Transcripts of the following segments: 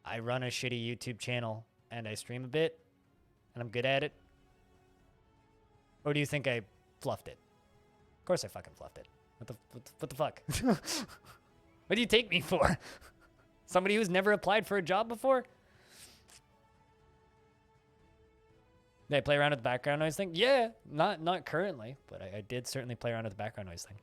I run a shitty YouTube channel and I stream a bit and I'm good at it? Or do you think I fluffed it? Of course I fucking fluffed it. What the fuck? What do you take me for? Somebody who's never applied for a job before? Did I play around with the background noise thing? Yeah, not currently, but I did certainly play around with the background noise thing.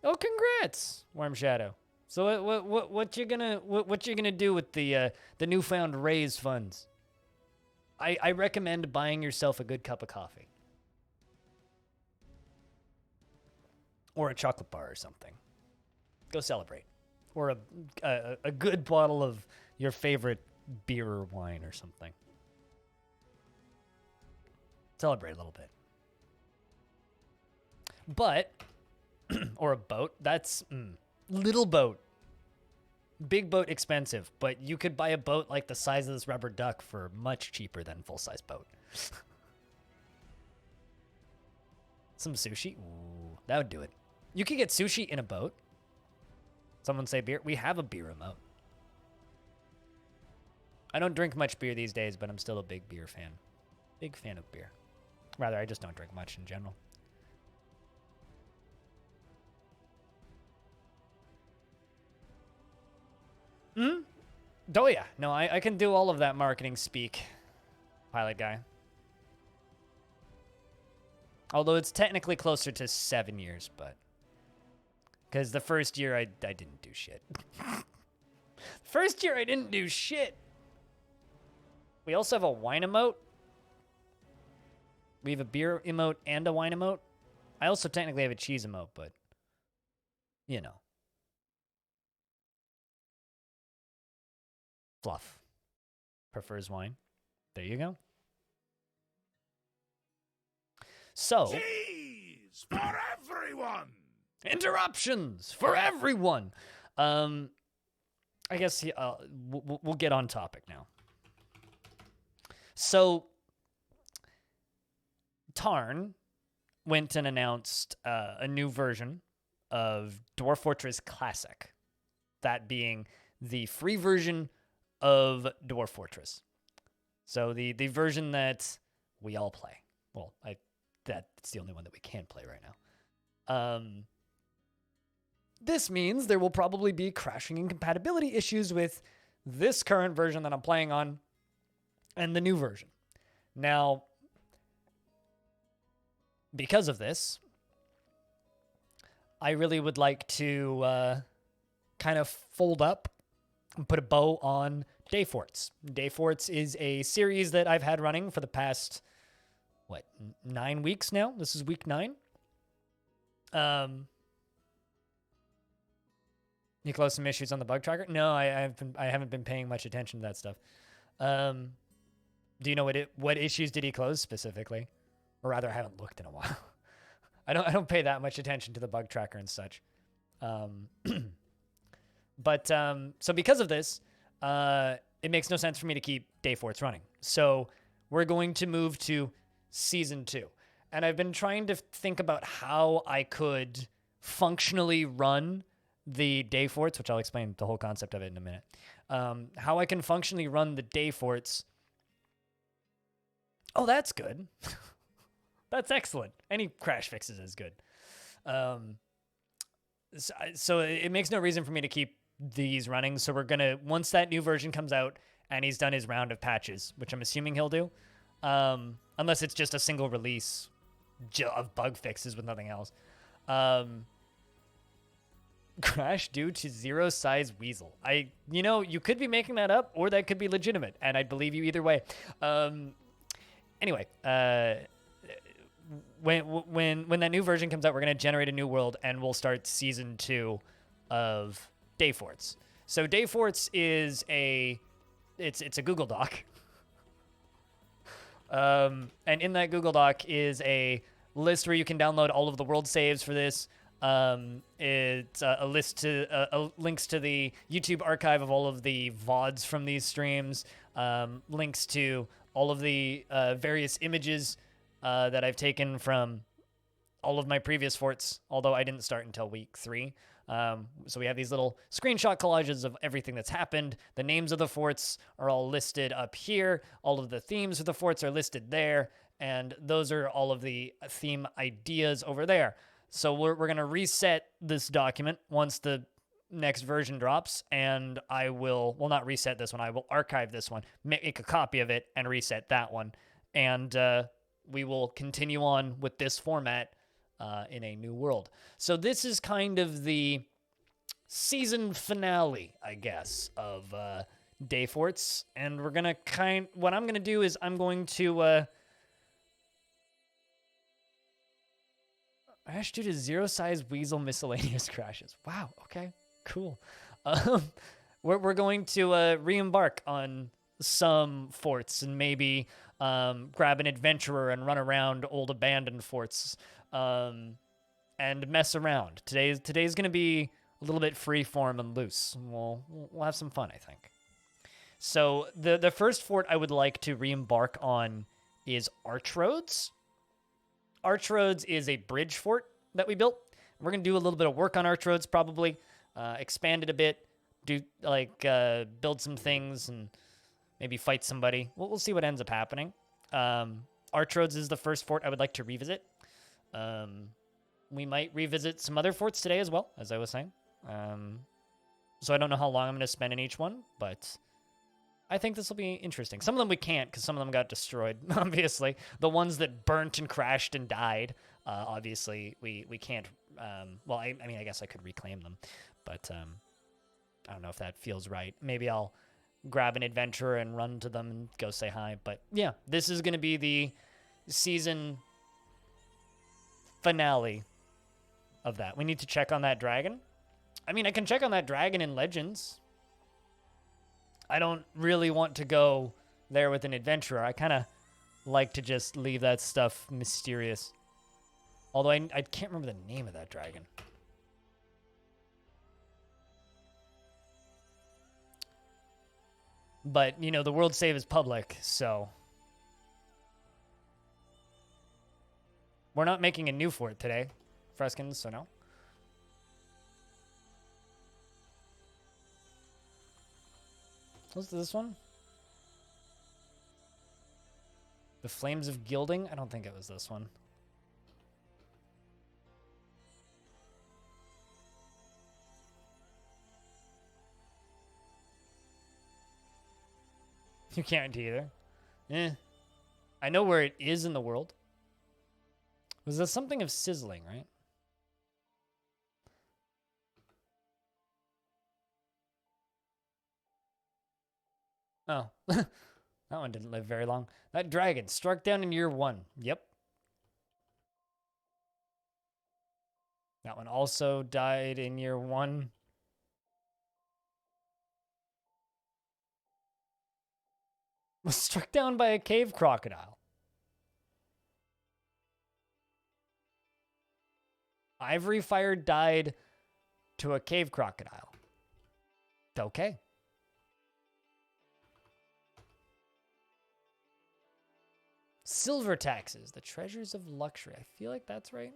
Oh, congrats, Warm Shadow. So what you gonna do with the newfound raise funds? I recommend buying yourself a good cup of coffee. Or a chocolate bar or something. Go celebrate. Or a good bottle of your favorite beer or wine or something. Celebrate a little bit. But, or a boat, that's, little boat. Big boat expensive, but you could buy a boat like the size of this rubber duck for much cheaper than full-size boat. Some sushi? Ooh, that would do it. You could get sushi in a boat. Someone say beer. We have a beer remote. I don't drink much beer these days, but I'm still a big beer fan. Big fan of beer. Rather, I just don't drink much in general. Oh yeah, no, I can do all of that marketing speak, pilot guy. Although it's technically closer to 7 years, but... Because the first year I didn't do shit. First year I didn't do shit! We also have a wine emote. We have a beer emote and a wine emote. I also technically have a cheese emote, but... You know. Fluff. Prefers wine. There you go. So... Cheese for everyone! Interruptions for everyone! I guess we'll get on topic now. So, Tarn went and announced a new version of Dwarf Fortress Classic. That being the free version of Dwarf Fortress. So the version that we all play. Well, that's the only one that we can play right now. This means there will probably be crashing and compatibility issues with this current version that I'm playing on and the new version. Now, because of this, I really would like to kind of fold up and put a bow on Dayforts. Dayforts is a series that I've had running for the past, 9 weeks now? This is week 9. You close some issues on the bug tracker? No, I haven't been paying much attention to that stuff. Do you know what issues did he close specifically? Or rather, I haven't looked in a while. I don't pay that much attention to the bug tracker and such. But so because of this, it makes no sense for me to keep Dayforts running. So we're going to move to Season 2. And I've been trying to think about how I could functionally run the Dayforts, which I'll explain the whole concept of it in a minute. How I can functionally run the Dayforts. Oh, that's good. That's excellent. Any crash fixes is good. So it makes no reason for me to keep these running. So we're going to, once that new version comes out and he's done his round of patches, which I'm assuming he'll do, unless it's just a single release of bug fixes with nothing else. Crash due to zero size weasel. You could be making that up or that could be legitimate, and I'd believe you either way. Anyway, when that new version comes out, we're going to generate a new world and we'll start Season 2 of Dayforts. So Dayforts is it's a Google Doc. And in that Google Doc is a list where you can download all of the world saves for this. It's a list to links to the YouTube archive of all of the VODs from these streams, links to all of the various images that I've taken from all of my previous forts, although I didn't start until week 3. So we have these little screenshot collages of everything that's happened. The names of the forts are all listed up here. All of the themes of the forts are listed there. And those are all of the theme ideas over there. So we're going to reset this document once the next version drops, and I will, well, not reset this one, I will archive this one, make a copy of it, and reset that one. And we will continue on with this format in a new world. So this is kind of the season finale, I guess, of Day Forts. And we're going to what I'm going to do is I'm going to... Crash due to zero-size weasel miscellaneous crashes. Wow, okay, cool. We're going to re-embark on some forts and maybe grab an adventurer and run around old abandoned forts and mess around. Today's going to be a little bit free-form and loose. We'll have some fun, I think. So the first fort I would like to re-embark on is Archroads. Archroads is a bridge fort that we built. We're going to do a little bit of work on Archroads, probably. Expand it a bit. Do, build some things and maybe fight somebody. We'll see what ends up happening. Archroads is the first fort I would like to revisit. We might revisit some other forts today as well, as I was saying. So I don't know how long I'm going to spend in each one, but... I think this will be interesting. Some of them we can't because some of them got destroyed, obviously. The ones that burnt and crashed and died, obviously, we can't... well, I mean, I guess I could reclaim them, but I don't know if that feels right. Maybe I'll grab an adventurer and run to them and go say hi. But yeah, this is going to be the season finale of that. We need to check on that dragon. I mean, I can check on that dragon in Legends. I don't really want to go there with an adventurer. I kind of like to just leave that stuff mysterious. Although I can't remember the name of that dragon. But, you know, the world save is public, so... We're not making a new fort today, Freskins, so no. What's this one? The Flames of Gilding? I don't think it was this one. You can't either. I know where it is in the world. Was this something of sizzling, right? Oh, that one didn't live very long. That dragon struck down in year 1. Yep. That one also died in year 1. Was struck down by a cave crocodile. Ivory Fire died to a cave crocodile. Okay. Silver taxes, the treasures of luxury. I feel like that's right.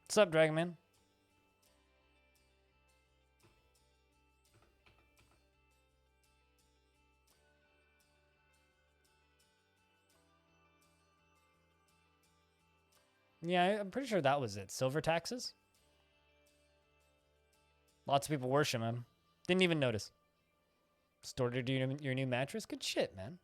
What's up, Dragon Man? Yeah, I'm pretty sure that was it. Silver taxes? Lots of people worship him. Didn't even notice. Started your new mattress? Good shit, man.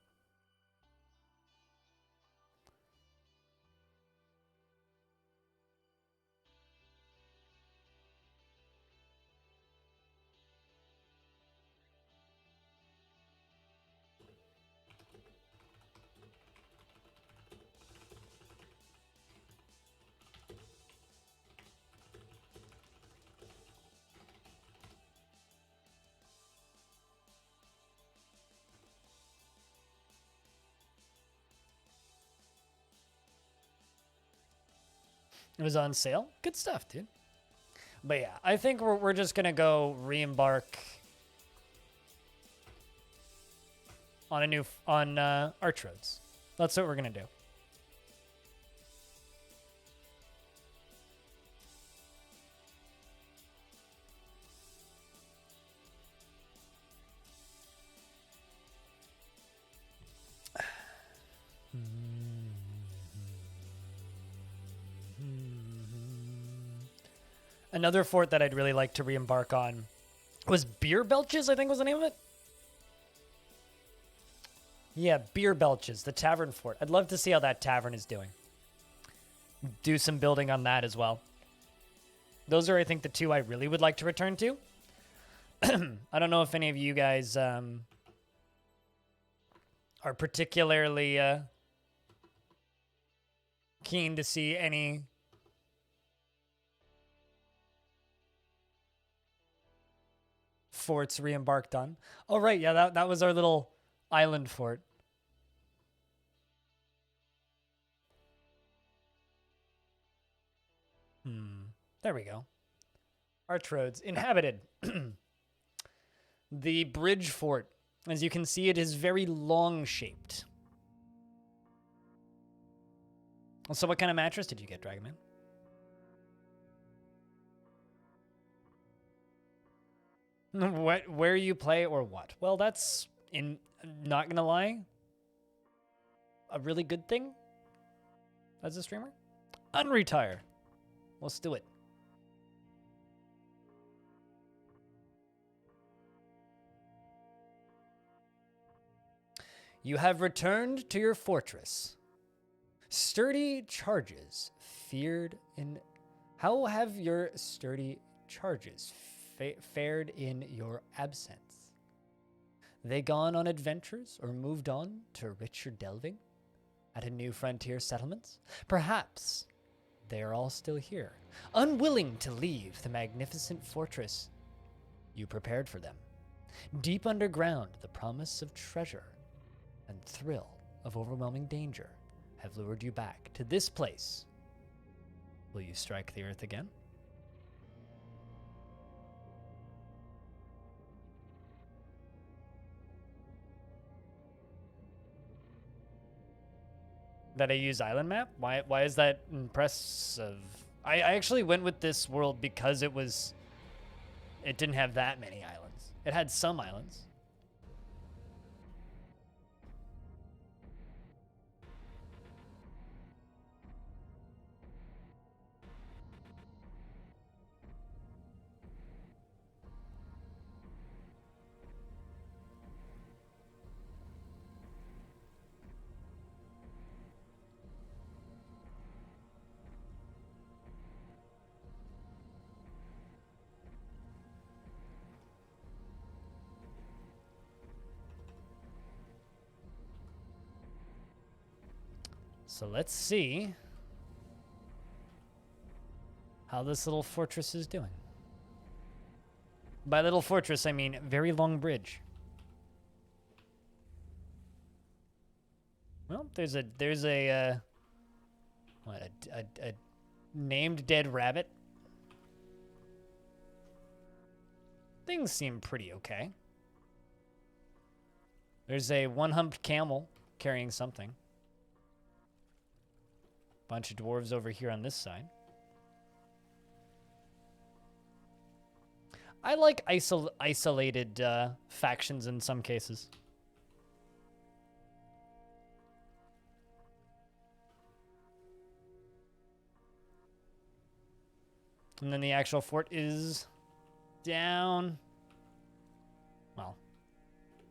It was on sale. Good stuff, dude. But yeah, I think we're just gonna go re-embark on Archroads. That's what we're going to do. Another fort that I'd really like to re-embark on was Beer Belches, I think was the name of it. Yeah, Beer Belches, the tavern fort. I'd love to see how that tavern is doing. Do some building on that as well. Those are, I think, the two I really would like to return to. I don't know if any of you guys are particularly keen to see any forts re-embarked on. Oh, right. Yeah, that was our little island fort. There we go. Archroads inhabited. The bridge fort. As you can see, it is very long-shaped. So what kind of mattress did you get, Dragonman? Where you play or what? Well, that's, not gonna lie, a really good thing as a streamer. Unretire. Let's do it. You have returned to your fortress. Sturdy charges feared in... How have your sturdy charges fared in your absence? They gone on adventures or moved on to richer delving at a new frontier settlements? Perhaps they are all still here, unwilling to leave the magnificent fortress you prepared for them. Deep underground, the promise of treasure and thrill of overwhelming danger have lured you back to this place. Will you strike the earth again? That I use island map? Why is that impressive? I actually went with this world because it didn't have that many islands. It had some islands. So let's see how this little fortress is doing. By little fortress, I mean very long bridge. Well, there's a named dead rabbit. Things seem pretty okay. There's a one-humped camel carrying something. Bunch of dwarves over here on this side. I like isolated factions in some cases. And then the actual fort is down, well,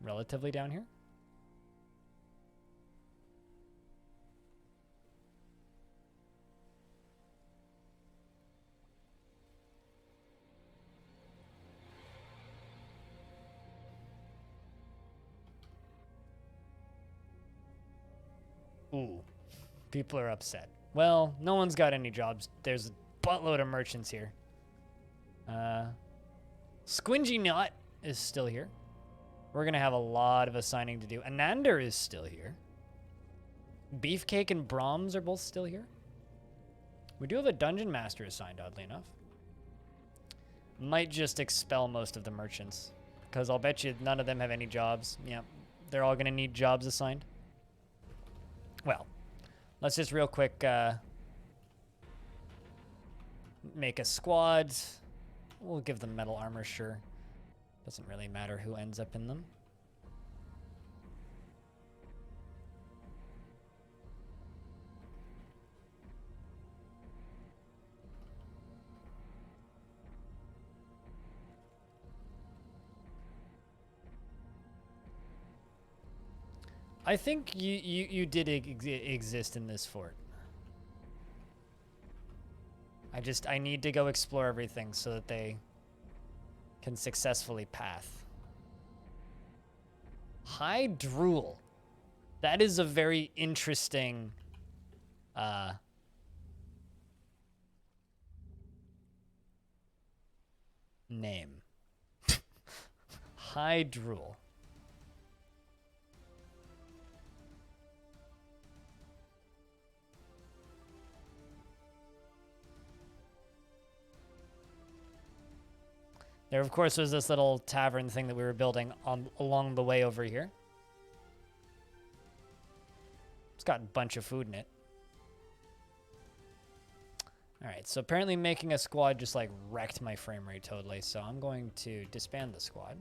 relatively down here. Ooh, people are upset. Well, no one's got any jobs. There's a buttload of merchants here. Squingy Nut is still here. We're going to have a lot of assigning to do. Anander is still here. Beefcake and Brahms are both still here. We do have a dungeon master assigned, oddly enough. Might just expel most of the merchants, because I'll bet you none of them have any jobs. Yeah, they're all going to need jobs assigned. Well, let's just real quick make a squad. We'll give them metal armor, sure. Doesn't really matter who ends up in them. I think you did exist in this fort. I need to go explore everything so that they can successfully path. High Drool. That is a very interesting name. High Drool. There, of course, was this little tavern thing that we were building along the way over here. It's got a bunch of food in it. All right, so apparently making a squad just like wrecked my frame rate totally, so I'm going to disband the squad.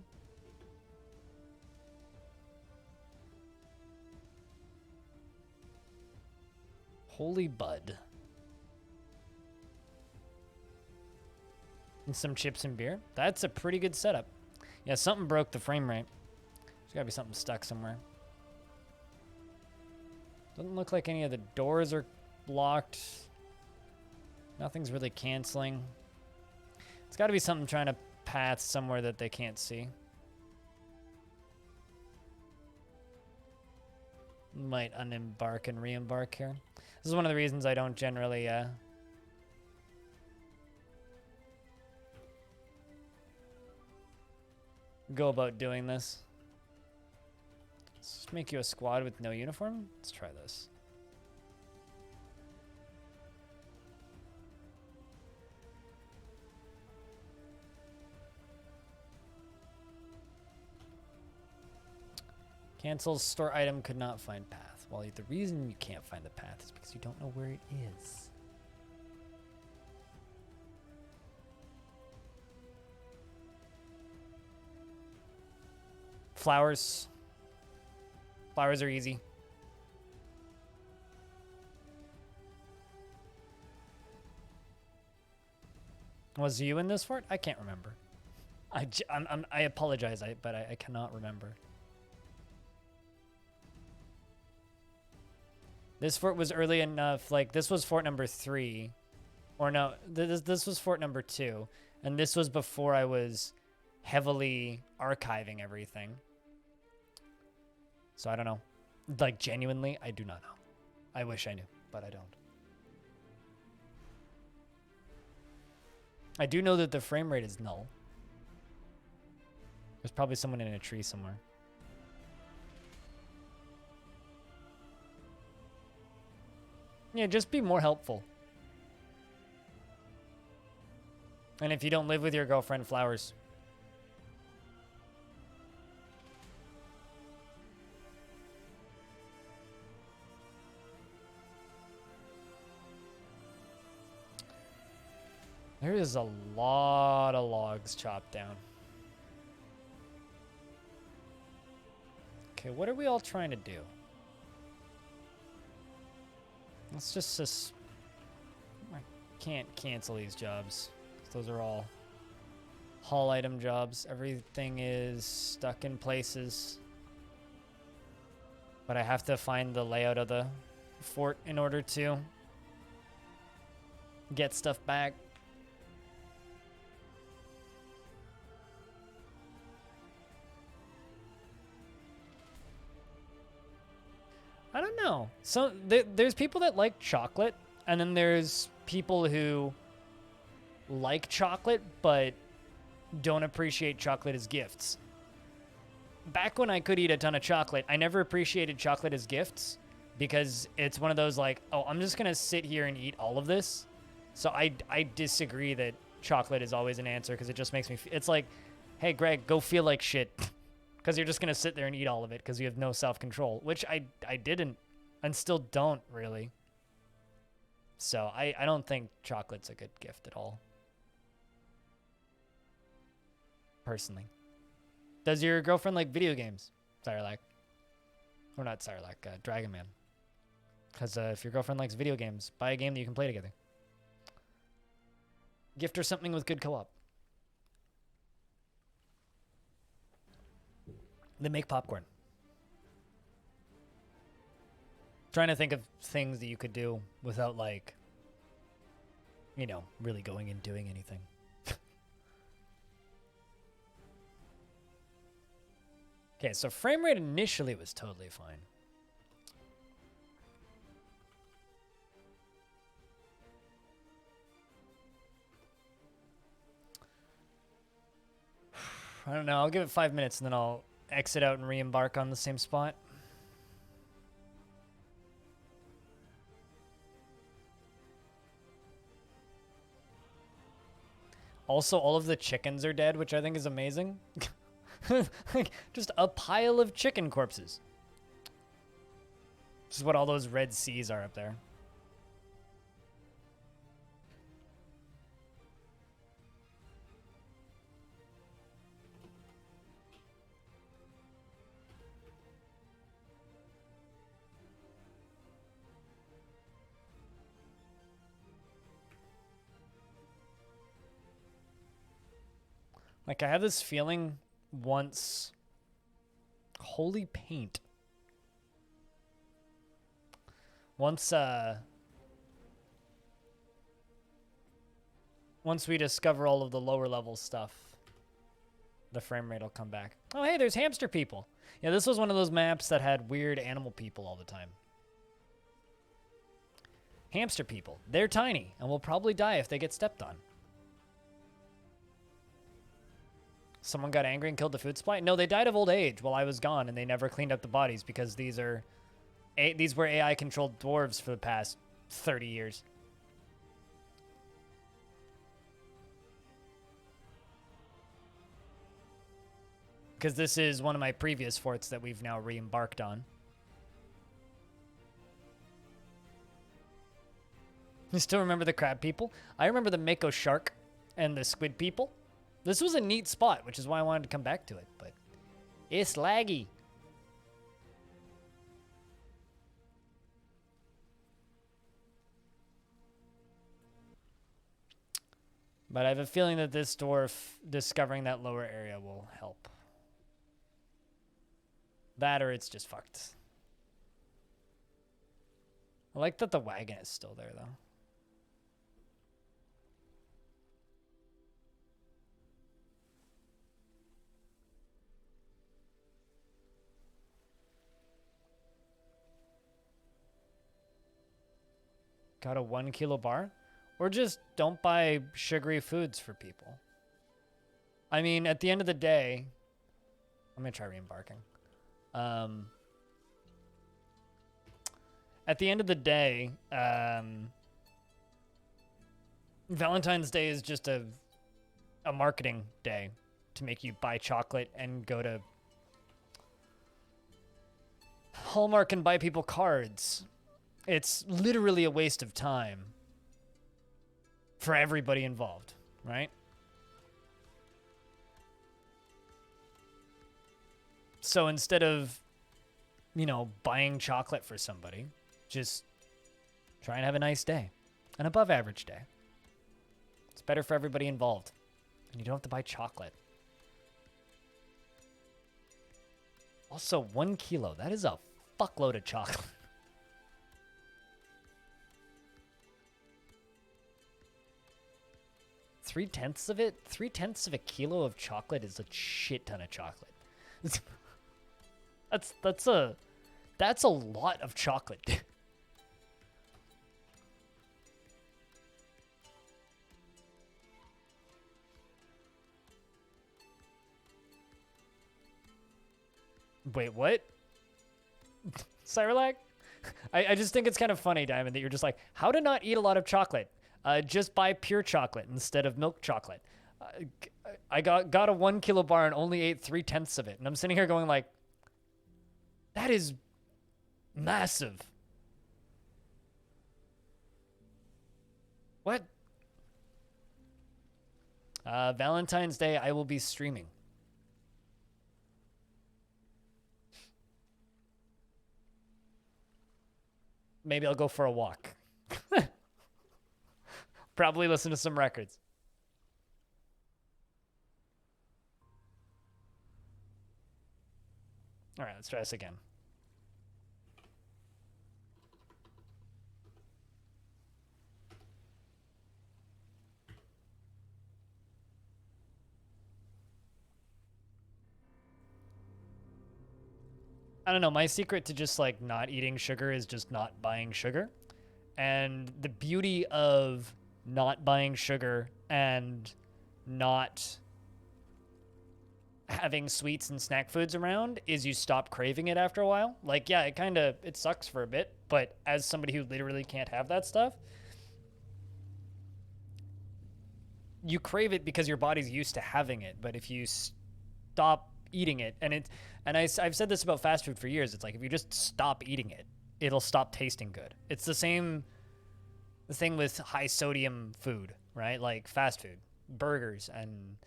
Holy Bud. And some chips and beer. That's a pretty good setup. Yeah, something broke the frame rate. There's gotta be something stuck somewhere. Doesn't look like any of the doors are locked. Nothing's really canceling. It's gotta be something trying to path somewhere that they can't see. Might unembark and re-embark here. This is one of the reasons I don't generally go about doing this. Let's just make you a squad with no uniform. Let's try this. Cancels store item, could not find path. Well, the reason you can't find the path is because you don't know where it is. Flowers. Flowers are easy. Was you in this fort? I can't remember. I apologize, but I cannot remember. This fort was early enough. Like, this was fort number 3. Or no, this was fort number 2. And this was before I was heavily archiving everything. So I don't know. Like, genuinely, I do not know. I wish I knew, but I don't. I do know that the frame rate is null. There's probably someone in a tree somewhere. Yeah, just be more helpful. And if you don't live with your girlfriend, flowers. There is a lot of logs chopped down. Okay, what are we all trying to do? Let's just I can't cancel these jobs. Those are all haul item jobs. Everything is stuck in places. But I have to find the layout of the fort in order to get stuff back. I don't know. So there's people that like chocolate, and then there's people who like chocolate but don't appreciate chocolate as gifts. Back when I could eat a ton of chocolate, I never appreciated chocolate as gifts because it's one of those like, oh, I'm just gonna sit here and eat all of this. So I disagree that chocolate is always an answer because it just makes me it's like, hey Greg, go feel like shit. Because you're just going to sit there and eat all of it because you have no self-control, which I didn't and still don't really. So I don't think chocolate's a good gift at all. Personally. Does your girlfriend like video games? Sarlacc. Or not Sarlacc, Dragon Man. Because if your girlfriend likes video games, buy a game that you can play together. Gift her something with good co-op. Then make popcorn. Trying to think of things that you could do without, like, you know, really going and doing anything. Okay, so frame rate initially was totally fine. I don't know. I'll give it 5 minutes and then I'll exit out and re-embark on the same spot. Also, all of the chickens are dead, which I think is amazing. Like, just a pile of chicken corpses. This is what all those red seas are up there. Like, I have this feeling once... Holy paint. Once we discover all of the lower level stuff, the frame rate will come back. Oh, hey, there's hamster people. Yeah, this was one of those maps that had weird animal people all the time. Hamster people. They're tiny and will probably die if they get stepped on. Someone got angry and killed the food supply? No, they died of old age while I was gone, and they never cleaned up the bodies because these were AI-controlled dwarves for the past 30 years. Because this is one of my previous forts that we've now re-embarked on. You still remember the crab people? I remember the mako shark and the squid people. This was a neat spot, which is why I wanted to come back to it, but it's laggy. But I have a feeling that this dwarf discovering that lower area will help. That or it's just fucked. I like that the wagon is still there, though. Got a 1 kilo bar? Or just don't buy sugary foods for people. I mean, at the end of the day, I'm going to try re-embarking. At the end of the day, Valentine's Day is just a marketing day to make you buy chocolate and go to Hallmark and buy people cards. It's literally a waste of time for everybody involved, right? So instead of, you know, buying chocolate for somebody, just try and have a nice day, an above average day. It's better for everybody involved, and you don't have to buy chocolate. Also, 1 kilo, that is a fuckload of chocolate. 3/10 of it? 3/10 of a kilo of chocolate is a shit ton of chocolate. That's a lot of chocolate. Wait, what? Sarlacc? I just think it's kind of funny, Diamond, that you're just like, how to not eat a lot of chocolate? Just buy pure chocolate instead of milk chocolate. I got a 1 kilo bar and only ate 3/10 of it. And I'm sitting here going like, that is massive. What? Valentine's Day, I will be streaming. Maybe I'll go for a walk. Probably listen to some records. All right, let's try this again. I don't know. My secret to just like not eating sugar is just not buying sugar. And the beauty of not buying sugar and not having sweets and snack foods around is you stop craving it after a while. Like, yeah, it sucks for a bit, but as somebody who literally can't have that stuff, you crave it because your body's used to having it. But if you stop eating it, I've said this about fast food for years, it's like if you just stop eating it, it'll stop tasting good. It's the thing with high sodium food, right? Like fast food, burgers, and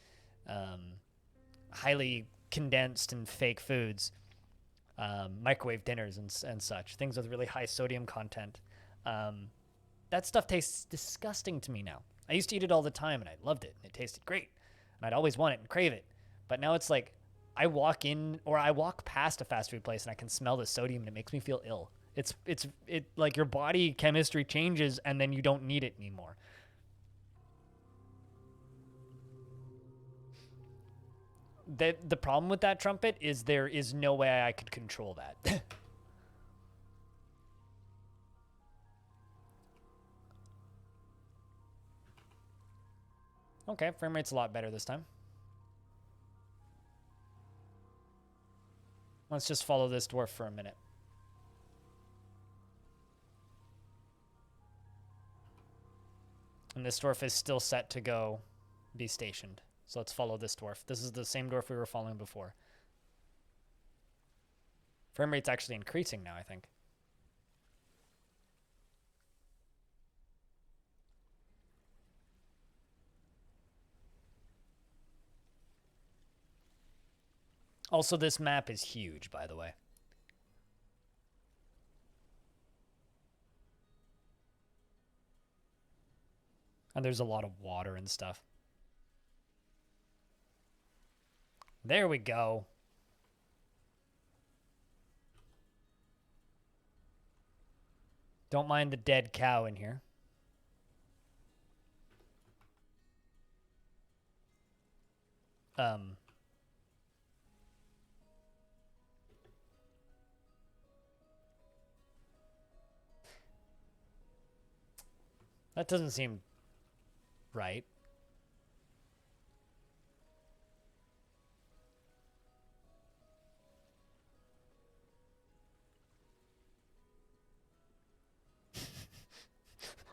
highly condensed and fake foods, microwave dinners and such, things with really high sodium content. That stuff tastes disgusting to me now. I used to eat it all the time and I loved it. It tasted great and I'd always want it and crave it. But now it's like I walk in or I walk past a fast food place and I can smell the sodium and it makes me feel ill. It like your body chemistry changes and then you don't need it anymore. The problem with that trumpet is there is no way I could control that. Okay, frame rate's a lot better this time. Let's just follow this dwarf for a minute. And this dwarf is still set to go be stationed. So let's follow this dwarf. This is the same dwarf we were following before. Frame rate's actually increasing now, I think. Also, this map is huge, by the way. And there's a lot of water and stuff. There we go. Don't mind the dead cow in here. That doesn't seem right.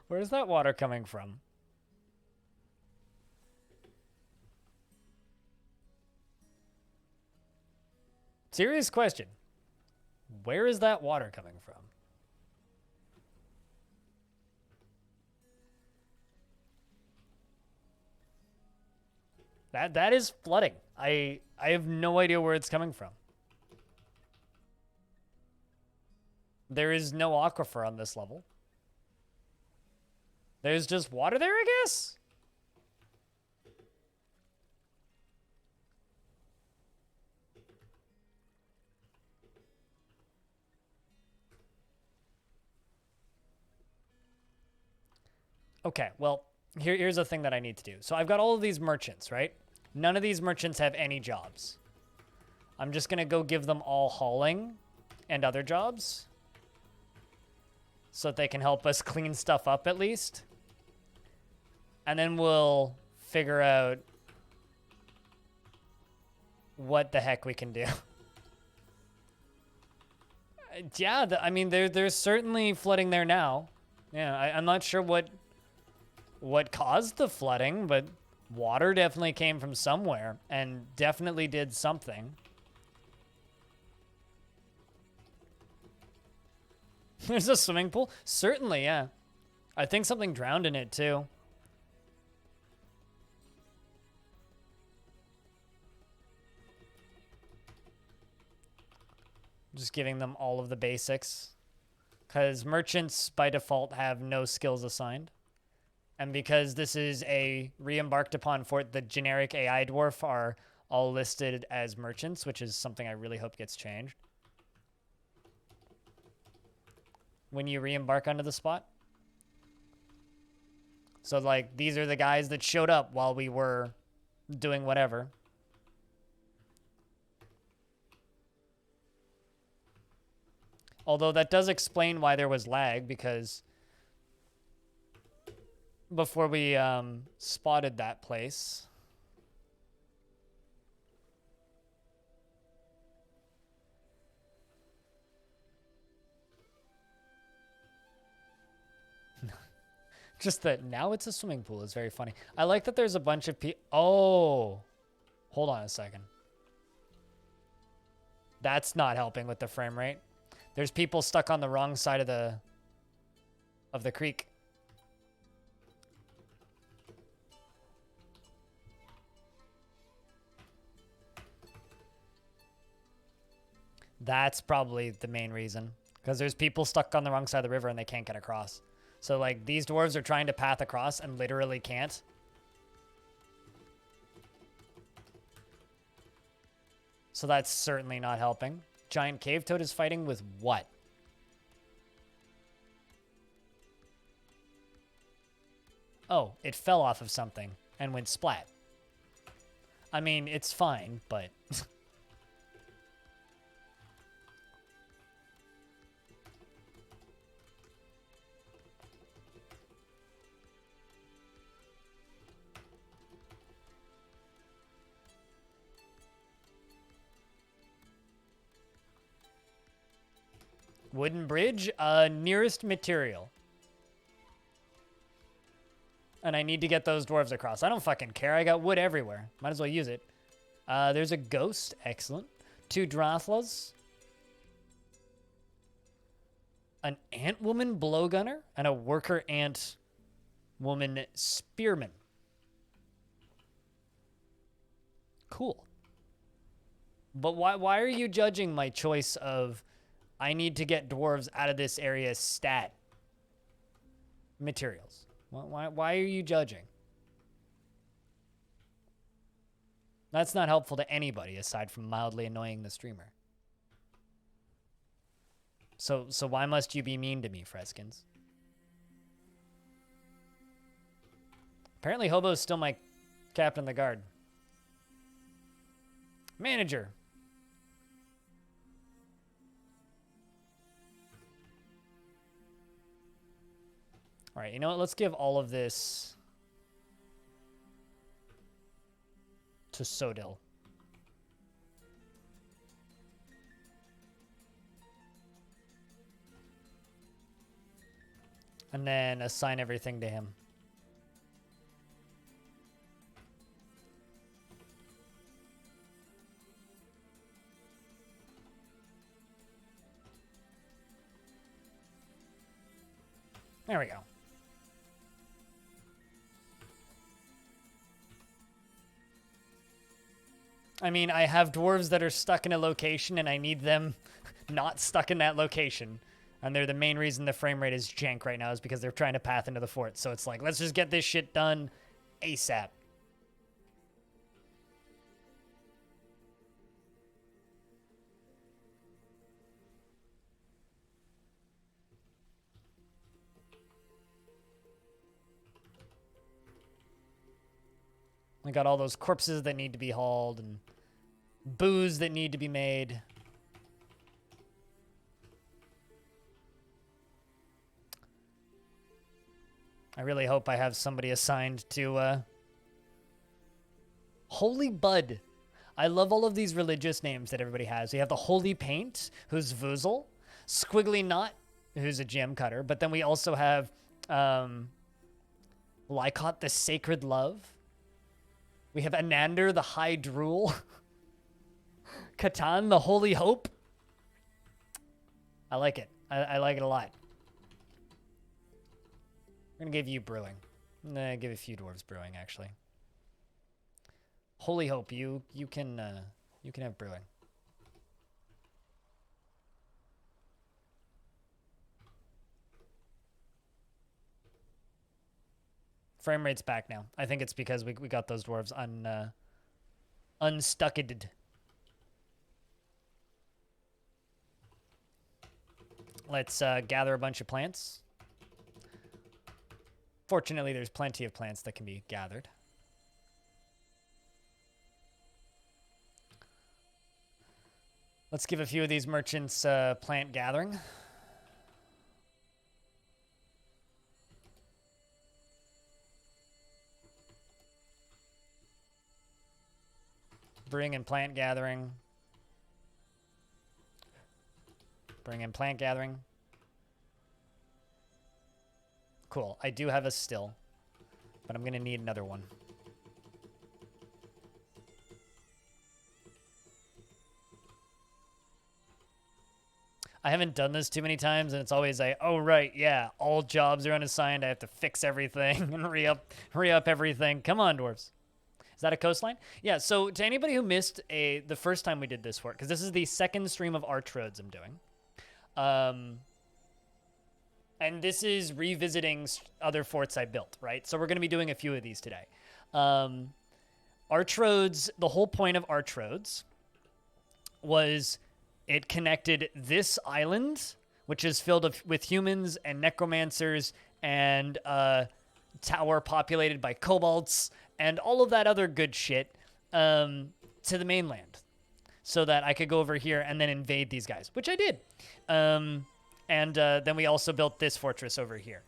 Where's that water coming from? Serious question. Where is that water coming from? That is flooding. I have no idea where it's coming from. There is no aquifer on this level. There's just water there, I guess? Okay, well, here's a thing that I need to do. So I've got all of these merchants, right? None of these merchants have any jobs. I'm just going to go give them all hauling and other jobs so that they can help us clean stuff up at least. And then we'll figure out what the heck we can do. Yeah, I mean, there's certainly flooding there now. Yeah, I'm not sure what caused the flooding, but water definitely came from somewhere and definitely did something. There's a swimming pool? Certainly, yeah. I think something drowned in it, too. Just giving them all of the basics. Because merchants, by default, have no skills assigned. And because this is a re-embarked upon fort, the generic AI dwarf are all listed as merchants, which is something I really hope gets changed. When you re-embark onto the spot. So, like, these are the guys that showed up while we were doing whatever. Although that does explain why there was lag, because before we spotted that place... Just that now it's a swimming pool is very funny. I like that there's a bunch of people. Oh, hold on a second. That's not helping with the frame rate. There's people stuck on the wrong side of the creek. That's probably the main reason, because there's people stuck on the wrong side of the river and they can't get across. So, like, these dwarves are trying to path across and literally can't. So that's certainly not helping. Giant cave toad is fighting with what? Oh, it fell off of something and went splat. I mean, it's fine, but... Wooden bridge, nearest material. And I need to get those dwarves across. I don't fucking care. I got wood everywhere. Might as well use it. There's a ghost. Excellent. 2 Drothlas. An ant woman blowgunner. And a worker ant woman spearman. Cool. But why are you judging my choice of... I need to get dwarves out of this area stat materials? Why are you judging? That's not helpful to anybody aside from mildly annoying the streamer. So why must you be mean to me, Freskins? Apparently Hobo's still my captain of the guard. Manager. All right, you know what? Let's give all of this to Sodil. And then assign everything to him. There we go. I mean, I have dwarves that are stuck in a location, and I need them not stuck in that location. And they're the main reason the frame rate is jank right now is because they're trying to path into the fort. So it's like, let's just get this shit done ASAP. I got all those corpses that need to be hauled and booze that need to be made. I really hope I have somebody assigned to Holy Bud. I love all of these religious names that everybody has. We have the Holy Paint, who's Vuzel. Squiggly Knot, who's a gem cutter. But then we also have Lycott, the Sacred Love. We have Anander, the High Drool. Catan, the Holy Hope. I like it. I like it a lot. We're going to give you brewing. I'm going to give a few dwarves brewing, actually. Holy Hope, you can have brewing. Frame rate's back now. I think it's because we got those dwarves unstucked. Let's gather a bunch of plants. Fortunately, there's plenty of plants that can be gathered. Let's give a few of these merchants plant gathering. Bring in plant gathering. Bring in plant gathering. Cool. I do have a still, but I'm going to need another one. I haven't done this too many times, and it's always like, oh, right, yeah, all jobs are unassigned. I have to fix everything and re-up everything. Come on, dwarves. Is that a coastline? Yeah, so to anybody who missed the first time we did this work, because this is the second stream of Arch Roads I'm doing. And this is revisiting other forts I built, right? So we're going to be doing a few of these today. Arch Roads, the whole point of Arch Roads was it connected this island, which is filled with humans and necromancers and a tower populated by kobolds and all of that other good shit, to the mainland, so that I could go over here and then invade these guys, which I did. And then we also built this fortress over here,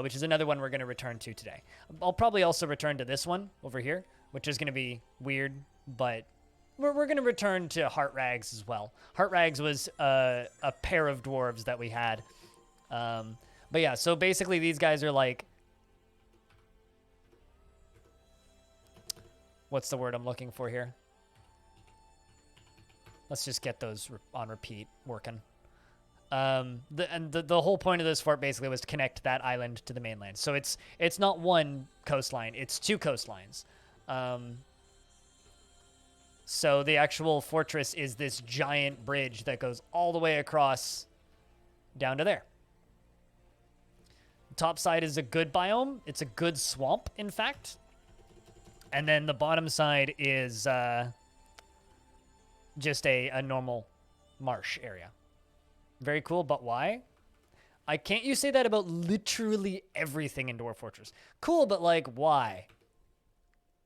which is another one we're going to return to today. I'll probably also return to this one over here, which is going to be weird, but we're going to return to Heart Rags as well. Heart Rags was a pair of dwarves that we had. But yeah, so basically these guys are like, what's the word I'm looking for here? Let's just get those on repeat working. The whole point of this fort basically was to connect that island to the mainland. So it's not one coastline, it's two coastlines. So the actual fortress is this giant bridge that goes all the way across down to there. The top side is a good biome. It's a good swamp, in fact. And then the bottom side is just a normal marsh area. Very cool, but why? Can't you say that about literally everything in Dwarf Fortress? Cool, but like, why?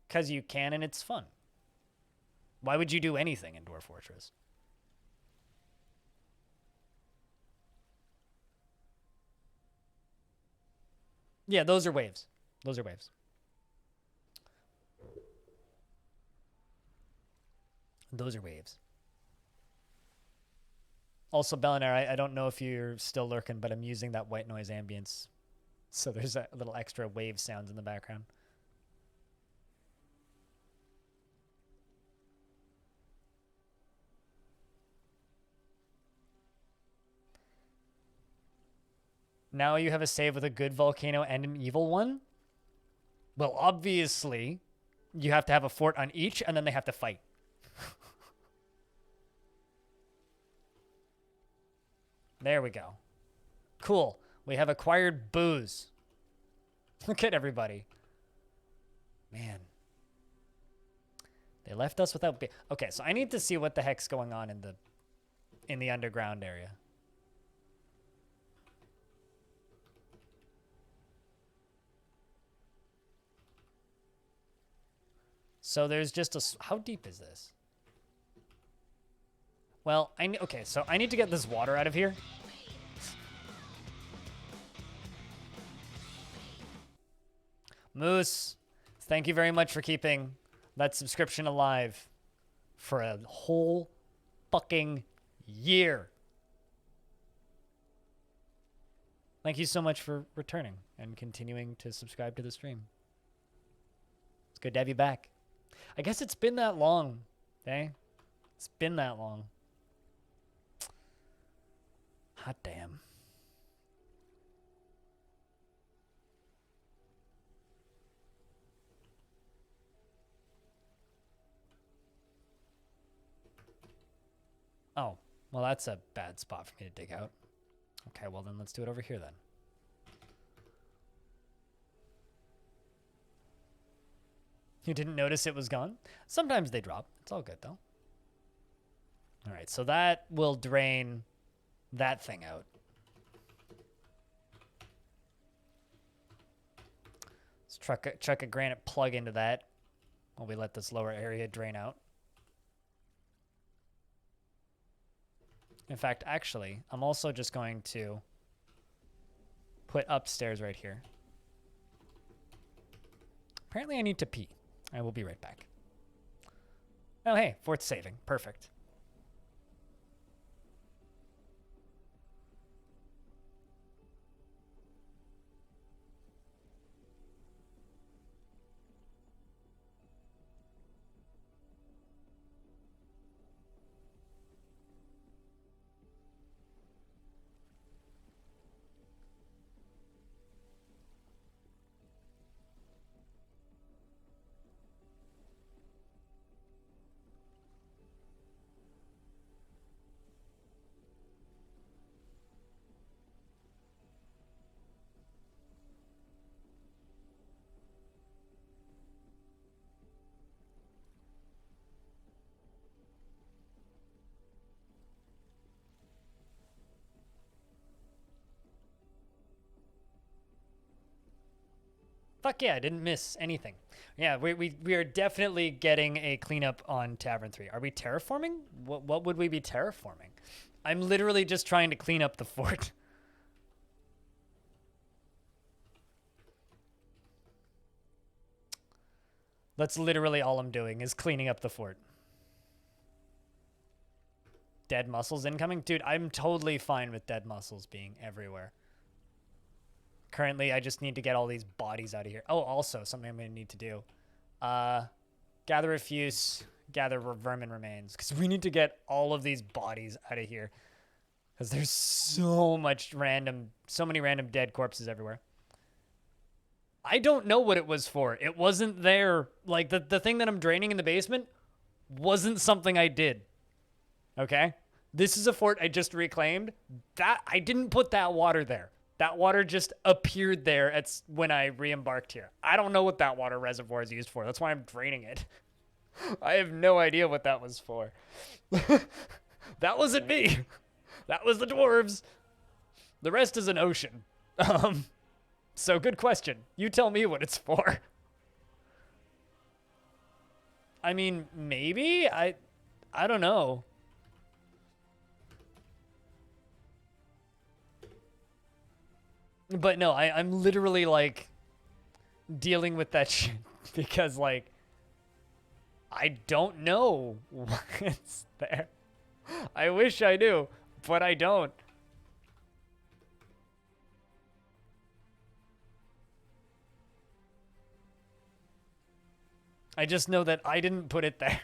Because you can and it's fun. Why would you do anything in Dwarf Fortress? Yeah, those are waves. Those are waves. Those are waves. Also, Belinair, I don't know if you're still lurking, but I'm using that white noise ambience. So there's a little extra wave sounds in the background. Now you have a save with a good volcano and an evil one? Well, obviously, you have to have a fort on each, and then they have to fight. There we go. Cool. We have acquired booze. Look at everybody. Man. They left us without... Okay, so I need to see what the heck's going on in the underground area. So there's just a... How deep is this? Well, okay, so I need to get this water out of here. Moose, thank you very much for keeping that subscription alive for a whole fucking year. Thank you so much for returning and continuing to subscribe to the stream. It's good to have you back. I guess it's been that long, eh? It's been that long. Hot damn. Oh, well, that's a bad spot for me to dig out. Okay, well then let's do it over here then. You didn't notice it was gone? Sometimes they drop. It's all good, though. All right, so that will drain that thing out. Let's chuck a granite plug into that while we let this lower area drain out. In fact, actually, I'm also just going to put upstairs right here. Apparently I need to pee. I will be right back. Oh, hey, fourth saving. Perfect. Fuck yeah, I didn't miss anything. Yeah, we are definitely getting a cleanup on Tavern 3. Are we terraforming? What would we be terraforming? I'm literally just trying to clean up the fort. That's literally all I'm doing is cleaning up the fort. Dead mussels incoming? Dude, I'm totally fine with dead mussels being everywhere. Currently, I just need to get all these bodies out of here. Oh, also, something I'm going to need to do. Gather refuse, gather vermin remains. Because we need to get all of these bodies out of here. Because there's so many random dead corpses everywhere. I don't know what it was for. It wasn't there. Like, the thing that I'm draining in the basement wasn't something I did. Okay? This is a fort I just reclaimed. I didn't put that water there. That water just appeared there when I re-embarked here. I don't know what that water reservoir is used for. That's why I'm draining it. I have no idea what that was for. That wasn't me. That was the dwarves. The rest is an ocean. So good question. You tell me what it's for. I mean, maybe? I don't know. But no, I'm literally, like, dealing with that shit because, like, I don't know what's there. I wish I knew, but I don't. I just know that I didn't put it there.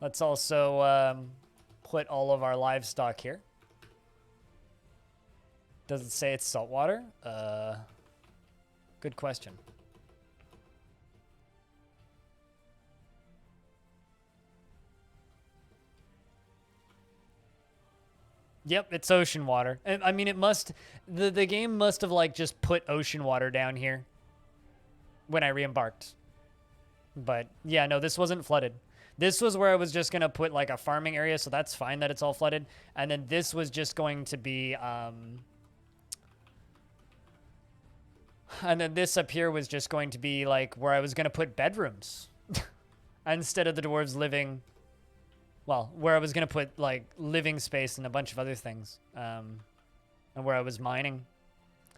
Let's also put all of our livestock here. Does it say it's saltwater? Good question. Yep, it's ocean water. I mean, the game must have, like, just put ocean water down here when I re-embarked. But yeah, no, this wasn't flooded. This was where I was just going to put, like, a farming area, so that's fine that it's all flooded. And then this was just going to be, and then this up here was just going to be, like, where I was going to put bedrooms. Instead of the dwarves living, well, where I was going to put, like, living space and a bunch of other things. And where I was mining.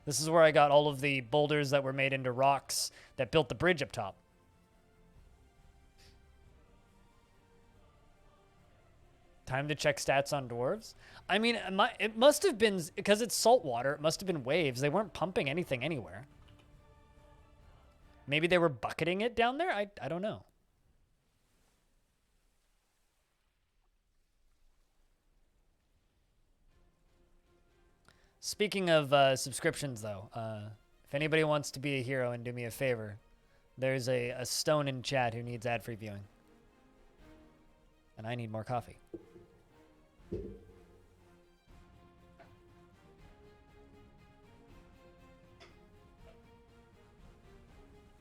This is where I got all of the boulders that were made into rocks that built the bridge up top. Time to check stats on dwarves. I mean, it must have been, because it's salt water, it must have been waves. They weren't pumping anything anywhere. Maybe they were bucketing it down there? I don't know. Speaking of subscriptions, though, if anybody wants to be a hero and do me a favor, there's a stone in chat who needs ad-free viewing. And I need more coffee.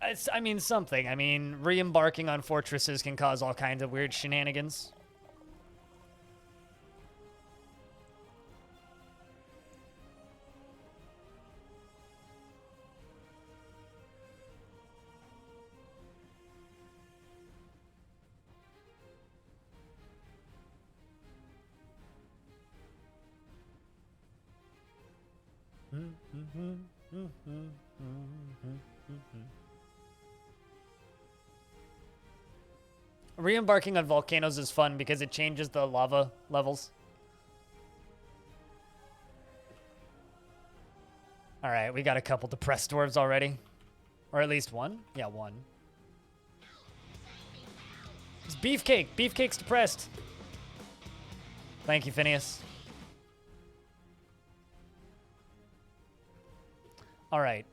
I mean, something. I mean, re-embarking on fortresses can cause all kinds of weird shenanigans. Re-embarking on volcanoes is fun because it changes the lava levels. All right, we got a couple depressed dwarves already. Or at least one? Yeah, one. It's Beefcake. Beefcake's depressed. Thank you, Phineas. All right.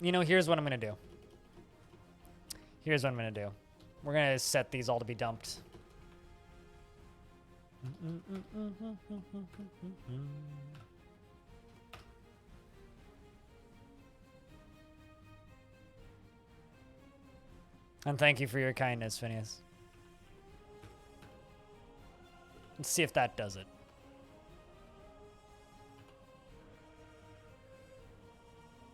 You know, here's what I'm going to do. Here's what I'm going to do. We're going to set these all to be dumped. And thank you for your kindness, Phineas. Let's see if that does it.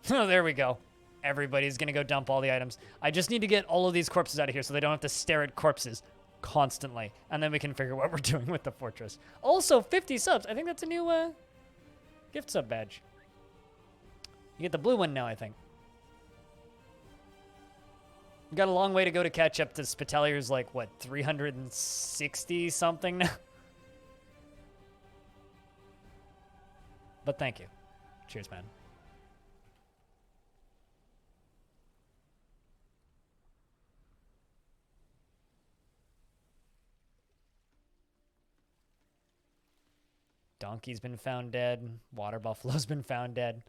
Oh, there we go. Everybody's going to go dump all the items. I just need to get all of these corpses out of here so they don't have to stare at corpses constantly. And then we can figure what we're doing with the fortress. Also, 50 subs. I think that's a new gift sub badge. You get the blue one now, I think. We got a long way to go to catch up to Spitellier's, like, what, 360 something now? But thank you. Cheers, man. Donkey's been found dead. Water buffalo's been found dead.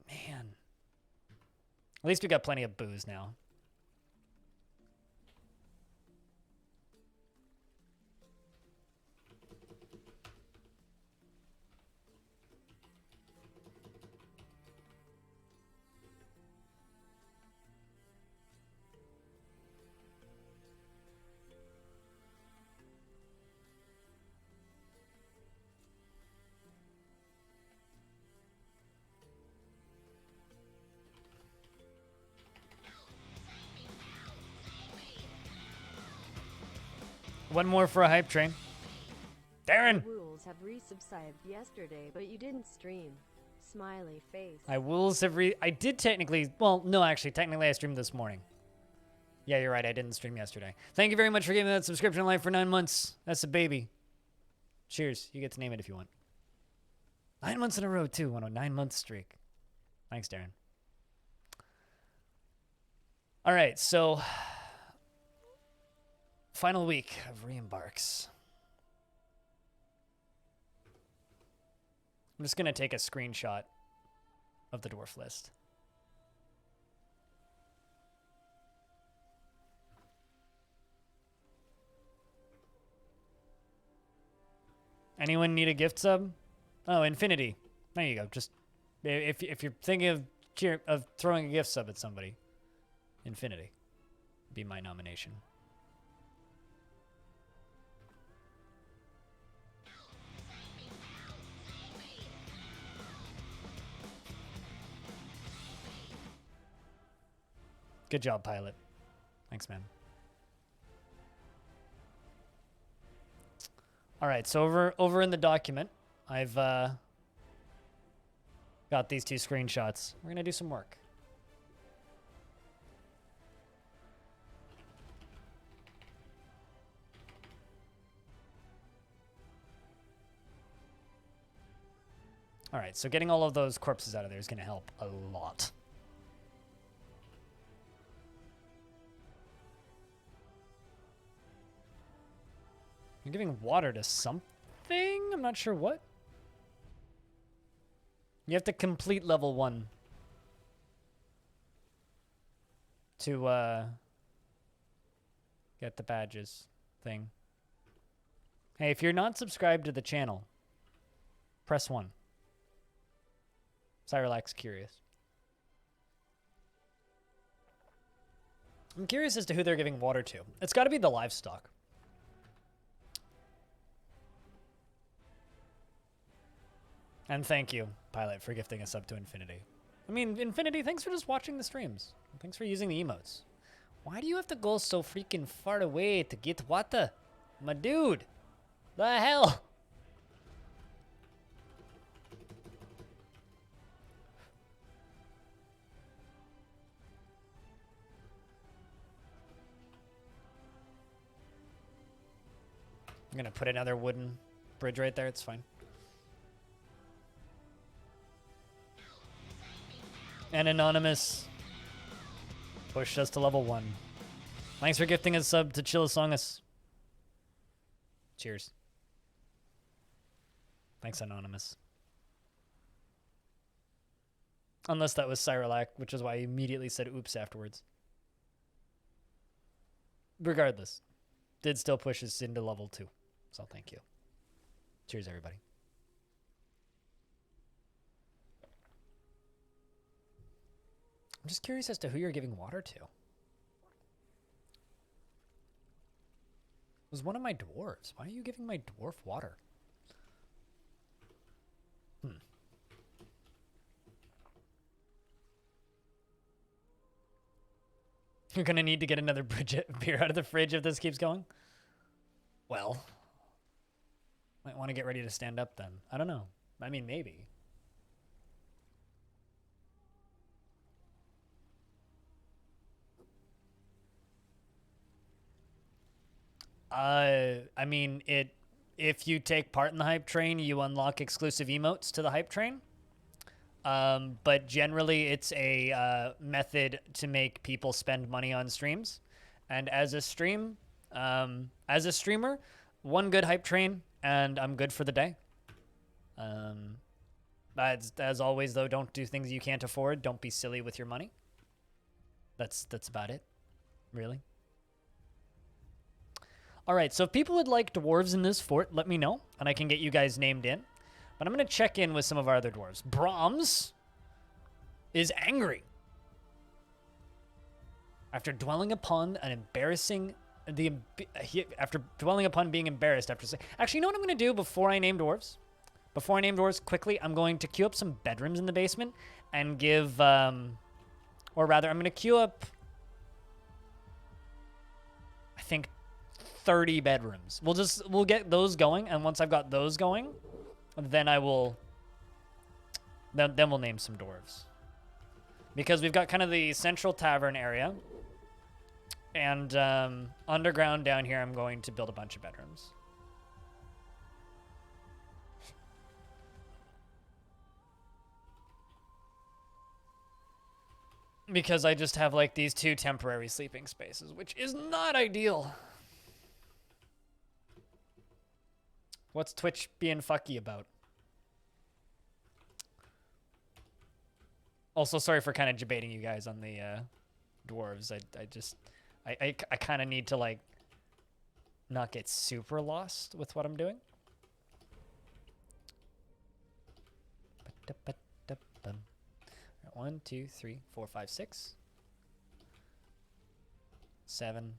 Man. At least we got plenty of booze now. One more for a hype train. Darren! Rules have resubscribed yesterday, but you didn't stream. Smiley face. I did technically, well, no, actually, technically I streamed this morning. Yeah, you're right, I didn't stream yesterday. Thank you very much for giving that subscription life for 9 months. That's a baby. Cheers, you get to name it if you want. 9 months in a row, too, on a 9-month streak. Thanks, Darren. All right, so final week of re-embarks. I'm just going to take a screenshot of the dwarf list. Anyone need a gift sub? Oh, Infinity. There you go. Just if you're thinking of throwing a gift sub at somebody, Infinity would be my nomination. Good job, pilot. Thanks, man. All right, so over in the document, I've got these 2 screenshots. We're gonna do some work. All right, so getting all of those corpses out of there is gonna help a lot. You're giving water to something? I'm not sure what. You have to complete level 1 to get the badges thing. Hey, if you're not subscribed to the channel, press 1. Cyrelax Curious. I'm curious as to who they're giving water to. It's got to be the livestock. And thank you, Pilot, for gifting a sub to Infinity. I mean, Infinity, thanks for just watching the streams. Thanks for using the emotes. Why do you have to go so freaking far away to get water? My dude. The hell? I'm gonna put another wooden bridge right there. It's fine. And Anonymous pushed us to level 1. Thanks for gifting a sub to Chillisongus. Cheers. Thanks, Anonymous. Unless that was Cyrolac, which is why I immediately said oops afterwards. Regardless, did still push us into level 2. So thank you. Cheers, everybody. I'm just curious as to who you're giving water to. It was one of my dwarves. Why are you giving my dwarf water? You're gonna need to get another beer out of the fridge if this keeps going? Well, might want to get ready to stand up then. I don't know. I mean, maybe. I mean, if you take part in the hype train, you unlock exclusive emotes to the hype train. But generally, it's a method to make people spend money on streams. And as a streamer, one good hype train, and I'm good for the day. As always, though, don't do things you can't afford. Don't be silly with your money. That's about it, really. All right, so if people would like dwarves in this fort, let me know, and I can get you guys named in. But I'm going to check in with some of our other dwarves. Brahms is angry. After dwelling upon an embarrassing... after dwelling upon being embarrassed after saying... Actually, you know what I'm going to do before I name dwarves? Before I name dwarves, quickly, I'm going to queue up some bedrooms in the basement and give... or rather, I'm going to queue up... I think 30 bedrooms. We'll get those going, and once I've got those going, then I will... Then we'll name some dwarves. Because we've got kind of the central tavern area. And underground down here, I'm going to build a bunch of bedrooms. Because I just have like these 2 temporary sleeping spaces, which is not ideal. What's Twitch being fucky about? Also, sorry for kind of debating you guys on the dwarves. I kind of need to like not get super lost with what I'm doing. 1, 2, 3, 4, 5, 6, 7,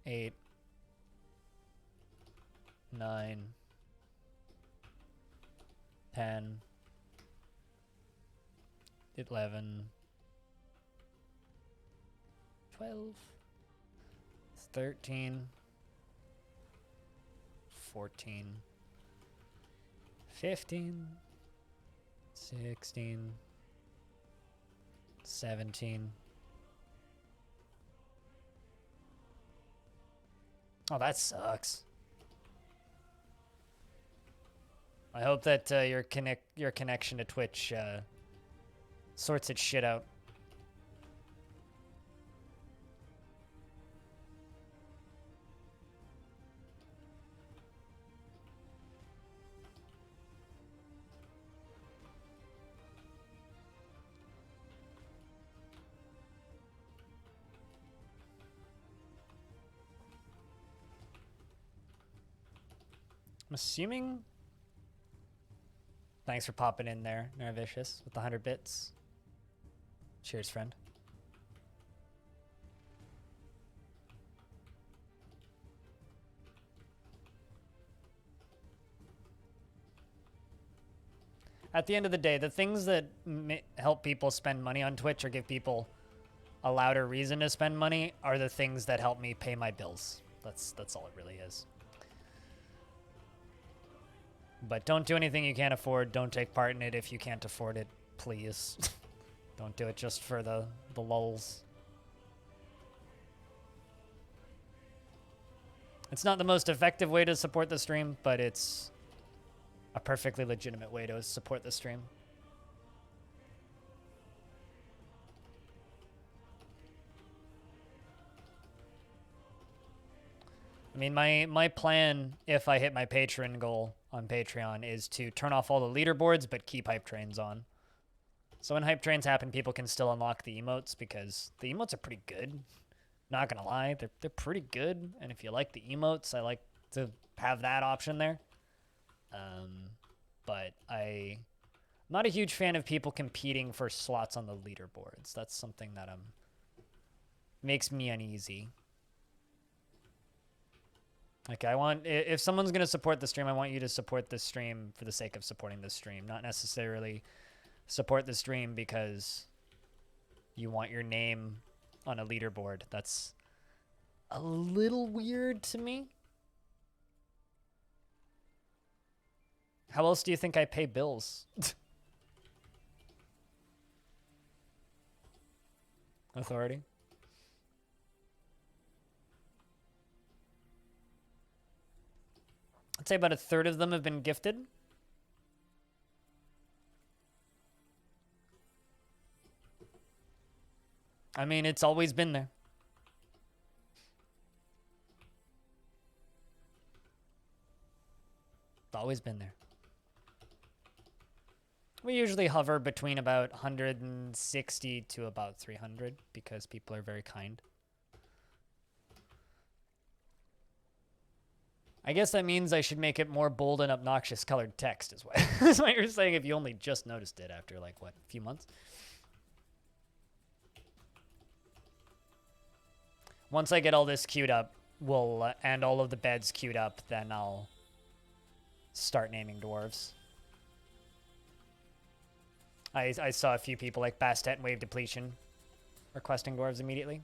8, 9, 10, 11, 12, 13, 14, 15, 16, 17. Oh, that sucks. I hope that your connection to Twitch sorts its shit out. I'm assuming... Thanks for popping in there, Nervicious, with the 100 bits. Cheers, friend. At the end of the day, the things that help people spend money on Twitch or give people a louder reason to spend money are the things that help me pay my bills. That's all it really is. But don't do anything you can't afford. Don't take part in it if you can't afford it, please. Don't do it just for the lulz. It's not the most effective way to support the stream, but it's a perfectly legitimate way to support the stream. I mean, my plan, if I hit my patron goal on Patreon, is to turn off all the leaderboards, but keep hype trains on. So when hype trains happen, people can still unlock the emotes, because the emotes are pretty good. Not gonna lie, they're pretty good. And if you like the emotes, I like to have that option there. But I'm not a huge fan of people competing for slots on the leaderboards. That's something that makes me uneasy. Like, if someone's going to support the stream, I want you to support the stream for the sake of supporting the stream, not necessarily support the stream because you want your name on a leaderboard. That's a little weird to me. How else do you think I pay bills? Authority? I'd say about a third of them have been gifted. I mean, it's always been there. It's always been there. We usually hover between about 160 to about 300 because people are very kind. I guess that means I should make it more bold and obnoxious colored text is what, is what you're saying if you only just noticed it after, like, what, a few months? Once I get all this queued up, and all of the beds queued up, then I'll start naming dwarves. I saw a few people like Bastet and Wave Depletion requesting dwarves immediately.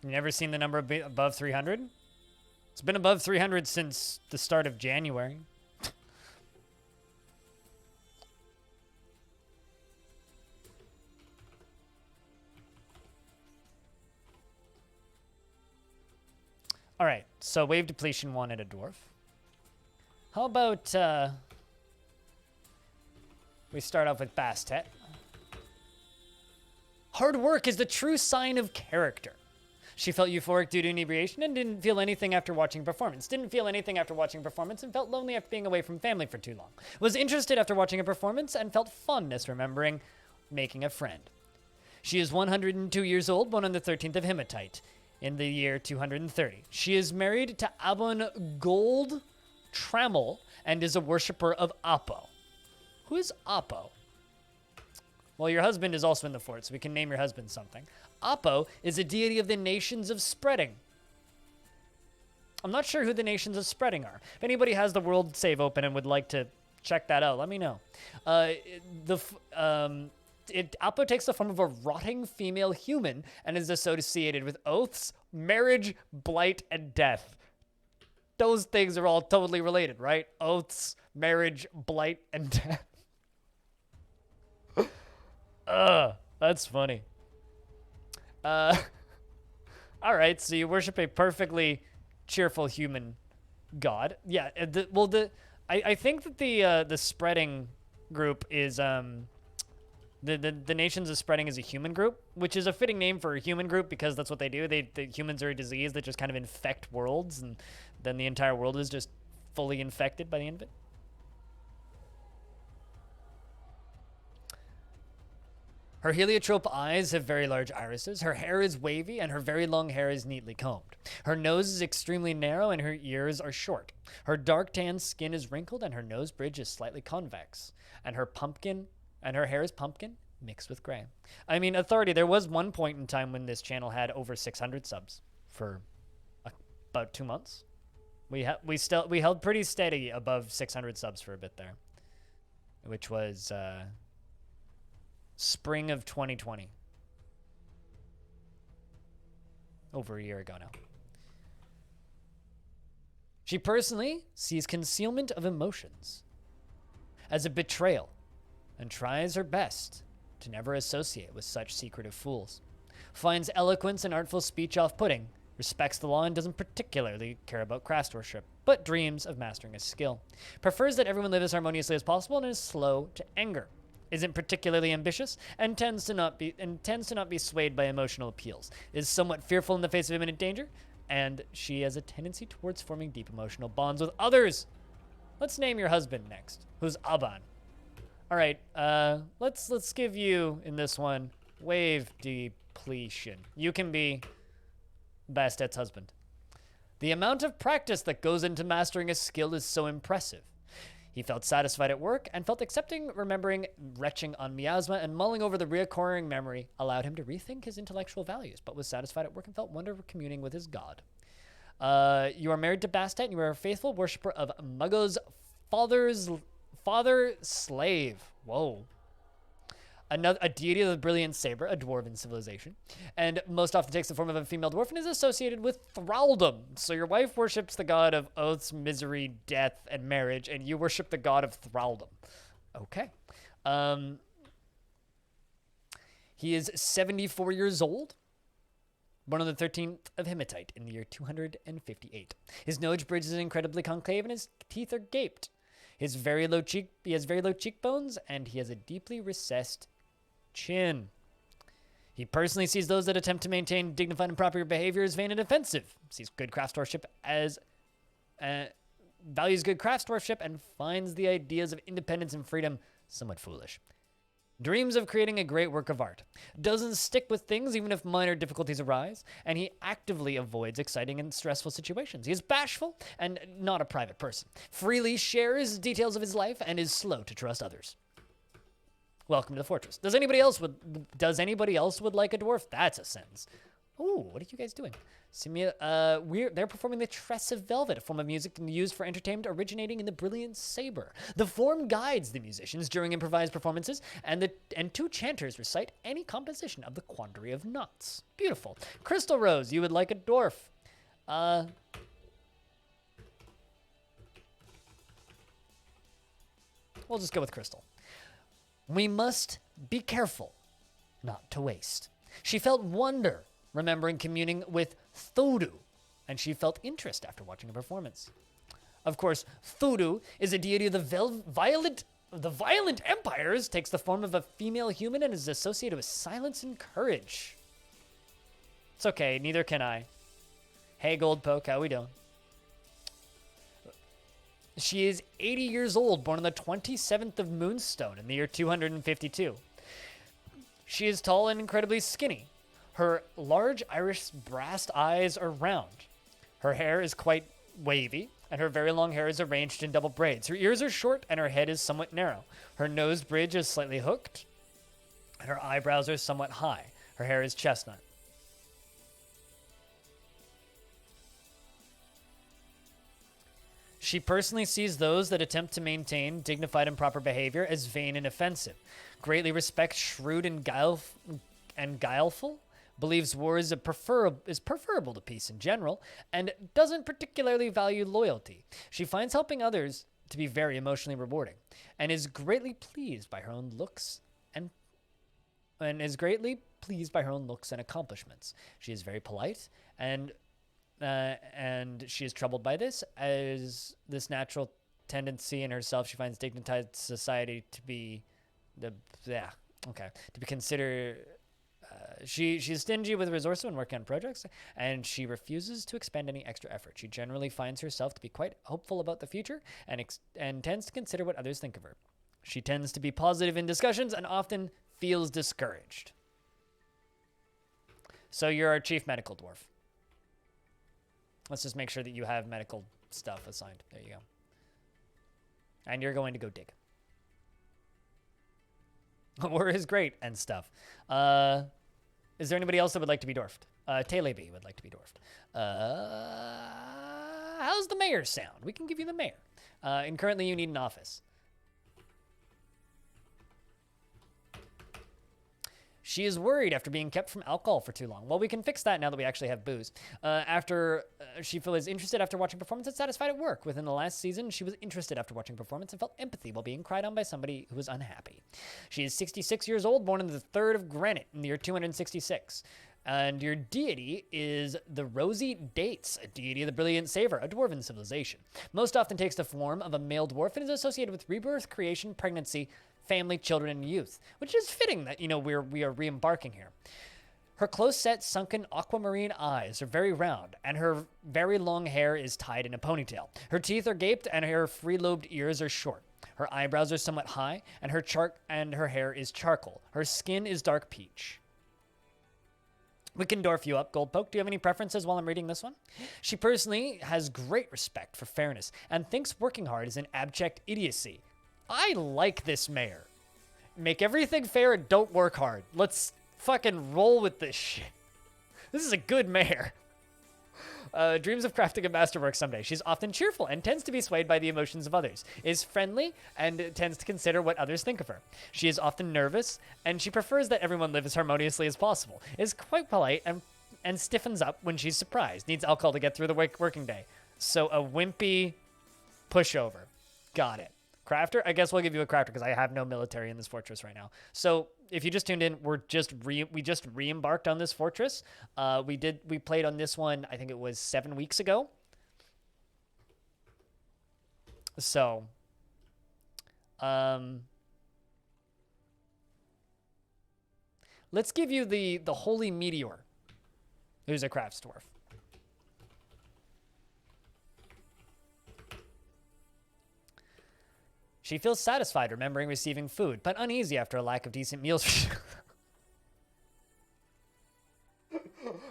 You never seen the number above 300? It's been above 300 since the start of January. All right, so Wave Depletion wanted a dwarf. How about we start off with Bastet. Hard work is the true sign of character. She felt euphoric due to inebriation and didn't feel anything after watching performance. Didn't feel anything after watching performance and felt lonely after being away from family for too long. Was interested after watching a performance and felt fondness remembering making a friend. She is 102 years old, born on the 13th of Hematite in the year 230. She is married to Abon Gold Trammel and is a worshiper of Apo. Who is Apo? Well, your husband is also in the fort, so we can name your husband something. Apo is a deity of the nations of spreading. I'm not sure who the nations of spreading are. If anybody has the world save open and would like to check that out, let me know. Apo takes the form of a rotting female human and is associated with oaths, marriage, blight, and death. Those things are all totally related, right? Oaths, marriage, blight, and death. That's funny. All right, so you worship a perfectly cheerful human god. Yeah, I think that the spreading group is the nations of spreading is a human group, which is a fitting name for a human group because that's what they do. The humans are a disease that just kind of infect worlds, and then the entire world is just fully infected by the end of it. Her heliotrope eyes have very large irises, her hair is wavy, and her very long hair is neatly combed. Her nose is extremely narrow, and her ears are short. Her dark tan skin is wrinkled, and her nose bridge is slightly convex. And her hair is pumpkin, mixed with gray. I mean, Authority, there was one point in time when this channel had over 600 subs for about 2 months. We held pretty steady above 600 subs for a bit there, which was spring of 2020. Over a year ago now. She personally sees concealment of emotions as a betrayal and tries her best to never associate with such secretive fools. Finds eloquence and artful speech off-putting, respects the law and doesn't particularly care about craftsmanship, but dreams of mastering a skill. Prefers that everyone live as harmoniously as possible and is slow to anger. Isn't particularly ambitious and tends to not be swayed by emotional appeals. Is somewhat fearful in the face of imminent danger, and she has a tendency towards forming deep emotional bonds with others. Let's name your husband next, who's Aban. All right, let's give you in this one wave depletion. You can be Bastet's husband. The amount of practice that goes into mastering a skill is so impressive. He felt satisfied at work and felt accepting, remembering, retching on miasma, and mulling over the reoccurring memory allowed him to rethink his intellectual values, but was satisfied at work and felt wonder communing with his god. You are married to Bastet, and you are a faithful worshiper of Muggo's father slave. Whoa. A deity of the brilliant saber, a dwarven civilization, and most often takes the form of a female dwarf and is associated with thraldom. So your wife worships the god of oaths, misery, death, and marriage, and you worship the god of thraldom. Okay. He is 74 years old, born on the 13th of Hematite in the year 258. His nose bridge is incredibly concave, and his teeth are gaped. He has very low cheekbones, and he has a deeply recessed chin. He personally sees those that attempt to maintain dignified and proper behavior as vain and offensive. Sees good craftsmanship as values good craftsmanship and finds the ideas of independence and freedom somewhat foolish. Dreams of creating a great work of art. Doesn't stick with things even if minor difficulties arise, and he actively avoids exciting and stressful situations. He is bashful and not a private person. Freely shares details of his life and is slow to trust others. Welcome to the fortress. Does anybody else would like a dwarf? That's a sentence. Ooh, what are you guys doing? They're performing the Tress of Velvet, a form of music used for entertainment originating in the brilliant saber. The form guides the musicians during improvised performances, and two chanters recite any composition of the Quandary of Knots. Beautiful. Crystal Rose, you would like a dwarf. We'll just go with Crystal. We must be careful not to waste. She felt wonder remembering communing with Thodu, and she felt interest after watching a performance. Of course, Thodu is a deity of the violent empires, takes the form of a female human, and is associated with silence and courage. It's okay, neither can I. Hey, Goldpoke, how we doing? She is 80 years old, born on the 27th of Moonstone in the year 252. She is tall and incredibly skinny. Her large Irish brassed eyes are round. Her hair is quite wavy, and her very long hair is arranged in double braids. Her ears are short, and her head is somewhat narrow. Her nose bridge is slightly hooked, and her eyebrows are somewhat high. Her hair is chestnut. She personally sees those that attempt to maintain dignified and proper behavior as vain and offensive. Greatly respects shrewd and guileful. Believes war is preferable to peace in general, and doesn't particularly value loyalty. She finds helping others to be very emotionally rewarding, and is greatly pleased by her own looks and accomplishments. She is very polite, and she is troubled by this natural tendency in herself. She finds dignified society to be considered. She's stingy with resources when working on projects, and she refuses to expend any extra effort. She generally finds herself to be quite hopeful about the future and tends to consider what others think of her. She tends to be positive in discussions and often feels discouraged. So you're our chief medical dwarf. Let's just make sure that you have medical stuff assigned. There you go. And you're going to go dig. War is great and stuff. Is there anybody else that would like to be dwarfed? Taleby would like to be dwarfed. How's the mayor sound? We can give you the mayor. And currently you need an office. She is worried after being kept from alcohol for too long. Well, we can fix that now that we actually have booze. She feels interested after watching performance and satisfied at work. Within the last season, she was interested after watching performance and felt empathy while being cried on by somebody who was unhappy. She is 66 years old, born in the 3rd of Granite in the year 266. And your deity is the Rosy Dates, a deity of the Brilliant Saver, a dwarven civilization. Most often takes the form of a male dwarf and is associated with rebirth, creation, pregnancy, family, children, and youth, which is fitting that, we are re-embarking here. Her close-set, sunken aquamarine eyes are very round, and her very long hair is tied in a ponytail. Her teeth are gaped, and her free-lobed ears are short. Her eyebrows are somewhat high, and her hair is charcoal. Her skin is dark peach. We can dwarf you up, Goldpoke. Do you have any preferences while I'm reading this one? She personally has great respect for fairness and thinks working hard is an abject idiocy. I like this mayor. Make everything fair and don't work hard. Let's fucking roll with this shit. This is a good mayor. Dreams of crafting a masterwork someday. She's often cheerful and tends to be swayed by the emotions of others. Is friendly and tends to consider what others think of her. She is often nervous and she prefers that everyone live as harmoniously as possible. Is quite polite and stiffens up when she's surprised. Needs alcohol to get through the working day. So a wimpy pushover. Got it. Crafter? I guess we'll give you a crafter because I have no military in this fortress right now. So if you just tuned in, we just re-embarked on this fortress. We played on this one, I think it was 7 weeks ago. So let's give you the Holy Meteor, who's a crafts dwarf. She feels satisfied remembering receiving food, but uneasy after a lack of decent meals.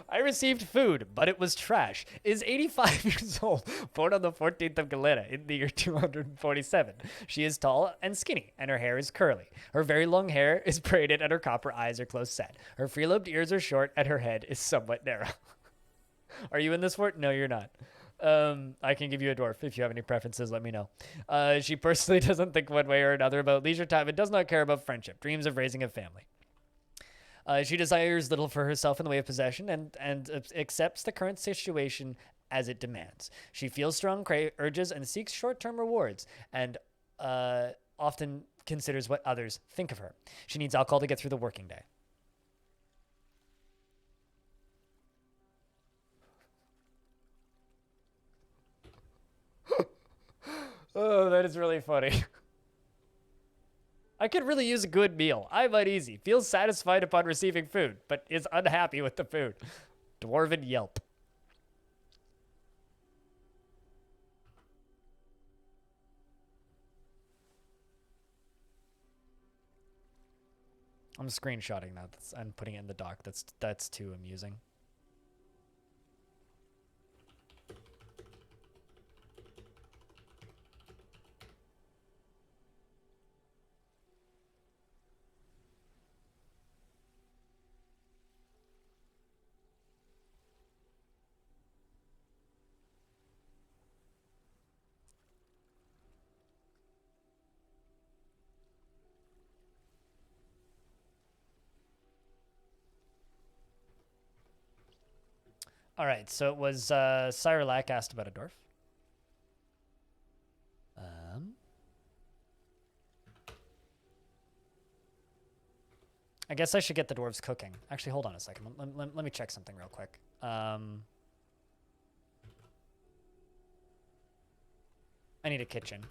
I received food, but it was trash. Is 85 years old, born on the 14th of Galena in the year 247. She is tall and skinny, and her hair is curly. Her very long hair is braided, and her copper eyes are close set. Her free-lobed ears are short, and her head is somewhat narrow. Are you in this fort? No, you're not. I can give you a dwarf. If you have any preferences, let me know. She personally doesn't think one way or another about leisure time and does not care about friendship, dreams of raising a family. She desires little for herself in the way of possession and accepts the current situation as it demands. She feels strong urges and seeks short-term rewards and often considers what others think of her. She needs alcohol to get through the working day. Oh, that is really funny. I could really use a good meal. I'm uneasy. Feels satisfied upon receiving food, but is unhappy with the food. Dwarven Yelp. I'm screenshotting that. I'm putting it in the doc. That's too amusing. All right, so it was Cyrolac asked about a dwarf. I guess I should get the dwarves cooking. Actually, hold on a second. Let me check something real quick. I need a kitchen.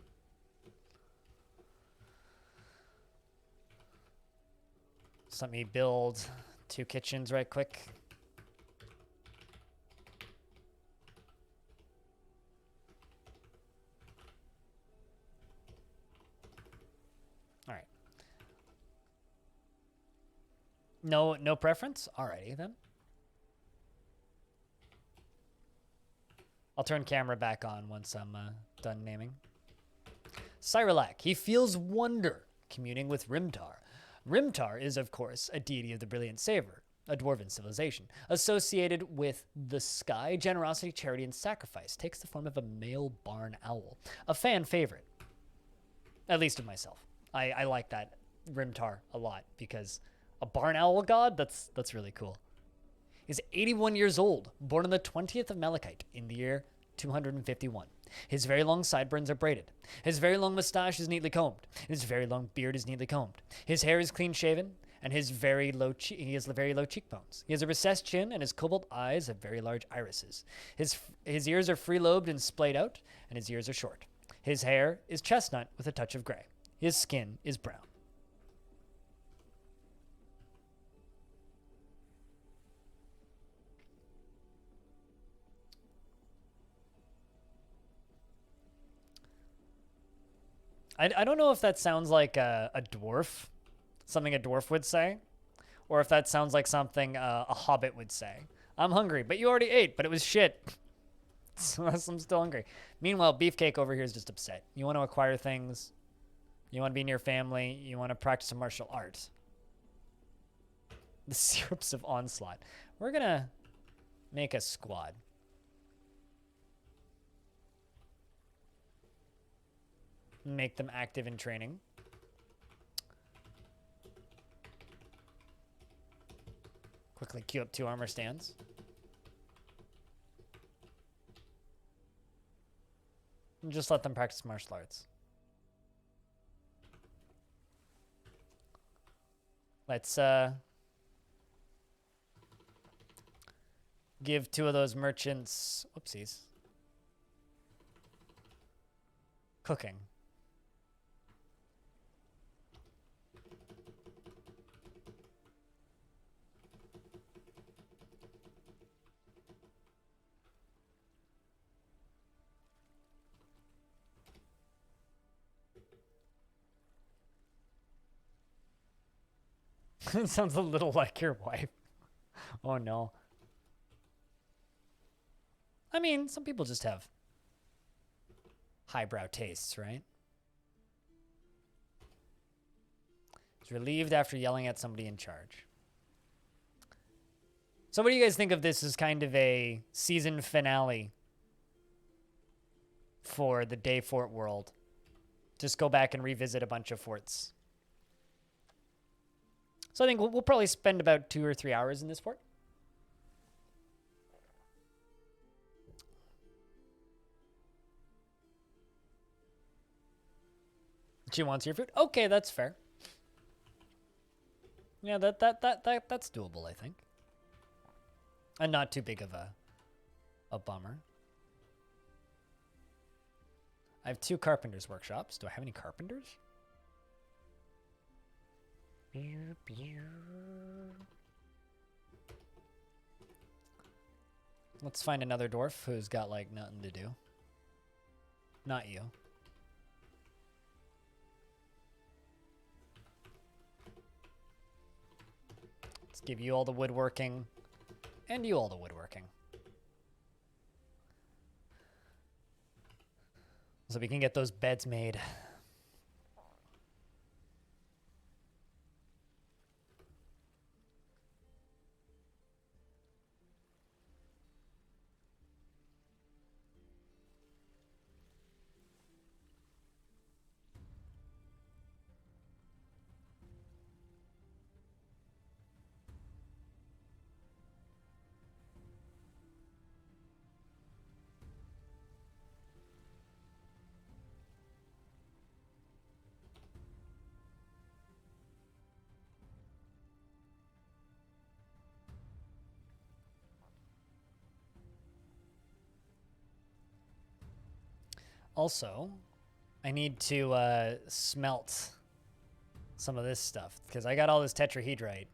So let me build 2 kitchens right quick. All right. No preference? Alrighty then. I'll turn camera back on once I'm done naming. Cyrolac. He feels wonder communing with Rimtar. Rimtar is, of course, a deity of the brilliant saber, a dwarven civilization, associated with the sky, generosity, charity, and sacrifice. Takes the form of a male barn owl, a fan favorite, at least of myself. I like that Rimtar a lot because a barn owl god, that's really cool. He's 81 years old, born on the 20th of Malachite in the year 251. His very long sideburns are braided. His very long mustache is neatly combed. His very long beard is neatly combed. His hair is clean shaven, and he has very low cheekbones. He has a recessed chin, and his cobalt eyes have very large irises. His ears are free-lobed and splayed out, and his ears are short. His hair is chestnut with a touch of gray. His skin is brown. I don't know if that sounds like a dwarf, something a dwarf would say, or if that sounds like something a hobbit would say. I'm hungry, but you already ate, but it was shit. So I'm still hungry. Meanwhile, Beefcake over here is just upset. You want to acquire things. You want to be near family. You want to practice a martial art. The syrups of onslaught. We're going to make a squad. Make them active in training. Quickly queue up 2 armor stands. And just let them practice martial arts. Let's give 2 of those merchants, whoopsies, cooking. It sounds a little like your wife. Oh no. I mean, some people just have highbrow tastes, right? He's relieved after yelling at somebody in charge. So what do you guys think of this as kind of a season finale for the Day Fort world? Just go back and revisit a bunch of forts. So I think we'll probably spend about 2 or 3 hours in this fort. She wants your food. Okay, that's fair. Yeah, that's doable, I think. And not too big of a bummer. I have 2 carpenters' workshops. Do I have any carpenters? Let's find another dwarf who's got like nothing to do. Not you. Let's give you all the woodworking and you all the woodworking. So we can get those beds made. Also, I need to smelt some of this stuff because I got all this tetrahedrite.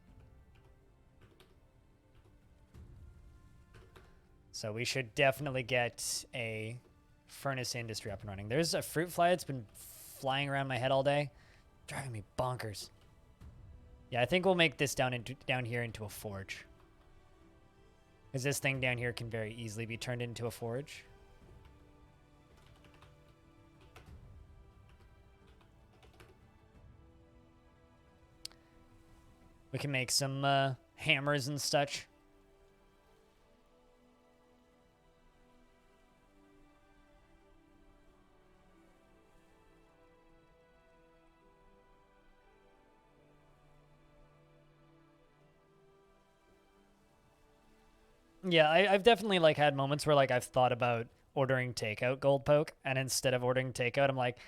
So we should definitely get a furnace industry up and running. There's a fruit fly that's been flying around my head all day, driving me bonkers. Yeah, I think we'll make this down here into a forge. Because this thing down here can very easily be turned into a forge. We can make some hammers and such. Yeah, I've definitely like had moments where like I've thought about ordering takeout Gold Poke, and instead of ordering takeout, I'm like,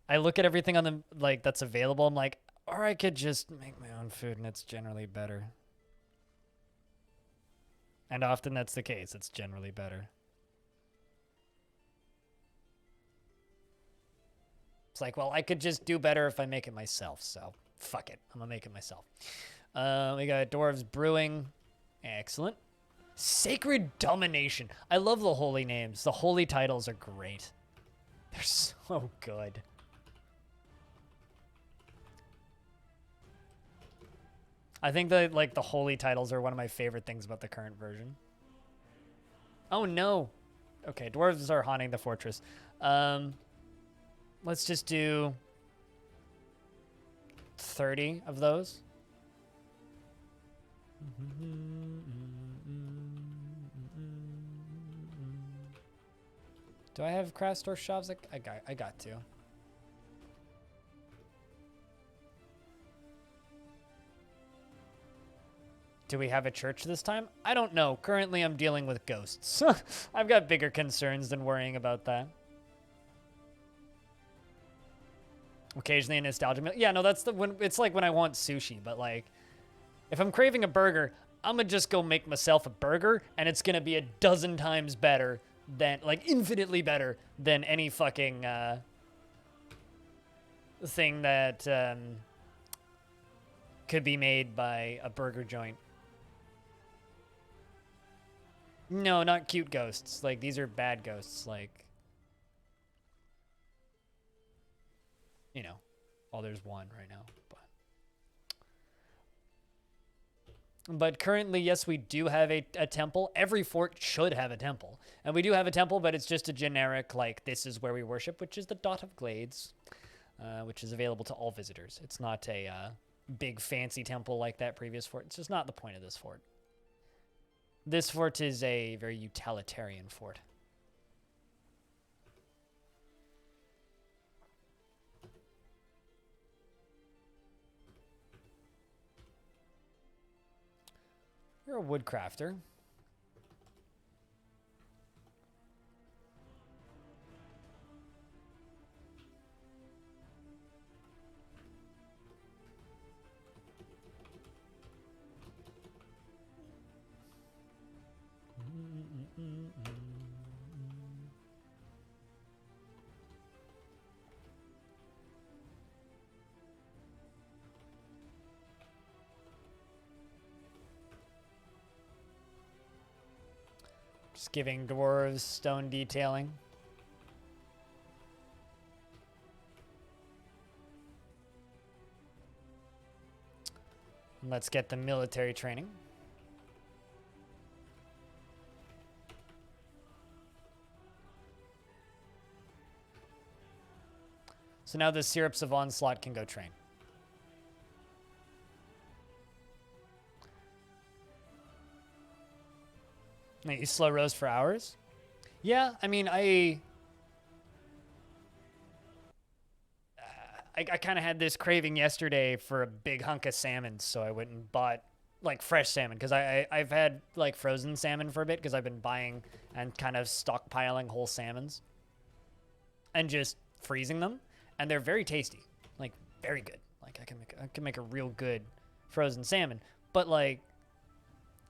I look at everything on the like that's available. I'm like, or I could just make my own food, and it's generally better. And often that's the case. It's generally better. It's like, well, I could just do better if I make it myself. So fuck it, I'm gonna make it myself. We got Dwarves Brewing, excellent. Sacred Domination. I love the holy names. The holy titles are great. They're so good. I think that like the holy titles are one of my favorite things about the current version. Oh no. Okay, dwarves are haunting the fortress. Let's just do 30 of those. Do I have craft store shops? I got to. Do we have a church this time? I don't know. Currently, I'm dealing with ghosts. I've got bigger concerns than worrying about that. Occasionally a nostalgia meal. Yeah, no, that's the when it's like when I want sushi, but like if I'm craving a burger, I'm gonna just go make myself a burger, and it's gonna be a dozen times better than, like, infinitely better than any fucking thing that could be made by a burger joint. No, not cute ghosts. Like, these are bad ghosts. Like, you know, well, there's one right now. But currently, yes, we do have a temple. Every fort should have a temple. And we do have a temple, but it's just a generic, like, this is where we worship, which is the Dot of Glades, which is available to all visitors. It's not a big fancy temple like that previous fort. It's just not the point of this fort. This fort is a very utilitarian fort. You're a woodcrafter. Just giving dwarves stone detailing. Let's get the military training. So now the Syrups of Onslaught can go train. You slow roast for hours? Yeah, I mean, I kind of had this craving yesterday for a big hunk of salmon, so I went and bought like fresh salmon, because I've had like frozen salmon for a bit because I've been buying and kind of stockpiling whole salmons and just freezing them, and they're very tasty, like very good. Like I can make a real good frozen salmon, but like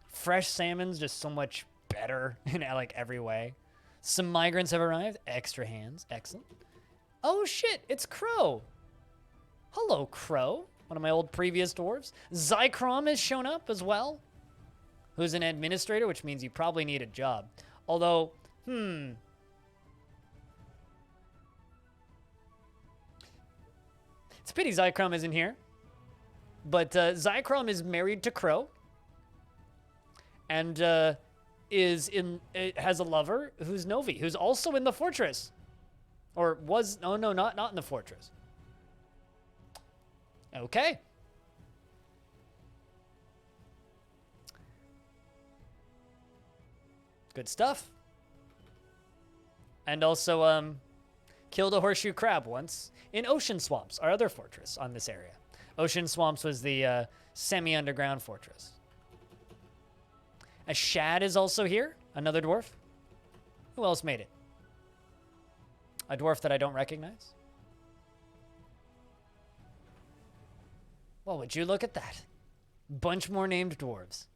fresh salmon's just so much better in like every way. Some migrants have arrived. Extra hands. Excellent. Oh shit, it's Crow. Hello, Crow. One of my old previous dwarves. Zycrom has shown up as well, who's an administrator, which means you probably need a job. Although, it's a pity Zycrom isn't here. But Zycrom is married to Crow, and has a lover who's Novi, who's also in the fortress, or was. Oh no, not in the fortress. Okay. Good stuff. And also, killed a horseshoe crab once in Ocean Swamps, our other fortress on this area. Ocean Swamps was the semi-underground fortress. A shad is also here, another dwarf. Who else made it? A dwarf that I don't recognize. Well, would you look at that? Bunch more named dwarves.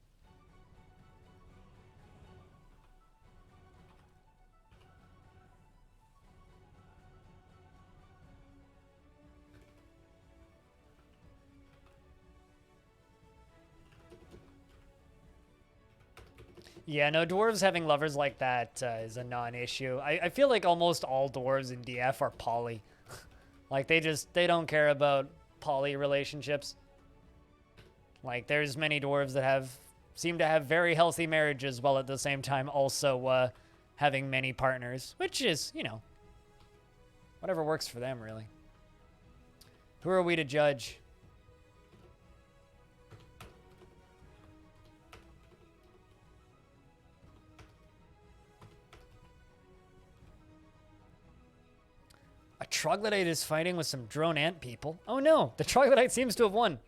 Yeah, no, dwarves having lovers like that is a non-issue. I feel like almost all dwarves in DF are poly. Like, they don't care about poly relationships. Like, there's many dwarves that seem to have very healthy marriages while at the same time also having many partners, which is, you know, whatever works for them, really. Who are we to judge? A troglodyte is fighting with some drone ant people. Oh no, the troglodyte seems to have won.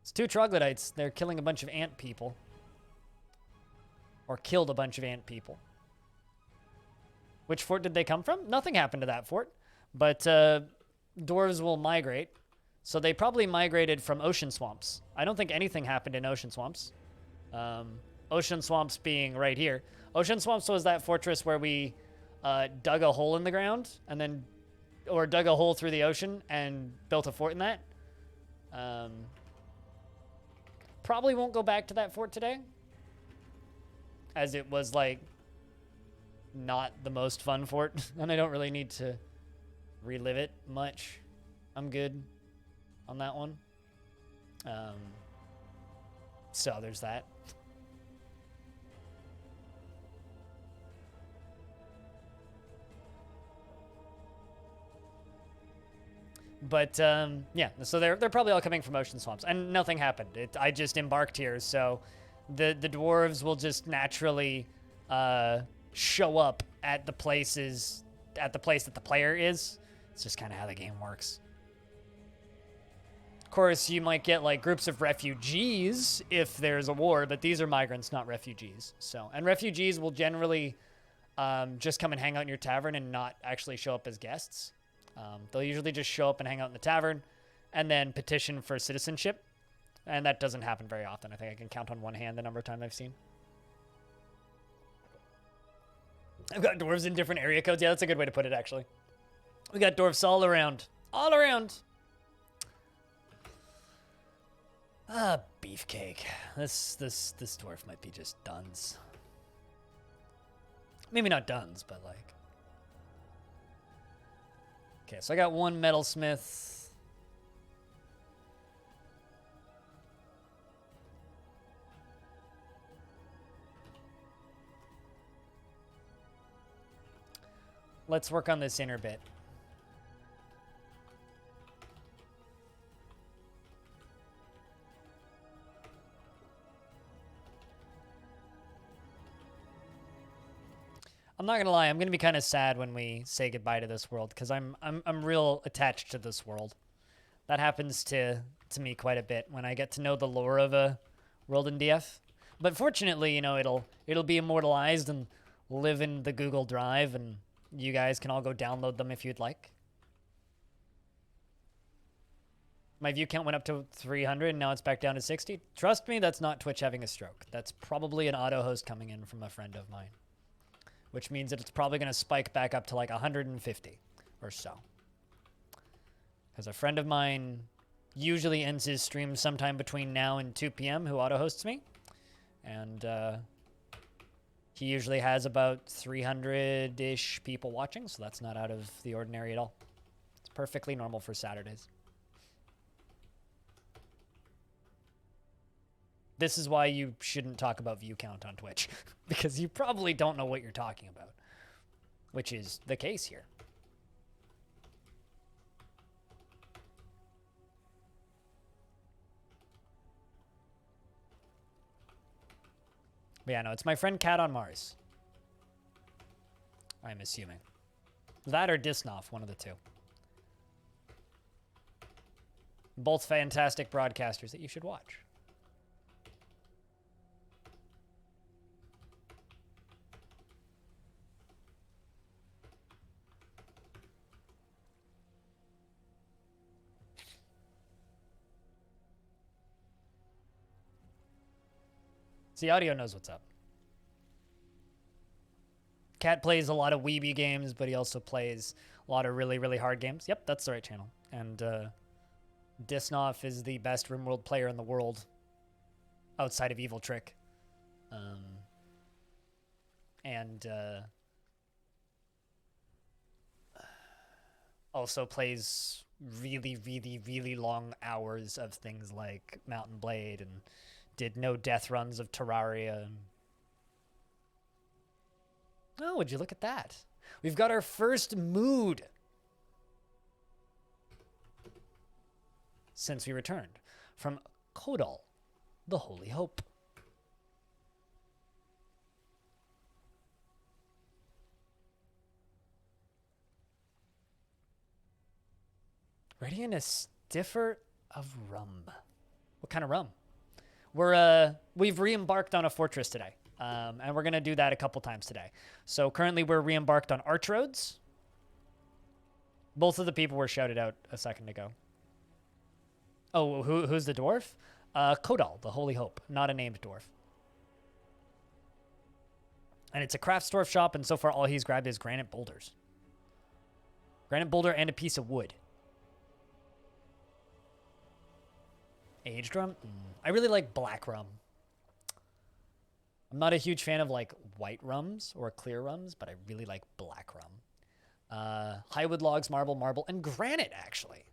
It's 2 troglodytes. They're killing a bunch of ant people. Or killed a bunch of ant people. Which fort did they come from? Nothing happened to that fort. But dwarves will migrate. So they probably migrated from Ocean Swamps. I don't think anything happened in Ocean Swamps. Ocean Swamps being right here. Ocean Swamps was that fortress where we dug a hole in the ground and then, or dug a hole through the ocean and built a fort in that. Probably won't go back to that fort today, as it was like not the most fun fort, and I don't really need to relive it much. I'm good on that one. So there's that. But yeah, so they're probably all coming from Ocean Swamps, and nothing happened. I just embarked here, so the dwarves will just naturally show up at the place that the player is. It's just kind of how the game works. Of course, you might get like groups of refugees if there's a war, but these are migrants, not refugees. So, and refugees will generally just come and hang out in your tavern and not actually show up as guests. They'll usually just show up and hang out in the tavern and then petition for citizenship. And that doesn't happen very often. I think I can count on one hand the number of times I've seen. I've got dwarves in different area codes. Yeah, that's a good way to put it, actually. We got dwarves all around. All around. Ah, beefcake. This dwarf might be just duns. Maybe not duns, but like... Okay, so I got 1 metalsmith. Let's work on this inner bit. I'm not gonna lie, I'm gonna be kind of sad when we say goodbye to this world, because I'm real attached to this world. That happens to me quite a bit when I get to know the lore of a world in DF. But fortunately, you know, it'll be immortalized and live in the Google Drive, and you guys can all go download them if you'd like. My view count went up to 300, and now it's back down to 60. Trust me, that's not Twitch having a stroke. That's probably an auto host coming in from a friend of mine. Which means that it's probably going to spike back up to like 150 or so. Because a friend of mine usually ends his stream sometime between now and 2 p.m. who auto-hosts me. And he usually has about 300-ish people watching, so that's not out of the ordinary at all. It's perfectly normal for Saturdays. This is why you shouldn't talk about view count on Twitch, because you probably don't know what you're talking about, which is the case here. But yeah, no, it's my friend Cat on Mars. I'm assuming. That or Disnoff, one of the two. Both fantastic broadcasters that you should watch. See, audio knows what's up. Cat plays a lot of weeby games, but he also plays a lot of really, really hard games. Yep, that's the right channel. And Disnoff is the best RimWorld player in the world outside of Evil Trick. Also plays really, really, really long hours of things like Mountain Blade and did no death runs of Terraria. Oh, would you look at that? We've got our first mood since we returned from Kodal, the Holy Hope. Ready in a stiffer of rum. What kind of rum? We've re-embarked on a fortress today. And we're going to do that a couple times today. So currently we're re-embarked on Arch Roads. Both of the people were shouted out a second ago. Oh, who's the dwarf? Kodal, the Holy Hope, not a named dwarf. And it's a crafts dwarf shop, and so far all he's grabbed is granite boulders. Granite boulder and a piece of wood. Aged rum? I really like black rum. I'm not a huge fan of like white rums or clear rums, but I really like black rum. Highwood logs, marble, and granite, actually.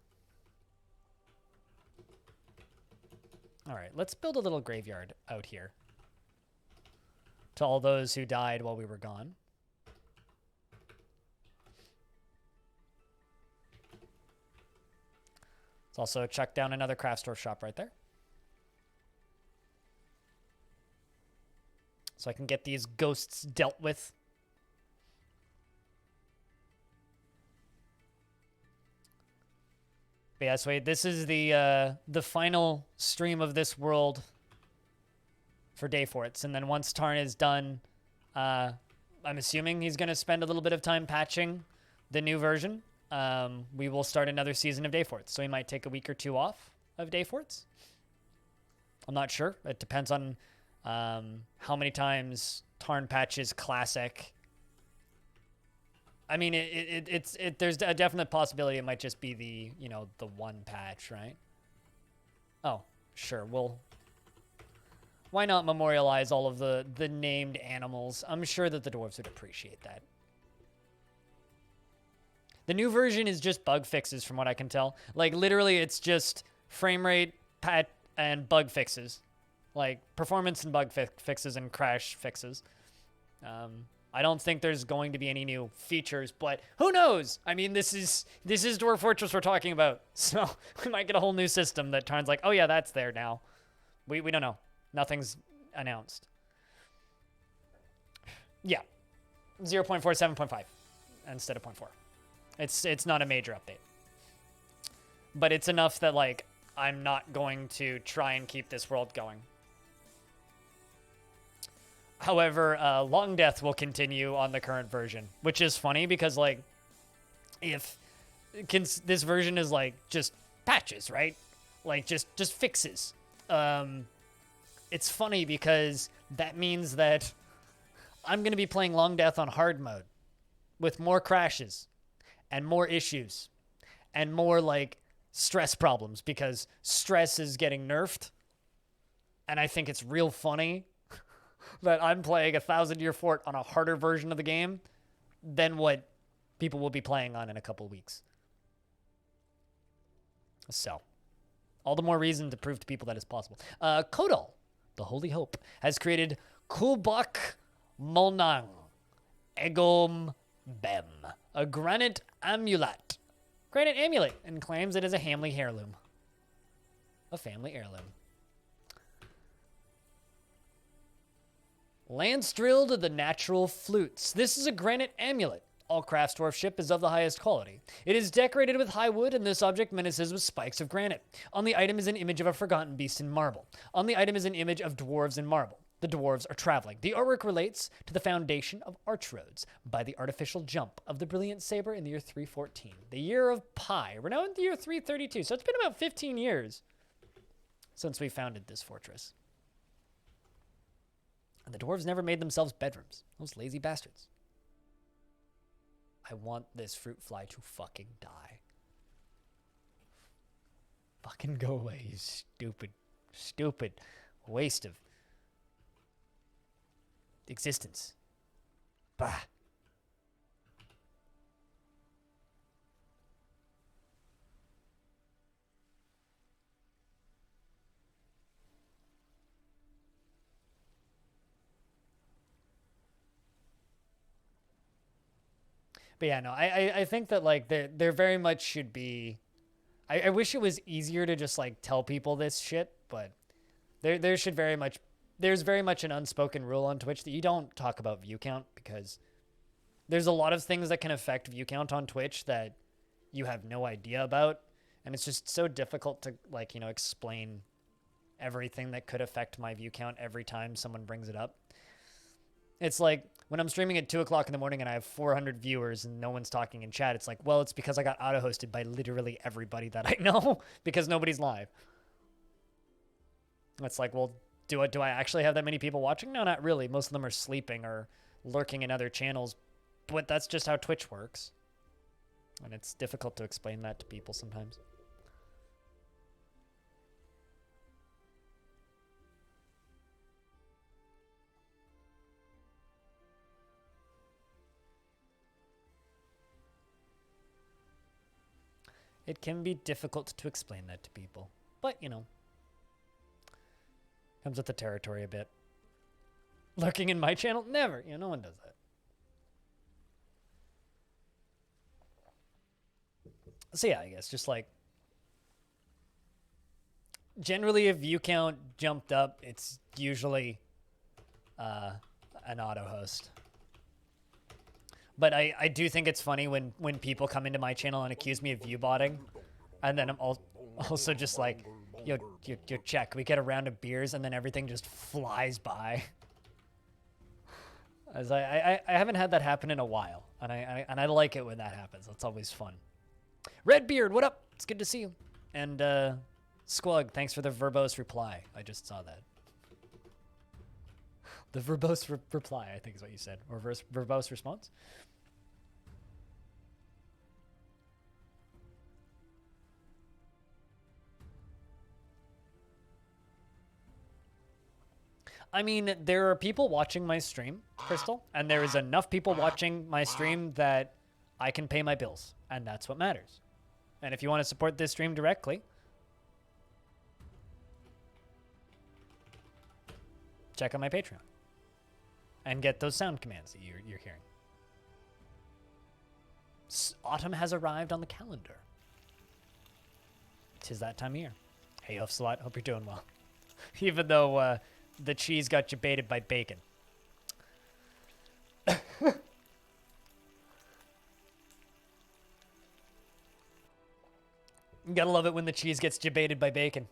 All right, let's build a little graveyard out here to all those who died while we were gone. Let's also chuck down another craft store shop right there. So I can get these ghosts dealt with. But yeah, so wait, this is the final stream of this world for Dayforts. And then once Tarn is done, I'm assuming he's going to spend a little bit of time patching the new version. We will start another season of Dayforts. So he might take a week or two off of Dayforts. I'm not sure. It depends on how many times Tarn patches Classic. I mean, there's a definite possibility it might just be the one patch, right? Oh, sure. Why not memorialize all of the named animals? I'm sure that the dwarves would appreciate that. The new version is just bug fixes from what I can tell. Like, literally, it's just frame rate, patch, and bug fixes. Like, performance and bug fixes and crash fixes. I don't think there's going to be any new features, but who knows? I mean, this is Dwarf Fortress we're talking about. So we might get a whole new system that Tarn's like, oh yeah, that's there now. We don't know. Nothing's announced. Yeah. 0.4, 7.5 instead of 0.4. It's not a major update. But it's enough that, like, I'm not going to try and keep this world going. However, Long Death will continue on the current version, which is funny because, like, if this version is, like, just patches, right? Like, just fixes. It's funny because that means that I'm going to be playing Long Death on hard mode with more crashes and more issues and more, like, stress problems because stress is getting nerfed. And I think it's real funny that I'm playing a 1,000-Year Fort on a harder version of the game than what people will be playing on in a couple weeks. So, all the more reason to prove to people that it's possible. Kodal, the Holy Hope, has created Kulbak Molnang Egom Bem, a granite amulet. Granite amulet, and claims it is a family heirloom. A family heirloom. Lance drilled the natural flutes. This is a granite amulet. All crafts dwarf ship is of the highest quality. It is decorated with high wood, and this object menaces with spikes of granite. On the item is an image of a forgotten beast in marble. On the item is an image of dwarves in marble. The dwarves are traveling. The artwork relates to the foundation of arch roads by the artificial jump of the brilliant saber in the year 314, the year of Pi. We're now in the year 332, so it's been about 15 years since we founded this fortress. And the dwarves never made themselves bedrooms. Those lazy bastards. I want this fruit fly to fucking die. Fucking go away, you stupid waste of existence. Bah. But yeah, no, I think that like there very much should be. I wish it was easier to just like tell people this shit, but there's very much an unspoken rule on Twitch that you don't talk about view count, because there's a lot of things that can affect view count on Twitch that you have no idea about, and it's just so difficult to like, you know, explain everything that could affect my view count every time someone brings it up. It's like when I'm streaming at 2 o'clock in the morning and I have 400 viewers and no one's talking in chat. It's like, well, it's because I got auto-hosted by literally everybody that I know because nobody's live. It's like, well, do I actually have that many people watching? No, not really. Most of them are sleeping or lurking in other channels, but that's just how Twitch works. And it's difficult to explain that to people sometimes. It can be difficult to explain that to people, but you know, comes with the territory a bit. Lurking in my channel? Never. You know, no one does that. So yeah, I guess just like generally if view count jumped up, it's usually an auto host. But I do think it's funny when people come into my channel and accuse me of view botting, and then I'm also just like, yo, check. We get a round of beers and then everything just flies by. As I haven't had that happen in a while, and I like it when that happens. That's always fun. Redbeard, what up? It's good to see you. And Squug, thanks for the verbose reply. I just saw that. The verbose reply, I think is what you said, or verbose response. I mean, there are people watching my stream, Crystal, and there is enough people watching my stream that I can pay my bills, and that's what matters. And if you want to support this stream directly, check out my Patreon and get those sound commands that you're hearing. Autumn has arrived on the calendar. 'Tis that time of year. Hey, Hoofslot, hope you're doing well. Even though the cheese got you baited by bacon. You gotta love it when the cheese gets debated by bacon.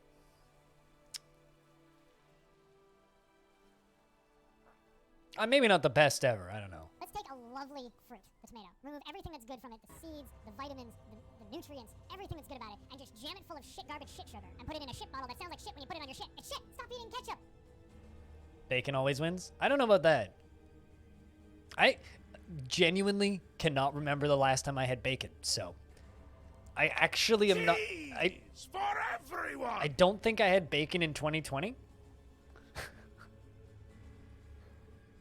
Maybe not the best ever. I don't know. Let's take a lovely fruit, the tomato. Remove everything that's good from it, the seeds, the vitamins, the nutrients, everything that's good about it, and just jam it full of shit, garbage, shit sugar, and put it in a shit bottle that sounds like shit when you put it on your shit. It's shit. Stop eating ketchup. Bacon always wins? I don't know about that. I genuinely cannot remember the last time I had bacon, so I actually am not. For everyone. I don't think I had bacon in 2020.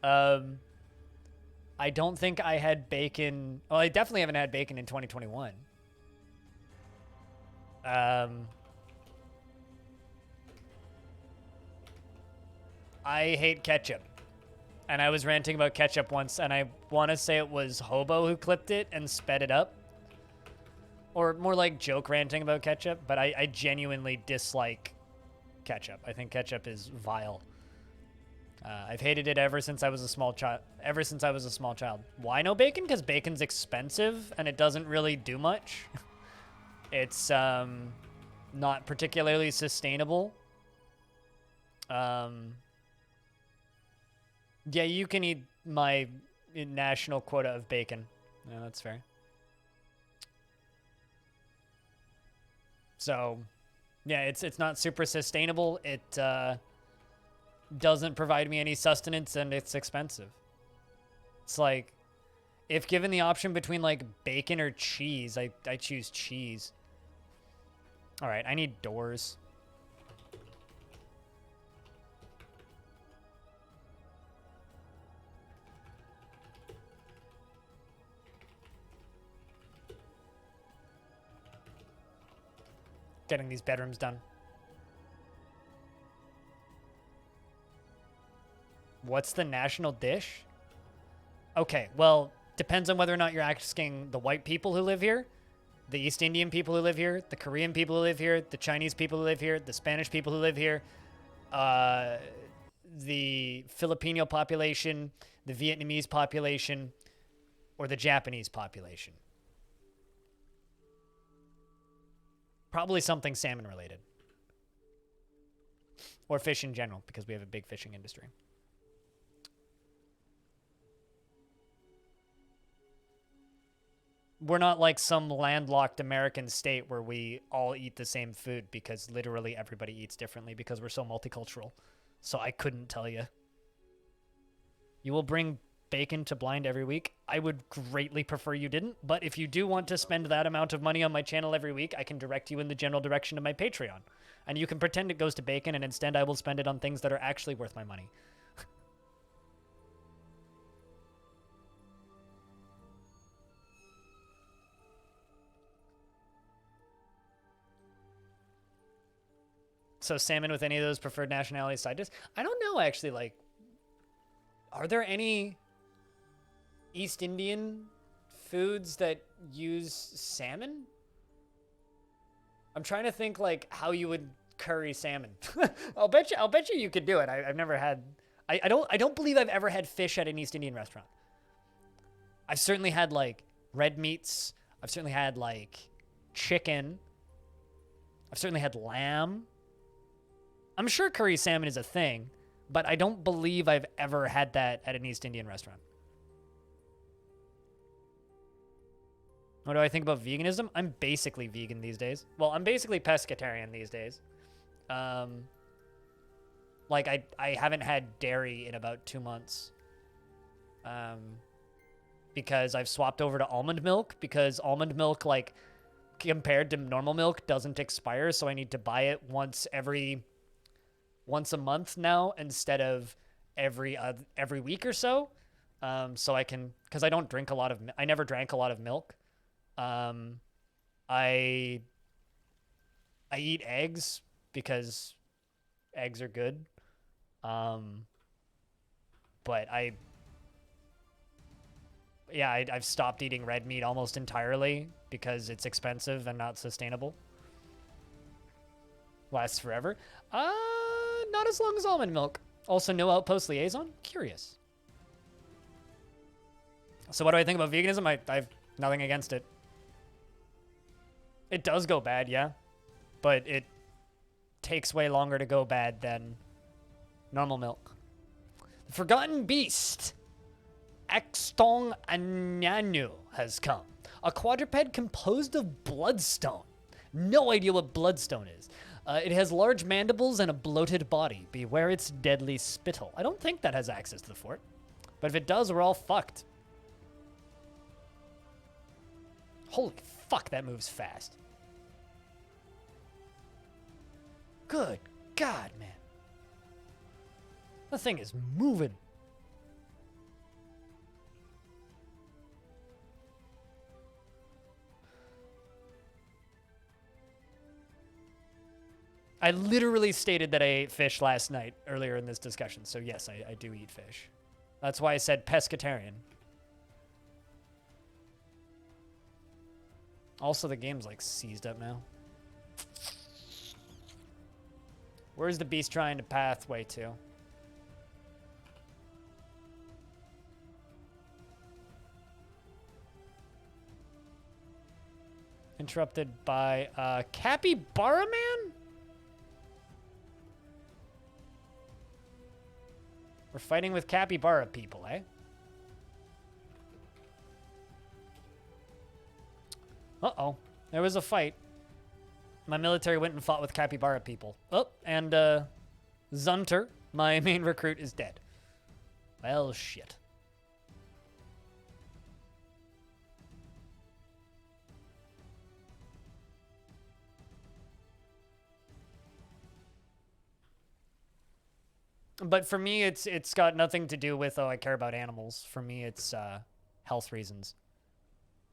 I don't think I had bacon. Well, I definitely haven't had bacon in 2021. I hate ketchup. And I was ranting about ketchup once, and I want to say it was Hobo who clipped it and sped it up. Or more like joke ranting about ketchup, but I genuinely dislike ketchup. I think ketchup is vile. I've hated it ever since I was a small child. Ever since I was a small child. Why no bacon? Because bacon's expensive and it doesn't really do much. It's not particularly sustainable. Yeah, you can eat my national quota of bacon. Yeah, that's fair. So, yeah, it's not super sustainable. It doesn't provide me any sustenance, and it's expensive. It's like, if given the option between like bacon or cheese, I choose cheese. All right, I need doors. Getting these bedrooms done. What's the national dish? Okay, well, depends on whether or not you're asking the white people who live here, the East Indian people who live here, the Korean people who live here, the Chinese people who live here, the Spanish people who live here, the Filipino population, the Vietnamese population, or the Japanese population. Probably something salmon related. Or fish in general, because we have a big fishing industry. We're not like some landlocked American state where we all eat the same food, because literally everybody eats differently because we're so multicultural. So I couldn't tell you. You will bring bacon to blind every week. I would greatly prefer you didn't, but if you do want to spend that amount of money on my channel every week, I can direct you in the general direction of my Patreon. And you can pretend it goes to bacon, and instead I will spend it on things that are actually worth my money. So salmon with any of those preferred nationality side dishes? I don't know, actually. Like, are there any East Indian foods that use salmon? I'm trying to think like how you would curry salmon. I'll bet you you could do it. I've never had. I don't believe I've ever had fish at an East Indian restaurant. I've certainly had like red meats. I've certainly had like chicken. I've certainly had lamb. I'm sure curry salmon is a thing, but I don't believe I've ever had that at an East Indian restaurant. What do I think about veganism? I'm basically vegan these days. Well, I'm basically pescatarian these days. Like, I haven't had dairy in about 2 months. Because I've swapped over to almond milk, because almond milk, like, compared to normal milk, doesn't expire, so I need to buy it once a month now instead of every week or so. So I can, because I don't drink a lot of, I never drank a lot of milk. I eat eggs because eggs are good. But I've stopped eating red meat almost entirely because it's expensive and not sustainable. Lasts forever. Not as long as almond milk. Also, no outpost liaison? Curious. So what do I think about veganism? I have nothing against it. It does go bad, yeah. But it takes way longer to go bad than normal milk. The Forgotten Beast. Axtong Ananu has come. A quadruped composed of bloodstone. No idea what bloodstone is. It has large mandibles and a bloated body. Beware its deadly spittle. I don't think that has access to the fort. But if it does, we're all fucked. Holy fuck, that moves fast. Good God, man. That thing is moving. I literally stated that I ate fish last night earlier in this discussion. So yes, I do eat fish. That's why I said pescatarian. Also, the game's like seized up now. Where's the beast trying to pathway to? Interrupted by Capybara Man? We're fighting with capybara people, eh? Uh-oh. There was a fight. My military went and fought with capybara people. Oh, and Zunter, my main recruit, is dead. Well, shit. But for me, it's got nothing to do with, oh, I care about animals. For me, it's health reasons.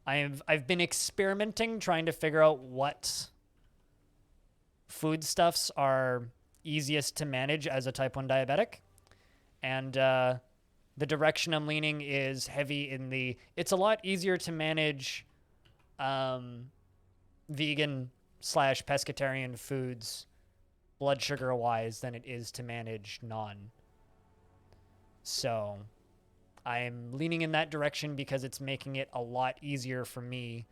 I've been experimenting, trying to figure out what foodstuffs are easiest to manage as a type 1 diabetic. And the direction I'm leaning is heavy in the, it's a lot easier to manage vegan / pescatarian foods blood sugar wise than it is to manage non. So I'm leaning in that direction because it's making it a lot easier for me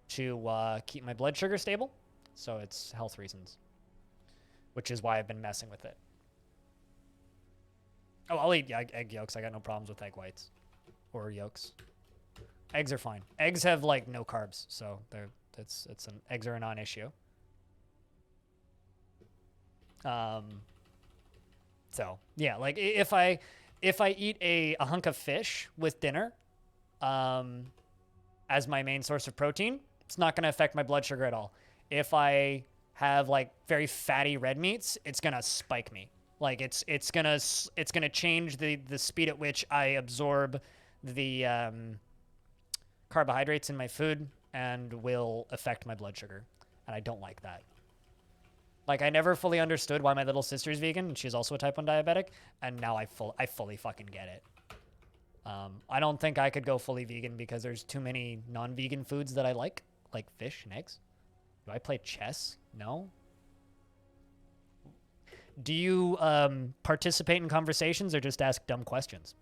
to keep my blood sugar stable. So it's health reasons, which is why I've been messing with it. Oh, I'll eat egg yolks. I got no problems with egg whites or yolks. Eggs are fine. Eggs have like no carbs, so eggs are a non-issue. So yeah, like if I eat a hunk of fish with dinner, as my main source of protein, it's not going to affect my blood sugar at all. If I have like very fatty red meats, it's going to spike me. Like it's going to change the speed at which I absorb the, carbohydrates in my food and will affect my blood sugar. And I don't like that. Like, I never fully understood why my little sister's vegan, and she's also a type 1 diabetic, and now I fully fucking get it. I don't think I could go fully vegan because there's too many non-vegan foods that I like fish and eggs. Do I play chess? No. Do you participate in conversations or just ask dumb questions?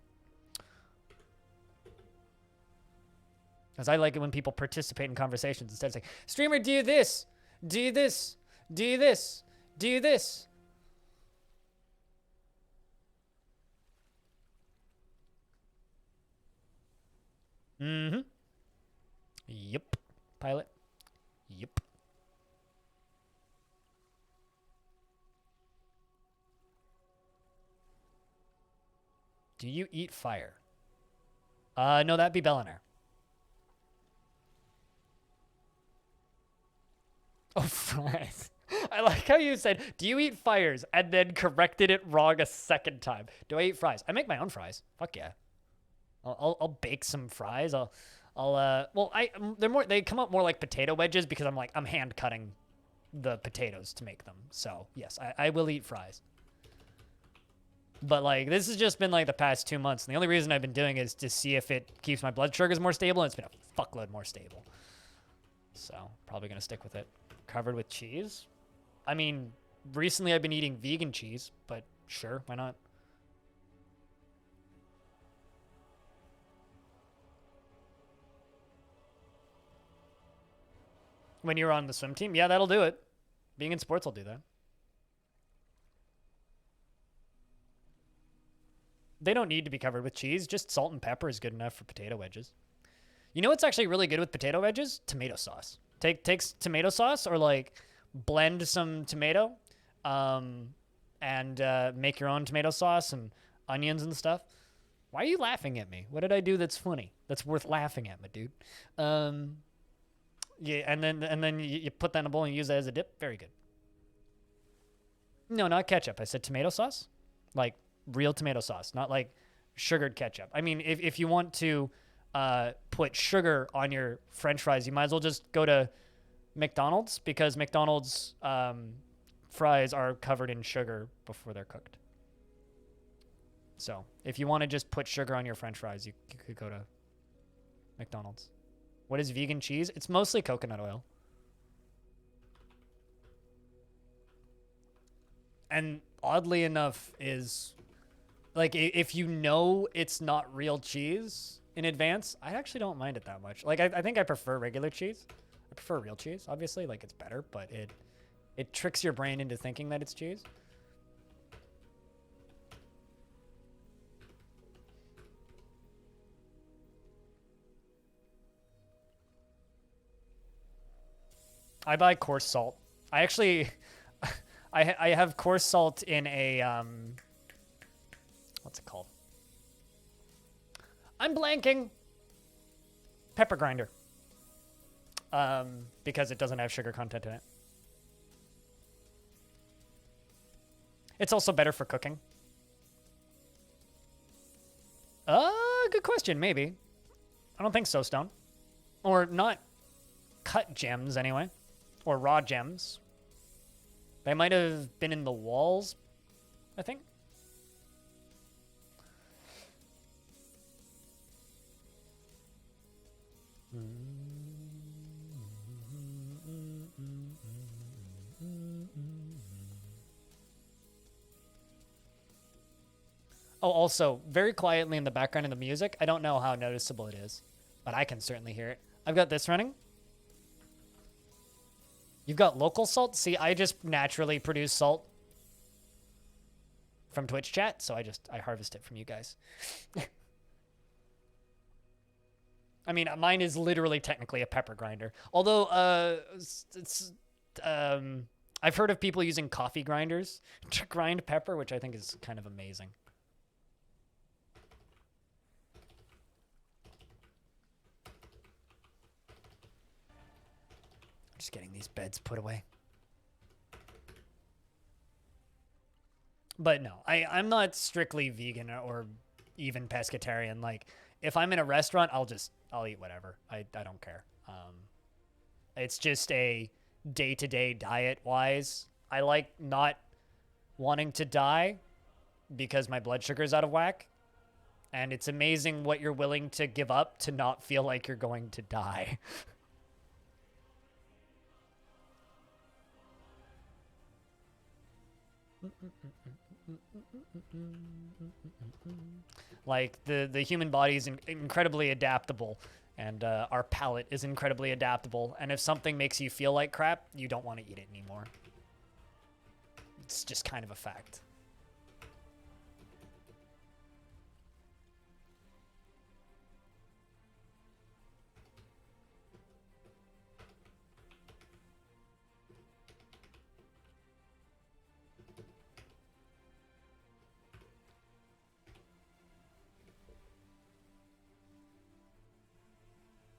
Because I like it when people participate in conversations instead of saying, streamer, do this, do this. Do this. Do this. Mm-hmm. Yep. Pilot. Yep. Do you eat fire? No, that'd be Bellinar. Oh, fries. I like how you said, do you eat fires? And then corrected it wrong a second time. Do I eat fries? I make my own fries. Fuck yeah. I'll bake some fries. They come out more like potato wedges because I'm hand cutting the potatoes to make them. So yes, I will eat fries. But like, this has just been like the past 2 months. And the only reason I've been doing it is to see if it keeps my blood sugars more stable. And it's been a fuckload more stable. So probably going to stick with it. Covered with cheese. I mean, recently I've been eating vegan cheese, but sure, why not? When you're on the swim team? Yeah, that'll do it. Being in sports will do that. They don't need to be covered with cheese. Just salt and pepper is good enough for potato wedges. You know what's actually really good with potato wedges? Tomato sauce. Take tomato sauce or like blend some tomato and make your own tomato sauce and onions and stuff. Why are you laughing at me? What did I do that's funny? That's worth laughing at, my dude. Yeah, and then you put that in a bowl and you use that as a dip. Very good. No, not ketchup. I said tomato sauce. Like real tomato sauce, not like sugared ketchup. I mean, if you want to put sugar on your French fries, you might as well just go to McDonald's because McDonald's fries are covered in sugar before they're cooked. So if you want to just put sugar on your French fries, you could go to McDonald's. What is vegan cheese? It's mostly coconut oil. And oddly enough is like if you know it's not real cheese in advance, I actually don't mind it that much. Like I think I prefer regular cheese. I prefer real cheese, obviously. Like, it's better, but it tricks your brain into thinking that it's cheese. I buy coarse salt. I actually, I have coarse salt in a, what's it called? I'm blanking. Pepper grinder. Because it doesn't have sugar content in it. It's also better for cooking. Good question, maybe. I don't think so, Stone. Or not cut gems, anyway. Or raw gems. They might have been in the walls, I think. Oh, also, very quietly in the background of the music, I don't know how noticeable it is, but I can certainly hear it. I've got this running. You've got local salt? See, I just naturally produce salt from Twitch chat, so I harvest it from you guys. I mean, mine is literally technically a pepper grinder. Although, I've heard of people using coffee grinders to grind pepper, which I think is kind of amazing. Just getting these beds put away. But no, I'm not strictly vegan or even pescatarian. Like, if I'm in a restaurant, I'll eat whatever. I don't care. It's just a day-to-day diet-wise. I like not wanting to die because my blood sugar's out of whack. And it's amazing what you're willing to give up to not feel like you're going to die. Like, the human body is incredibly adaptable, and our palate is incredibly adaptable, and if something makes you feel like crap, you don't want to eat it anymore. It's just kind of a fact.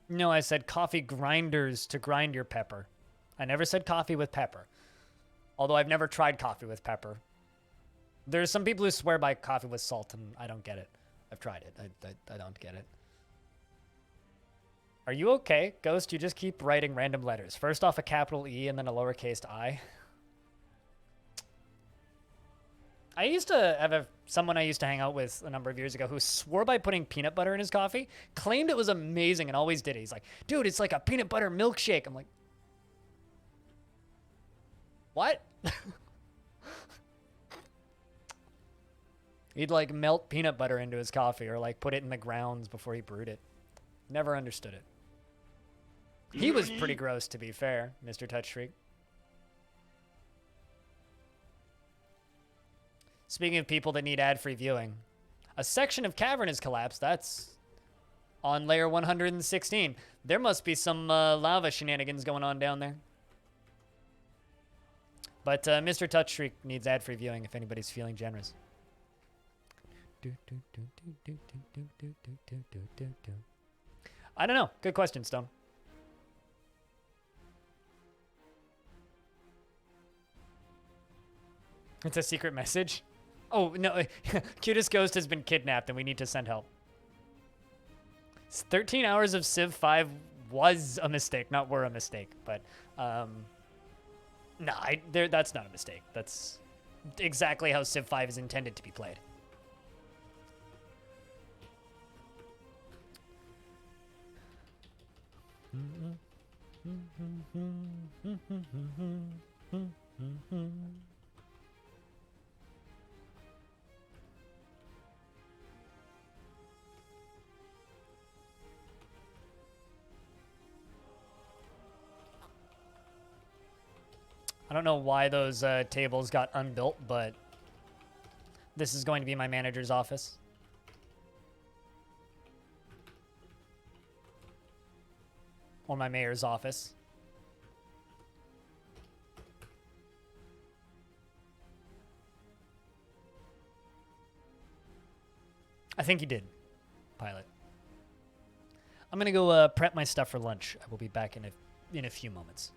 No, I said coffee grinders to grind your pepper. I never said coffee with pepper. Although I've never tried coffee with pepper. There's some people who swear by coffee with salt, and I don't get it. I've tried it. I don't get it. Are you okay, Ghost? You just keep writing random letters. First off a capital E and then a lowercase I. I used to have someone I used to hang out with a number of years ago who swore by putting peanut butter in his coffee, claimed it was amazing and always did it. He's like, dude, it's like a peanut butter milkshake. I'm like, what? He'd like melt peanut butter into his coffee or like put it in the grounds before he brewed it. Never understood it. He was pretty gross, to be fair, Mr. Touchstreak. Speaking of people that need ad-free viewing, a section of cavern has collapsed. That's on layer 116. There must be some lava shenanigans going on down there. But Mr. Touchstreak needs ad-free viewing if anybody's feeling generous. I don't know. Good question, Stone. It's a secret message. Oh, no. Cutest Ghost has been kidnapped and we need to send help. 13 hours of Civ 5 was a mistake, not were a mistake. But, no, that's not a mistake. That's exactly how Civ 5 is intended to be played. I don't know why those tables got unbuilt, but this is going to be my manager's office. Or my mayor's office. I think he did, Pilot. I'm gonna go prep my stuff for lunch. I will be back in a few moments.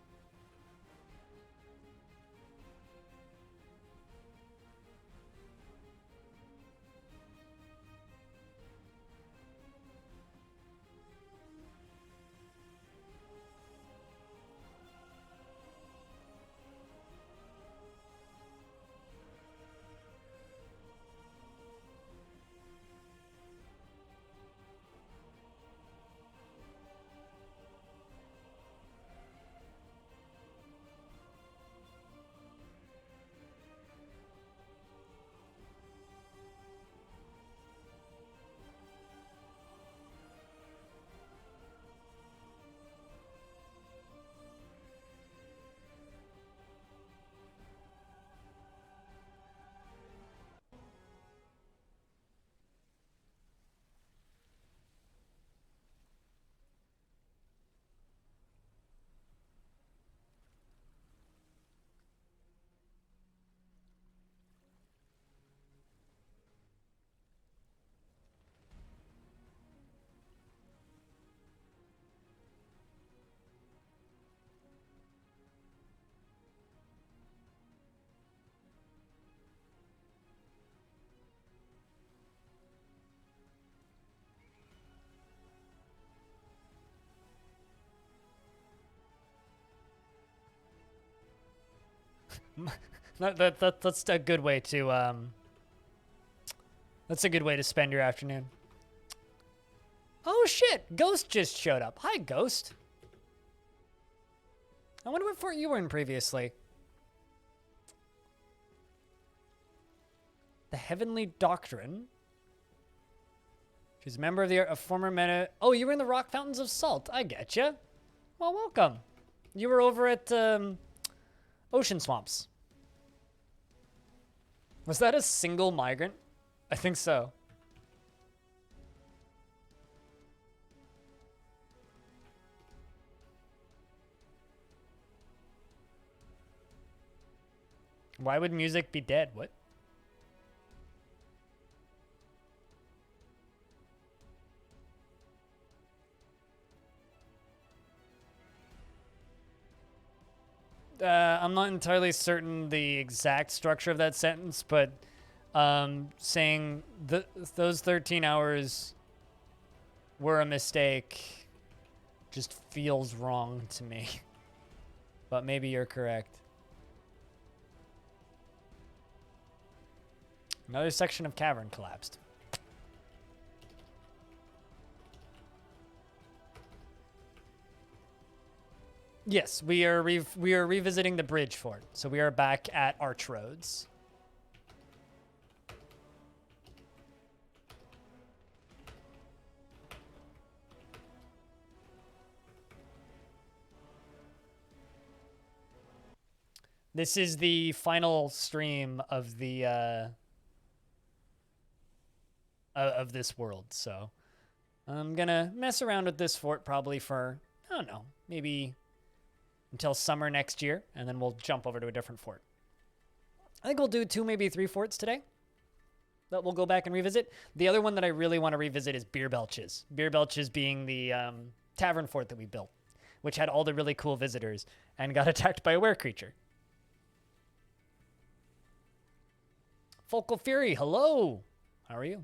That's a good way to that's a good way to spend your afternoon. Oh shit, Ghost just showed up. Hi, Ghost. I wonder what fort you were in previously. The Heavenly Doctrine. She's a member of a former meta. Oh, you were in the Rock Fountains of Salt. I getcha. Well, welcome. You were over at Ocean Swamps. Was that a single migrant? I think so. Why would music be dead? What? I'm not entirely certain the exact structure of that sentence, but saying those 13 hours were a mistake just feels wrong to me. But maybe you're correct. Another section of cavern collapsed. Yes, we are revisiting the bridge fort, so we are back at Arch Roads. This is the final stream of the of this world, so I'm gonna mess around with this fort probably for, I don't know, maybe until summer next year, and then we'll jump over to a different fort. I think we'll do 2, maybe 3 forts today that we'll go back and revisit. The other one that I really want to revisit is Beer Belches. Beer Belches being the tavern fort that we built, which had all the really cool visitors and got attacked by a were creature. Focal Fury, hello. How are you?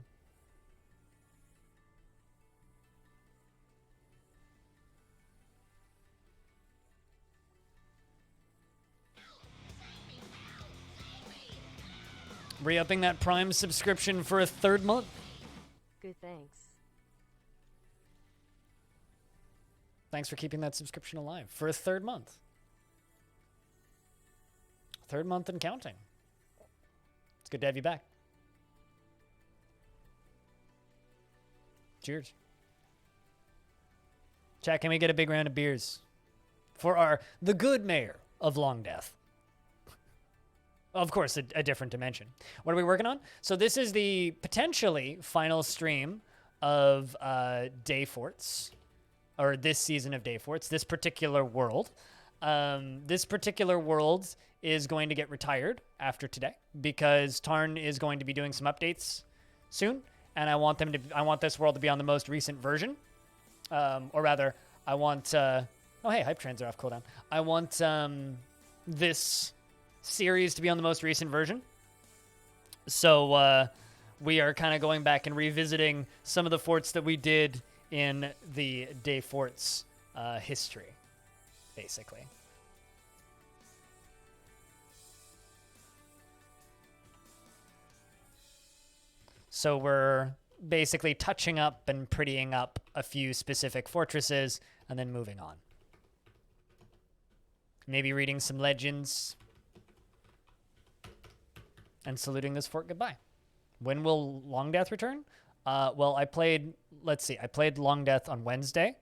Re-upping that Prime subscription for a 3rd month. Good, thanks. Thanks for keeping that subscription alive for a 3rd month. 3rd month and counting. It's good to have you back. Cheers. Chat, can we get a big round of beers for the good mayor of Long Death? Of course, a different dimension. What are we working on? So this is the potentially final stream of Day Forts, or this season of Day Forts, this particular world. This particular world is going to get retired after today because Tarn is going to be doing some updates soon, and I want this world to be on the most recent version. Or rather, I want... oh, hey, hype trains are off cooldown. I want this series to be on the most recent version. So we are kind of going back and revisiting some of the forts that we did in the Day Forts history, basically. So we're basically touching up and prettying up a few specific fortresses and then moving on. Maybe reading some legends and saluting this fort goodbye. When will Long Death return? Well, I played Long Death on Wednesday.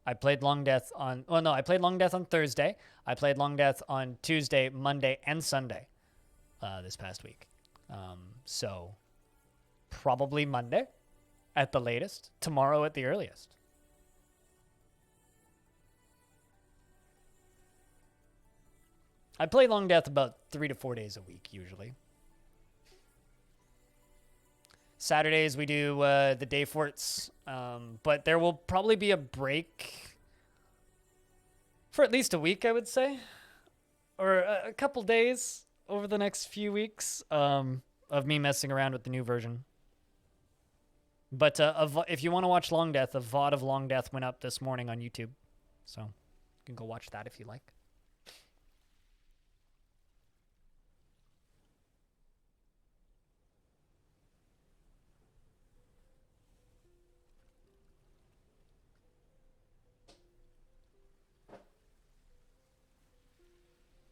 I played Long Death on... Well, no, I played Long Death on Thursday. I played Long Death on Tuesday, Monday, and Sunday this past week. So probably Monday at the latest. Tomorrow at the earliest. I play Long Death about 3 to 4 days a week, usually. Saturdays we do the Day Forts, but there will probably be a break for at least a week, I would say, or a couple days over the next few weeks of me messing around with the new version. But if you want to watch Long Death, a VOD of Long Death went up this morning on YouTube, so you can go watch that if you like.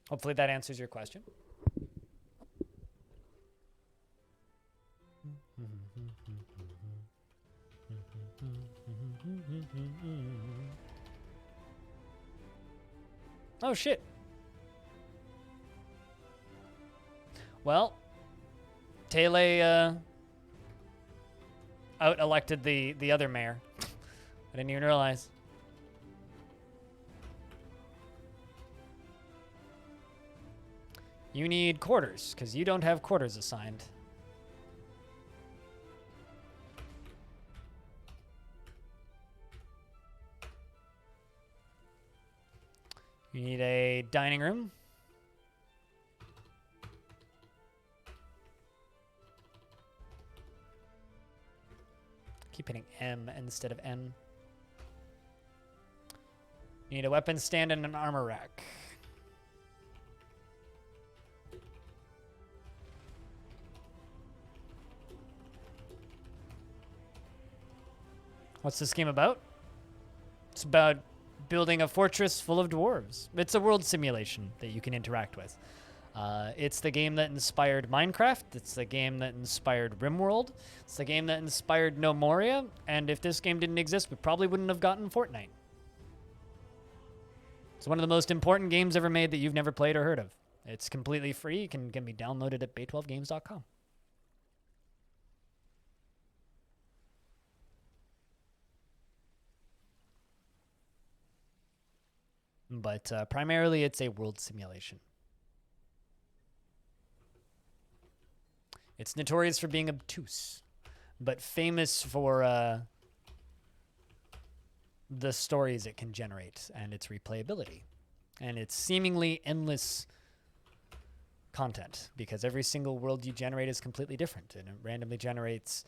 Hopefully that answers your question. Oh, shit. Well, Tele out-elected the other mayor. I didn't even realize. You need quarters, because you don't have quarters assigned. You need a dining room. Keep hitting M instead of N. You need a weapon stand and an armor rack. What's this game about? It's about building a fortress full of dwarves. It's a world simulation that you can interact with. It's the game that inspired Minecraft. It's the game that inspired RimWorld. It's the game that inspired No Moria. And if this game didn't exist, we probably wouldn't have gotten Fortnite. It's one of the most important games ever made that you've never played or heard of. It's completely free. It can be downloaded at bay12games.com. But primarily, it's a world simulation. It's notorious for being obtuse, but famous for the stories it can generate and its replayability. And its seemingly endless content, because every single world you generate is completely different, and it randomly generates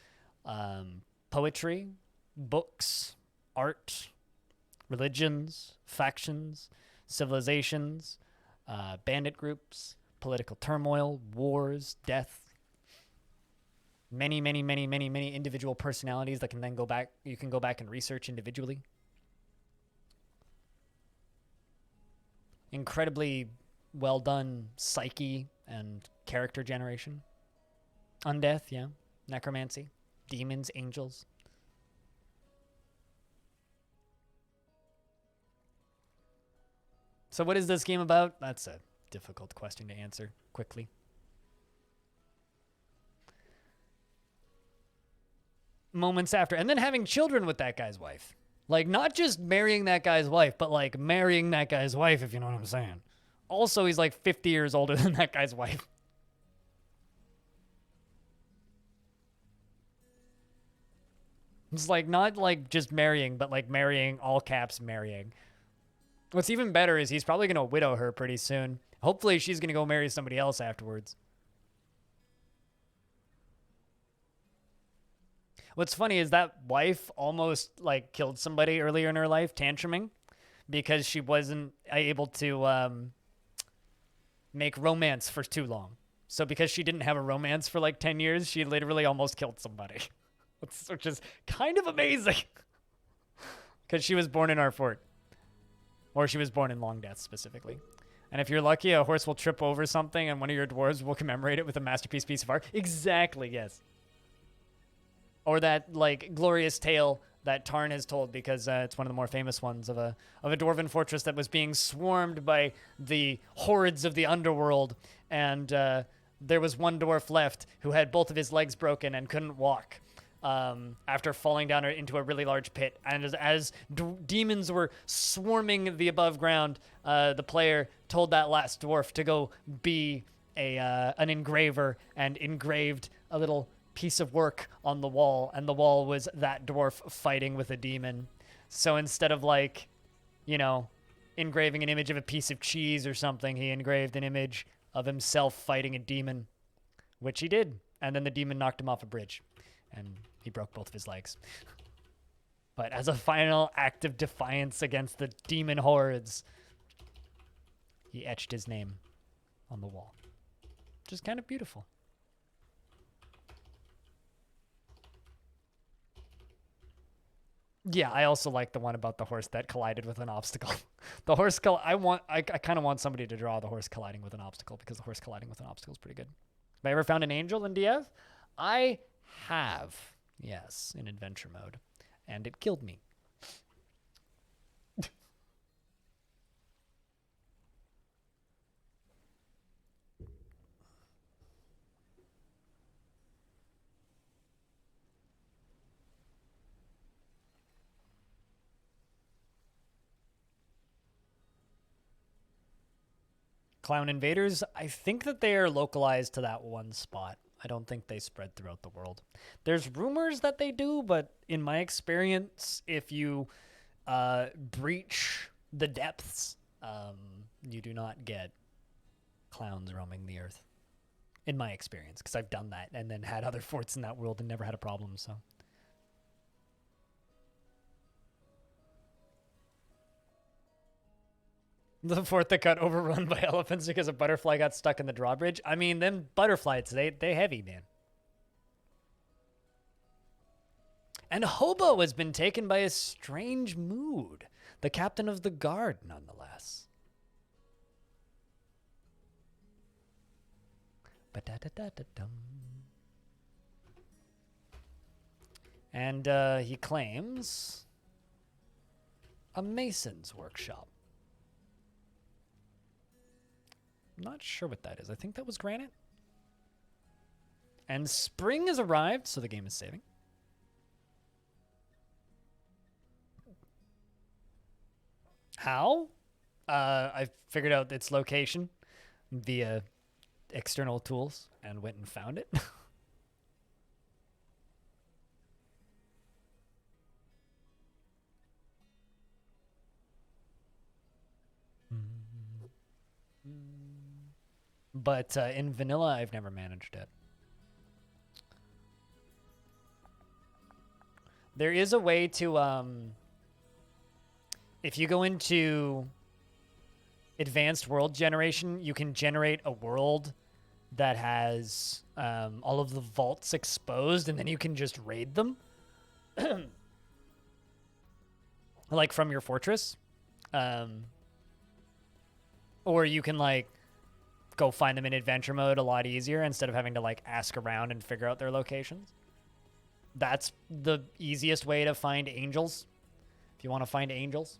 poetry, books, art, religions, factions, civilizations, bandit groups, political turmoil, wars, death. Many, many, many, many, many individual personalities that can then go back. You can go back and research individually. Incredibly well done psyche and character generation. Undeath, yeah. Necromancy. Demons, angels. So what is this game about? That's a difficult question to answer quickly. moments after, and then having children with that guy's wife. Like, not just marrying that guy's wife, but like marrying that guy's wife, if you know what I'm saying. Also, he's like 50 years older than that guy's wife. It's like not like just marrying, but like marrying, all caps marrying. What's even better is he's probably going to widow her pretty soon. Hopefully she's going to go marry somebody else afterwards. What's funny is that wife almost like killed somebody earlier in her life, tantruming, because she wasn't able to make romance for too long. So because she didn't have a romance for like 10 years, she literally almost killed somebody. Which is kind of amazing. Because she was born in our fort. Or she was born in Long Death, specifically. And if you're lucky, a horse will trip over something and one of your dwarves will commemorate it with a masterpiece piece of art. Exactly, yes. Or that, like, glorious tale that Tarn has told, because it's one of the more famous ones of a dwarven fortress that was being swarmed by the hordes of the underworld. And there was one dwarf left who had both of his legs broken and couldn't walk. After falling down into a really large pit. And as demons were swarming the above ground, the player told that last dwarf to go be an engraver and engraved a little piece of work on the wall. And the wall was that dwarf fighting with a demon. So instead of like, you know, engraving an image of a piece of cheese or something, he engraved an image of himself fighting a demon, which he did. And then the demon knocked him off a bridge. And he broke both of his legs. But as a final act of defiance against the demon hordes, he etched his name on the wall. Which is kind of beautiful. Yeah, I also like the one about the horse that collided with an obstacle. The horse, I kind of want somebody to draw the horse colliding with an obstacle, because the horse colliding with an obstacle is pretty good. Have I ever found an angel in DF? I have, yes, in adventure mode, and it killed me. Clown invaders, I think that they are localized to that one spot. I don't think they spread throughout the world. There's rumors that they do, but in my experience, if you breach the depths, you do not get clowns roaming the earth. In my experience, because I've done that and then had other forts in that world and never had a problem, so. The fort that got overrun by elephants because a butterfly got stuck in the drawbridge. I mean, them butterflies, they heavy, man. And Hobo has been taken by a strange mood. The captain of the guard, nonetheless. Ba-da-da-da-da-dum. And he claims a mason's workshop. I'm not sure what that is. I think that was granite. And spring has arrived, so the game is saving. How? I figured out its location via external tools and went and found it. But in vanilla, I've never managed it. There is a way to, if you go into advanced world generation, you can generate a world that has all of the vaults exposed, and then you can just raid them. Like from your fortress. Or you can like go find them in adventure mode a lot easier instead of having to like ask around and figure out their locations. That's the easiest way to find angels. If you want to find angels.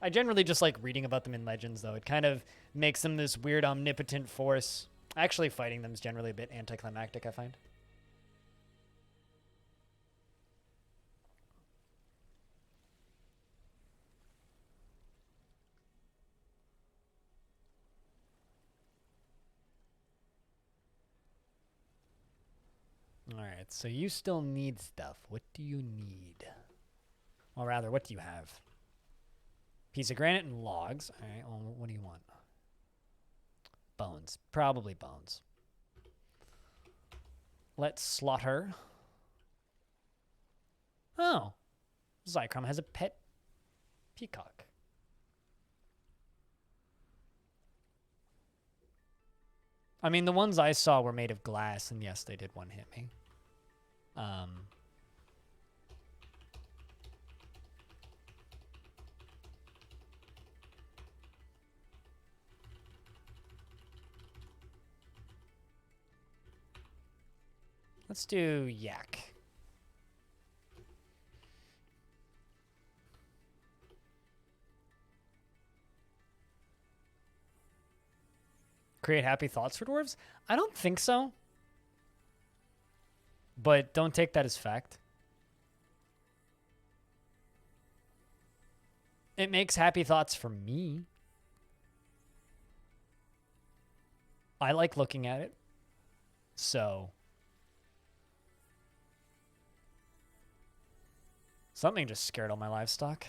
I generally just like reading about them in Legends, though. It kind of makes them this weird omnipotent force. Actually, fighting them is generally a bit anticlimactic, I find. Alright, so you still need stuff. What do you need? Or rather, what do you have? Piece of granite and logs. Alright, well, what do you want? Bones. Probably bones. Let's slaughter. Oh. Zycrom has a pet peacock. I mean, the ones I saw were made of glass, and yes, they did one hit me. Let's do yak. Create happy thoughts for dwarves? I don't think so. But don't take that as fact. It makes happy thoughts for me. I like looking at it. So. Something just scared all my livestock.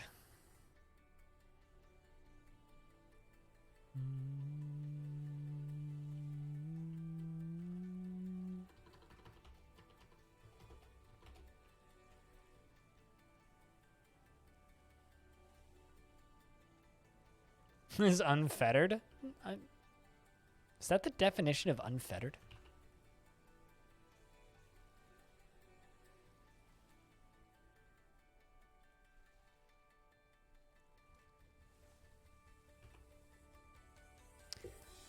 Is unfettered? Is that the definition of unfettered?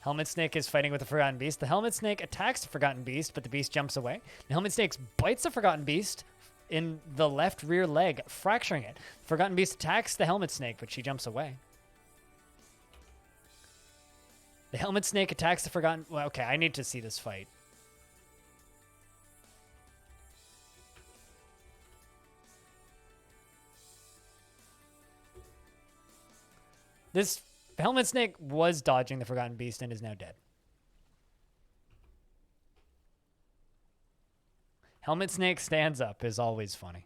Helmet Snake is fighting with the Forgotten Beast. The Helmet Snake attacks the Forgotten Beast, but the beast jumps away. The Helmet Snake bites the Forgotten Beast in the left rear leg, fracturing it. Forgotten Beast attacks the Helmet Snake, but she jumps away. The Helmet Snake attacks the Forgotten... Well, okay, I need to see this fight. This Helmet Snake was dodging the Forgotten Beast and is now dead. Helmet Snake stands up is always funny.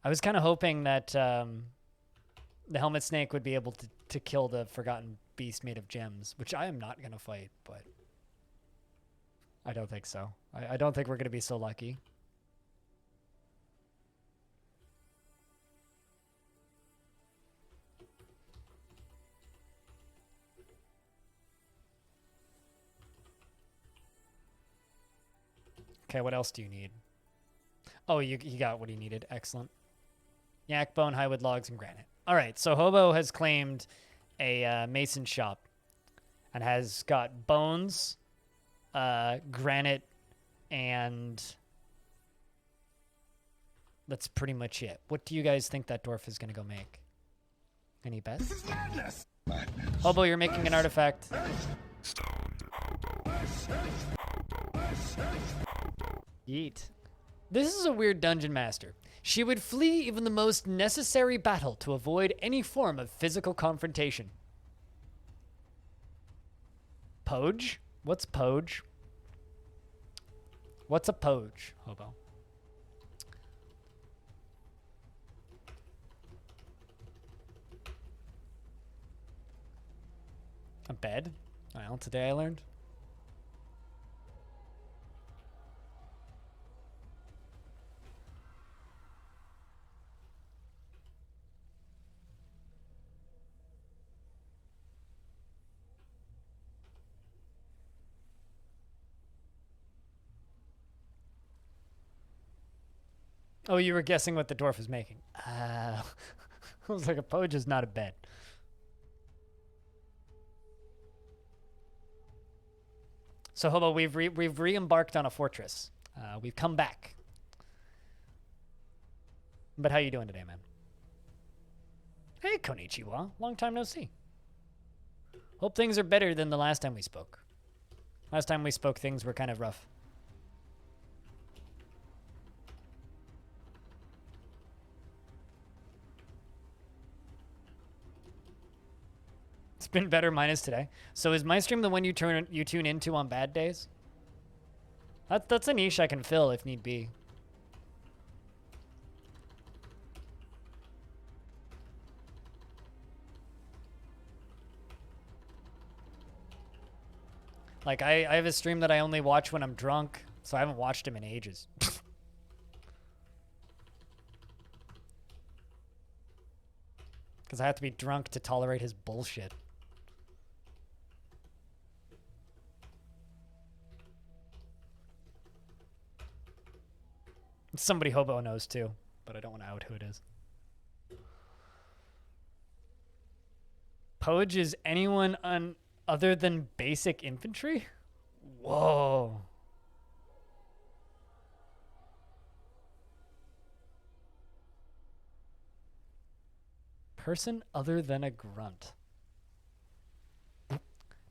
I was kind of hoping that the Helmet Snake would be able to kill the Forgotten Beast made of gems, which I am not going to fight, but I don't think so. I don't think we're going to be so lucky. Okay, what else do you need? Oh, you got what he needed. Excellent. Yak bone, highwood logs, and granite. All right, so Hobo has claimed a mason shop and has got bones, granite, and that's pretty much it. What do you guys think that dwarf is going to go make? Any bets? This is madness. Hobo, you're making an artifact. Yeet. This is a weird dungeon master. She would flee even the most necessary battle to avoid any form of physical confrontation. Poge? What's Poge? What's a Poge, Hobo? A bed? Well, today I learned. Oh, you were guessing what the dwarf was making. I was like, a Poge is not a bed. So, Hobo, we've re-embarked on a fortress. We've come back. But how you doing today, man? Hey, konnichiwa. Long time no see. Hope things are better than the last time we spoke. Last time we spoke, things were kind of rough. It's been better minus today. So is my stream the one you tune into on bad days? That's a niche I can fill if need be. Like, I have a stream that I only watch when I'm drunk, so I haven't watched him in ages. Because I have to be drunk to tolerate his bullshit. Somebody Hobo knows too, but I don't want to out who it is. Poge is anyone other than basic infantry? Whoa. Person other than a grunt.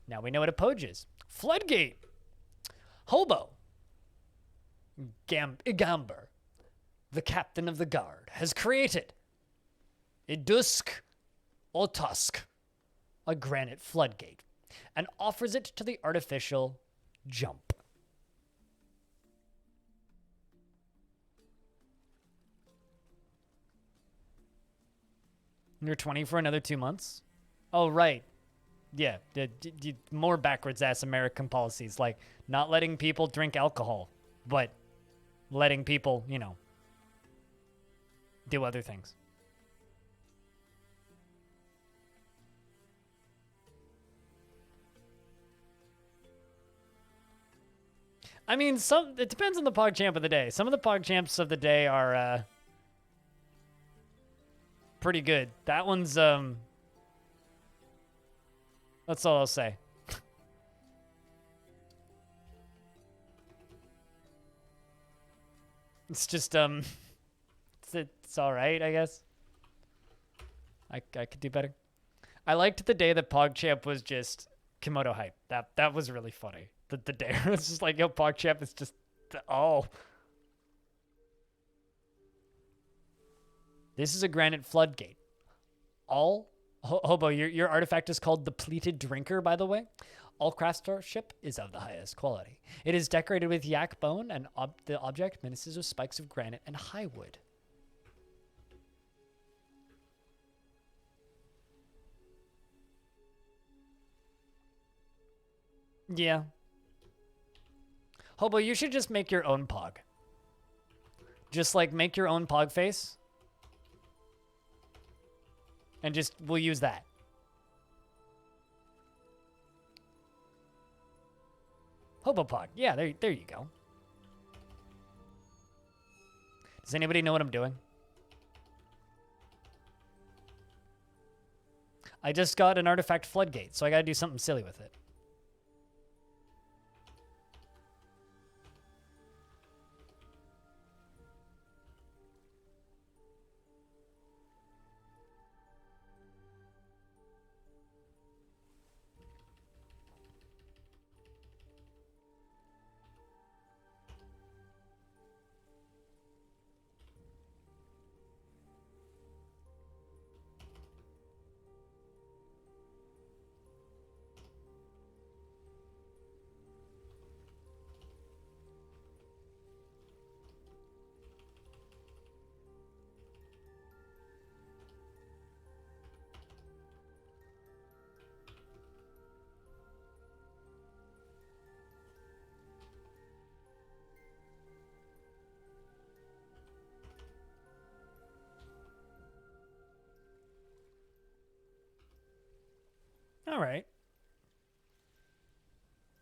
Now we know what a Poge is. Floodgate. Hobo. Gamber, the captain of the guard, has created Idusk or Tusk, a granite floodgate, and offers it to the artificial jump. You're 20 for another 2 months? Oh, right. Yeah, more backwards ass American policies, like not letting people drink alcohol, but letting people, you know, do other things. I mean, it depends on the PogChamp of the day. Some of the PogChamps of the day are pretty good. That one's that's all I'll say. It's just it's all right, I guess. I could do better. I liked the day that PogChamp was just Komodo hype. That was really funny. The day it was just like, yo, PogChamp is just oh. This is a granite floodgate. Hobo, your artifact is called the Pleated Drinker, by the way. All craftsmanship is of the highest quality. It is decorated with yak bone, and the object menaces with spikes of granite and high wood. Yeah. Hobo, you should just make your own Pog. Just, like, make your own Pog face. And just, we'll use that. Hobopod. Yeah, there you go. Does anybody know what I'm doing? I just got an artifact floodgate, so I gotta do something silly with it. All right.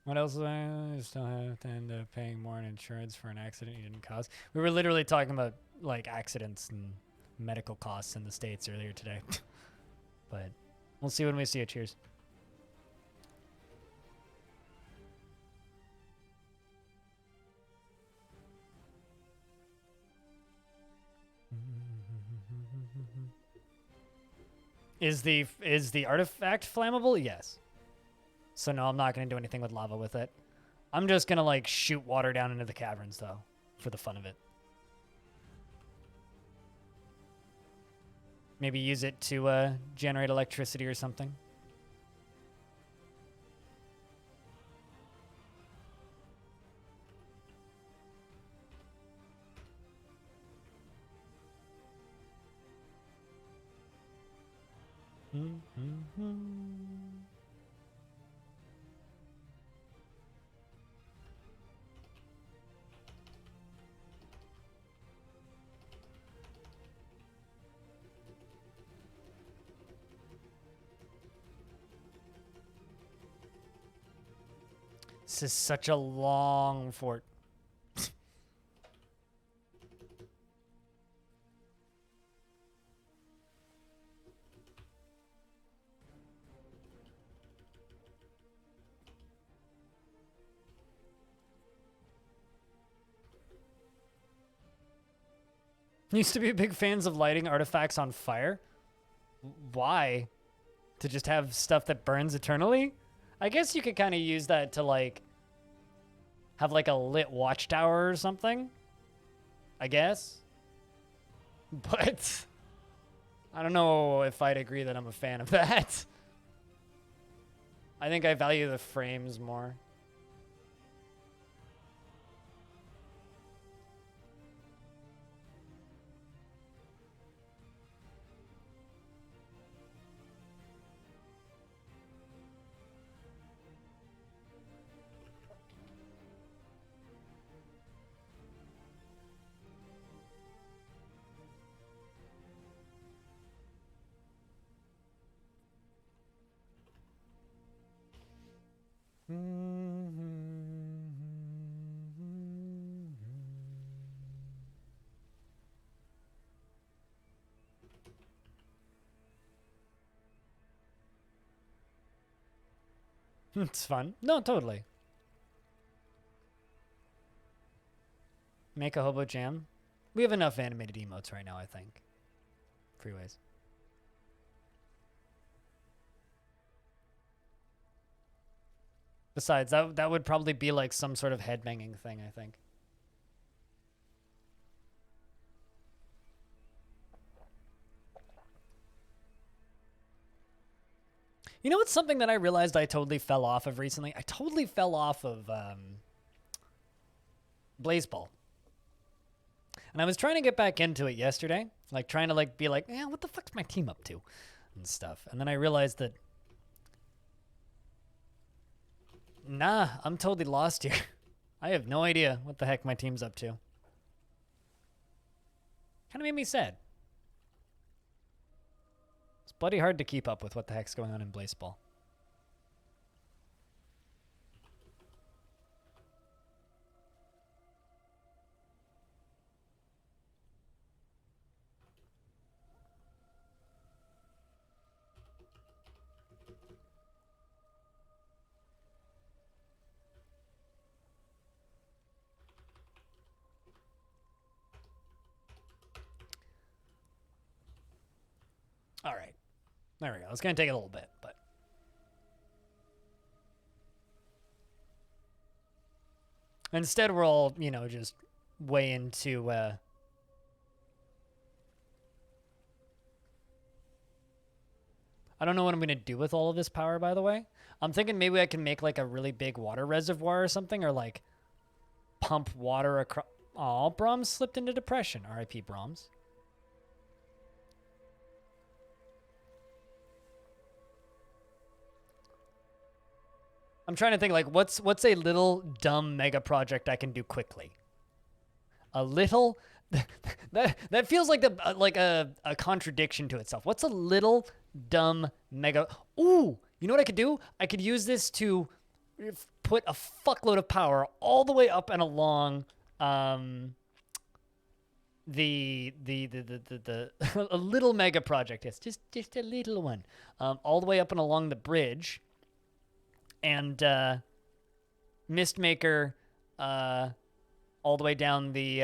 What else? I still have to end up paying more in insurance for an accident you didn't cause. We were literally talking about like accidents and medical costs in the States earlier today. But we'll see when we see it. Cheers. Is the artifact flammable? Yes. So no, I'm not going to do anything with lava with it. I'm just going to like shoot water down into the caverns though, for the fun of it. Maybe use it to generate electricity or something. This is such a long fort. Used to be big fans of lighting artifacts on fire. Why? To just have stuff that burns eternally? I guess you could kind of use that to like have like a lit watchtower or something. I guess. But I don't know if I'd agree that I'm a fan of that. I think I value the frames more. It's fun. No, totally. Make a hobo jam. We have enough animated emotes right now, I think. Freeways. Besides, that would probably be like some sort of headbanging thing, I think. You know what's something that I realized I totally fell off of recently? I totally fell off of Blazeball. And I was trying to get back into it yesterday. Like trying to like be like, yeah, what the fuck's my team up to? And stuff. And then I realized that nah, I'm totally lost here. I have no idea what the heck my team's up to. Kind of made me sad. It's bloody hard to keep up with what the heck's going on in Blazeball. All right. There we go. It's going to take a little bit, but. Instead, we're all, you know, just way into. I don't know what I'm going to do with all of this power, by the way. I'm thinking maybe I can make like a really big water reservoir or something, or like pump water across. Oh, Brahms slipped into depression. R.I.P. Brahms. I'm trying to think like what's a little dumb mega project I can do quickly. A little that feels like a contradiction to itself. What's a little dumb mega? Ooh, you know what I could do? I could use this to put a fuckload of power all the way up and along the a little mega project. Yes, just a little one. All the way up and along the bridge. And Mistmaker all the way down the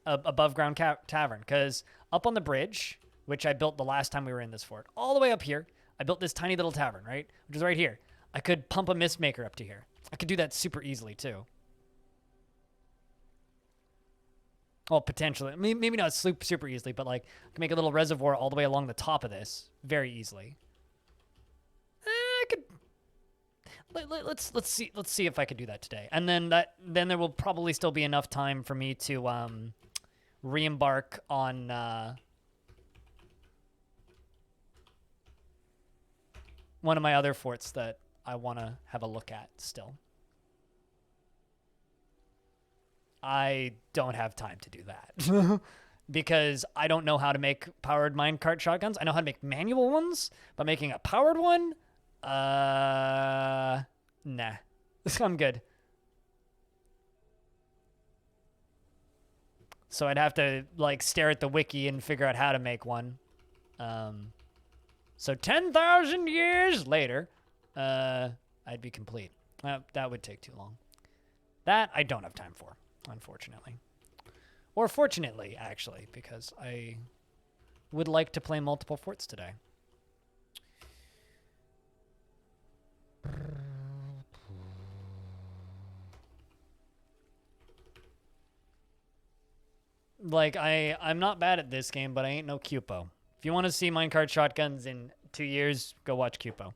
above ground tavern. Because up on the bridge, which I built the last time we were in this fort, all the way up here, I built this tiny little tavern, right? Which is right here. I could pump a Mistmaker up to here. I could do that super easily, too. Well, potentially. I mean, maybe not super easily, but like I can make a little reservoir all the way along the top of this very easily. I could... Let's see if I could do that today, and then there will probably still be enough time for me to re-embark on one of my other forts that I want to have a look at still. I don't have time to do that because I don't know how to make powered minecart shotguns. I know how to make manual ones, but making a powered one. Nah. I'm good. So I'd have to like stare at the wiki and figure out how to make one. So 10,000 years later, I'd be complete. That would take too long. That I don't have time for, unfortunately. Or fortunately, actually, because I would like to play multiple forts today. Like, I'm not bad at this game, but I ain't no Cupo. If you want to see minecart shotguns in 2 years, go watch Cupo.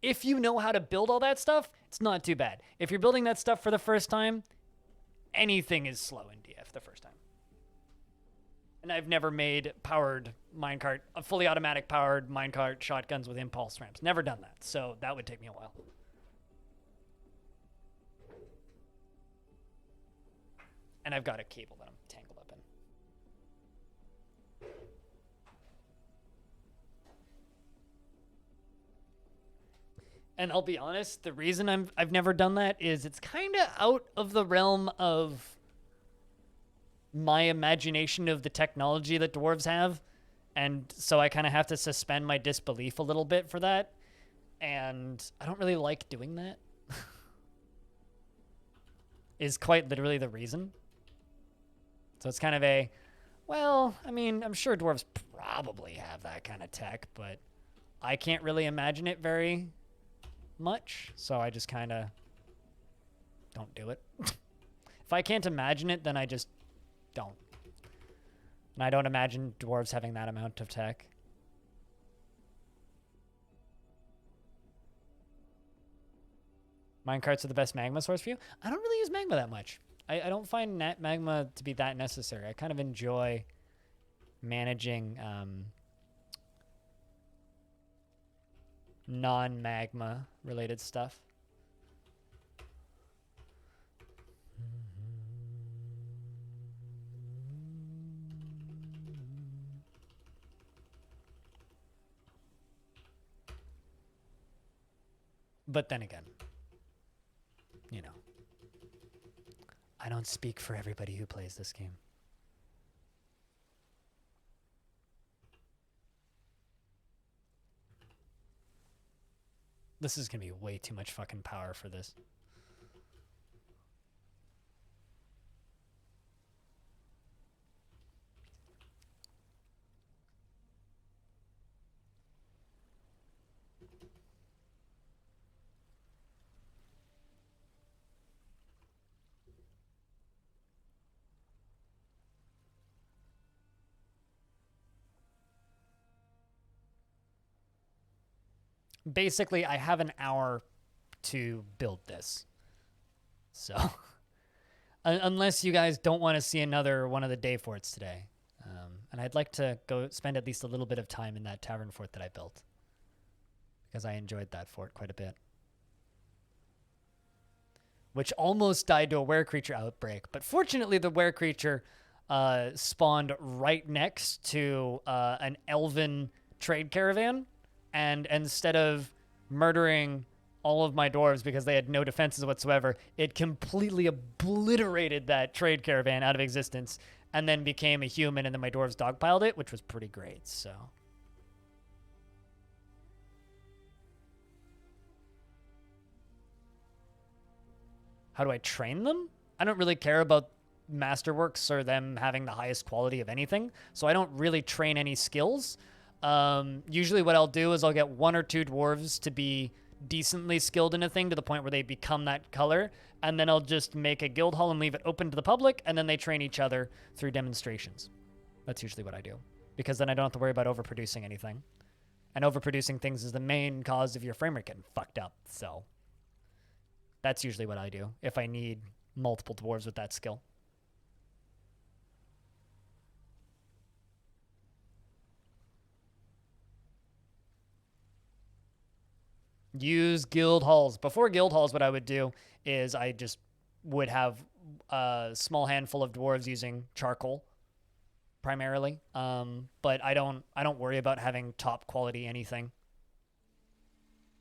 If you know how to build all that stuff, it's not too bad. If you're building that stuff for the first time, anything is slow in DF the first time. And I've never made fully automatic powered minecart shotguns with impulse ramps. Never done that, so that would take me a while. And I've got a cable that I'm tangled up in. And I'll be honest, the reason I've never done that is it's kind of out of the realm of my imagination of the technology that dwarves have. And so I kind of have to suspend my disbelief a little bit for that. And I don't really like doing that. Is quite literally the reason. So it's kind of well, I mean, I'm sure dwarves probably have that kind of tech, but I can't really imagine it very much, so I just kind of don't do it. If I can't imagine it, then I just don't. And I don't imagine dwarves having that amount of tech. Minecarts are the best magma source for you? I don't really use magma that much. I don't find magma to be that necessary. I kind of enjoy managing non-magma related stuff. But then again, you know, I don't speak for everybody who plays this game. This is going to be way too much fucking power for this. Basically, I have an hour to build this. So, unless you guys don't want to see another one of the day forts today. And I'd like to go spend at least a little bit of time in that tavern fort that I built. Because I enjoyed that fort quite a bit. Which almost died to a were creature outbreak. But fortunately, the were creature spawned right next to an elven trade caravan. And instead of murdering all of my dwarves because they had no defenses whatsoever, it completely obliterated that trade caravan out of existence and then became a human, and then my dwarves dogpiled it, which was pretty great, so. How do I train them? I don't really care about masterworks or them having the highest quality of anything, so I don't really train any skills. Usually what I'll do is I'll get 1 or 2 dwarves to be decently skilled in a thing to the point where they become that color, and then I'll just make a guild hall and leave it open to the public, and then they train each other through demonstrations. That's usually what I do, because then I don't have to worry about overproducing anything. And overproducing things is the main cause of your frame rate getting fucked up, so that's usually what I do if I need multiple dwarves with that skill. Use guild halls. Before guild halls, what I would do is I just would have a small handful of dwarves using charcoal primarily. But I don't worry about having top quality anything.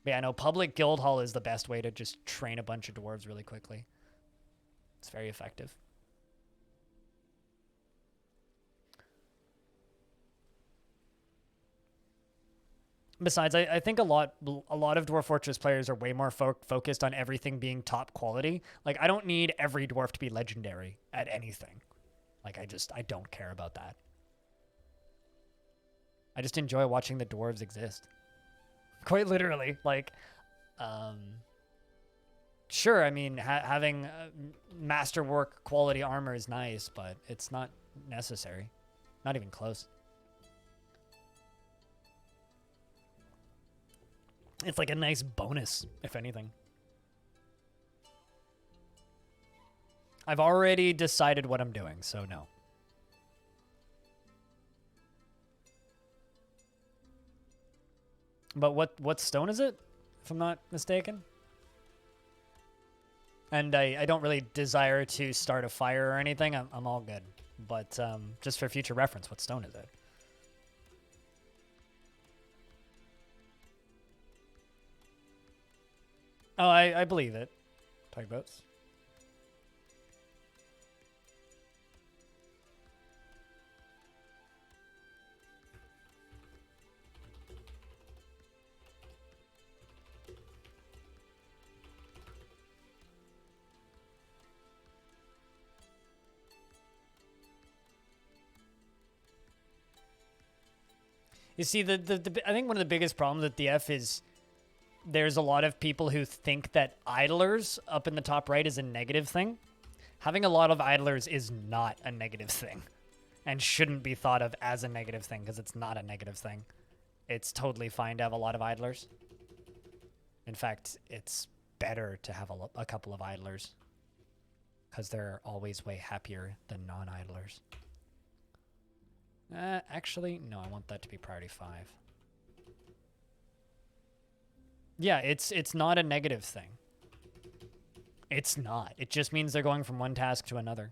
But yeah, no, public guild hall is the best way to just train a bunch of dwarves really quickly. It's very effective. Besides, I think a lot of Dwarf Fortress players are way more focused on everything being top quality. Like, I don't need every dwarf to be legendary at anything. Like, I don't care about that. I just enjoy watching the dwarves exist. Quite literally. Like, sure, I mean, having masterwork quality armor is nice, but it's not necessary. Not even close. It's like a nice bonus, if anything. I've already decided what I'm doing, so no. But what stone is it, if I'm not mistaken? And I don't really desire to start a fire or anything. I'm all good. But just for future reference, what stone is it? Oh, I believe it. Tugboats. You see, I think one of the biggest problems with DF is there's a lot of people who think that idlers up in the top right is a negative thing. Having a lot of idlers is not a negative thing and shouldn't be thought of as a negative thing because it's not a negative thing. It's totally fine to have a lot of idlers. In fact, it's better to have a couple of idlers because they're always way happier than non-idlers. Actually, no, I want that to be priority 5. Yeah, it's not a negative thing. It's not. It just means they're going from one task to another.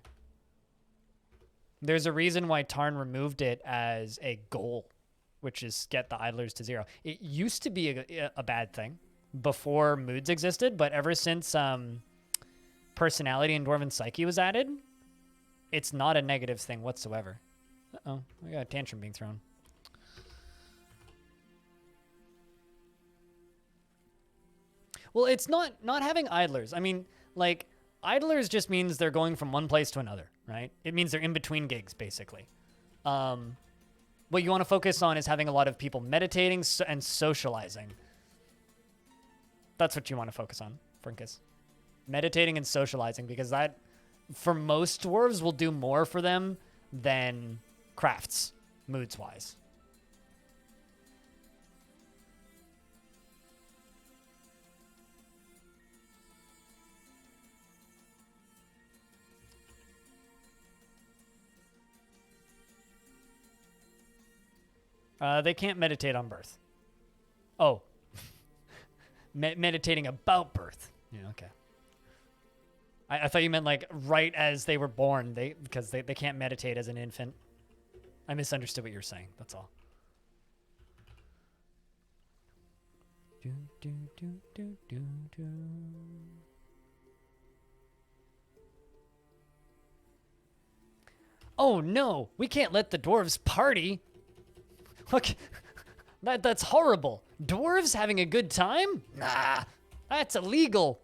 There's a reason why Tarn removed it as a goal, which is get the idlers to 0. It used to be a bad thing before moods existed, but ever since personality and Dwarven Psyche was added, it's not a negative thing whatsoever. Uh-oh, I got a tantrum being thrown. Well, it's not having idlers. I mean, like, idlers just means they're going from one place to another, right? It means they're in between gigs, basically. What you want to focus on is having a lot of people meditating and socializing. That's what you want to focus on, Frinkus. Meditating and socializing, because that, for most dwarves, will do more for them than crafts, moods-wise. They can't meditate on birth. Oh. Meditating about birth. Yeah, okay. I thought you meant like right as they were born, because they can't meditate as an infant. I misunderstood what you were saying, that's all. Oh no, we can't let the dwarves party. Look, that's horrible. Dwarves having a good time? Nah, that's illegal,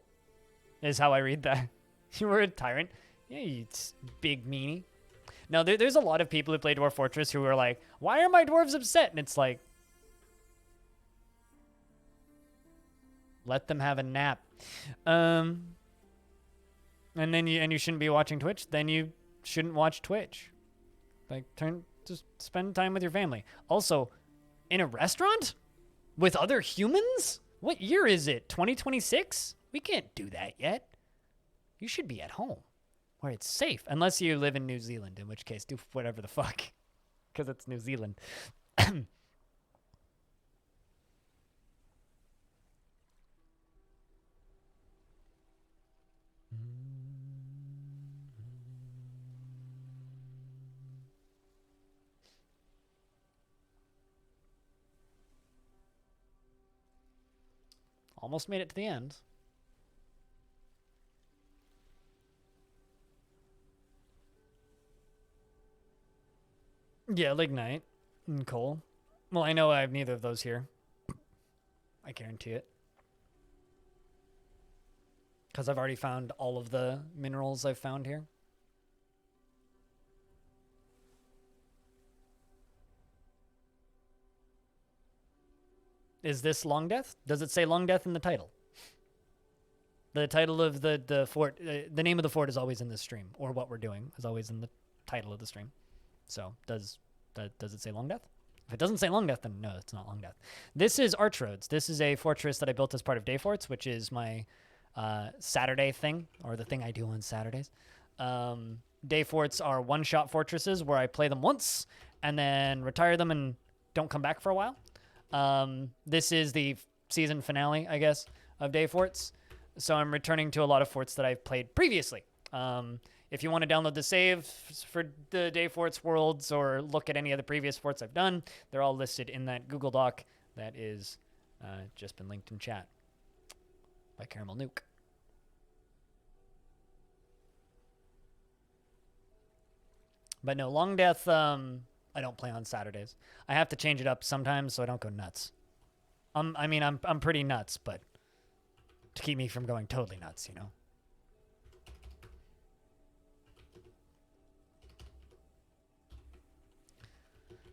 is how I read that. You were a tyrant. Yeah, you big meanie. Now, there's a lot of people who play Dwarf Fortress who are like, why are my dwarves upset? And it's like, let them have a nap. And then you shouldn't be watching Twitch. Then you shouldn't watch Twitch. Like, just spend time with your family. Also, in a restaurant with other humans? What year is it? 2026? We can't do that yet. You should be at home where it's safe, unless you live in New Zealand, in which case do whatever the fuck, because it's New Zealand. Almost made it to the end. Yeah, Lignite and coal. Well, I know I have neither of those here. I guarantee it. Because I've already found all of the minerals I've found here. Is this Long Death? Does it say Long Death in the title? The title of the fort, the name of the fort is always in this stream, or what we're doing is always in the title of the stream. So does it say Long Death? If it doesn't say Long Death, then no, it's not Long Death. This is Archroads. This is a fortress that I built as part of Dayforts, which is my Saturday thing, or the thing I do on Saturdays. Dayforts are one-shot fortresses where I play them once and then retire them and don't come back for a while. This is the season finale, I guess, of Dayforts. So I'm returning to a lot of forts that I've played previously. If you want to download the save for the Dayforts worlds or look at any of the previous forts I've done, they're all listed in that Google Doc that is just been linked in chat by Caramel Nuke. But no, Long Death, I don't play on Saturdays. I have to change it up sometimes so I don't go nuts. I mean, I'm pretty nuts, but to keep me from going totally nuts, you know?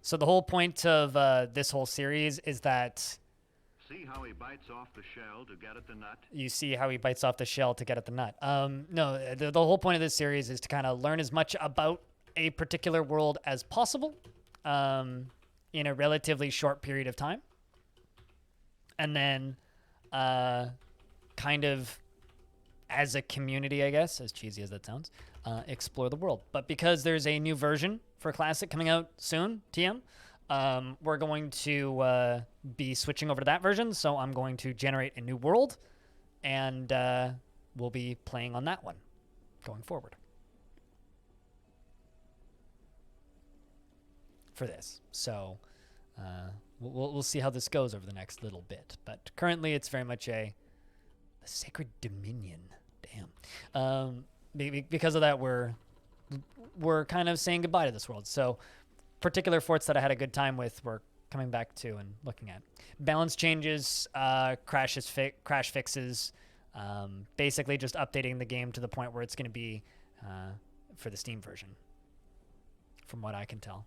So the whole point of this whole series is that See how he bites off the shell to get at the nut? you see how he bites off the shell to get at the nut. No, the whole point of this series is to kind of learn as much about a particular world as possible in a relatively short period of time. And then kind of as a community, I guess, as cheesy as that sounds, explore the world. But because there's a new version for Classic coming out soon, TM, we're going to be switching over to that version. So I'm going to generate a new world, and we'll be playing on that one going forward for this. So we'll see how this goes over the next little bit. But currently, it's very much a Sacred Dominion. Damn. Because of that, we're kind of saying goodbye to this world. So particular forts that I had a good time with, we're coming back to and looking at. Balance changes, crash fixes, basically just updating the game to the point where it's going to be for the Steam version, from what I can tell.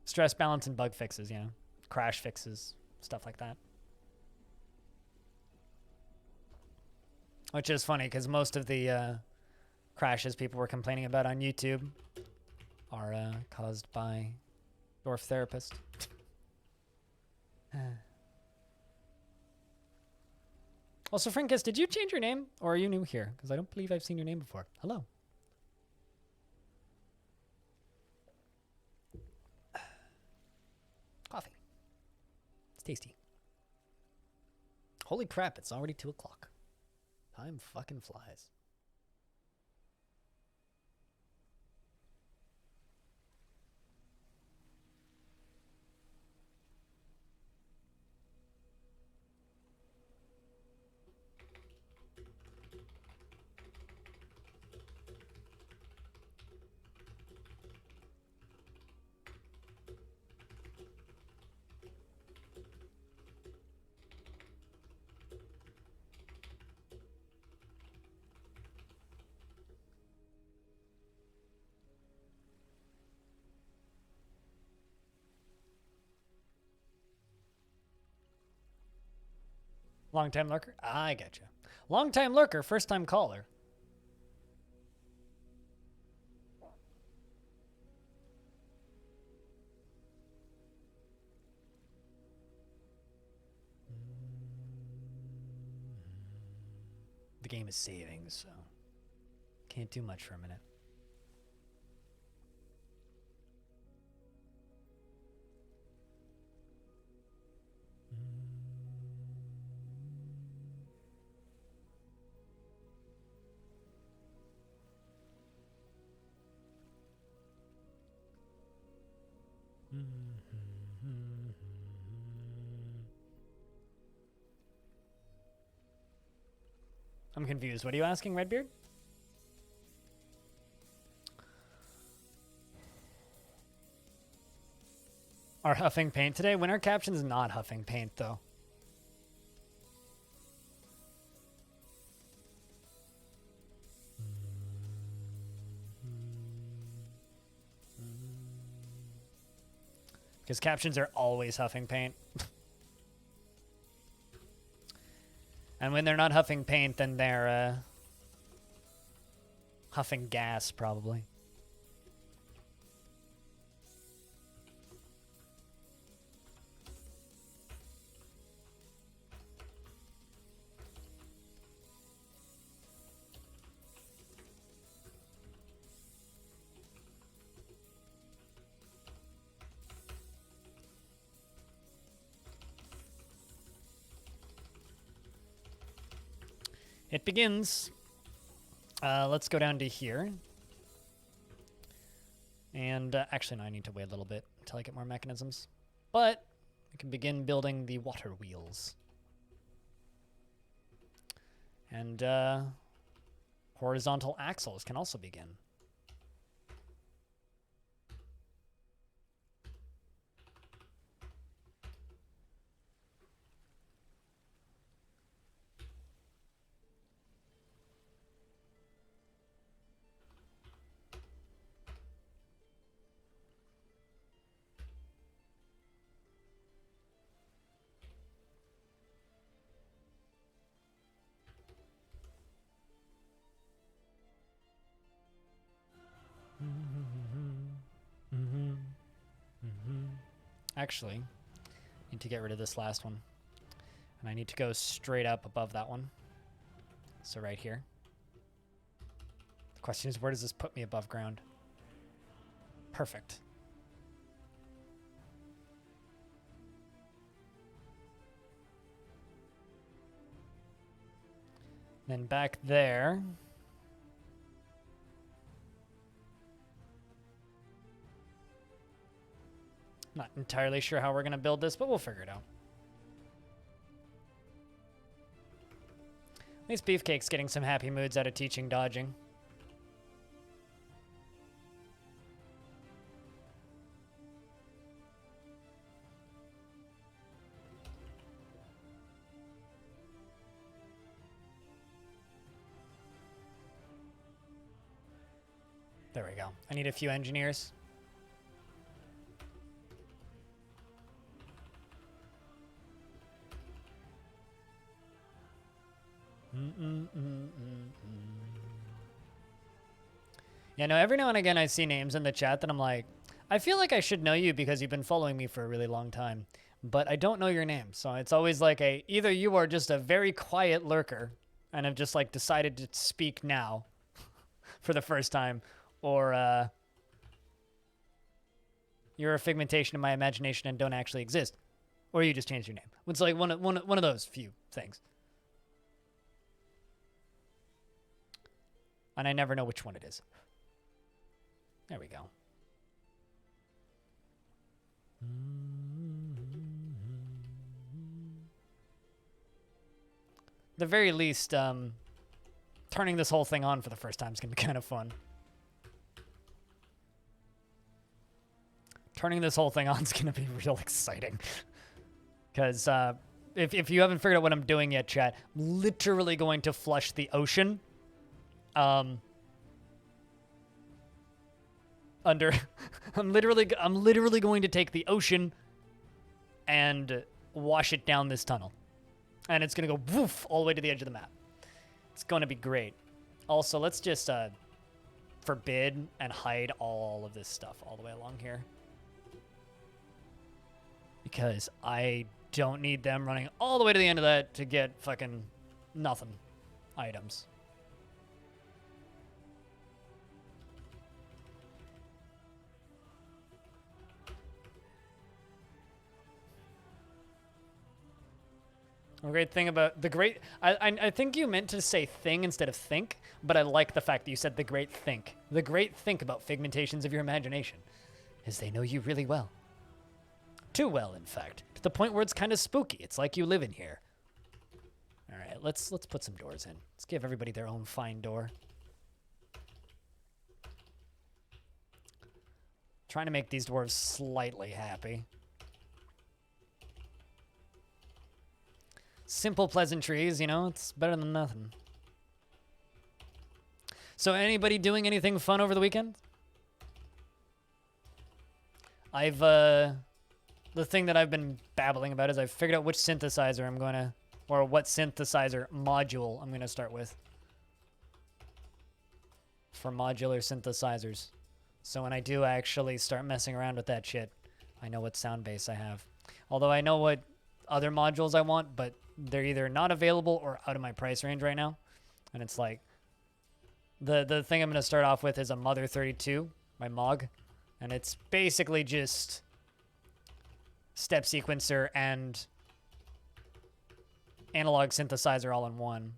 Stress balance and bug fixes, you know, crash fixes, stuff like that. Which is funny because most of the crashes people were complaining about on YouTube are caused by Dwarf Therapist. Also, Frankus, did you change your name or are you new here? Because I don't believe I've seen your name before. Hello. Coffee. It's tasty. Holy crap, it's already 2 o'clock. Time fucking flies. Long-time lurker? I getcha. Long-time lurker, first-time caller. The game is saving, so can't do much for a minute. I'm confused. What are you asking, Redbeard? Are huffing paint today? When are captions not huffing paint, though? Because captions are always huffing paint. And when they're not huffing paint, then they're huffing gas, probably. It begins. Let's go down to here. And actually, no, I need to wait a little bit until I get more mechanisms. But we can begin building the water wheels. And horizontal axles can also begin. Actually, need to get rid of this last one. And I need to go straight up above that one. So right here. The question is, where does this put me above ground? Perfect. Then back there. Not entirely sure how we're going to build this, but we'll figure it out. At least Beefcake's getting some happy moods out of teaching dodging. There we go. I need a few engineers. Yeah, no, every now and again I see names in the chat that I'm like, I feel like I should know you because you've been following me for a really long time, but I don't know your name. So it's always like either you are just a very quiet lurker and have just like decided to speak now for the first time, or you're a figmentation of my imagination and don't actually exist, or you just changed your name. It's like one of those few things. And I never know which one it is. There we go. At the very least, turning this whole thing on for the first time is going to be kind of fun. Turning this whole thing on is going to be real exciting. Because if you haven't figured out what I'm doing yet, chat, I'm literally going to flush the ocean. I'm literally going to take the ocean and wash it down this tunnel. And it's going to go woof all the way to the edge of the map. It's going to be great. Also, let's just forbid and hide all of this stuff all the way along here. Because I don't need them running all the way to the end of that to get fucking nothing items. A great thing about the great... I think you meant to say thing instead of think, but I like the fact that you said the great think. The great think about figmentations of your imagination is they know you really well. Too well, in fact. To the point where it's kind of spooky. It's like you live in here. All right, let's put some doors in. Let's give everybody their own fine door. Trying to make these dwarves slightly happy. Simple pleasantries, you know, it's better than nothing. So anybody doing anything fun over the weekend? The thing that I've been babbling about is I've figured out which synthesizer I'm going to, or what synthesizer module I'm going to start with for modular synthesizers. So when I do actually start messing around with that shit, I know what sound base I have. Although I know what other modules I want, but they're either not available or out of my price range right now. And it's like, the thing I'm going to start off with is a Mother 32, my Mog. And it's basically just step sequencer and analog synthesizer all in one.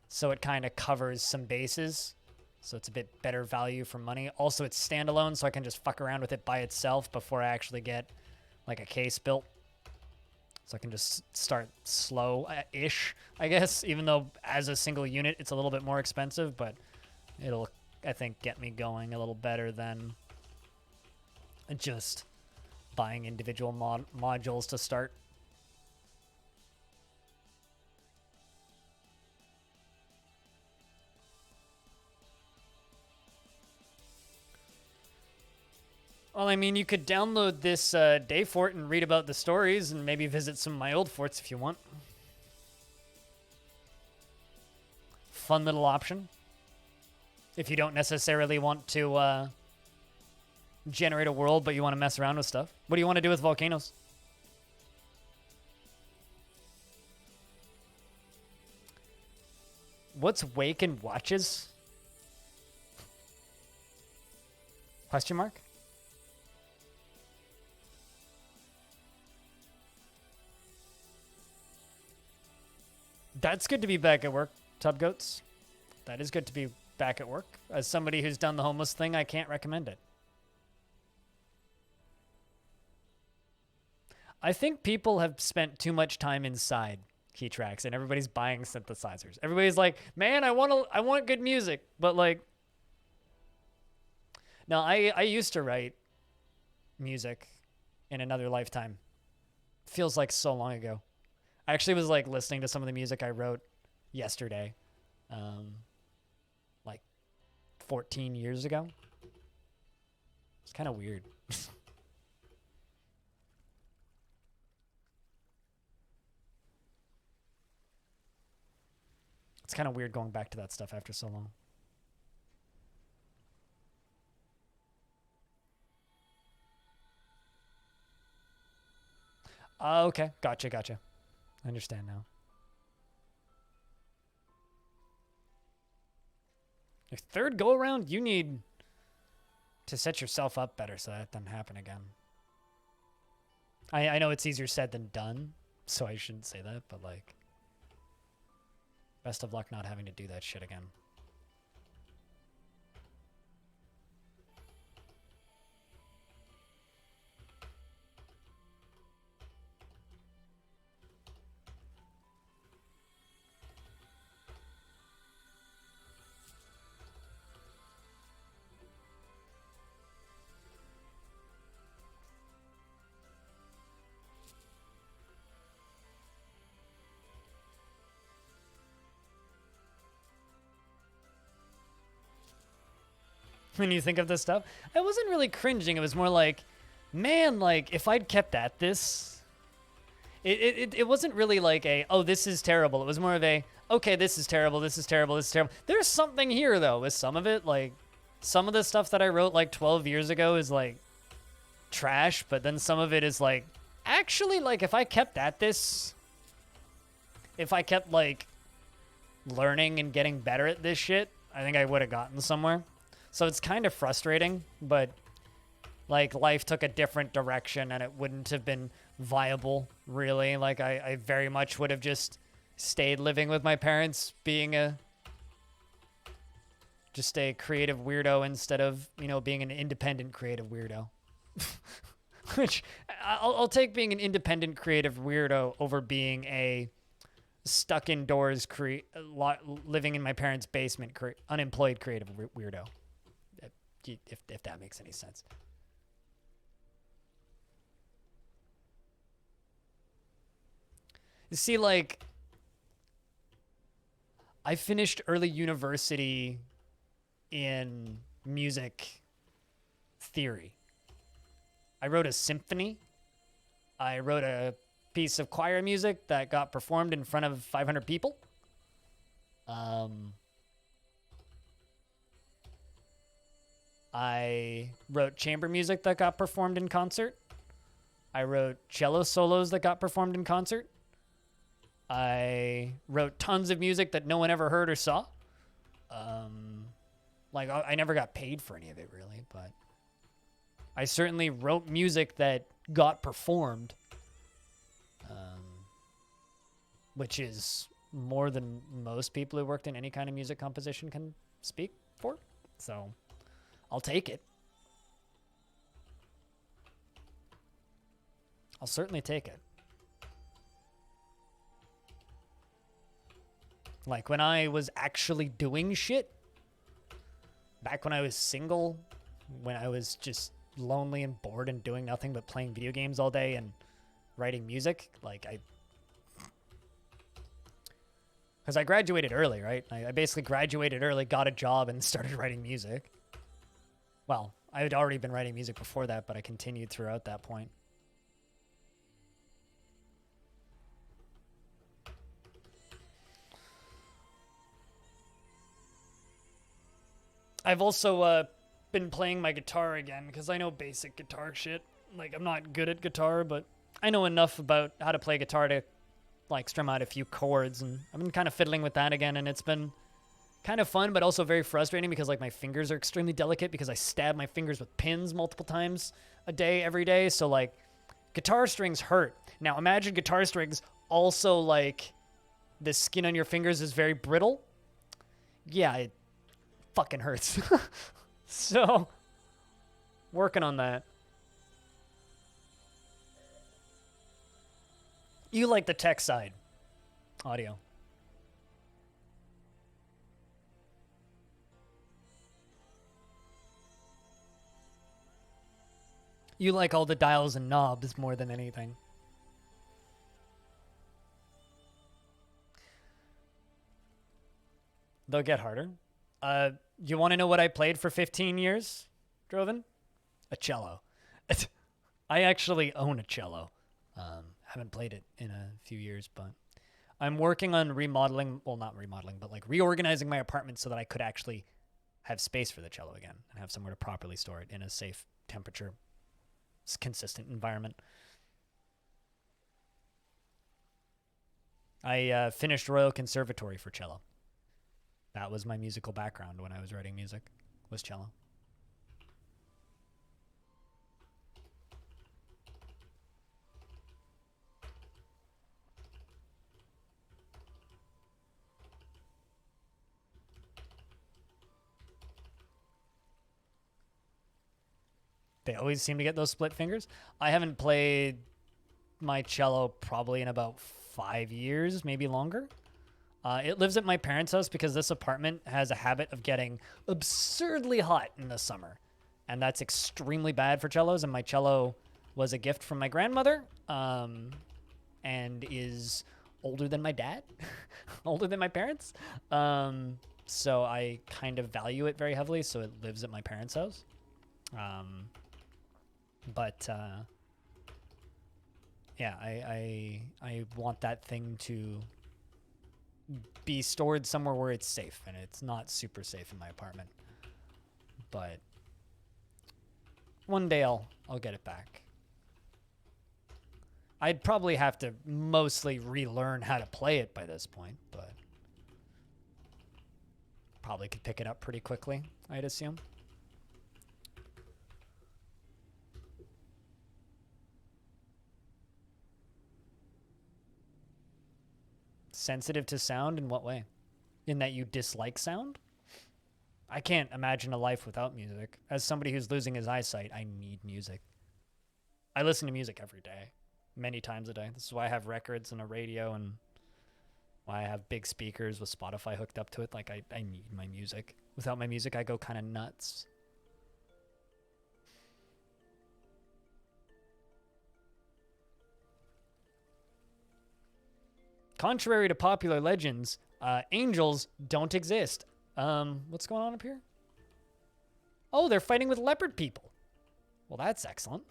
So it kind of covers some bases. So it's a bit better value for money. Also, it's standalone, so I can just fuck around with it by itself before I actually get like a case built. So I can just start slow-ish, I guess, even though as a single unit, it's a little bit more expensive, but it'll, I think, get me going a little better than just buying individual modules to start. Well, I mean, you could download this day fort and read about the stories and maybe visit some of my old forts if you want. Fun little option. If you don't necessarily want to generate a world, but you want to mess around with stuff. What do you want to do with volcanoes? What's Wake and Watches? Question mark? That's good to be back at work, Tub Goats. That is good to be back at work. As somebody who's done the homeless thing, I can't recommend it. I think people have spent too much time inside key tracks and everybody's buying synthesizers. Everybody's like, man, I want good music. But like, no, I used to write music in another lifetime. Feels like so long ago. I actually was like listening to some of the music I wrote yesterday, like 14 years ago. It's kind of weird. It's kind of weird going back to that stuff after so long. Okay, gotcha. I understand now. Your third go around, you need to set yourself up better so that doesn't happen again. I know it's easier said than done, so I shouldn't say that, but like, best of luck not having to do that shit again. When you think of this stuff, I wasn't really cringing. It was more like, man, like if I'd kept at this, it wasn't really like a, oh, this is terrible. It was more of a, okay, this is terrible. This is terrible. This is terrible. There's something here though with some of it. Like some of the stuff that I wrote like 12 years ago is like trash, but then some of it is like, actually, like if I kept at this, if I kept like learning and getting better at this shit, I think I would have gotten somewhere. So it's kind of frustrating, but like life took a different direction and it wouldn't have been viable, really. Like I very much would have just stayed living with my parents, being just a creative weirdo instead of, you know, being an independent creative weirdo. Which I'll take being an independent creative weirdo over being a stuck indoors, living in my parents' basement, unemployed creative weirdo. If that makes any sense. You see, like, I finished early university in music theory. I wrote a symphony. I wrote a piece of choir music that got performed in front of 500 people. I wrote chamber music that got performed in concert. I wrote cello solos that got performed in concert. I wrote tons of music that no one ever heard or saw. Like, I never got paid for any of it, really, but I certainly wrote music that got performed, which is more than most people who worked in any kind of music composition can speak for. So I'll take it. I'll certainly take it. Like, when I was actually doing shit, back when I was single, when I was just lonely and bored and doing nothing but playing video games all day and writing music, like, because I graduated early, right? I basically graduated early, got a job, and started writing music. Well, I had already been writing music before that, but I continued throughout that point. I've also been playing my guitar again because I know basic guitar shit. Like, I'm not good at guitar, but I know enough about how to play guitar to, like, strum out a few chords, and I've been kind of fiddling with that again, and it's been kind of fun, but also very frustrating because, like, my fingers are extremely delicate because I stab my fingers with pins multiple times a day, every day, so, like, guitar strings hurt. Now, imagine guitar strings also, like, the skin on your fingers is very brittle. Yeah, it fucking hurts. So, working on that. You like the tech side, audio. You like all the dials and knobs more than anything. They'll get harder. You want to know what I played for 15 years, Droven? A cello. I actually own a cello. Haven't played it in a few years, but I'm working on remodeling. Well, not remodeling, but like reorganizing my apartment so that I could actually have space for the cello again and have somewhere to properly store it in a safe temperature, consistent environment. I finished Royal Conservatory for cello. That was my musical background when I was writing music, was cello. They always seem to get those split fingers. I haven't played my cello probably in about 5 years, maybe longer. It lives at my parents' house because this apartment has a habit of getting absurdly hot in the summer. And that's extremely bad for cellos. And my cello was a gift from my grandmother, and is older than my dad, older than my parents. So I kind of value it very heavily. So it lives at my parents' house. Yeah, I want that thing to be stored somewhere where it's safe, and it's not super safe in my apartment. But one day I'll get it back. I'd probably have to mostly relearn how to play it by this point, but probably could pick it up pretty quickly, I'd assume. Sensitive to sound in what way? In that you dislike sound? I can't imagine a life without music. As somebody who's losing his eyesight, I need music. I listen to music every day, many times a day. This is why I have records and a radio and Why I have big speakers with Spotify hooked up to it. Like, I need my music. Without my music, I go kind of nuts. Contrary to popular legends, angels don't exist. What's going on up here? Oh, they're fighting with leopard people. Well, that's excellent.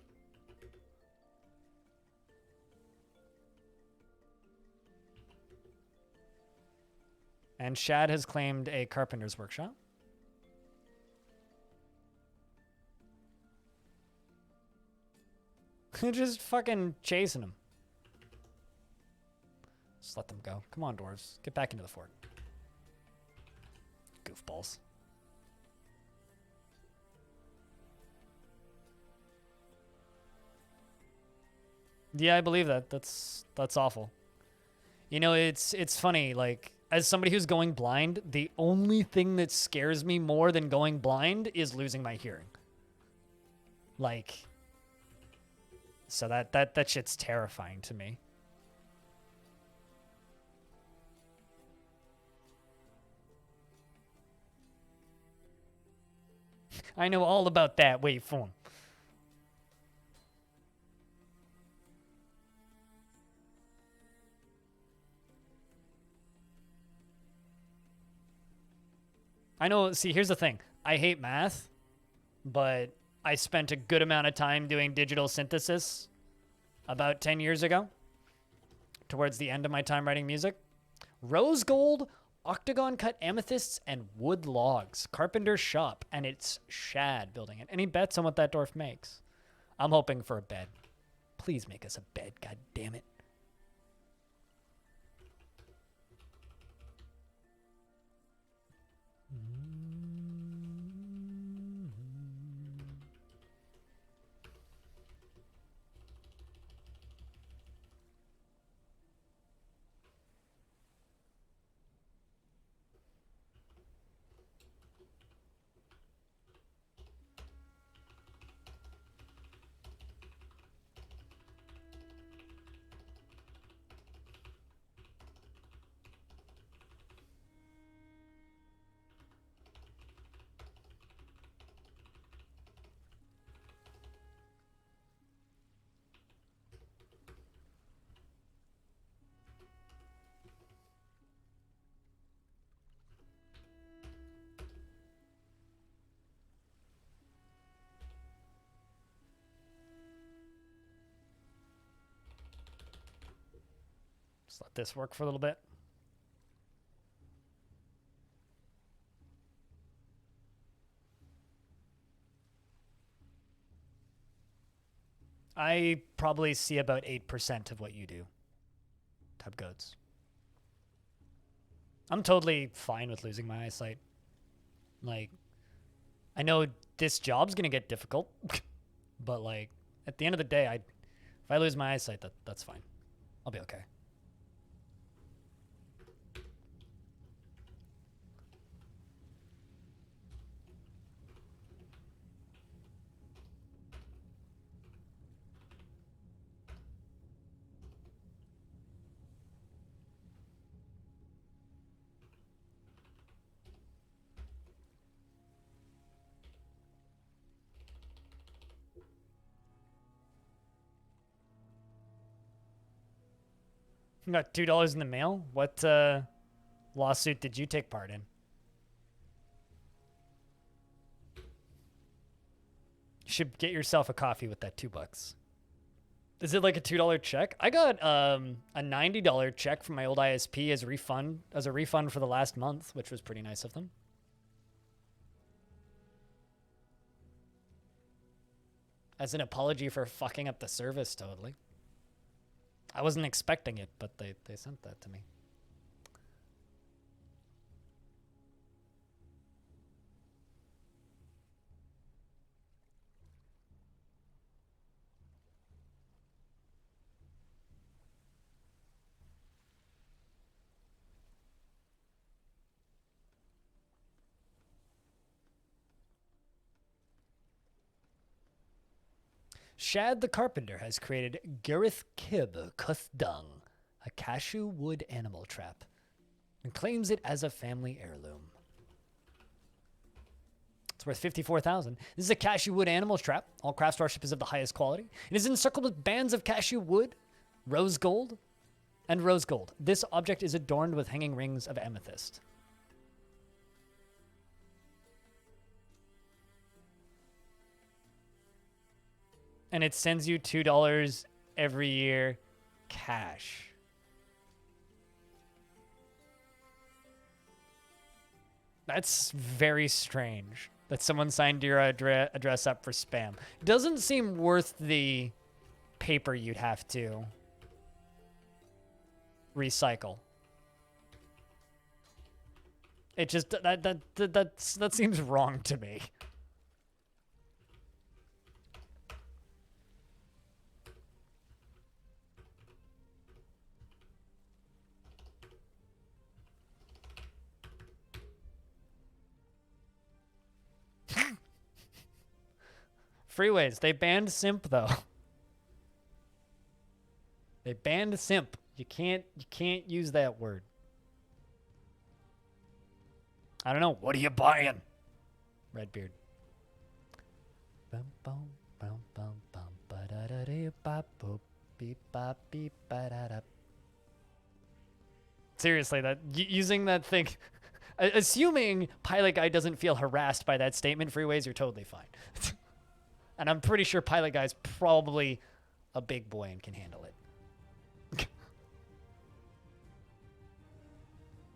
And Shad has claimed a carpenter's workshop. Just fucking chasing him. Just let them go. Come on, dwarves. Get back into the fort. Goofballs. Yeah, I believe that. That's awful. You know, it's funny, like, as somebody who's going blind, the only thing that scares me more than going blind is losing my hearing. Like, so that shit's terrifying to me. I know all about that waveform. I know, see, here's the thing. I hate math, but I spent a good amount of time doing digital synthesis about 10 years ago, towards the end of my time writing music. Rose gold, octagon cut amethysts, and wood logs. Carpenter's shop, and it's Shad building it. Any bets on what that dwarf makes? I'm hoping for a bed. Please make us a bed, god damn it. Just let this work for a little bit. I probably see about 8% of what you do, Tub Goats. I'm totally fine with losing my eyesight. Like, I know this job's gonna get difficult, but like, at the end of the day, if I lose my eyesight, that's fine. I'll be okay. You got $2 in the mail? What lawsuit did you take part in? You should get yourself a coffee with that $2. Is it like a $2 check? I got a $90 check from my old ISP as a refund for the last month, which was pretty nice of them. As an apology for fucking up the service, totally. I wasn't expecting it, but they sent that to me. Shad the Carpenter has created Gareth Kib Cuth Dung, a cashew wood animal trap. and claims it as a family heirloom. It's worth $54,000. This is a cashew wood animal trap. All craftsmanship is of the highest quality. It is encircled with bands of cashew wood, rose gold, and rose gold. This object is adorned with hanging rings of amethyst. And it sends you $2 every year cash. That's very strange that someone signed your address up for spam. Doesn't seem worth the paper you'd have to recycle. It just that seems wrong to me. Freeways, they banned simp though. They banned simp. You can't use that word. I don't know. What are you buying? Redbeard. Seriously, that using that thing, assuming Pilot Guy doesn't feel harassed by that statement, Freeways, you're totally fine. And I'm pretty sure Pilot Guy's probably a big boy and can handle it.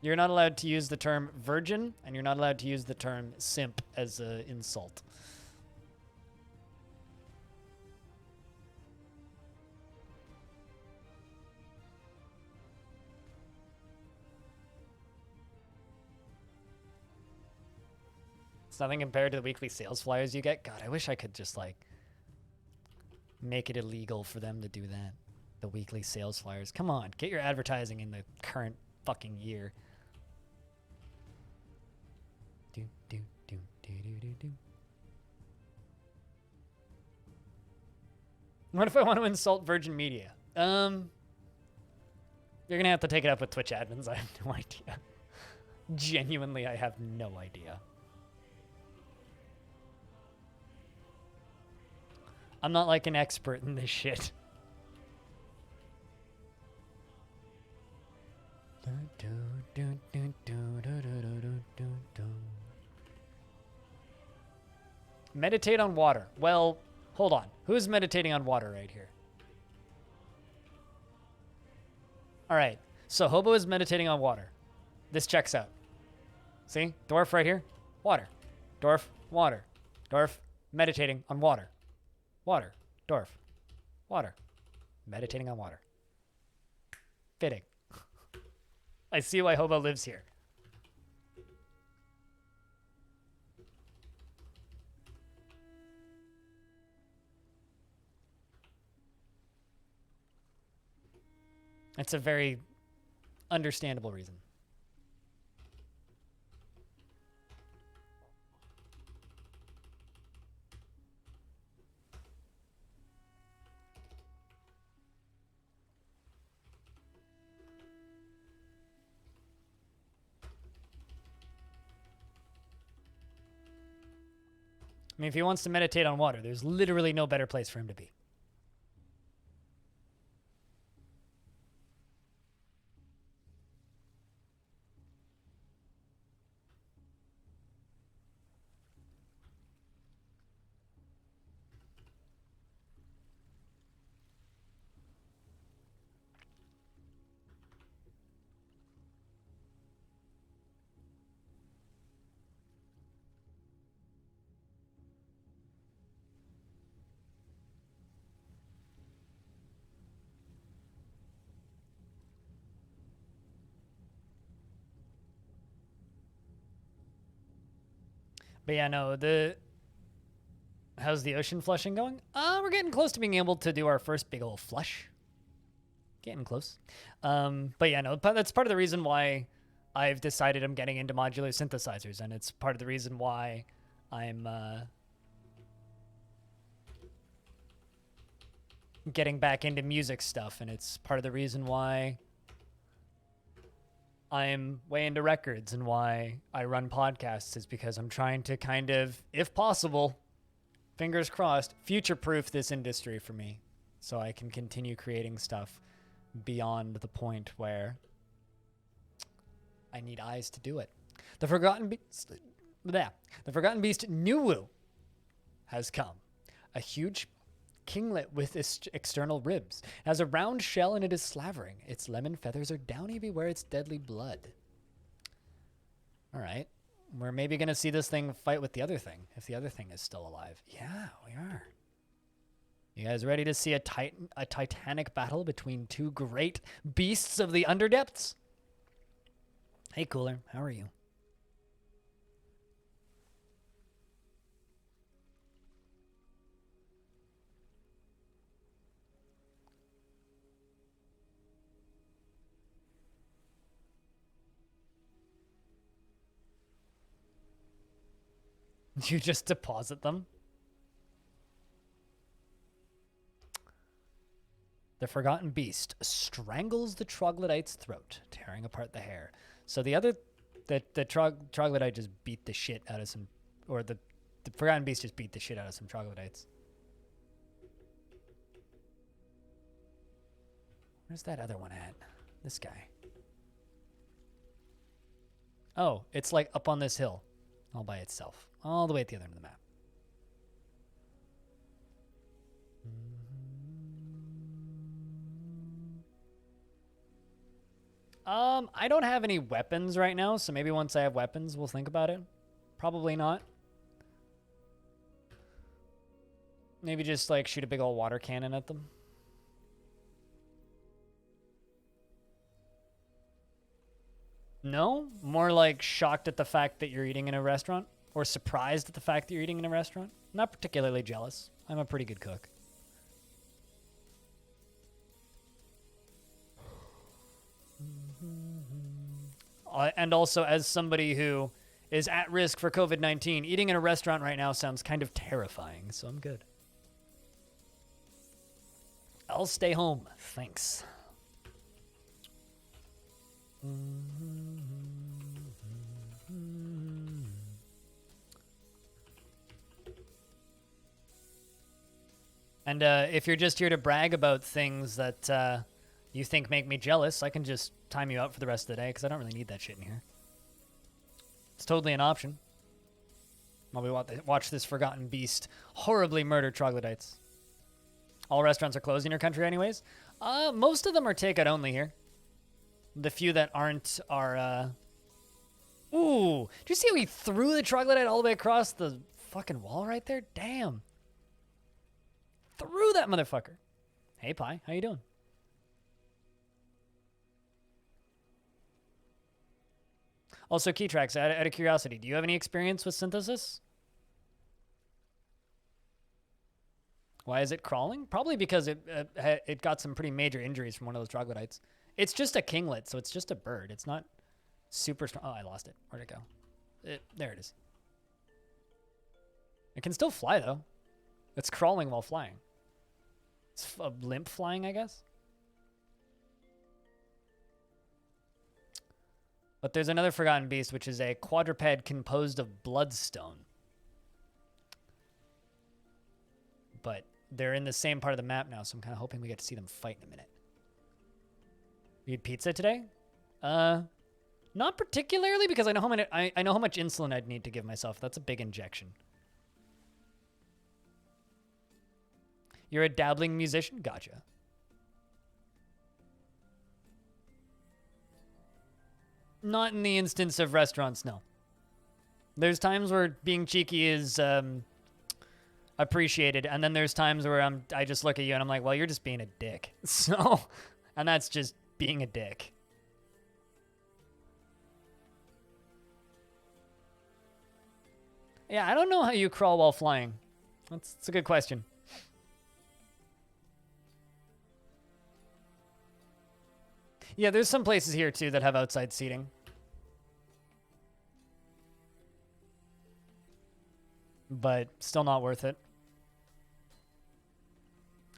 You're not allowed to use the term virgin, and you're not allowed to use the term simp as an insult. It's nothing compared to the weekly sales flyers you get. God, I wish I could just, like, make it illegal for them to do that. The weekly sales flyers. Come on, get your advertising in the current fucking year. What if I want to insult Virgin Media? You're gonna have to take it up with Twitch admins. I have no idea. Genuinely, I have no idea. I'm not like an expert in this shit. Meditate on water. Well, hold on. Who's meditating on water right here? All right. So Hobo is meditating on water. This checks out. See? Dwarf right here. Water. Dwarf. Water. Dwarf. Meditating on water. Water. Dwarf. Water. Meditating on water. Fitting. I see why Hobo lives here. It's a very understandable reason. I mean, if he wants to meditate on water, there's literally no better place for him to be. But yeah, no, how's the ocean flushing going? We're getting close to being able to do our first big old flush. Getting close. But yeah, no, that's part of the reason why I've decided I'm getting into modular synthesizers, and it's part of the reason why I'm getting back into music stuff, and it's part of the reason why I'm way into records, and why I run podcasts is because I'm trying to kind of, if possible, fingers crossed, future-proof this industry for me so I can continue creating stuff beyond the point where I need eyes to do it. The Forgotten Beast, the Forgotten Beast Nuwu has come. A huge kinglet with external ribs. It has a round shell and it is slavering. Its lemon feathers are downy. Beware its deadly blood. All right. We're maybe going to see this thing fight with the other thing, if the other thing is still alive. Yeah, we are. You guys ready to see a titanic battle between two great beasts of the underdepths? Hey, Cooler. How are you? You just deposit them? The Forgotten Beast strangles the troglodyte's throat, tearing apart the hair. So the troglodyte just beat the shit out of some, or the Forgotten Beast just beat the shit out of some troglodytes. Where's that other one at? This guy. Oh, it's like up on this hill, all by itself, all the way at the other end of the map. I don't have any weapons right now, so maybe once I have weapons, we'll think about it. Probably not. Maybe just like shoot a big old water cannon at them. No? More like shocked at the fact that you're eating in a restaurant? Or surprised at the fact that you're eating in a restaurant? Not particularly jealous. I'm a pretty good cook. And also, as somebody who is at risk for COVID-19, eating in a restaurant right now sounds kind of terrifying, so I'm good. I'll stay home, thanks. And if you're just here to brag about things that you think make me jealous, I can just time you out for the rest of the day because I don't really need that shit in here. It's totally an option. While we watch this Forgotten Beast horribly murder troglodytes. All restaurants are closed in your country anyways. Most of them are takeout only here. The few that aren't are... Ooh! Did you see how he threw the troglodyte all the way across the fucking wall right there? Damn. Threw that motherfucker. Hey, Pi. How you doing? Also, Keytrax, out of curiosity, do you have any experience with synthesis? Why is it crawling? Probably because it got some pretty major injuries from one of those troglodytes. It's just a kinglet, so it's just a bird. It's not super strong. Oh, I lost it. Where'd it go? There it is. It can still fly, though. It's crawling while flying. It's a limp flying, I guess. But there's another Forgotten Beast, which is a quadruped composed of bloodstone. But they're in the same part of the map now, so I'm kind of hoping we get to see them fight in a minute. You had pizza today? Not particularly, because I know how much insulin I'd need to give myself. That's a big injection. You're a dabbling musician? Gotcha. Not in the instance of restaurants, no. There's times where being cheeky is appreciated, and then there's times where I just look at you and I'm like, well, you're just being a dick. So, and that's just being a dick. Yeah, I don't know how you crawl while flying. That's a good question. Yeah, there's some places here, too, that have outside seating. But still not worth it.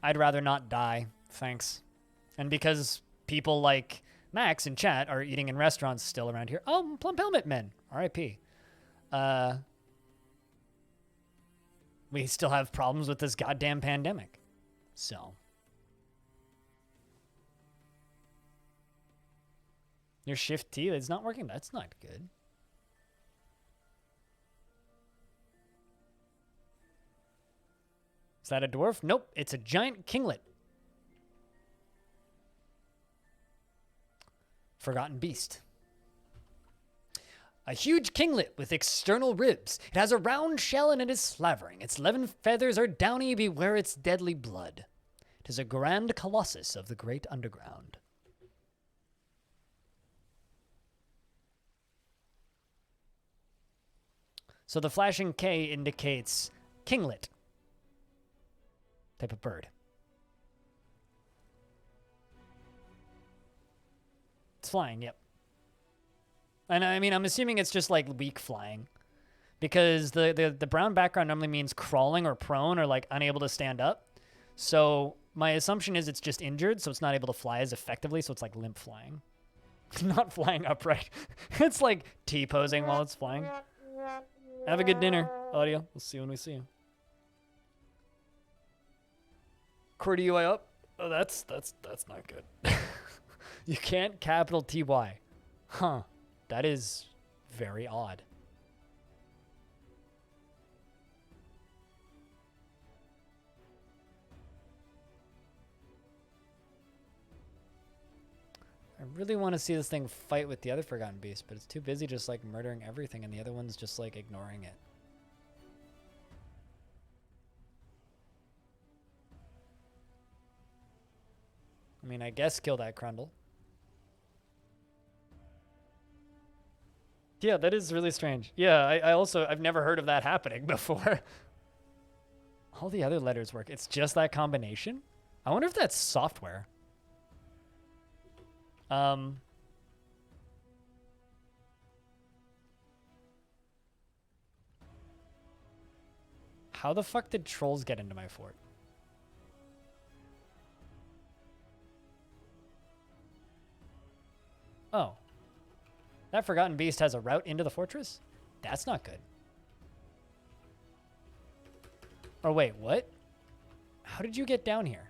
I'd rather not die, thanks. And because people like Max and chat are eating in restaurants still around here. Oh, Plump Helmet Men. R.I.P. We still have problems with this goddamn pandemic. So. Your shift T is not working? That's not good. Is that a dwarf? Nope, it's a giant kinglet. Forgotten beast. A huge kinglet with external ribs. It has a round shell and it is slavering. Its 11 feathers are downy, beware its deadly blood. It is a grand colossus of the great underground. So the flashing K indicates kinglet. Type of bird. It's flying, yep. And I mean, I'm assuming it's just like weak flying. Because the brown background normally means crawling or prone or like unable to stand up. So my assumption is it's just injured, so it's not able to fly as effectively, so it's like limp flying. Not flying upright. It's like T-posing while it's flying. Have a good dinner, audio. We'll see you when we see you. QWERTY UI up. Oh, that's not good. You can't capital TY. Huh. That is very odd. I really want to see this thing fight with the other Forgotten Beast, but it's too busy just like murdering everything and the other one's just like ignoring it. I mean, I guess kill that Crundle. Yeah, that is really strange. Yeah, I've never heard of that happening before. All the other letters work. It's just that combination? I wonder if that's software. How the fuck did trolls get into my fort? Oh. That Forgotten Beast has a route into the fortress? That's not good. Oh, wait, what? How did you get down here?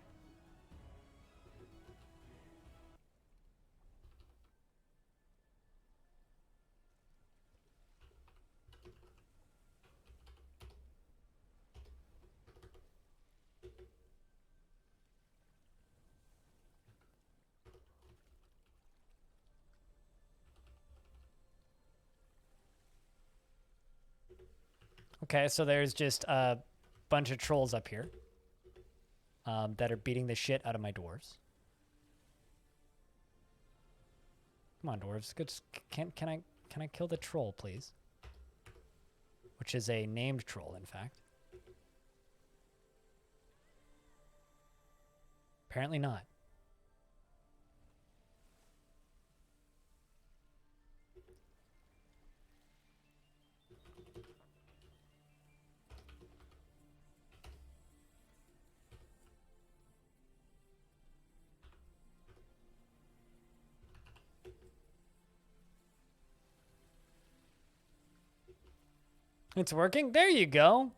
Okay, so there's just a bunch of trolls up here that are beating the shit out of my dwarves. Come on, dwarves. Can I kill the troll, please? Which is a named troll, in fact. Apparently not. It's working? There you go.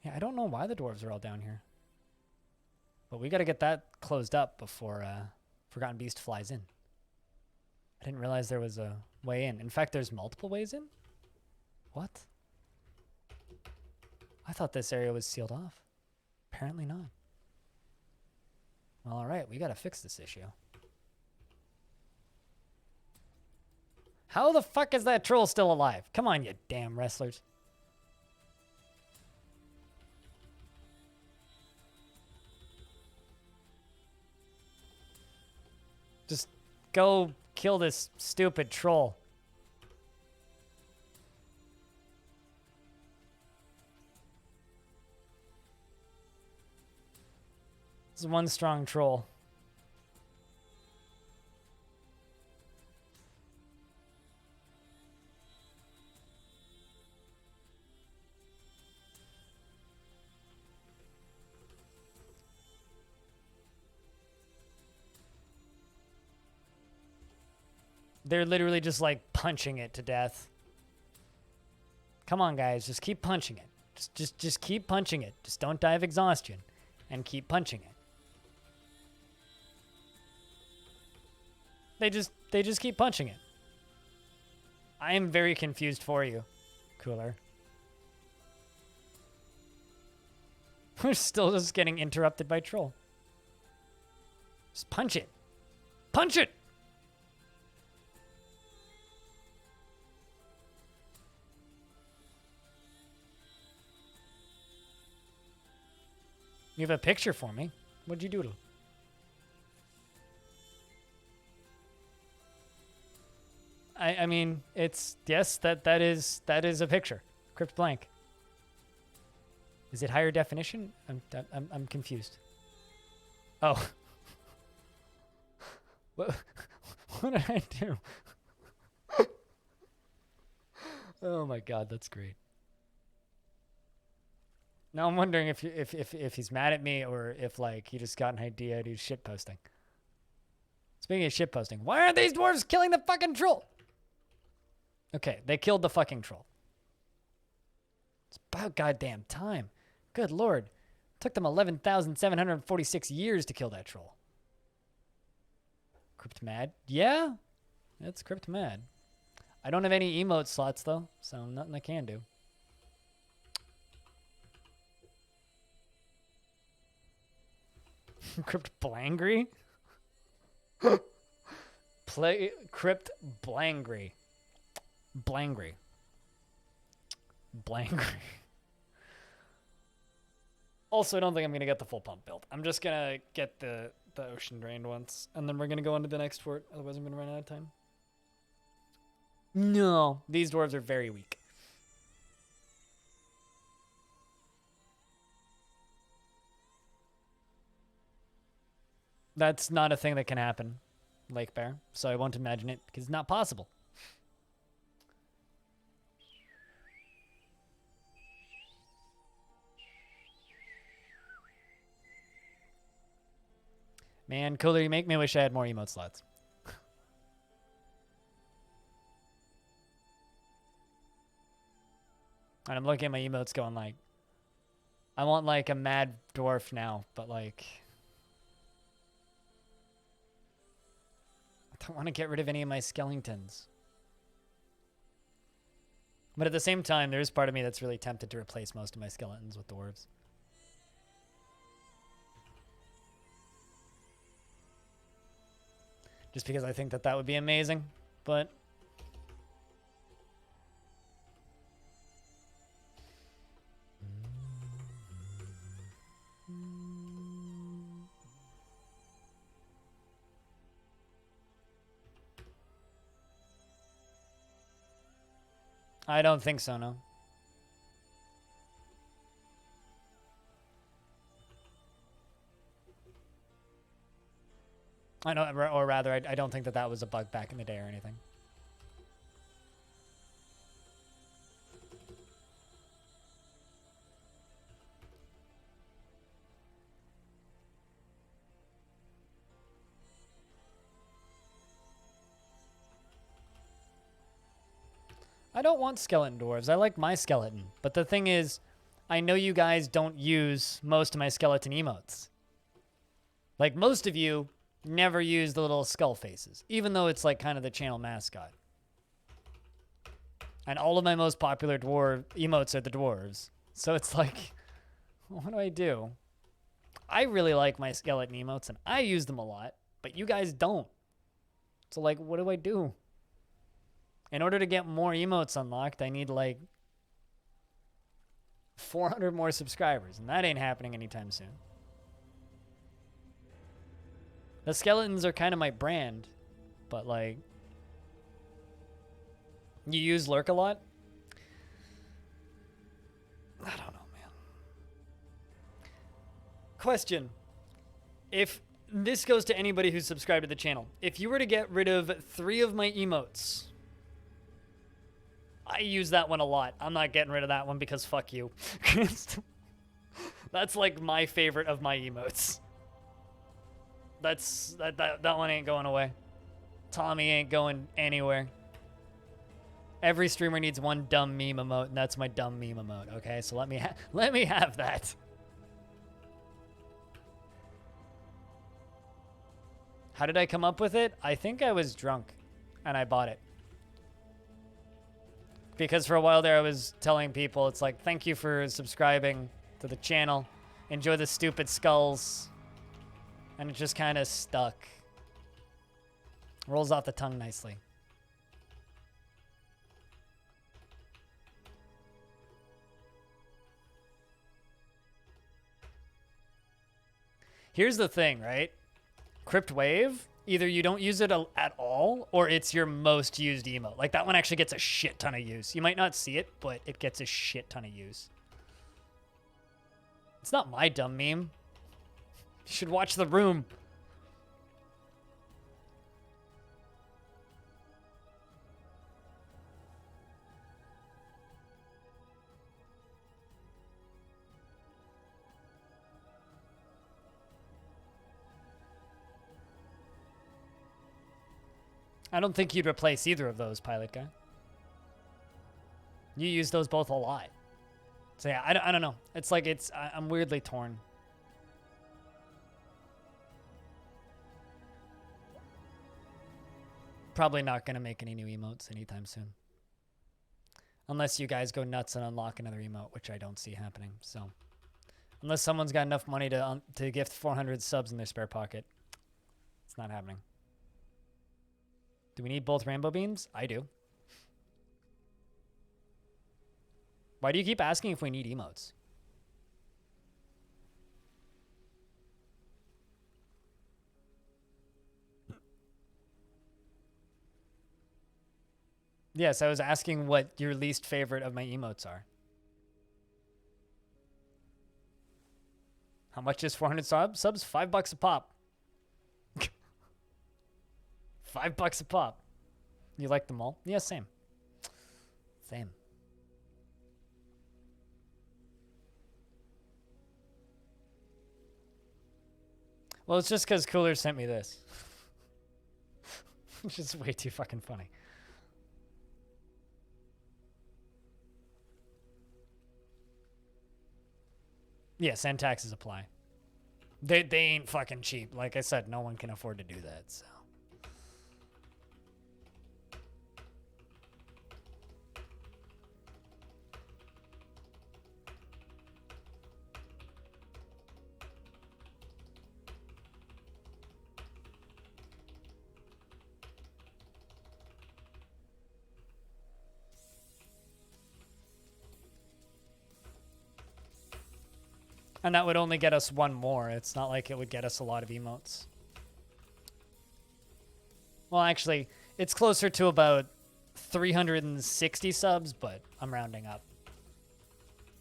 Yeah, I don't know why the dwarves are all down here. But we got to get that closed up before Forgotten Beast flies in. I didn't realize there was a way in. In fact, there's multiple ways in? What? I thought this area was sealed off. Apparently not. Well, all right, we got to fix this issue. How the fuck is that troll still alive? Come on, you damn wrestlers. Just go kill this stupid troll. This is one strong troll. They're literally just like punching it to death. Come on, guys, just keep punching it. Just keep punching it. Just don't die of exhaustion, and keep punching it. They just keep punching it. I am very confused for you, Cooler. We're still just getting interrupted by Troll. Just punch it. Punch it! You have a picture for me. What'd you doodle? I mean, it's, yes, that is a picture. Crypt blank. Is it higher definition? I'm confused. Oh. What did I do? Oh my god, that's great. Now I'm wondering if he's mad at me or if like he just got an idea to do shit posting. Speaking of shit posting, why aren't these dwarves killing the fucking troll? Okay, they killed the fucking troll. It's about goddamn time. Good lord. Took them 11,746 years to kill that troll. Crypt mad? Yeah, it's crypt mad. I don't have any emote slots though, so nothing I can do. Crypt Blangry? Play Crypt Blangry. Blangry. Blangry. Also, I don't think I'm going to get the full pump build. I'm just going to get the ocean drained once, and then we're going to go on to the next fort. Otherwise, I'm going to run out of time. No, these dwarves are very weak. That's not a thing that can happen, Lake Bear, so I won't imagine it because it's not possible. Man, Cooler, you make me wish I had more emote slots. And I'm looking at my emotes going like, I want like a mad dwarf now, but like, I don't want to get rid of any of my skeletons. But at the same time, there is part of me that's really tempted to replace most of my skeletons with dwarves. Just because I think that that would be amazing, but I don't think so, no. I know, or rather, I don't think that that was a bug back in the day or anything. I don't want skeleton dwarves. I like my skeleton. But the thing is, I know you guys don't use most of my skeleton emotes. Like, most of you never use the little skull faces, even though it's like kind of the channel mascot. And all of my most popular dwarf emotes are the dwarves. So it's like, what do I do? I really like my skeleton emotes and I use them a lot, but you guys don't. So like, what do I do? In order to get more emotes unlocked, I need like 400 more subscribers, and that ain't happening anytime soon. The skeletons are kind of my brand, but like, you use Lurk a lot? I don't know, man. Question. If this goes to anybody who's subscribed to the channel, if you were to get rid of 3 of my emotes, I use that one a lot. I'm not getting rid of that one because fuck you. That's like my favorite of my emotes. That one ain't going away. Tommy ain't going anywhere. Every streamer needs one dumb meme emote, and that's my dumb meme emote. Okay, so let me have that. How did I come up with it? I think I was drunk, and I bought it. Because for a while there, I was telling people, it's like, thank you for subscribing to the channel. Enjoy the stupid skulls. And it just kind of stuck. Rolls off the tongue nicely. Here's the thing, right? Crypt Wave, either you don't use it at all, or it's your most used emote. Like, that one actually gets a shit ton of use. You might not see it, but it gets a shit ton of use. It's not my dumb meme. You should watch The Room. I don't think you'd replace either of those, Pilot Guy. You use those both a lot. So yeah, I don't know. It's like I'm weirdly torn. Probably not going to make any new emotes anytime soon. Unless you guys go nuts and unlock another emote, which I don't see happening. So, unless someone's got enough money to gift 400 subs in their spare pocket, it's not happening. Do we need both rainbow beams? I do. Why do you keep asking if we need emotes? Yes, I was asking what your least favorite of my emotes are. How much is 400 subs? $5 a pop. $5 a pop. You like them all? Yeah, same. Same. Well, it's just because Cooler sent me this. Which is way too fucking funny. Yes, and taxes apply. They ain't fucking cheap. Like I said, no one can afford to do that, so. And that would only get us one more. It's not like it would get us a lot of emotes. Well, actually, it's closer to about 360 subs, but I'm rounding up.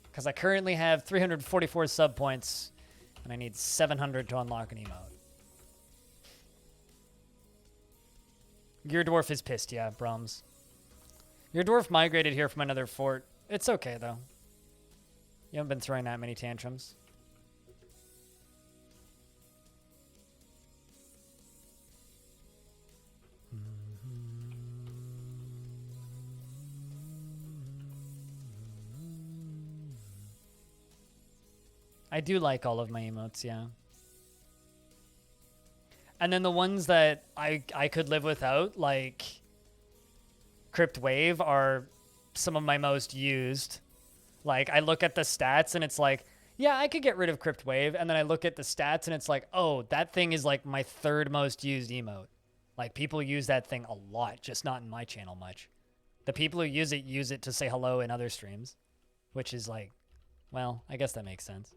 Because I currently have 344 sub points, and I need 700 to unlock an emote. Your dwarf is pissed, yeah, Brums. Your dwarf migrated here from another fort. It's okay, though. You haven't been throwing that many tantrums. I do like all of my emotes, yeah. And then the ones that I could live without, like Crypt Wave, are some of my most used. Like, I look at the stats and it's like, yeah, I could get rid of Crypt Wave. And then I look at the stats and it's like, oh, that thing is like my third most used emote. Like, people use that thing a lot, just not in my channel much. The people who use it to say hello in other streams, which is like, well, I guess that makes sense.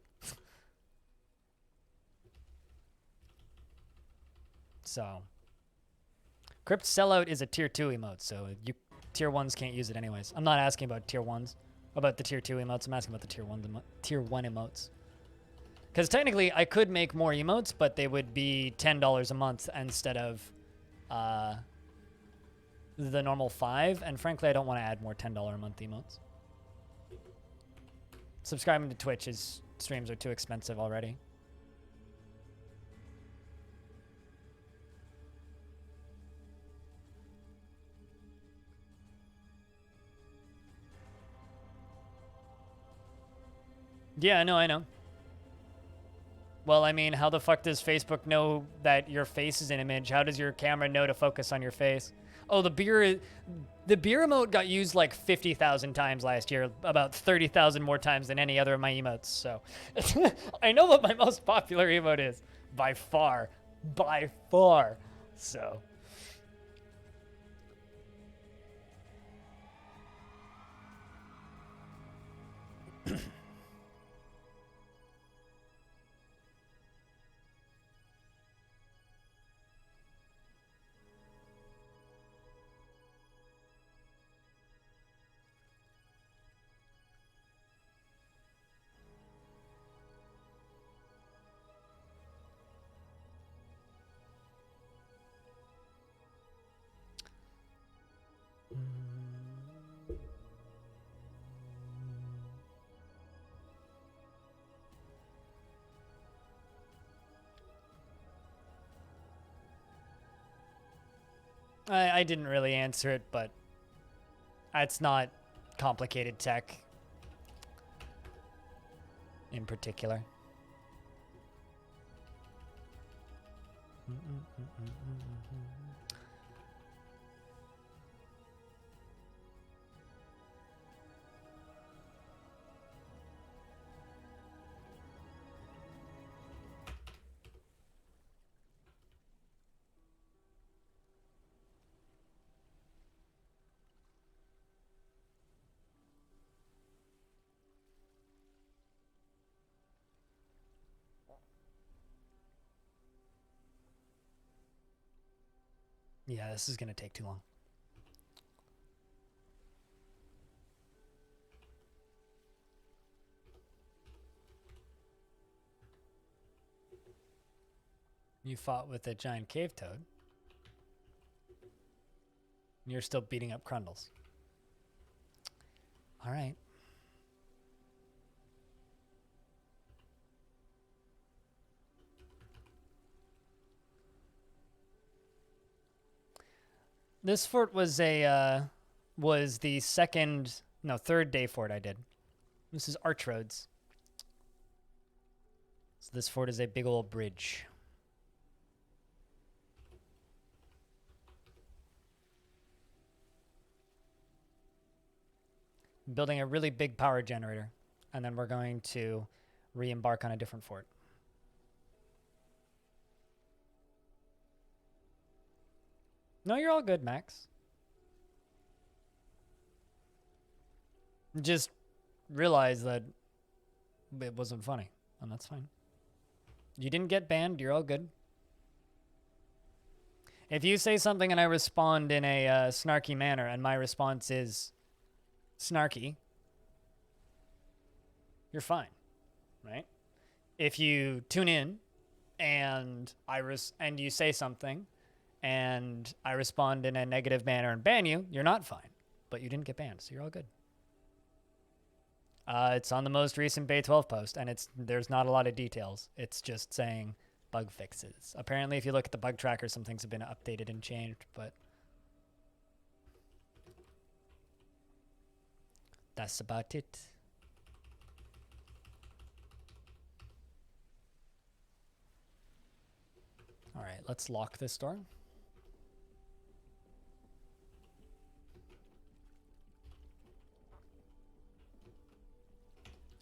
So, Crypt Sellout is a tier 2 emote, so tier 1s can't use it anyways. I'm not asking about tier 1s, about the tier 2 emotes. I'm asking about the tier 1 emotes. Because technically, I could make more emotes, but they would be $10 a month instead of the normal 5. And frankly, I don't want to add more $10 a month emotes. Subscribing to Twitch's streams are too expensive already. Yeah, no, I know. Well, I mean, how the fuck does Facebook know that your face is an image? How does your camera know to focus on your face? Oh, the beer emote got used like 50,000 times last year, about 30,000 more times than any other of my emotes. So I know what my most popular emote is by far, by far. So I didn't really answer it, but it's not complicated tech in particular. Yeah, this is gonna take too long. You fought with a giant cave toad. You're still beating up Crundles. All right. This fort was the third day fort I did. This is Archroads. So this fort is a big old bridge. Building a really big power generator, and then we're going to re-embark on a different fort. No, you're all good, Max. Just realize that it wasn't funny, and that's fine. You didn't get banned, you're all good. If you say something and I respond in a snarky manner, and my response is snarky, you're fine, right? If you tune in and and you say something and I respond in a negative manner and ban you, you're not fine. But you didn't get banned, so you're all good. It's on the most recent Bay 12 post, and there's not a lot of details. It's just saying bug fixes. Apparently, if you look at the bug tracker, some things have been updated and changed, but that's about it. All right, let's lock this door.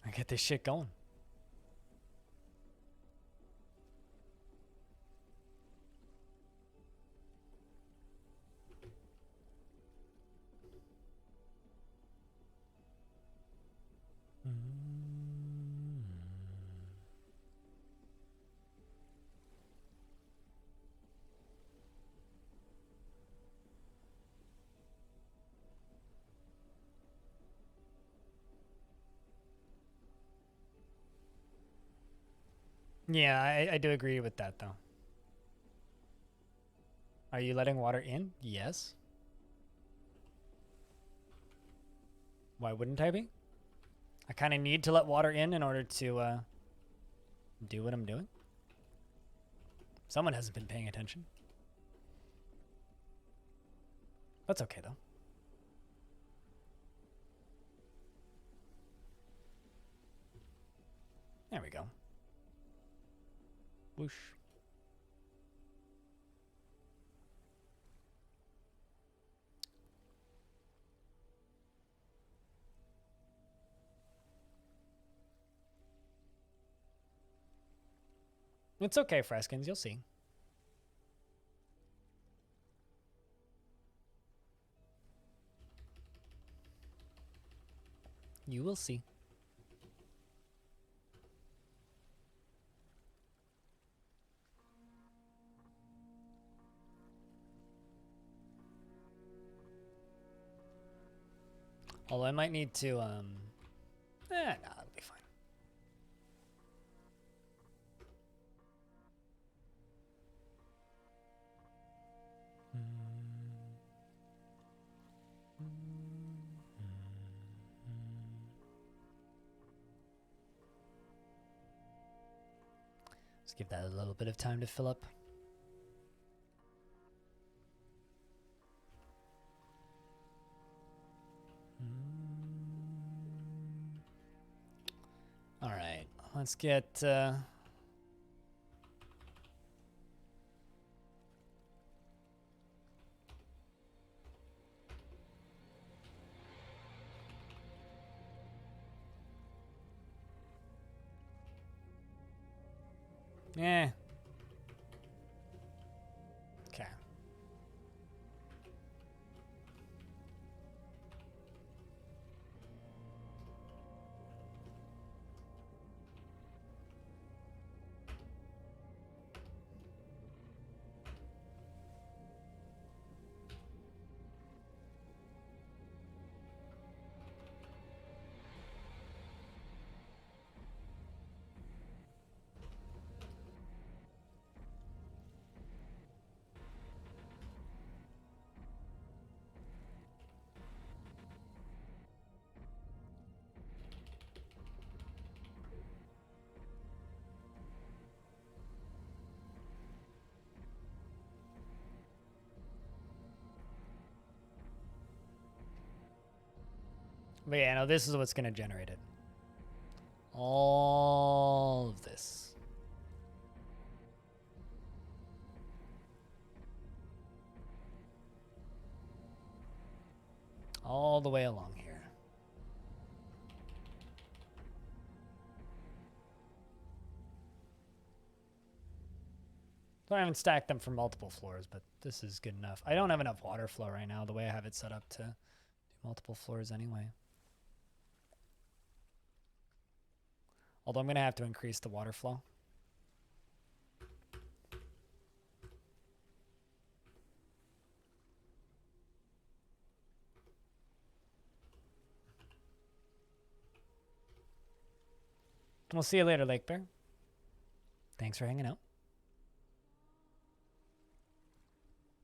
I get this shit going. Yeah, I do agree with that, though. Are you letting water in? Yes. Why wouldn't I be? I kind of need to let water in order to do what I'm doing. Someone hasn't been paying attention. That's okay, though. Whoosh. It's okay, Freskins. You'll see. You will see. Although I might need to, no, it'll be fine. Let's give that a little bit of time to fill up. All right, let's get okay. But yeah, no, this is what's going to generate it. All of this. All the way along here. So I haven't stacked them for multiple floors, but this is good enough. I don't have enough water flow right now, the way I have it set up to do multiple floors anyway. Although I'm going to have to increase the water flow. We'll see you later, Lake Bear. Thanks for hanging out.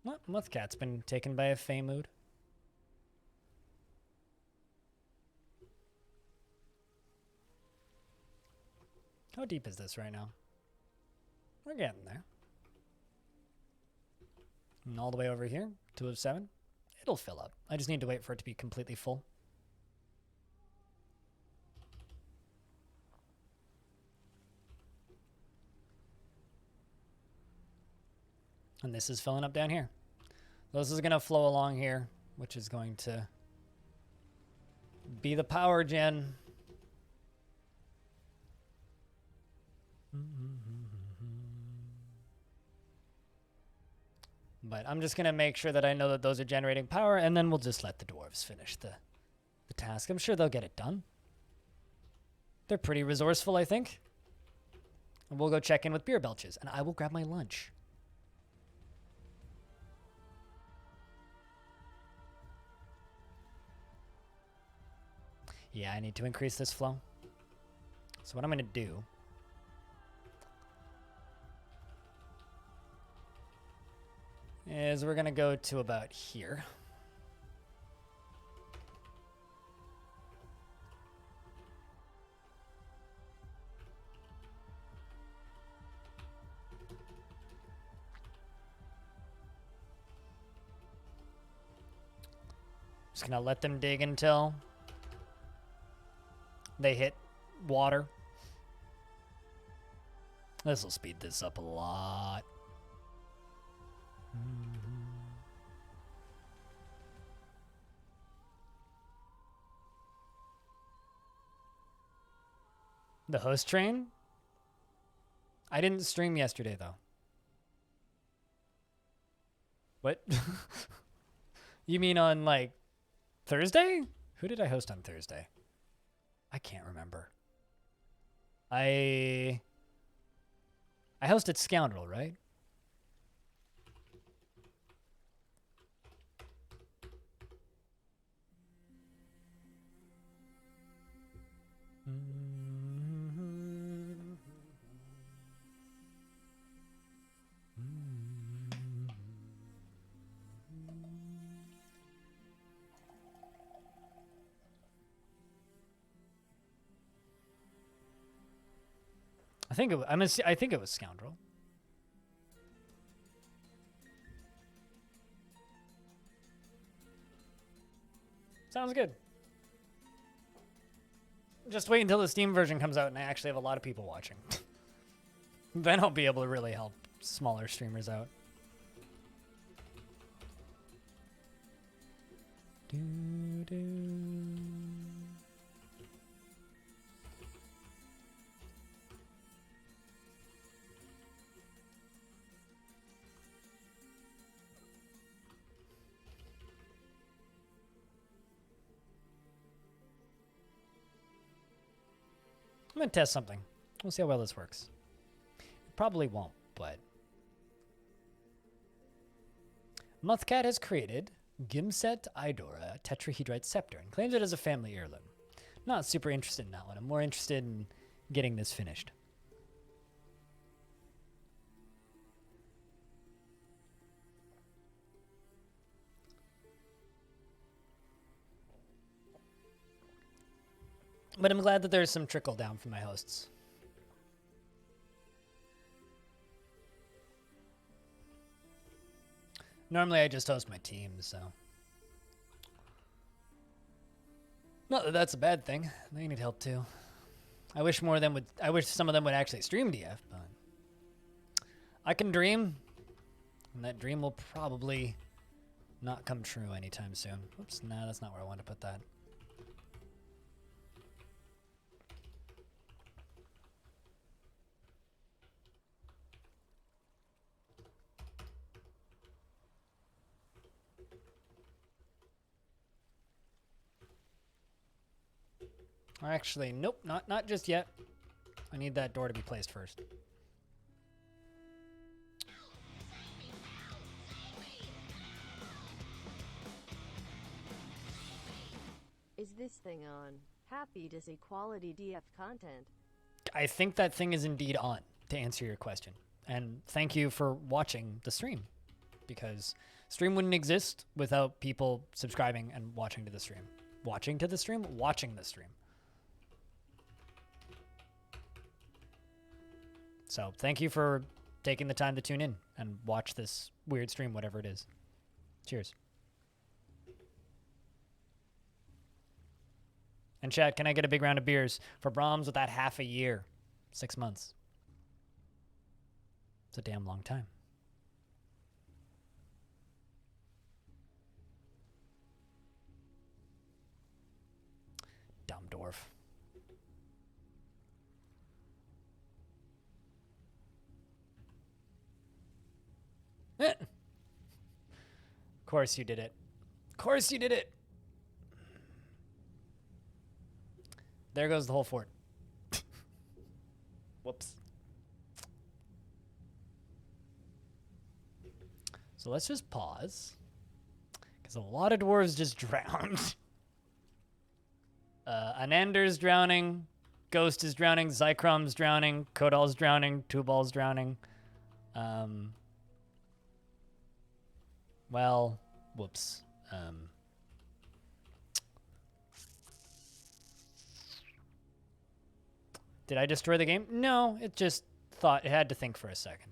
Well, Muthcat's been taken by a Fey mood. How deep is this right now? We're getting there. And all the way over here, 2 of 7. It'll fill up. I just need to wait for it to be completely full. And this is filling up down here. This is going to flow along here, which is going to be the power gen. But I'm just going to make sure that I know that those are generating power, and then we'll just let the dwarves finish the task. I'm sure they'll get it done. They're pretty resourceful, I think. And we'll go check in with beer belches, and I will grab my lunch. Yeah, I need to increase this flow. So what I'm going to do is we're going to go to about here. Just going to let them dig until they hit water. This will speed this up a lot. The host train? I didn't stream yesterday, though. What? You mean on, like, Thursday? Who did I host on Thursday? I can't remember. I hosted Scoundrel, right? I think it was Scoundrel. Sounds good. Just wait until the Steam version comes out and I actually have a lot of people watching. Then I'll be able to really help smaller streamers out. I'm going to test something. We'll see how well this works. It probably won't, but... Muthcat has created Gimset Idora Tetrahedrite Scepter and claims it as a family heirloom. Not super interested in that one. I'm more interested in getting this finished. But I'm glad that there's some trickle down from my hosts. Normally I just host my team, so. Not that that's a bad thing. They need help too. I wish some of them would actually stream DF, but I can dream. And that dream will probably not come true anytime soon. Oops, no, that's not where I wanted to put that. Actually, nope, not just yet. I need that door to be placed first. Is this thing on? Happy to see quality DF content. I think that thing is indeed on, to answer your question. And thank you for watching the stream, because stream wouldn't exist without people subscribing and watching to the stream. Watching to the stream? Watching the stream. So thank you for taking the time to tune in and watch this weird stream, whatever it is. Cheers. And chat, can I get a big round of beers for Brahms with that half a year? 6 months. It's a damn long time. Dumb dwarf. Of course you did it. Of course you did it. There goes the whole fort. Whoops. So let's just pause, because a lot of dwarves just drowned. Anander's drowning, Ghost is drowning, Zykrom's drowning, Kodal's drowning, Tubal's drowning. Well, whoops. Did I destroy the game? No, it just thought it had to think for a second.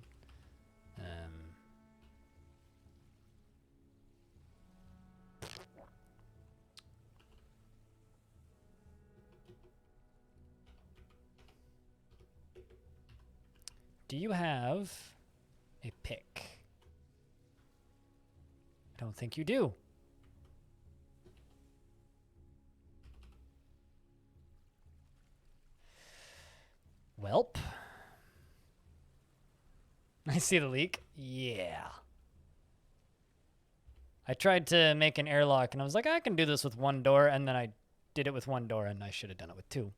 do you have a pick? I don't think you do. Welp. I see the leak. Yeah. I tried to make an airlock, and I was like, I can do this with one door, and then I did it with one door, and I should have done it with two.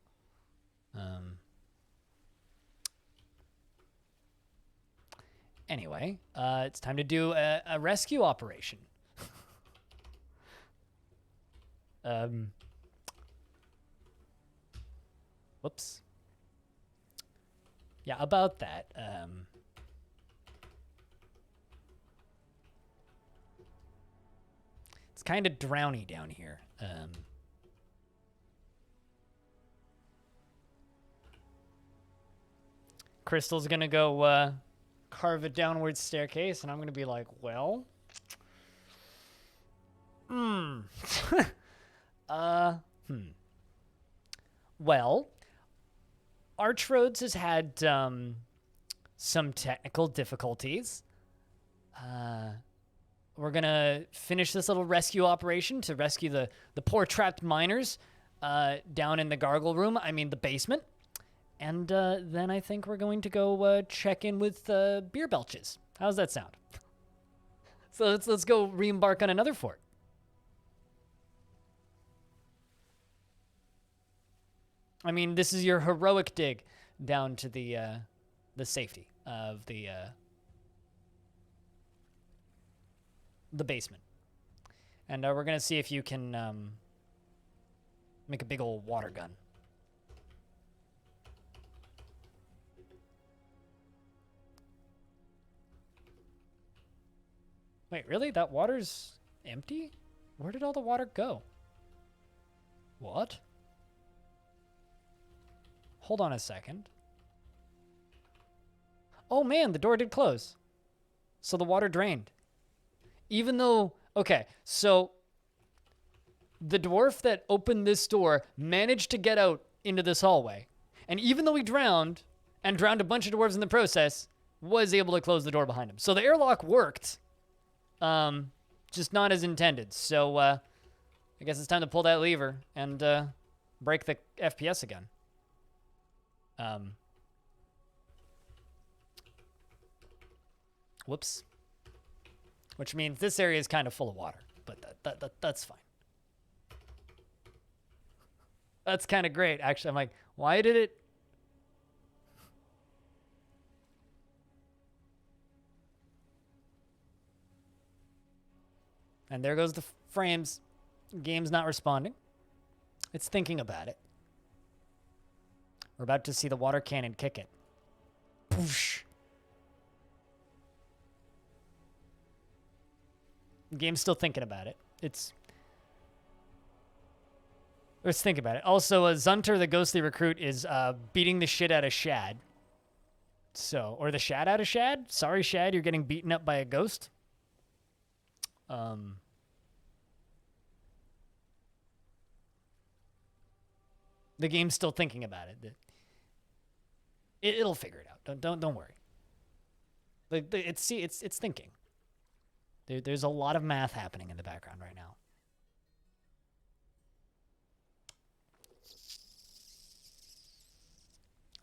Anyway, it's time to do a rescue operation. Whoops. Yeah, about that. It's kind of drowny down here. Crystal's gonna go carve a downward staircase, and I'm gonna be like, well, Well, Archroads has had some technical difficulties. We're gonna finish this little rescue operation to rescue the poor trapped miners down in the gargle room. I mean, the basement. And then I think we're going to go check in with beer belches. How's that sound? So let's go re-embark on another fort. I mean, this is your heroic dig down to the safety of the basement. And we're going to see if you can make a big old water gun. Wait, really? That water's empty? Where did all the water go? What? Hold on a second. Oh man, the door did close. So the water drained. Even though, okay, so the dwarf that opened this door managed to get out into this hallway. And even though he drowned, and drowned a bunch of dwarves in the process, was able to close the door behind him. So the airlock worked. Just not as intended. So, I guess it's time to pull that lever and, break the FPS again. Whoops. Which means this area is kind of full of water, but that's fine. That's kind of great, actually. I'm like, why did it... And there goes the frames. Game's not responding. It's thinking about it. We're about to see the water cannon kick it. Poosh. The game's still thinking about it. Let's think about it. Also, Zunter, the ghostly recruit, is beating the shit out of Shad. So, or the Shad out of Shad? Sorry, Shad, you're getting beaten up by a ghost. The game's still thinking about it. It'll figure it out. Don't worry. It's thinking. There's a lot of math happening in the background right now.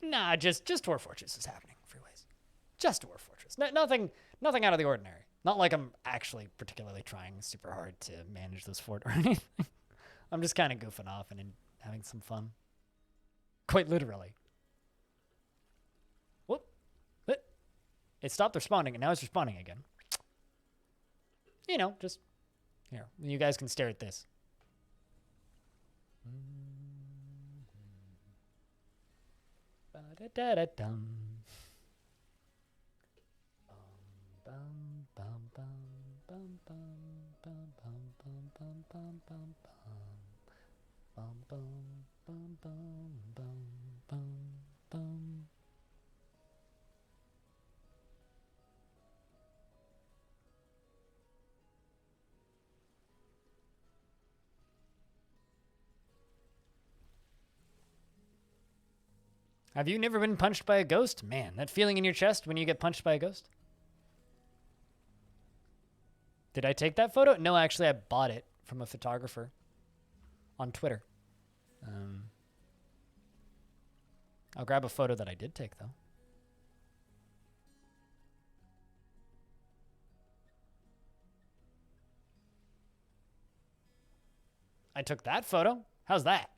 Nah, just Dwarf Fortress is happening. Freeways. Just Dwarf Fortress. Nothing out of the ordinary. Not like I'm actually particularly trying super hard to manage this fort or anything. I'm just kind of goofing off and having some fun. Quite literally. Whoop. It stopped responding, and now it's responding again. You know, just... Here, you guys can stare at this. Ba-da-da-da-dum. Have you never been punched by a ghost? Man, that feeling in your chest when you get punched by a ghost. Did I take that photo? No, actually, I bought it from a photographer on Twitter. I'll grab a photo that I did take, though. I took that photo. How's that?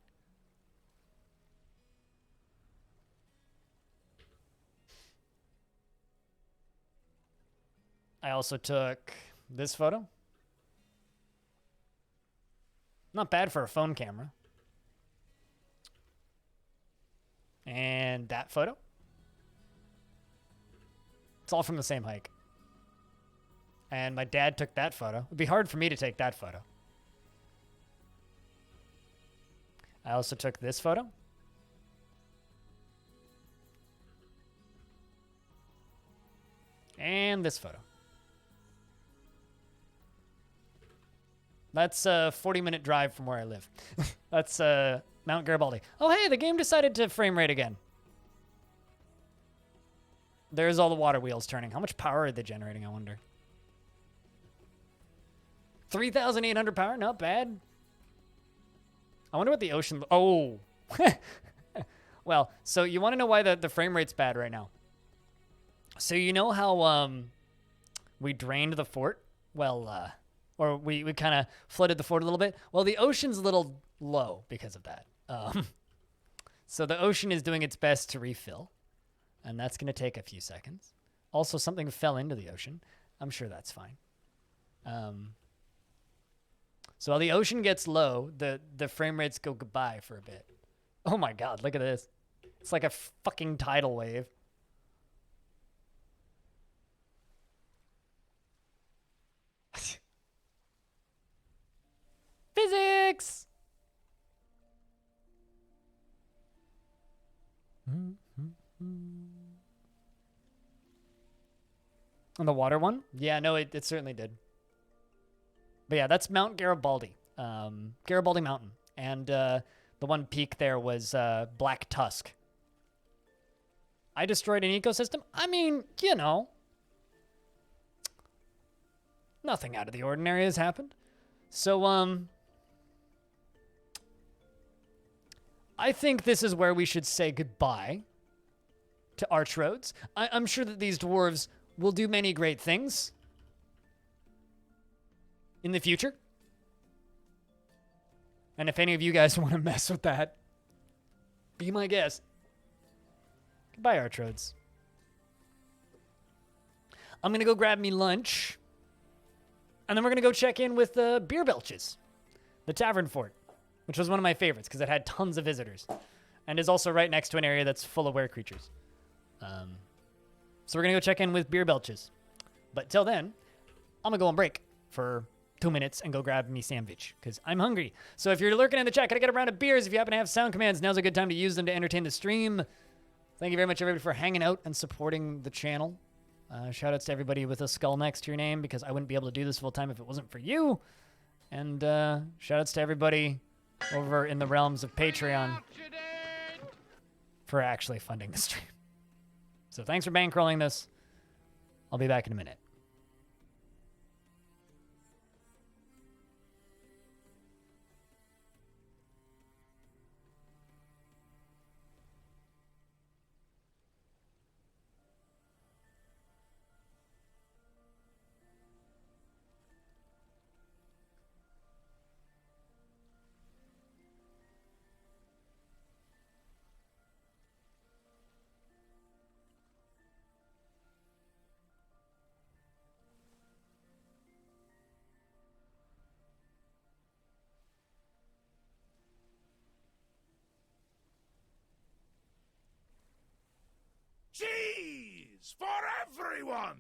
I also took this photo. Not bad for a phone camera. And that photo. It's all from the same hike. And my dad took that photo. It'd be hard for me to take that photo. I also took this photo. And this photo. That's a 40-minute drive from where I live. That's Mount Garibaldi. Oh, hey, the game decided to frame rate again. There's all the water wheels turning. How much power are they generating, I wonder? 3,800 power? Not bad. I wonder what the ocean... Oh. Well, so you want to know why the frame rate's bad right now? So you know how we drained the fort? Well, or we kind of flooded the fort a little bit? Well, the ocean's a little low because of that. So the ocean is doing its best to refill, and that's going to take a few seconds. Also, something fell into the ocean. I'm sure that's fine. So while the ocean gets low, the frame rates go goodbye for a bit. Oh my god, look at this. It's like a fucking tidal wave. Physics! On the water one? Yeah, no, it certainly did. But yeah, that's Mount Garibaldi. Garibaldi Mountain. And the one peak there was Black Tusk. I destroyed an ecosystem? I mean, you know. Nothing out of the ordinary has happened. So, I think this is where we should say goodbye to Archroads. I'm sure that these dwarves will do many great things in the future. And if any of you guys want to mess with that, be my guest. Goodbye, Archroads. I'm going to go grab me lunch. And then we're going to go check in with Beer Belches, the tavern fort, which was one of my favorites because it had tons of visitors and is also right next to an area that's full of were creatures. So we're going to go check in with Beer Belches. But till then, I'm going to go on break for 2 minutes and go grab me sandwich because I'm hungry. So if you're lurking in the chat, gotta get a round of beers. If you happen to have sound commands, now's a good time to use them to entertain the stream. Thank you very much, everybody, for hanging out and supporting the channel. Shout outs to everybody with a skull next to your name because I wouldn't be able to do this full time if it wasn't for you. And shout outs to everybody over in the realms of Patreon for actually funding the stream. So thanks for bankrolling this. I'll be back in a minute. Cheese for everyone!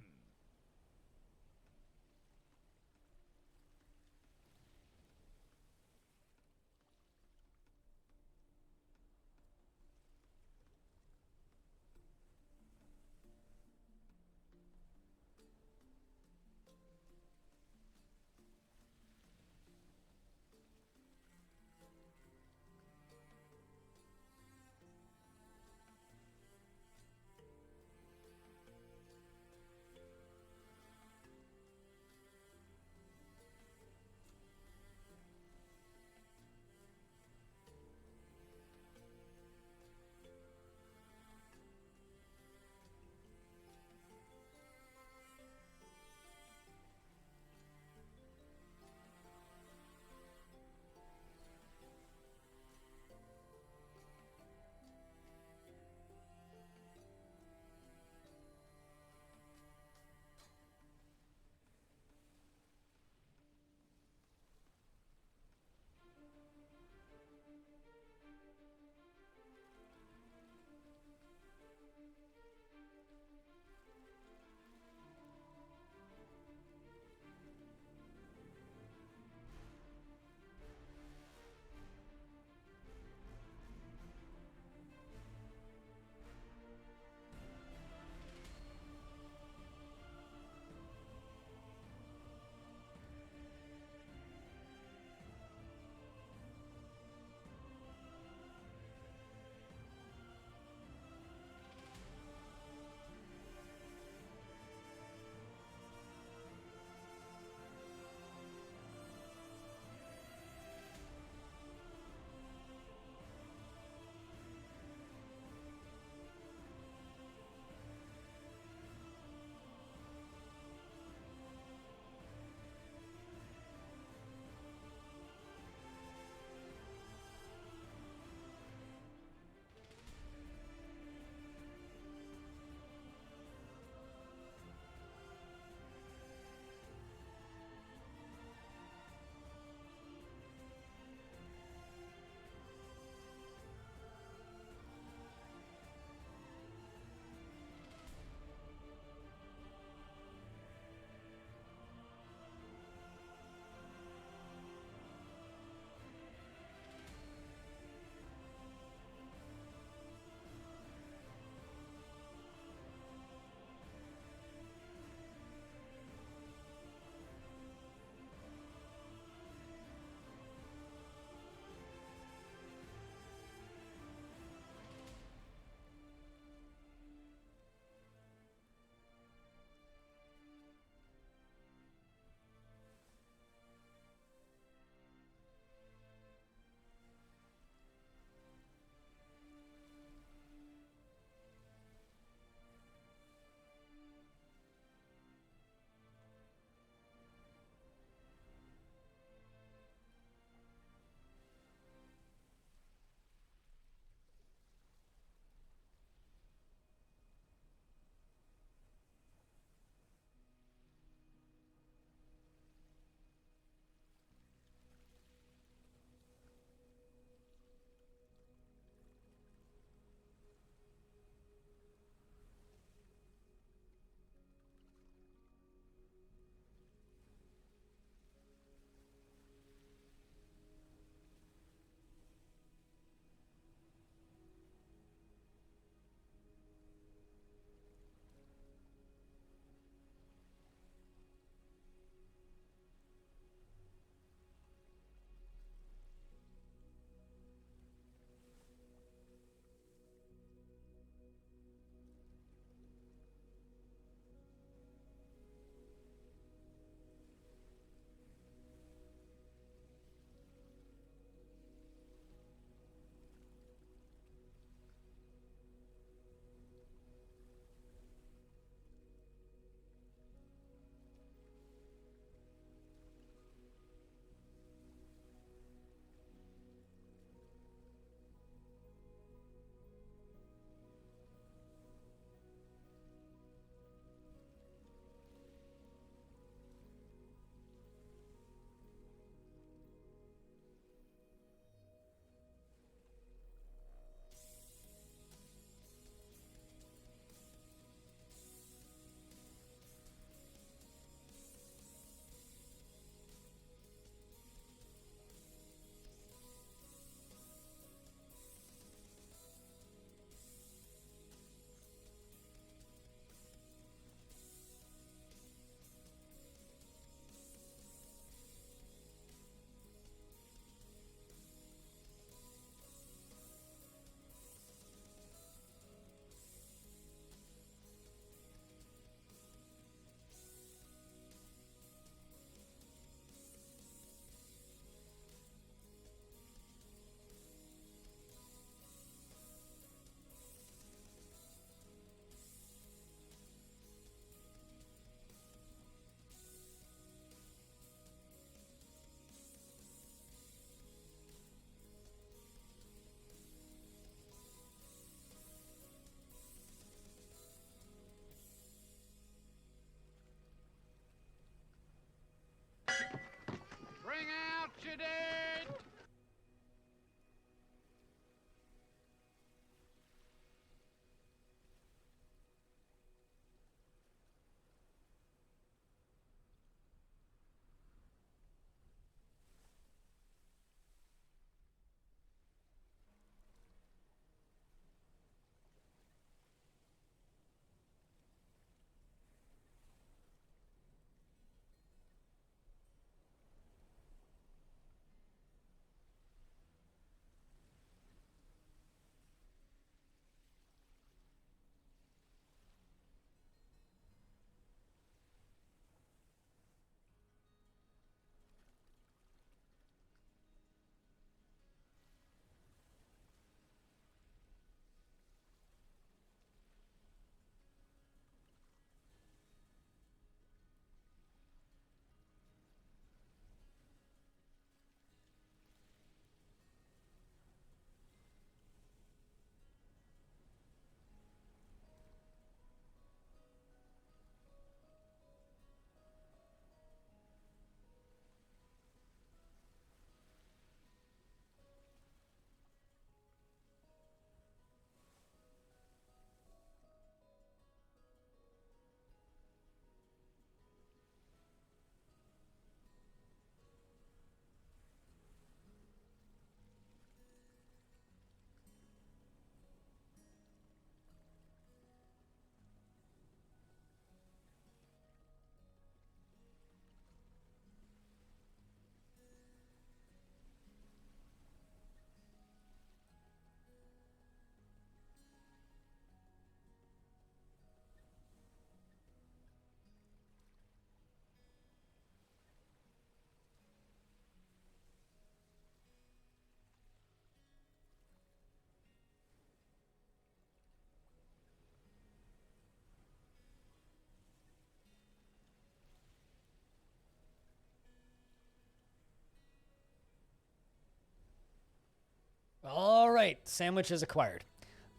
All right, sandwich is acquired.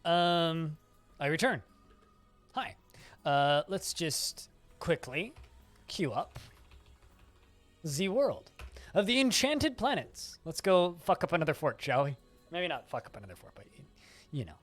I return. Hi. Let's just quickly queue up the world of the enchanted planets. Let's go fuck up another fort, shall we? Maybe not fuck up another fort, but you know.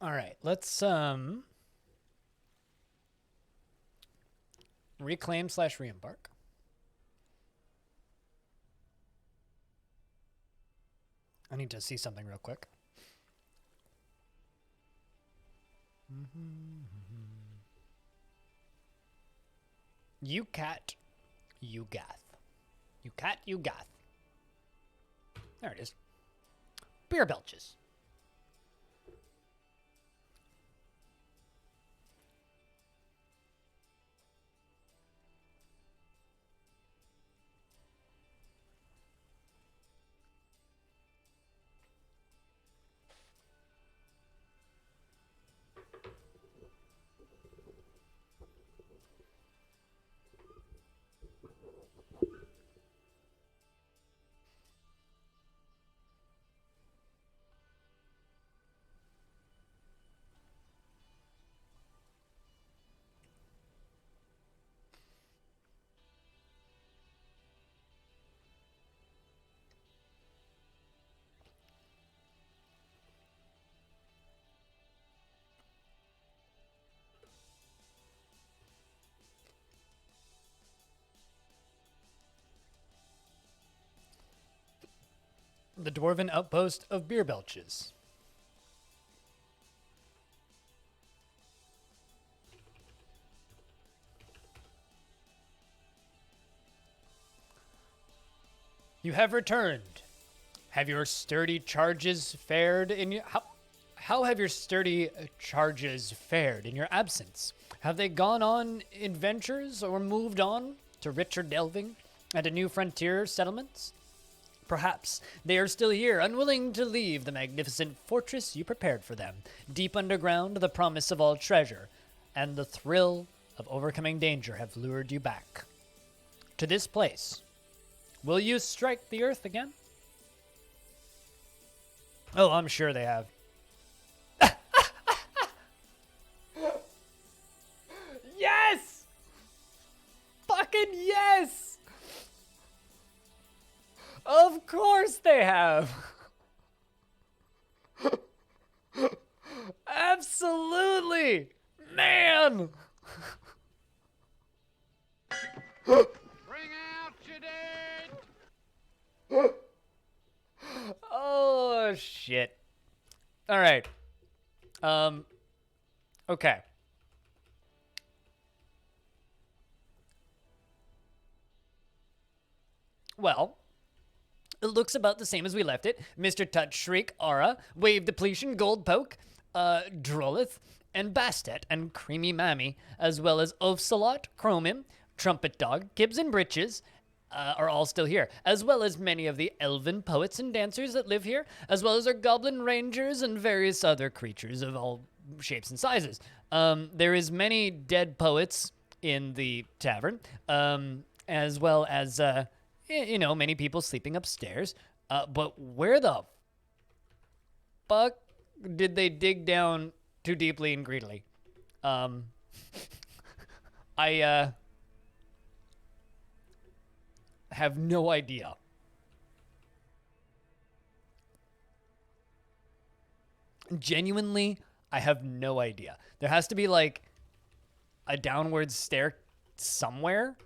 All right, let's reclaim / reembark. I need to see something real quick. You cat, you gath. You cat, you gath. There it is. Beer belches. The dwarven outpost of beer belches. You have returned. Have your sturdy charges fared in your how have your sturdy charges fared in your absence? Have they gone on adventures or moved on to richer delving and to new frontier settlements? Perhaps they are still here, unwilling to leave the magnificent fortress you prepared for them. Deep underground, the promise of all treasure and the thrill of overcoming danger have lured you back to this place. Will you strike the earth again? Oh, I'm sure they have. Yes! Fucking yes! Of course they have. Absolutely. Man. Bring out your dead! Oh shit. All right. Okay. Well, it looks about the same as we left it. Mr. Touch Shriek, Aura, Wave Depletion, Gold Poke, Drollith, and Bastet, and Creamy Mammy, as well as Oafsalot, Chromim, Trumpet Dog, Gibbs and Britches, are all still here, as well as many of the elven poets and dancers that live here, as well as our goblin rangers and various other creatures of all shapes and sizes. There is many dead poets in the tavern, as well as, many people sleeping upstairs. But where the fuck did they dig down too deeply and greedily? I have no idea. Genuinely, I have no idea. There has to be like a downward stair somewhere.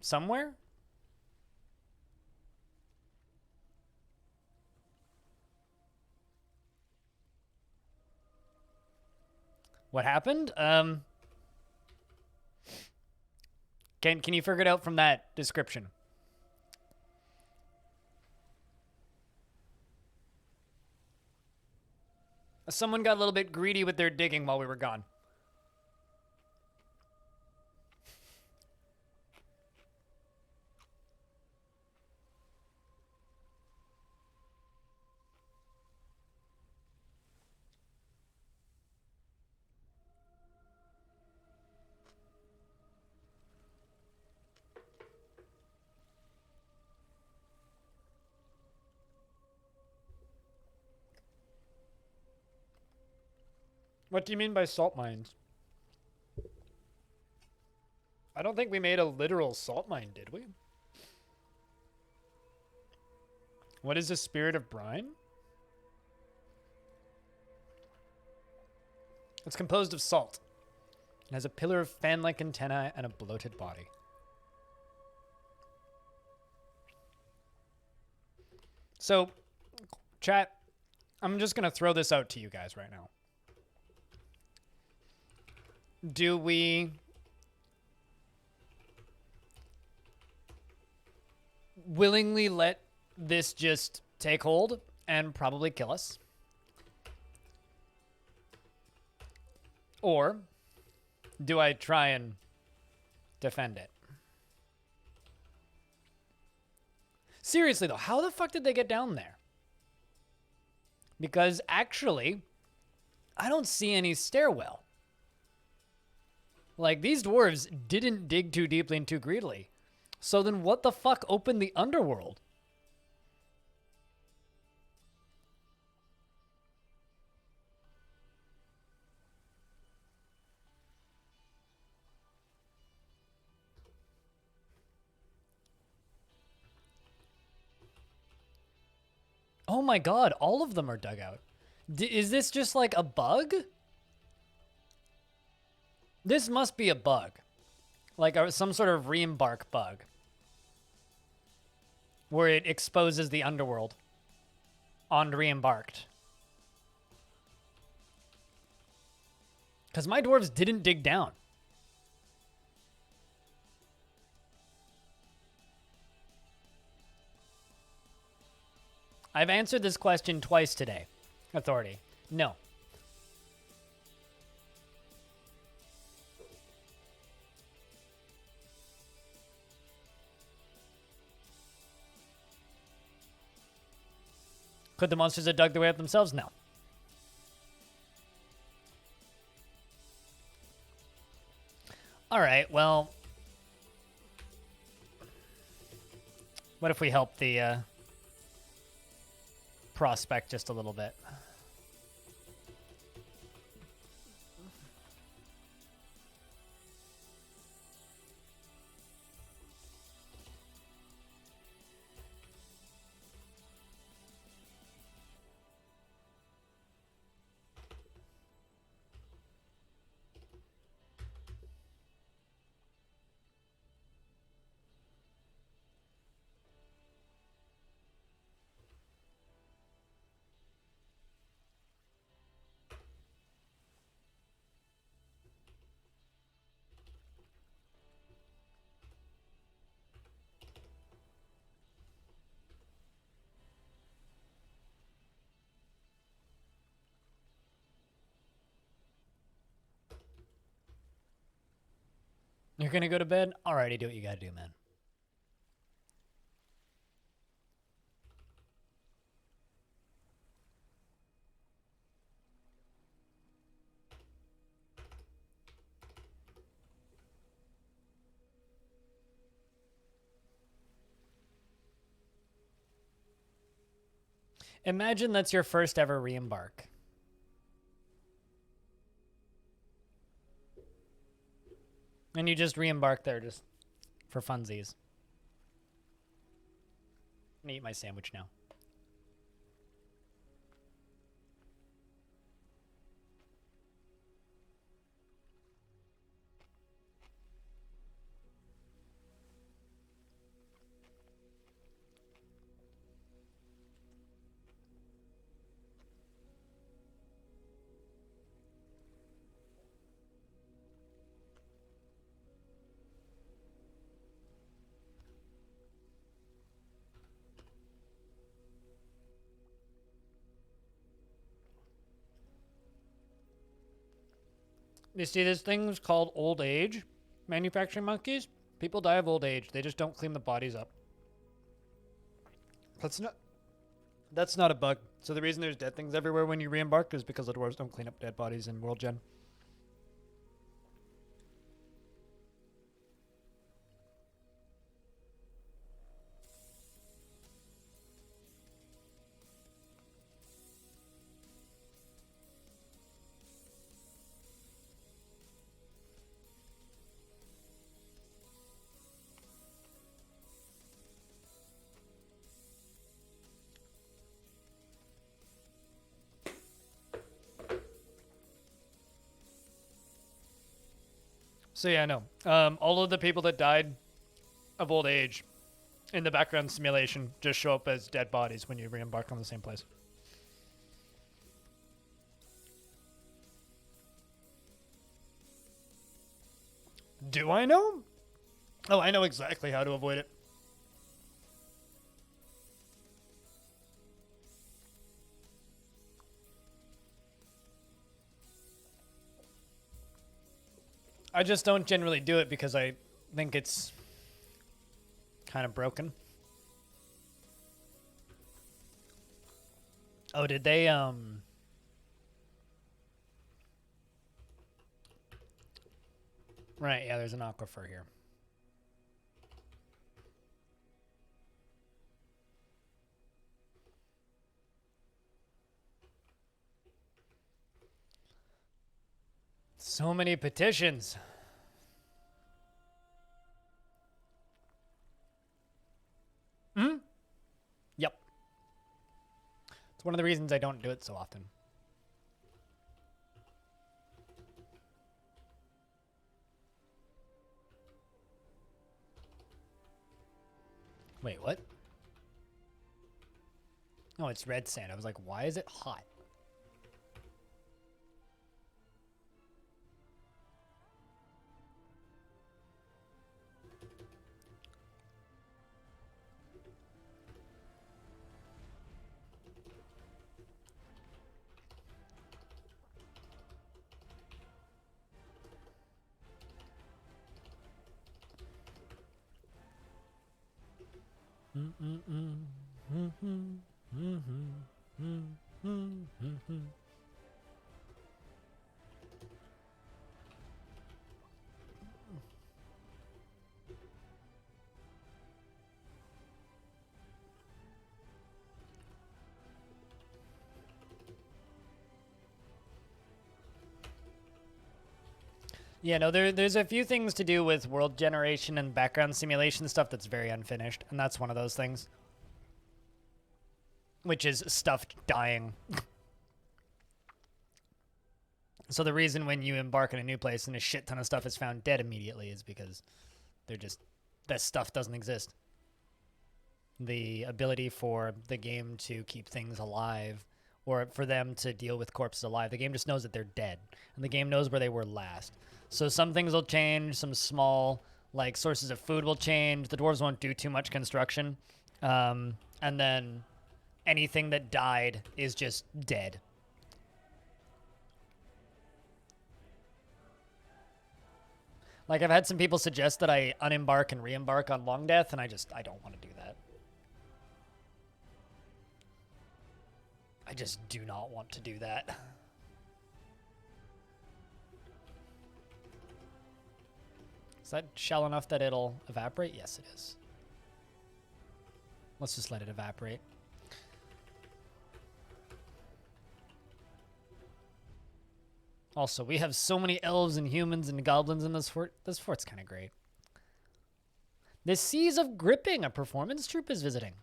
Somewhere? What happened? Can you figure it out from that description? Someone got a little bit greedy with their digging while we were gone. What do you mean by salt mines? I don't think we made a literal salt mine, did we? What is the spirit of brine? It's composed of salt. It has a pillar of fan-like antennae and a bloated body. So, chat, I'm just going to throw this out to you guys right now. Do we willingly let this just take hold and probably kill us? Or do I try and defend it? Seriously though, how the fuck did they get down there? Because actually, I don't see any stairwell. Like, these dwarves didn't dig too deeply and too greedily. So then what the fuck opened the underworld? Oh my god, all of them are dug out. Is this just like a bug? This must be a bug. Like some sort of re-embark bug. Where it exposes the underworld on re-embarked. Because my dwarves didn't dig down. I've answered this question twice today. Authority. No. Could the monsters have dug their way up themselves? No. All right, well, what if we help the prospect just a little bit? You're gonna go to bed? Alrighty, do what you gotta do, man. Imagine that's your first ever re-embark. And you just re-embark there just for funsies. I'm gonna eat my sandwich now. You see, this thing's called old age. Manufacturing monkeys. People die of old age. They just don't clean the bodies up. That's not a bug. So the reason there's dead things everywhere when you re-embark is because the dwarves don't clean up dead bodies in World Gen. So yeah, no. All of the people that died of old age in the background simulation just show up as dead bodies when you re-embark on the same place. Do I know? Oh, I know exactly how to avoid it. I just don't generally do it because I think it's kind of broken. Oh, did they, Right, yeah, there's an aquifer here. So many petitions. Hmm? Yep. It's one of the reasons I don't do it so often. Wait, what? Oh, it's red sand. I was like, why is it hot? Yeah, no, there's a few things to do with world generation and background simulation stuff that's very unfinished, and that's one of those things. Which is stuff dying. So the reason when you embark on a new place and a shit ton of stuff is found dead immediately is because that stuff doesn't exist. The ability for the game to keep things alive, or for them to deal with corpses alive, the game just knows that they're dead, and the game knows where they were last. So some things will change, some small, like, sources of food will change. The dwarves won't do too much construction. And then anything that died is just dead. Like, I've had some people suggest that I unembark and re-embark on Long Death, and I don't want to do that. I just do not want to do that. Is that shallow enough that it'll evaporate? Yes, it is. Let's just let it evaporate. Also, we have so many elves and humans and goblins in this fort. This fort's kind of great. The Seas of Gripping, a performance troupe is visiting.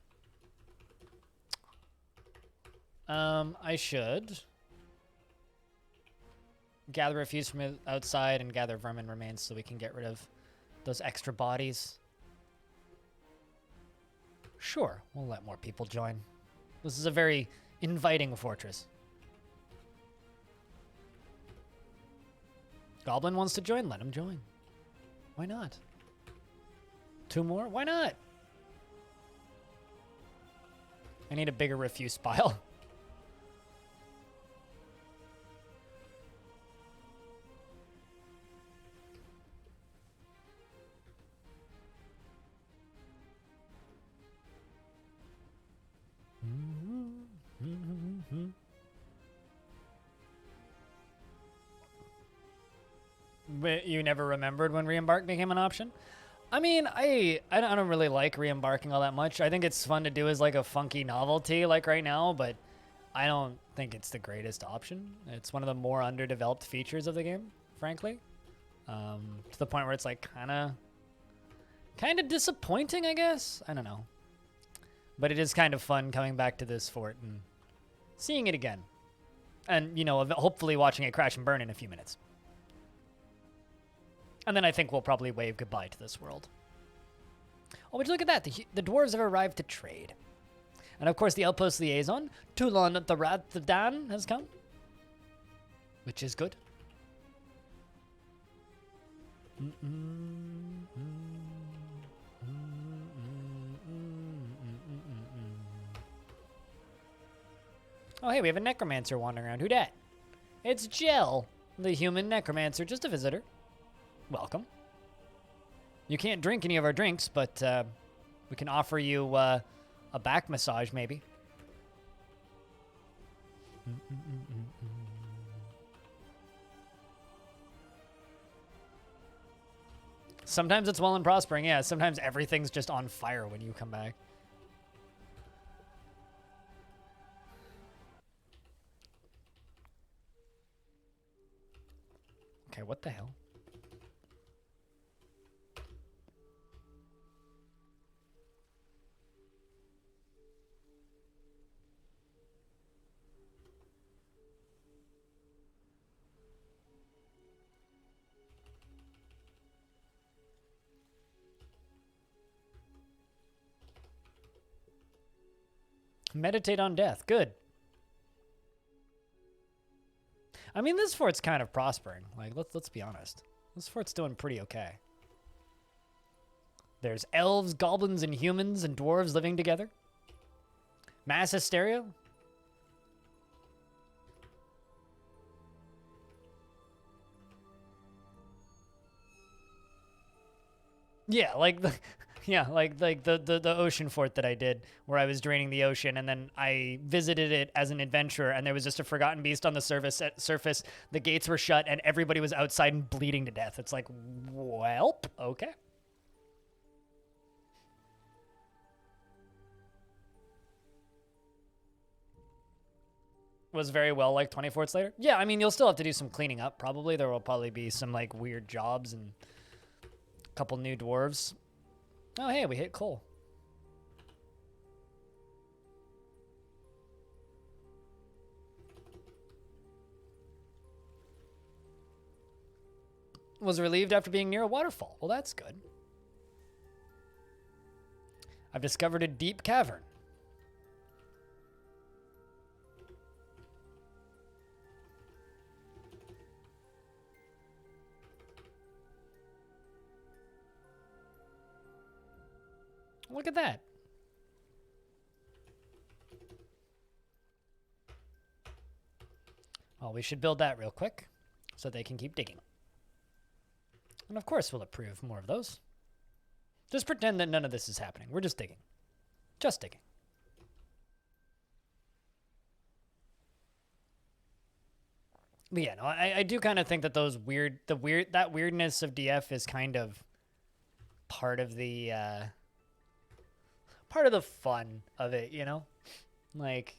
I should gather refuse from outside and gather vermin remains so we can get rid of those extra bodies. Sure, we'll let more people join. This is a very inviting fortress. Goblin wants to join? Let him join. Why not? 2 more? Why not? I need a bigger refuse pile. But you never remembered when re-embark became an option? I mean, I don't really like re-embarking all that much. I think it's fun to do as like a funky novelty like right now, but I don't think it's the greatest option. It's one of the more underdeveloped features of the game, frankly. To the point where it's like kind of disappointing, I guess. I don't know. But it is kind of fun coming back to this fort and seeing it again. And, you know, hopefully watching it crash and burn in a few minutes. And then I think we'll probably wave goodbye to this world. Oh, would you look at that? The dwarves have arrived to trade. And of course, the outpost liaison, Toulon the Rathadan, has come. Which is good. Oh, hey, we have a necromancer wandering around. Who dat? It's Jell, the human necromancer, just a visitor. Welcome. You can't drink any of our drinks, but we can offer you a back massage, maybe. Sometimes it's well and prospering, yeah. Sometimes everything's just on fire when you come back. Okay, what the hell? Meditate on death. Good. I mean, this fort's kind of prospering. Like, let's be honest. This fort's doing pretty okay. There's elves, goblins, and humans and dwarves living together. Mass hysteria. Yeah, like Yeah, like the ocean fort that I did, where I was draining the ocean, and then I visited it as an adventurer, and there was just a forgotten beast on the surface. The gates were shut, and everybody was outside and bleeding to death. It's like, welp, okay. Was very well like 20 forts later. Yeah, I mean, you'll still have to do some cleaning up, probably. There will probably be some, like, weird jobs and a couple new dwarves. Oh, hey, we hit coal. Was relieved after being near a waterfall. Well, that's good. I've discovered a deep cavern. Look at that. Well, we should build that real quick so they can keep digging. And of course we'll approve more of those. Just pretend that none of this is happening. We're just digging. Just digging. But yeah, no, I do kind of think that that weirdness of DF is kind of part of the fun of it, you know? Like,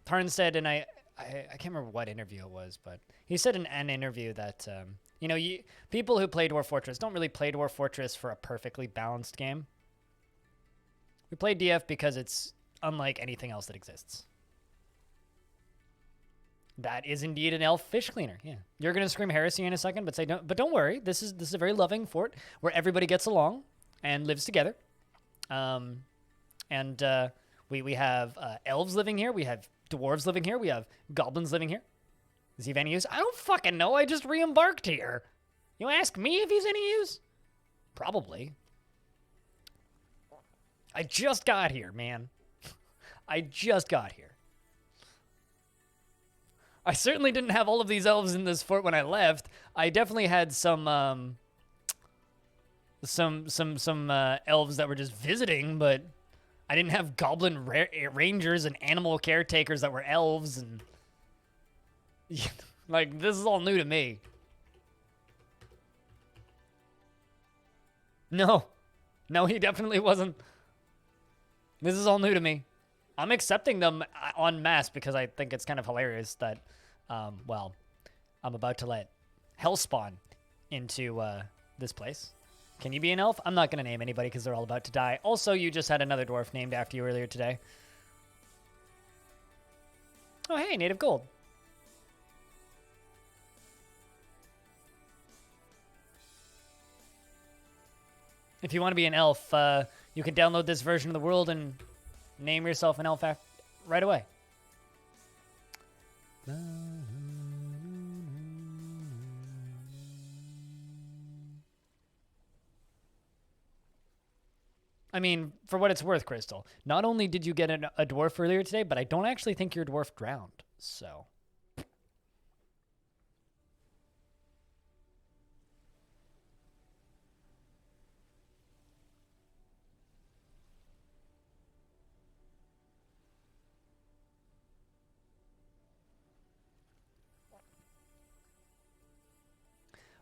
Tarn said, and I can't remember what interview it was, but he said in an interview that, you know, people who play Dwarf Fortress don't really play Dwarf Fortress for a perfectly balanced game. We play DF because it's unlike anything else that exists. That is indeed an elf fish cleaner. Yeah, you're gonna scream heresy in a second, but don't worry. This is a very loving fort where everybody gets along and lives together. We have elves living here. We have dwarves living here. We have goblins living here. Is he of any use? I don't fucking know. I just re-embarked here. You ask me if he's any use? Probably. I just got here, man. I just got here. I certainly didn't have all of these elves in this fort when I left. I definitely had some elves that were just visiting, but I didn't have goblin rangers and animal caretakers that were elves, and like, this is all new to me. No, he definitely wasn't. This is all new to me. I'm accepting them en masse because I think it's kind of hilarious that, well, I'm about to let Hellspawn into this place. Can you be an elf? I'm not going to name anybody because they're all about to die. Also, you just had another dwarf named after you earlier today. Oh, hey, native gold. If you want to be an elf, you can download this version of the world and name yourself an elf right away. I mean, for what it's worth, Crystal, not only did you get a dwarf earlier today, but I don't actually think your dwarf drowned, so.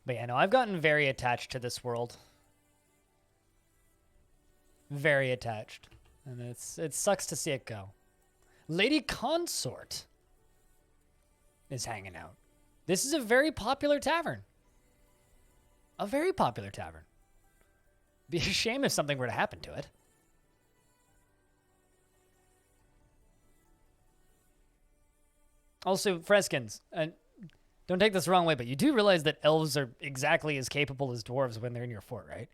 But yeah, no, I've gotten very attached to this world. Very attached. And it sucks to see it go. Lady Consort is hanging out. This is a very popular tavern. A very popular tavern. Be a shame if something were to happen to it. Also, Freskins, don't take this the wrong way, but you do realize that elves are exactly as capable as dwarves when they're in your fort, right?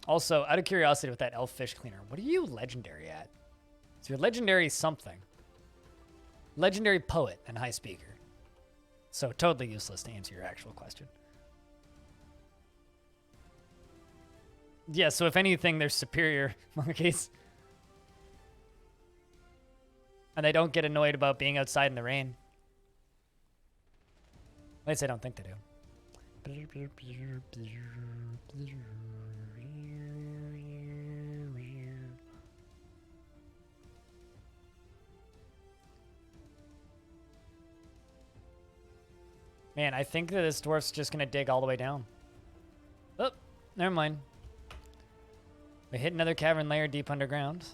Also, out of curiosity with that elf fish cleaner, what are you legendary at? So you're legendary something. Legendary poet and high speaker. So totally useless to answer your actual question. Yeah, so if anything, they're superior monkeys. And they don't get annoyed about being outside in the rain. At least I don't think they do. Man, I think that this dwarf's just gonna dig all the way down. Oh, never mind. We hit another cavern layer deep underground.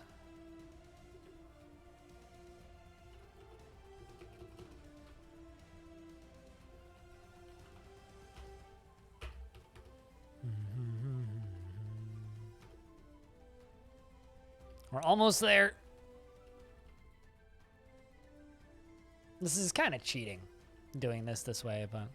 We're almost there. This is kind of cheating, doing this way, but...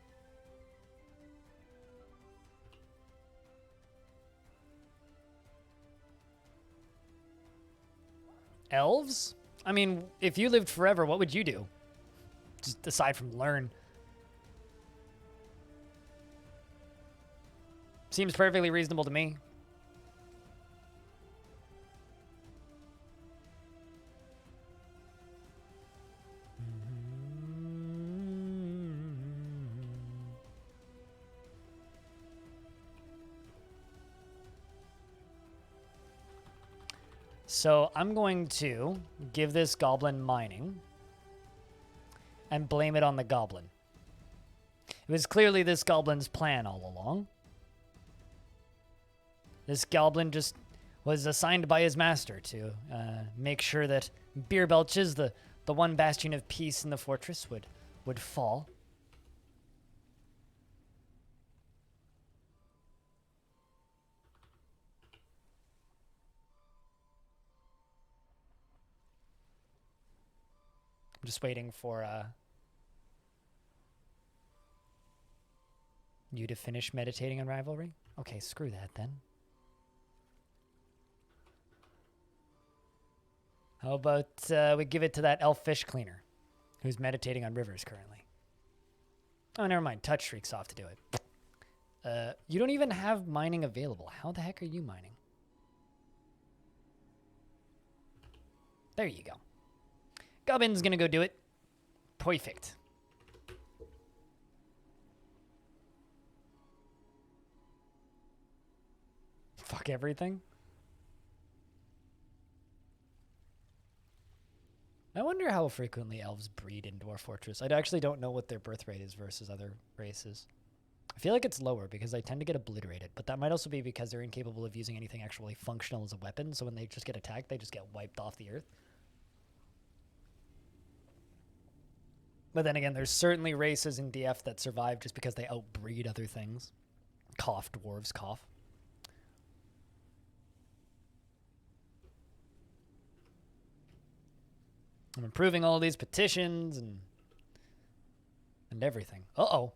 Elves? I mean, if you lived forever, what would you do? Just aside from learn. Seems perfectly reasonable to me. So I'm going to give this goblin mining and blame it on the goblin. It was clearly this goblin's plan all along. This goblin just was assigned by his master to make sure that Beer Belches, the one bastion of peace in the fortress, would fall. I'm just waiting for you to finish meditating on rivalry. Okay, screw that then. How about we give it to that elf fish cleaner who's meditating on rivers currently? Oh, never mind. Touch Shriek's off to do it. You don't even have mining available. How the heck are you mining? There you go. Goblin's gonna go do it. Perfect. Fuck everything. I wonder how frequently elves breed in Dwarf Fortress. I actually don't know what their birth rate is versus other races. I feel like it's lower because they tend to get obliterated, but that might also be because they're incapable of using anything actually functional as a weapon, so when they just get attacked, they just get wiped off the earth. But then again, there's certainly races in DF that survive just because they outbreed other things. Cough, dwarves, cough. I'm improving all these petitions and everything. Uh-oh.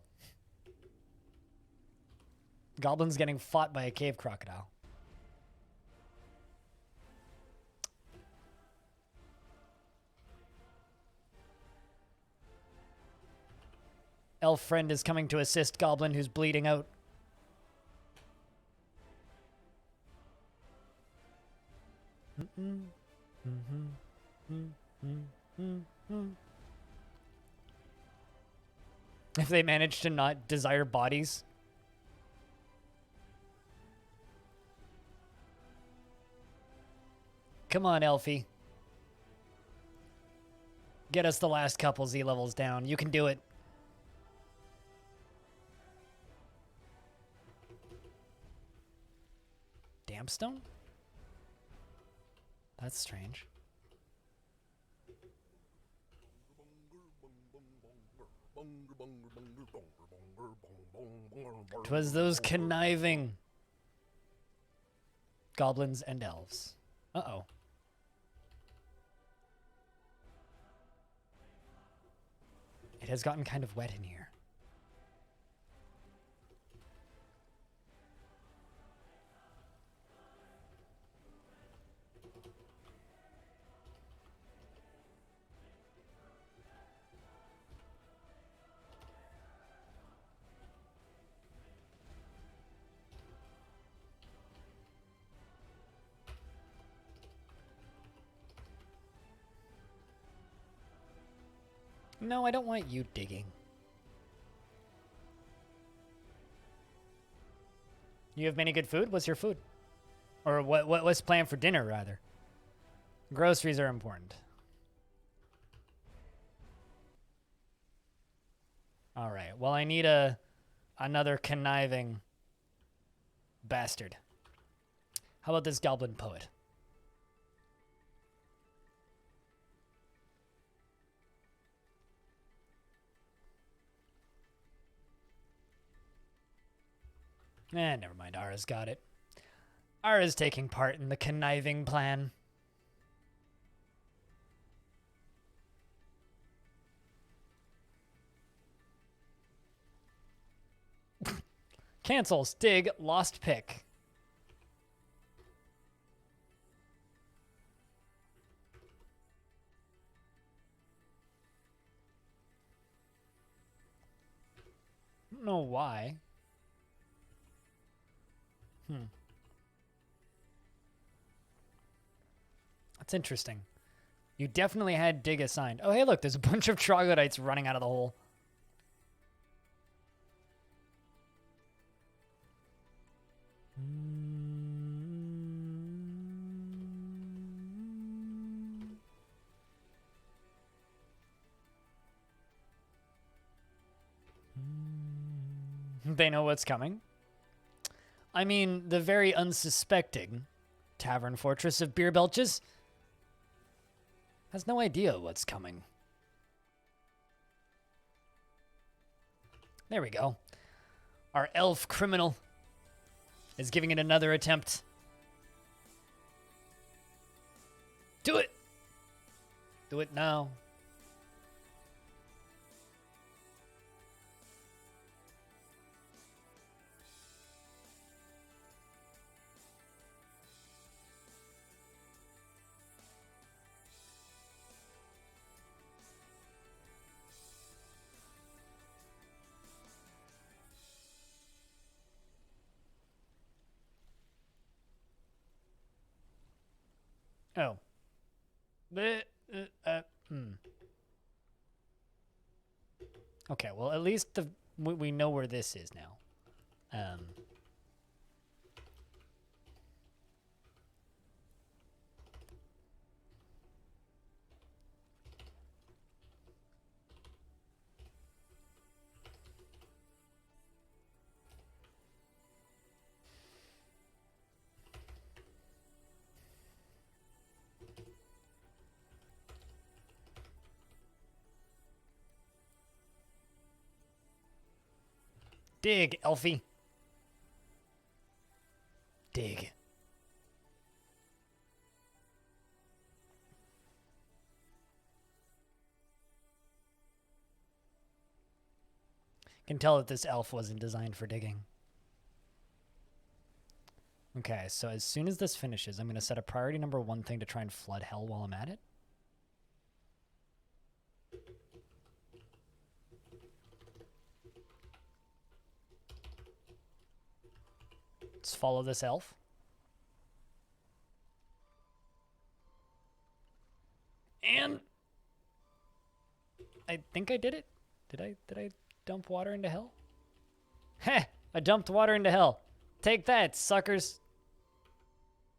Goblin's getting fought by a cave crocodile. Elf friend is coming to assist Goblin who's bleeding out. If they manage to not desire bodies. Come on, Elfie. Get us the last couple Z levels down. You can do it. Dampstone? That's strange. 'Twas those conniving goblins and elves. Uh-oh. It has gotten kind of wet in here. No, I don't want you digging. You have many good food? What's your food? Or what's planned for dinner, rather? Groceries are important. All right. Well, I need another conniving bastard. How about this goblin poet? Never mind. Ara's got it. Ara's taking part in the conniving plan. Cancels. Dig. Lost pick. I don't know why. That's interesting. You definitely had dig assigned. Oh, hey, look. There's a bunch of troglodytes running out of the hole. They know what's coming. I mean, the very unsuspecting Tavern Fortress of Beer Belches has no idea what's coming. There we go. Our elf criminal is giving it another attempt. Do it! Do it now. Oh. Okay, well, at least we know where this is now. Dig, Elfie. Dig. Can tell that this elf wasn't designed for digging. Okay, so as soon as this finishes, I'm going to set a priority number 1 thing to try and flood hell while I'm at it. Let's follow this elf. And I think I did it. Did I dump water into hell? Heh! I dumped water into hell. Take that, suckers.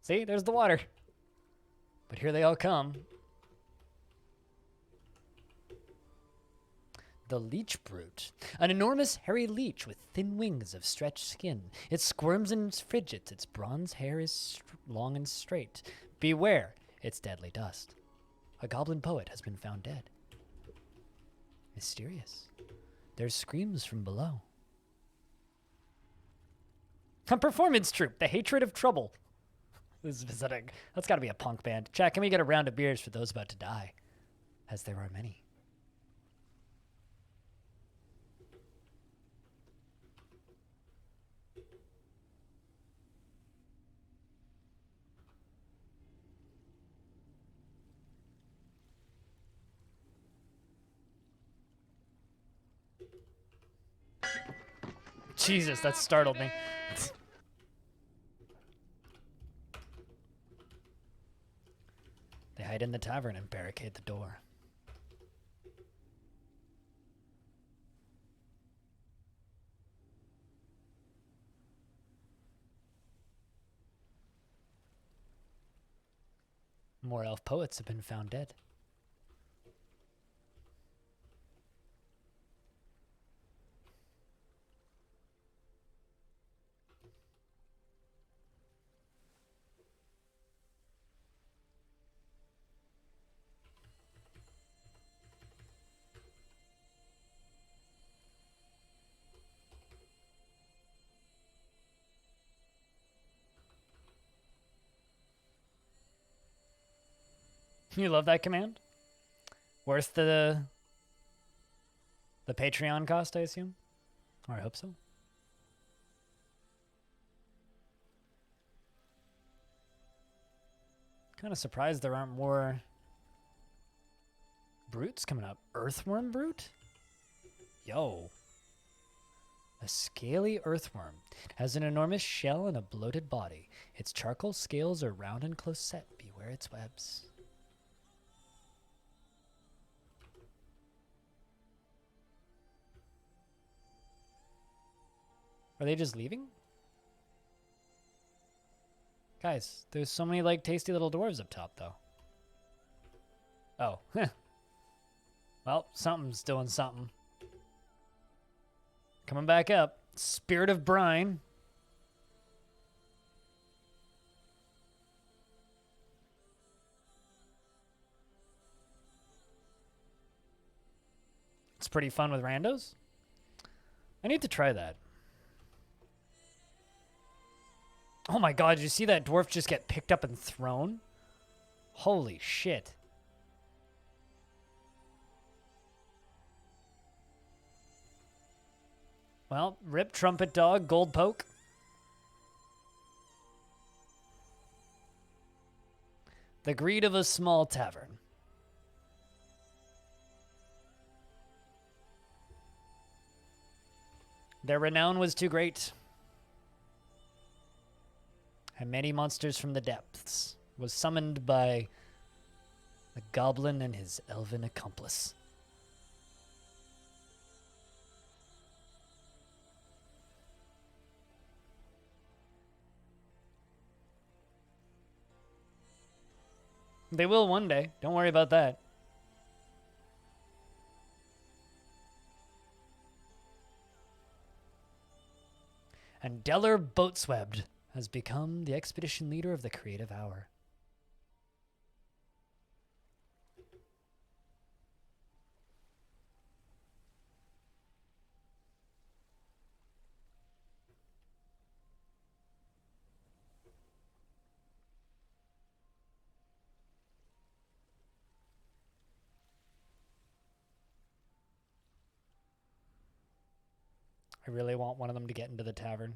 See, there's the water. But here they all come. The leech brute. An enormous hairy leech with thin wings of stretched skin. It squirms and fidgets. Its bronze hair is long and straight. Beware, it's deadly dust. A goblin poet has been found dead. Mysterious. There's screams from below. A performance troupe, the hatred of trouble. This is pathetic. That's got to be a punk band. Chat, can we get a round of beers for those about to die? As there are many. Jesus, that startled me. They hide in the tavern and barricade the door. More elf poets have been found dead. You love that command? Worth the Patreon cost, I assume? Or I hope so. Kind of surprised there aren't more brutes coming up. Earthworm brute? Yo. A scaly earthworm. Has an enormous shell and a bloated body. Its charcoal scales are round and close set. Beware its webs. Are they just leaving? Guys, there's so many, like, tasty little dwarves up top, though. Oh. Well, something's doing something. Coming back up. Spirit of Brine. It's pretty fun with randos. I need to try that. Oh my god, did you see that dwarf just get picked up and thrown? Holy shit. Well, rip trumpet dog, gold poke. The greed of a small tavern. Their renown was too great. And many monsters from the depths was summoned by the goblin and his elven accomplice. They will one day. Don't worry about that. And Deller Boatswebbed has become the expedition leader of the Creative Hour. I really want one of them to get into the tavern.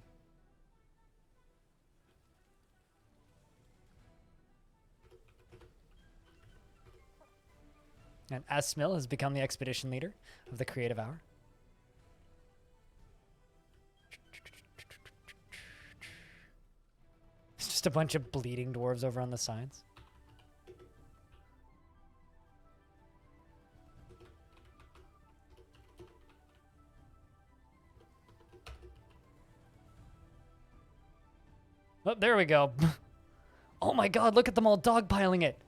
And Asmil has become the expedition leader of the Creative Hour. It's just a bunch of bleeding dwarves over on the sides. Oh, there we go. Oh my god, look at them all dogpiling it.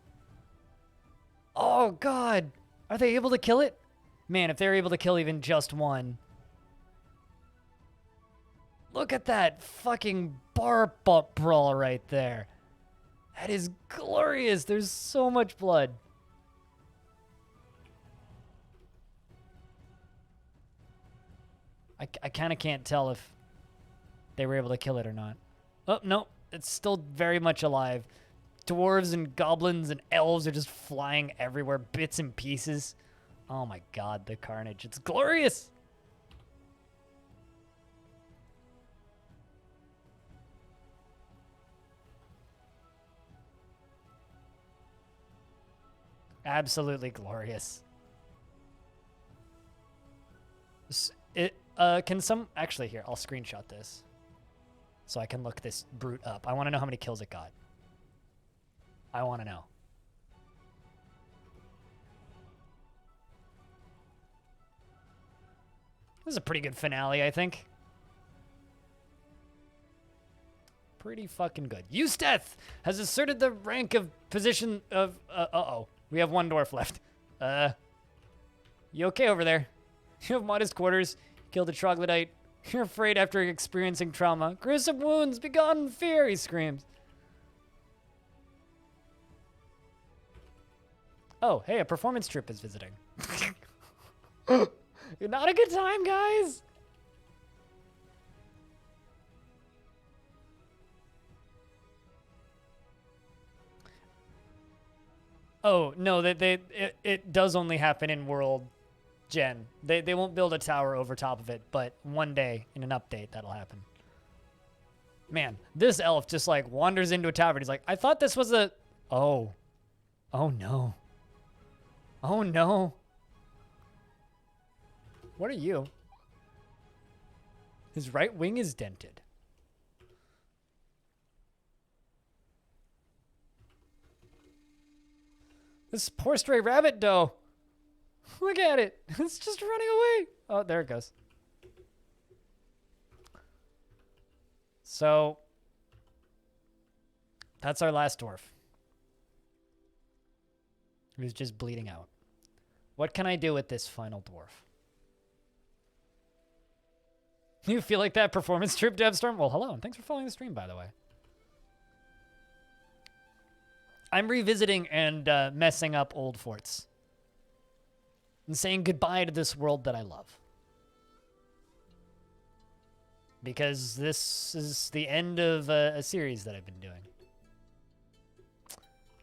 Oh god. Are they able to kill it? Man, if they're able to kill even just one. Look at that fucking bar brawl right there. That is glorious. There's so much blood. I kind of can't tell if they were able to kill it or not. Oh, no. It's still very much alive. Dwarves and goblins and elves are just flying everywhere, bits and pieces. Oh my god, the carnage. It's glorious! Absolutely glorious. Can some... Actually, here, I'll screenshot this. So I can look this brute up. I want to know how many kills it got. I want to know. This is a pretty good finale, I think. pretty fucking good. Eusteth has asserted the rank of position of, uh-oh. We have one dwarf left. You okay over there? You have modest quarters. Killed a troglodyte. You're afraid after experiencing trauma. Gruesome wounds, begone fear, he screams. Oh, hey, a performance troupe is visiting. Not a good time, guys. Oh, no, it does only happen in World Gen. They won't build a tower over top of it, but one day in an update that'll happen. Man, this elf just like wanders into a tavern. He's like, I thought this was a... Oh. Oh, no. Oh, no. What are you? His right wing is dented. This poor stray rabbit doe. Look at it. It's just running away. Oh, there it goes. So, that's our last dwarf. Who's just bleeding out. What can I do with this final dwarf? You feel like that performance troupe, Devstorm? Well, hello, and thanks for following the stream, by the way. I'm revisiting and messing up old forts. And saying goodbye to this world that I love. Because this is the end of a series that I've been doing.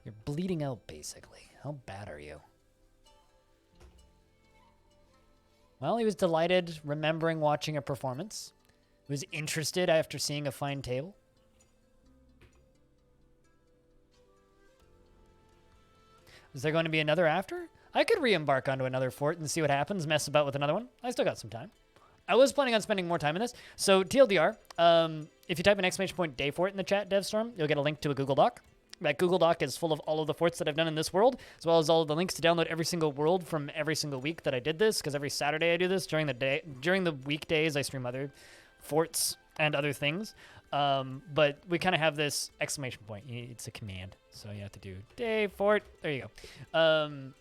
You're bleeding out, basically. How bad are you? Well, he was delighted remembering watching a performance. He was interested after seeing a fine table. Is there going to be another after? I could re-embark onto another fort and see what happens, mess about with another one. I still got some time. I was planning on spending more time in this. So TLDR, if you type an !day fort in the chat, Devstorm, you'll get a link to a Google Doc. That Google Doc is full of all of the forts that I've done in this world, as well as all of the links to download every single world from every single week that I did this, because every Saturday I do this. During the weekdays, I stream other forts and other things. But we kind of have this exclamation point. It's a command, so you have to do day fort. There you go.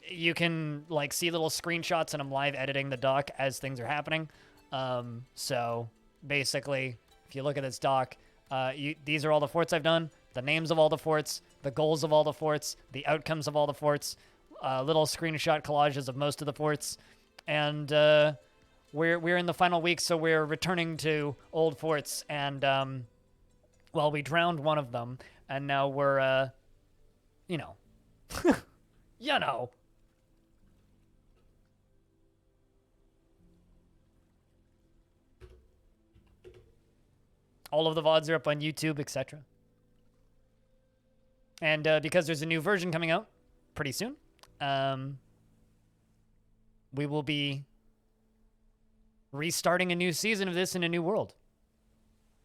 You can like see little screenshots, and I'm live editing the doc as things are happening. So basically, if you look at this doc, these are all the forts I've done, the names of all the forts, the goals of all the forts, the outcomes of all the forts, little screenshot collages of most of the forts, and we're in the final week, so we're returning to old forts, and well, we drowned one of them, and now we're you know, you know. All of the VODs are up on YouTube, etc. And because there's a new version coming out pretty soon, we will be restarting a new season of this in a new world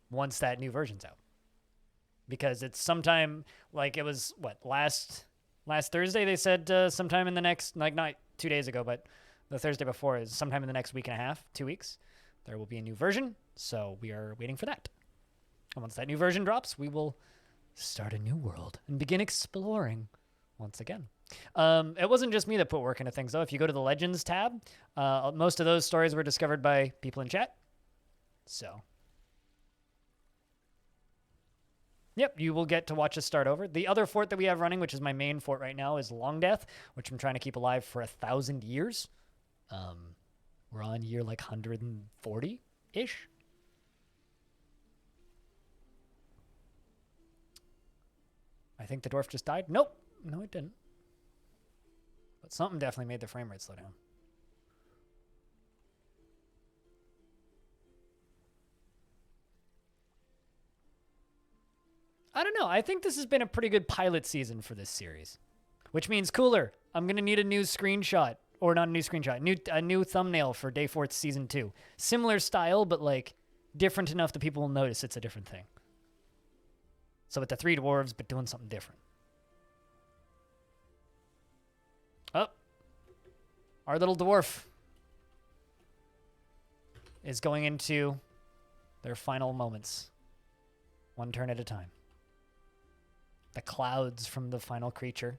once that new version's out. Because it's sometime, like it was, what, last Thursday they said sometime in the next, like not 2 days ago, but the Thursday before is sometime in the next week and a half, 2 weeks, there will be a new version. So we are waiting for that. And once that new version drops, we will start a new world and begin exploring once again. It wasn't just me that put work into things, though. If you go to the Legends tab, most of those stories were discovered by people in chat. So, yep, you will get to watch us start over. The other fort that we have running, which is my main fort right now, is Long Death, which I'm trying to keep alive for 1,000 years. We're on year like 140-ish. I think the dwarf just died. Nope. No, it didn't. But something definitely made the frame rate slow down. I don't know. I think this has been a pretty good pilot season for this series. Which means cooler. I'm going to need a new screenshot. Or not a new screenshot. A new thumbnail for Day 4 Season 2. Similar style, but like different enough that people will notice it's a different thing. So with the 3 dwarves, but doing something different. Oh. Our little dwarf is going into their final moments. One turn at a time. The clouds from the final creature.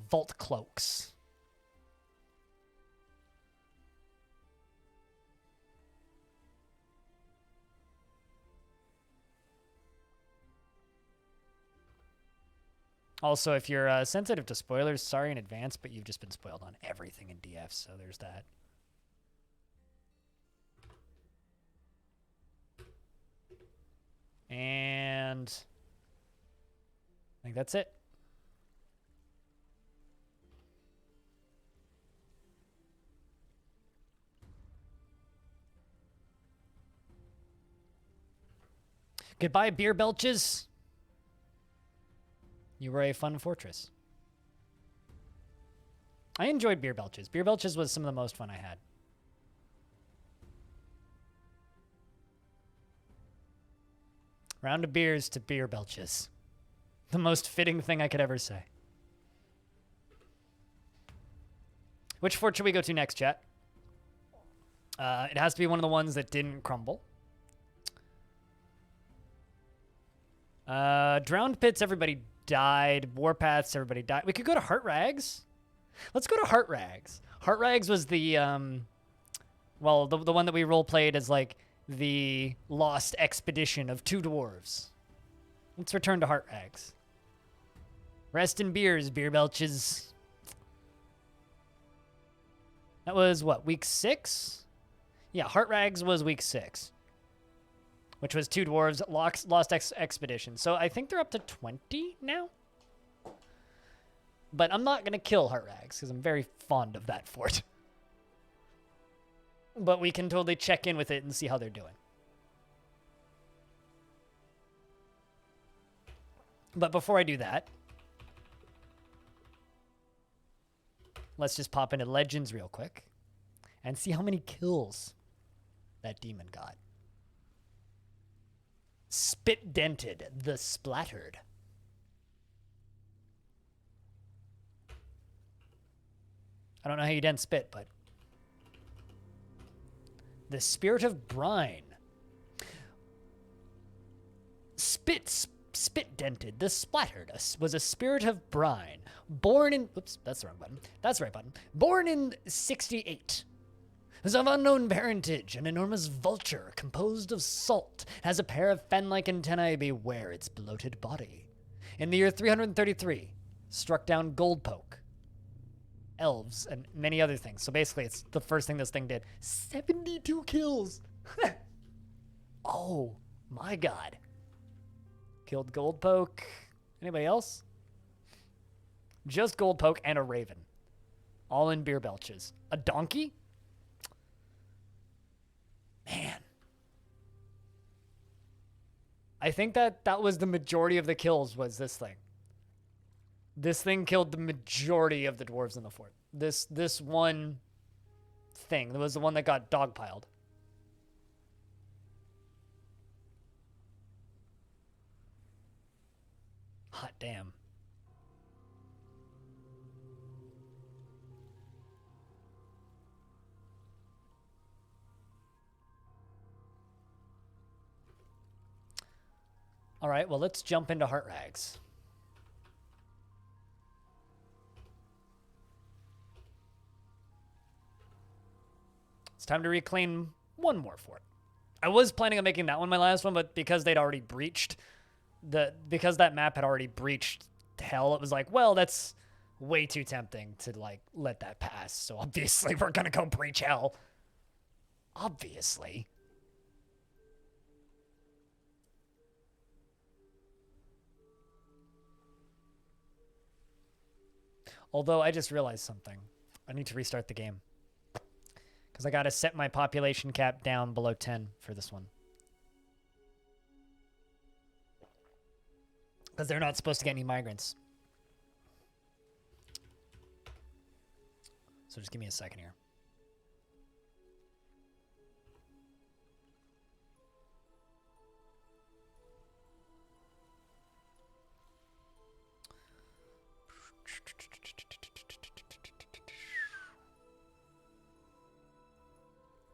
Vault Cloaks. Also, if you're sensitive to spoilers, sorry in advance, but you've just been spoiled on everything in DF, so there's that. And I think that's it. Goodbye, beer belches. You were a fun fortress. I enjoyed beer belches. Beer belches was some of the most fun I had. Round of beers to beer belches. The most fitting thing I could ever say. Which fort should we go to next, chat? It has to be one of the ones that didn't crumble. Drowned Pits, everybody died. Warpaths, everybody died. We could go to Heart Rags. Let's go to Heart Rags. Heart Rags was the, well, the one that we role played as like the lost expedition of 2 dwarves. Let's return to Heart Rags. Rest in beers, beer belches. That was what, week 6? Yeah, Heart Rags was week 6. Which was 2 dwarves, lost expedition. So I think they're up to 20 now. But I'm not going to kill Heart Rags because I'm very fond of that fort. But we can totally check in with it and see how they're doing. But before I do that, let's just pop into Legends real quick and see how many kills that demon got. Spit Dented, the Splattered. I don't know how you dent spit, but the Spirit of Brine. Spit Dented, the Splattered was a spirit of brine, born in, oops, that's the wrong button. That's the right button. Born in 68. Is of unknown parentage, an enormous vulture composed of salt, has a pair of fan-like antennae, beware its bloated body. In the year 333, struck down Goldpoke, elves, and many other things. So basically, it's the first thing this thing did. 72 kills! Oh, my God. Killed Goldpoke. Anybody else? Just Goldpoke and a raven. All in beer belches. A donkey? Man. I think that was the majority of the kills was this thing. This thing killed the majority of the dwarves in the fort. This one thing. That was the one that got dogpiled. Hot damn. All right, well, let's jump into Heart Rags. It's time to reclaim one more fort. I was planning on making that one my last one, but because they'd already breached because that map had already breached hell, it was like, well, that's way too tempting to like let that pass. So obviously we're gonna go breach hell. Obviously. Although I just realized something. I need to restart the game. Because I got to set my population cap down below 10 for this one. Because they're not supposed to get any migrants. So just give me a second here.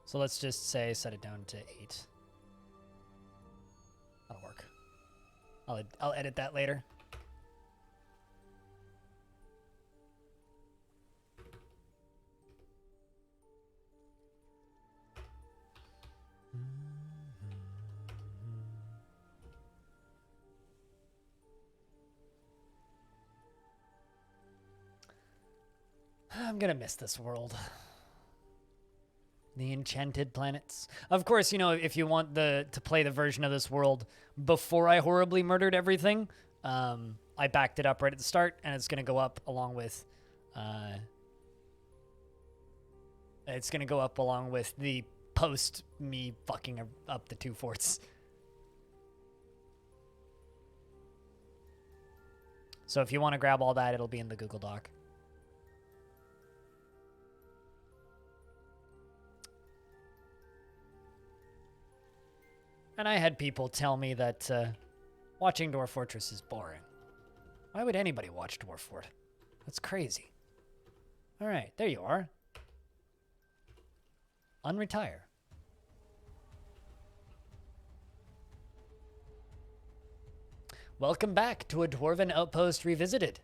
So let's just say set it down to 8. I'll edit that later. I'm gonna miss this world. The Enchanted Planets. Of course, you know, if you want to play the version of this world before I horribly murdered everything, I backed it up right at the start, and it's gonna go up along with, the post me fucking up the 2 forts. So if you want to grab all that, it'll be in the Google Doc. And I had people tell me that watching Dwarf Fortress is boring. Why would anybody watch Dwarf Fort? That's crazy. All right, there you are. Unretire. Welcome back to a Dwarven Outpost Revisited.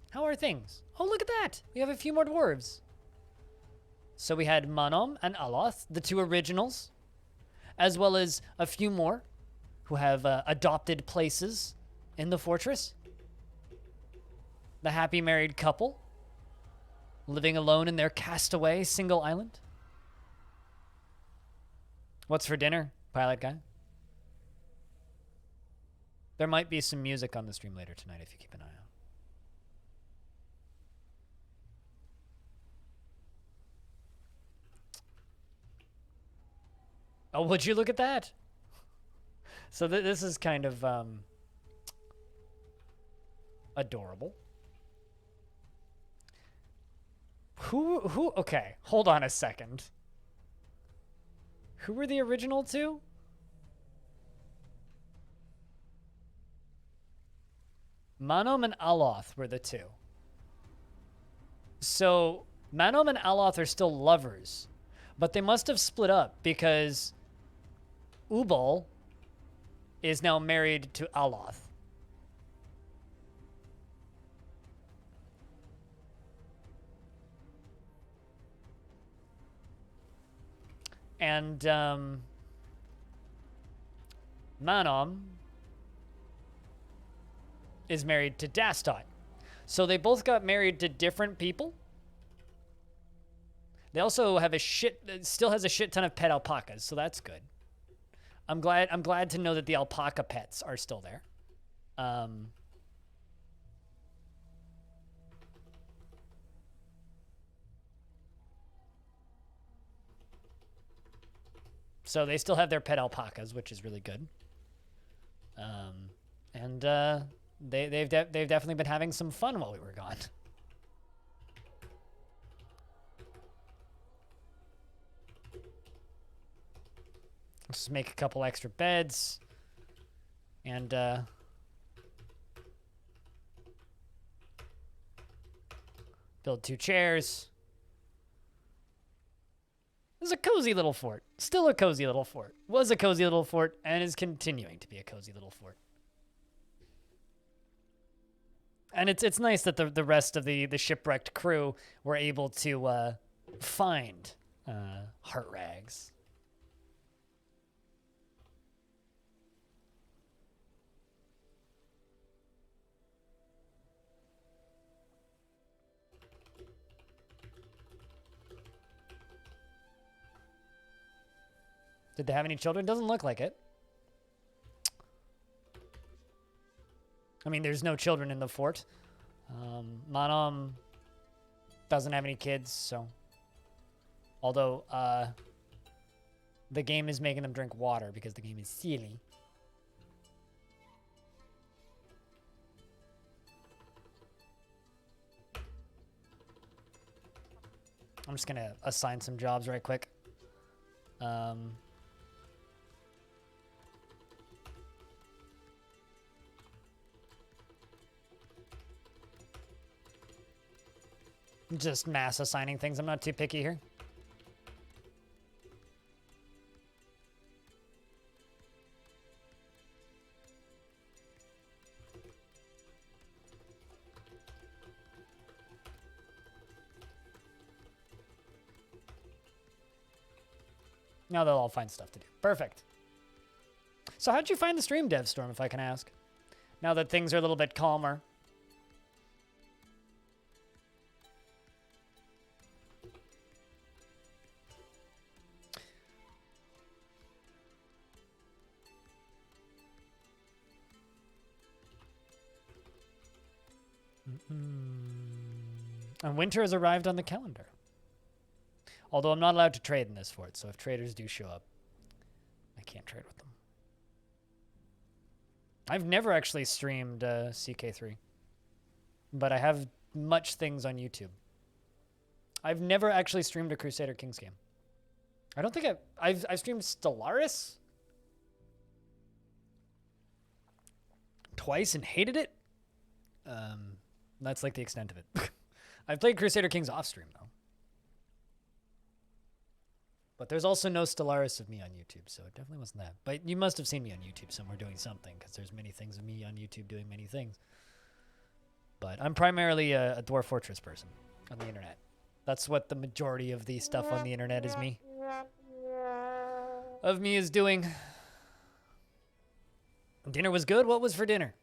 How are things? Oh, look at that! We have a few more dwarves. So we had Manom and Aloth, the 2 originals, as well as a few more who have adopted places in the fortress. The happy married couple, living alone in their castaway single island. What's for dinner, pilot guy? There might be some music on the stream later tonight if you keep an eye out. Oh, would you look at that? So this is kind of adorable. Who? Okay, hold on a second. Who were the original 2? Manom and Aloth were the 2. So Manom and Aloth are still lovers, but they must have split up because Ubal is now married to Aloth. And Manom is married to Dastot. So they both got married to different people. They also have still has a shit ton of pet alpacas, so that's good. I'm glad to know that the alpaca pets are still there. So they still have their pet alpacas, which is really good. And they've definitely been having some fun while we were gone. Let's just make a couple extra beds. And build 2 chairs. This is a cozy little fort. Still a cozy little fort. Was a cozy little fort and is continuing to be a cozy little fort. And it's nice that the rest of the shipwrecked crew were able to find heart rags. Did they have any children? Doesn't look like it. I mean, there's no children in the fort. Manom doesn't have any kids, so. Although, the game is making them drink water because the game is silly. I'm just gonna assign some jobs right quick. Just mass assigning things. I'm not too picky here. Now they'll all find stuff to do. Perfect. So how'd you find the stream, Dev Storm, if I can ask? Now that things are a little bit calmer. And winter has arrived on the calendar. Although I'm not allowed to trade in this fort, so if traders do show up, I can't trade with them. I've never actually streamed CK3, but I have much things on YouTube. I've never actually streamed a Crusader Kings game. I don't think I've streamed Stellaris twice and hated it. That's like the extent of it. I've played Crusader Kings off stream though. But there's also no Stellaris of me on YouTube, so it definitely wasn't that. But you must have seen me on YouTube somewhere doing something, because there's many things of me on YouTube doing many things. But I'm primarily a Dwarf Fortress person on the internet. That's what the majority of the stuff on the internet is me. Of me is doing. Dinner was good? What was for dinner?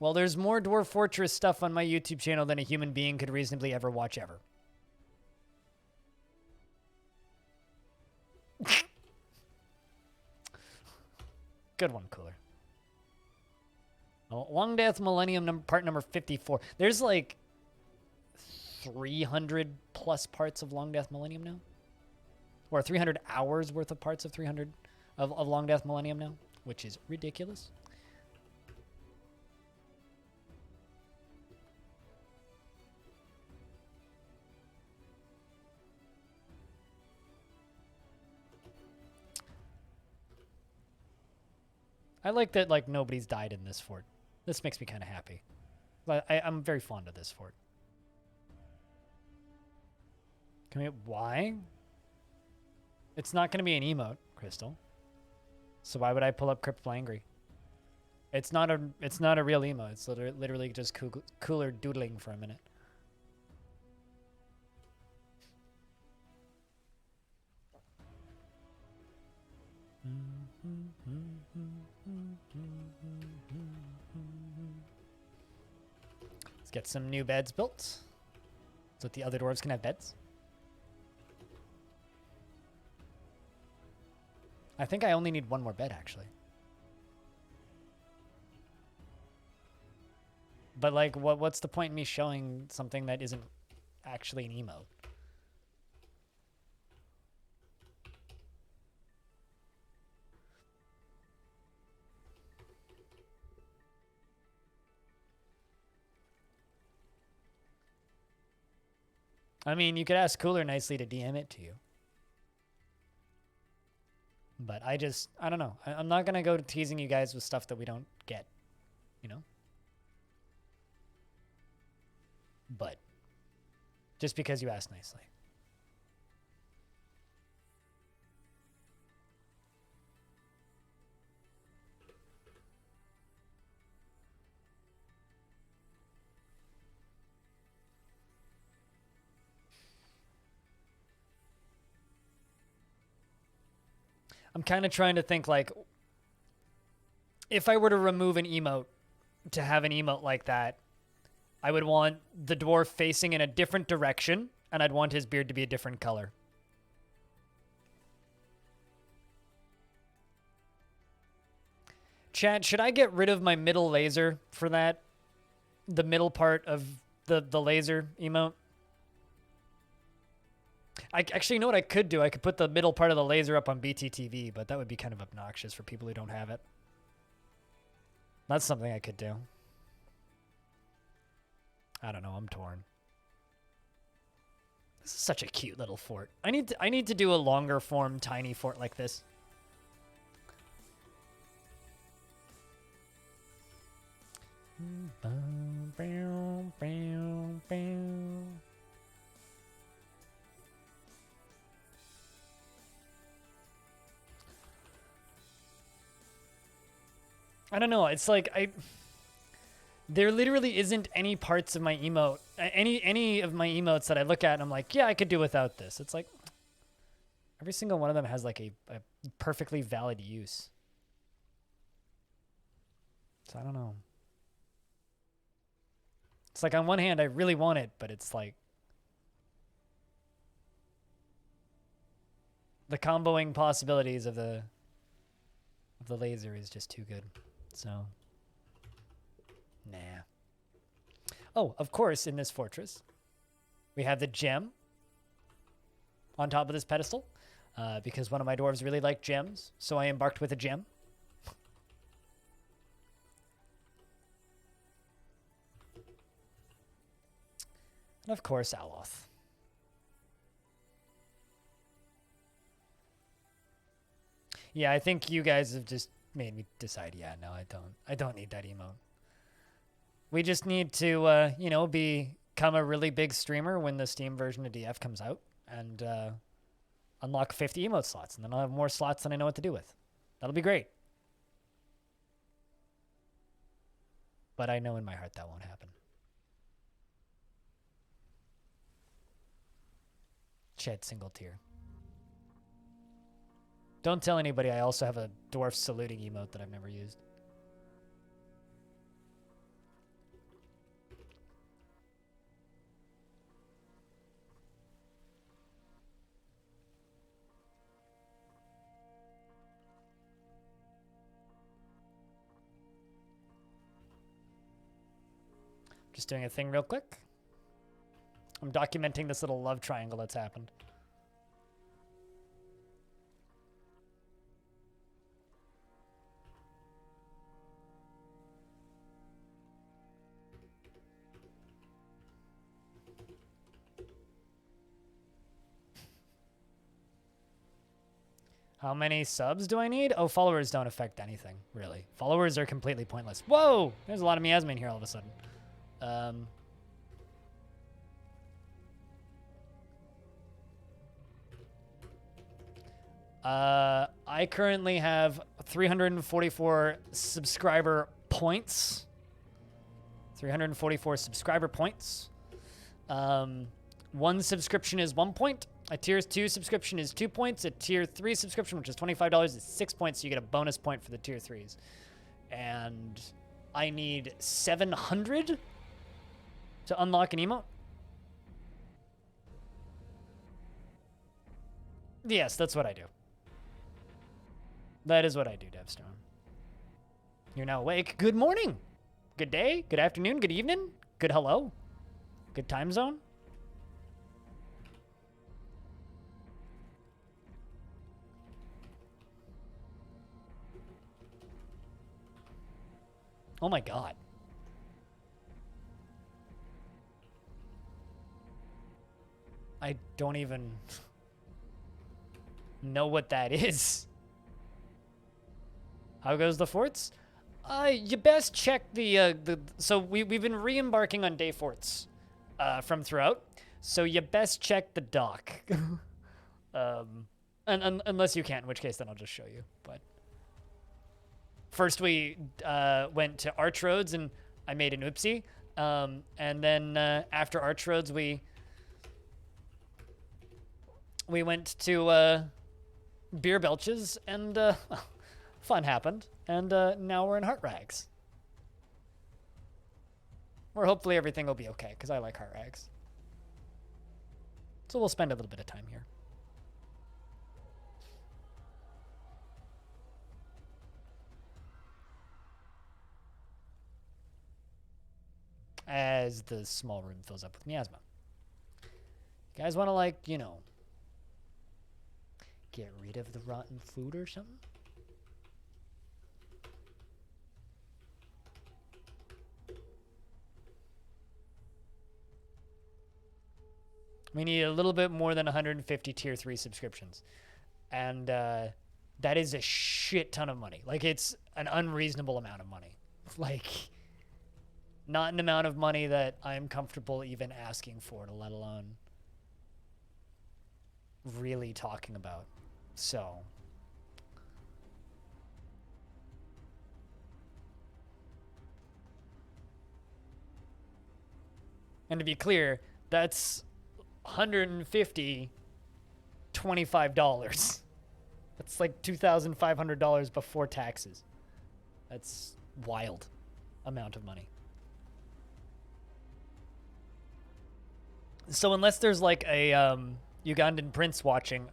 Well, there's more Dwarf Fortress stuff on my YouTube channel than a human being could reasonably ever watch ever. Good one, Cooler. Oh, Long Death Millennium part number 54. There's like 300 plus parts of Long Death Millennium now. Or 300 hours worth of parts of 300 of Long Death Millennium now, which is ridiculous. I like that, like, nobody's died in this fort. This makes me kind of happy. I'm very fond of this fort. Why? It's not going to be an emote, Crystal. So why would I pull up Cryptful Angry? It's not a real emote. It's literally just Cooler doodling for a minute. Let's get some new beds built so that the other dwarves can have beds. I think I only need one more bed, actually. But, like, what's the point in me showing something that isn't actually an emote? I mean, you could ask Cooler nicely to DM it to you. But I don't know. I'm not going to go to teasing you guys with stuff that we don't get, you know? But just because you asked nicely. I'm kind of trying to think, like, if I were to remove an emote to have an emote like that, I would want the dwarf facing in a different direction, and I'd want his beard to be a different color. Chat, should I get rid of my middle laser for that? The middle part of the laser emote? Actually, you know what I could do? I could put the middle part of the laser up on BTTV, but that would be kind of obnoxious for people who don't have it. That's something I could do. I don't know. I'm torn. This is such a cute little fort. I need to do a longer form tiny fort like this. I don't know. It's like There literally isn't any parts of my emote, any of my emotes that I look at and I'm like, yeah, I could do without this. It's like every single one of them has like a perfectly valid use. So I don't know. It's like on one hand, I really want it, but it's like the comboing possibilities of the laser is just too good. So, nah. Oh, of course, in this fortress, we have the gem on top of this pedestal, because one of my dwarves really liked gems, so I embarked with a gem. And of course, Aloth. Yeah, I think you guys have just made me decide, yeah, no, I don't need that emote. We just need to, you know, become a really big streamer when the Steam version of DF comes out and unlock 50 emote slots, and then I'll have more slots than I know what to do with. That'll be great. But I know in my heart that won't happen. Shed single tear. Don't tell anybody I also have a dwarf saluting emote that I've never used. Just doing a thing real quick. I'm documenting this little love triangle that's happened. How many subs do I need? Oh, followers don't affect anything, really. Followers are completely pointless. Whoa! There's a lot of miasma in here all of a sudden. I currently have 344 subscriber points. 344 subscriber points. One subscription is 1 point. A tier 2 subscription is 2 points. A tier 3 subscription, which is $25, is 6 points. So you get a bonus point for the tier 3s. And I need 700 to unlock an emote. Yes, that's what I do. That is what I do, Devstone. You're now awake. Good morning. Good day. Good afternoon. Good evening. Good hello. Good time zone. Oh my god. I don't even know what that is. How goes the forts? You best check so we've been re-embarking on day forts from throughout. So you best check the dock. Unless you can't, in which case then I'll just show you. But first we went to Arch Roads and I made an oopsie. And then after Arch Roads we went to Beer Belches and fun happened. And now we're in Heart Rags. Or hopefully everything will be okay, because I like Heart Rags. So we'll spend a little bit of time here. As the small room fills up with miasma. You guys want to, like, you know, get rid of the rotten food or something? We need a little bit more than 150 tier 3 subscriptions. And that is a shit ton of money. Like, it's an unreasonable amount of money. Like, not an amount of money that I'm comfortable even asking for, let alone really talking about. So And to be clear, that's 150 $25. That's like $2,500 before taxes. That's wild amount of money. So unless there's like a Ugandan prince watching,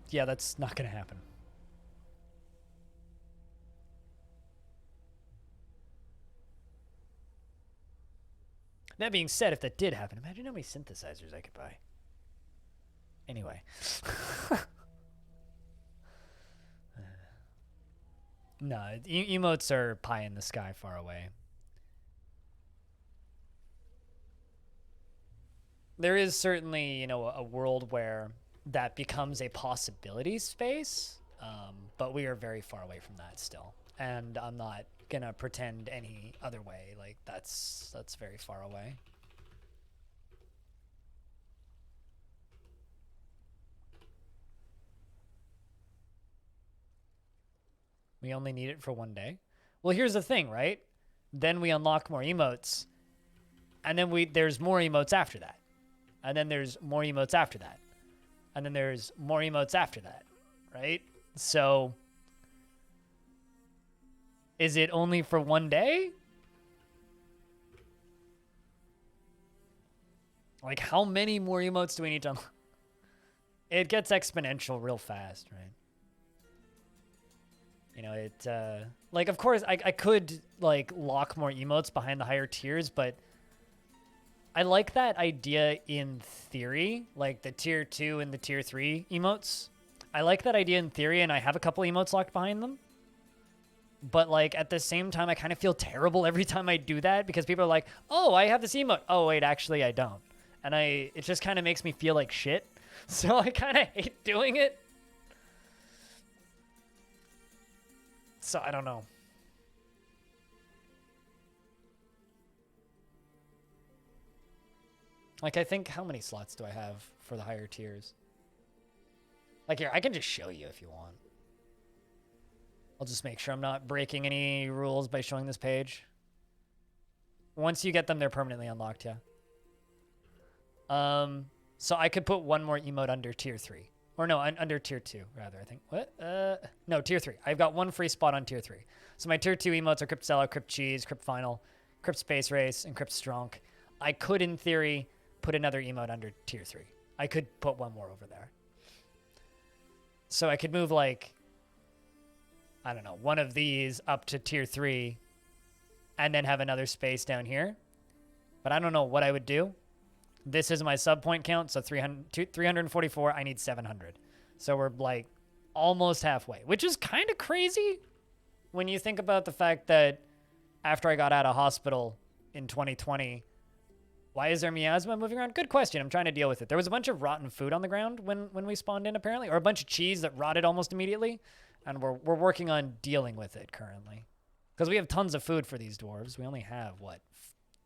yeah, that's not gonna happen. That being said, if that did happen, imagine how many synthesizers I could buy. Anyway. No, emotes are pie in the sky far away. There is certainly, a world where that becomes a possibility space, but we are very far away from that still. And I'm not gonna pretend any other way. Like, that's very far away. We only need it for one day. Well, here's the thing, right? Then we unlock more emotes, and then there's more emotes after that. And then there's more emotes after that. And then there's more emotes after that, right? So is it only for one day? Like, how many more emotes do we need to unlock? It gets exponential real fast, right? Like, of course, I could, like, lock more emotes behind the higher tiers, but I like that idea in theory, like the tier 2 and the tier 3 emotes. I like that idea in theory, and I have a couple emotes locked behind them. But, like, at the same time, I kind of feel terrible every time I do that because people are like, oh, I have this emote. Oh, wait, actually, I don't. And it just kind of makes me feel like shit. So I kind of hate doing it. So I don't know. Like, I think, how many slots do I have for the higher tiers? Like, here, I can just show you if you want. I'll just make sure I'm not breaking any rules by showing this page. Once you get them, they're permanently unlocked, yeah. So I could put one more emote under tier 3. Or no, under tier 2, rather, I think. What? No, tier 3. I've got one free spot on tier 3. So my tier 2 emotes are Crypt Sellout, Crypt Cheese, Crypt Final, Crypt Space Race, and Crypt Stronk. I could, in theory, put another emote under tier 3. I could put one more over there. So I could move, like, I don't know, one of these up to tier 3 and then have another space down here. But I don't know what I would do. This is my sub point count, so 344, I need 700. So we're, like, almost halfway, which is kind of crazy when you think about the fact that after I got out of hospital in 2020, why is there miasma moving around? Good question. I'm trying to deal with it. There was a bunch of rotten food on the ground when we spawned in, apparently, or a bunch of cheese that rotted almost immediately, and we're working on dealing with it currently. Because we have tons of food for these dwarves. We only have, what,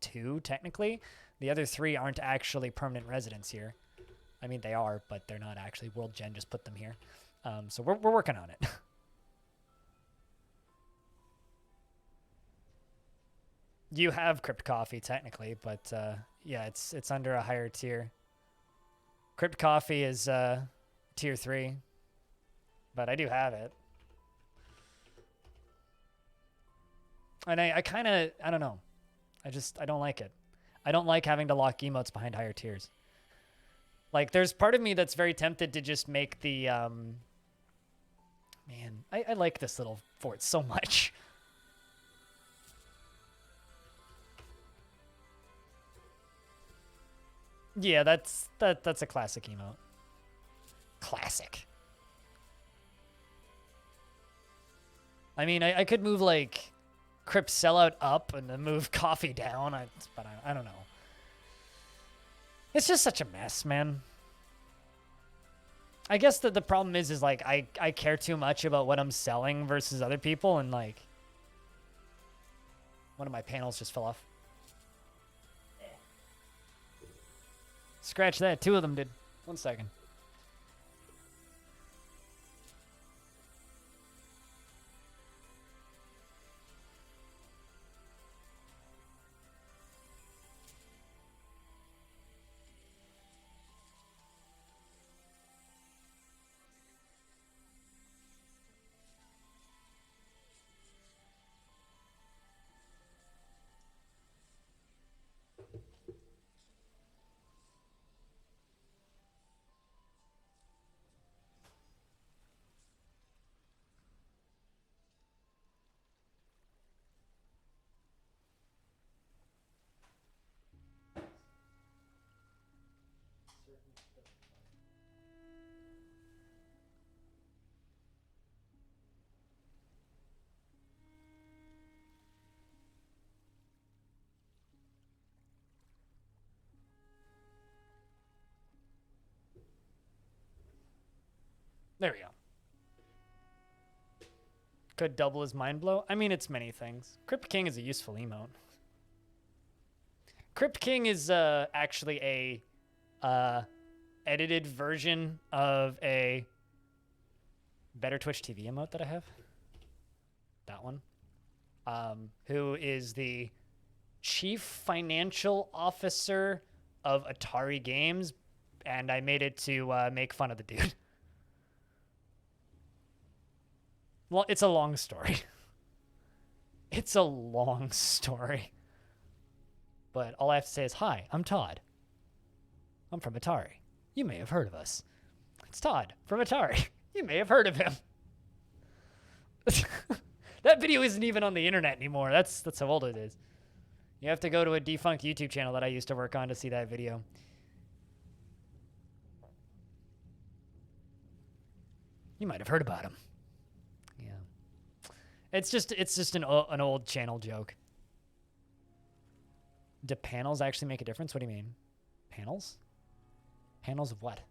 2, technically? The other 3 aren't actually permanent residents here. I mean, they are, but they're not actually. World Gen just put them here. So we're working on it. You have Crypt Coffee, technically, but yeah, it's under a higher tier. Crypt Coffee is tier 3, but I do have it. And I kind of, I don't know. I don't like it. I don't like having to lock emotes behind higher tiers. Like, there's part of me that's very tempted to just make the, man, I like this little fort so much. Yeah, that's a classic emote. Classic. I mean, I could move, like, Crypt Sellout up and then move Coffee down, but I don't know. It's just such a mess, man. I guess that the problem is like, I care too much about what I'm selling versus other people, and, like, one of my panels just fell off. Scratch that. 2 of them did. 1 second. There we go. Could double as mind blow. I mean, it's many things. Crypt King is a useful emote. Crypt King is actually a edited version of a better Twitch TV emote that I have. That one. Who is the chief financial officer of Atari Games, and I made it to make fun of the dude. Well, it's a long story. It's a long story. But all I have to say is, hi, I'm Todd. I'm from Atari. You may have heard of us. It's Todd from Atari. You may have heard of him. That video isn't even on the internet anymore. That's how old it is. You have to go to a defunct YouTube channel that I used to work on to see that video. You might have heard about him. Yeah. It's just an old channel joke. Do panels actually make a difference? What do you mean? Panels? Panels of what?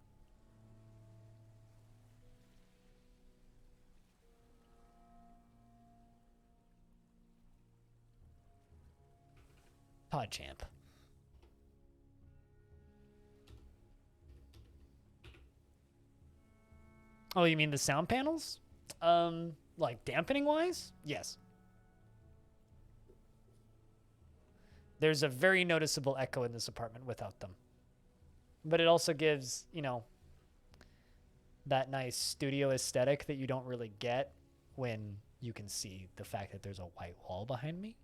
PodChamp. Oh, you mean the sound panels? Like dampening wise? Yes. There's a very noticeable echo in this apartment without them. But it also gives, you know, that nice studio aesthetic that you don't really get when you can see the fact that there's a white wall behind me.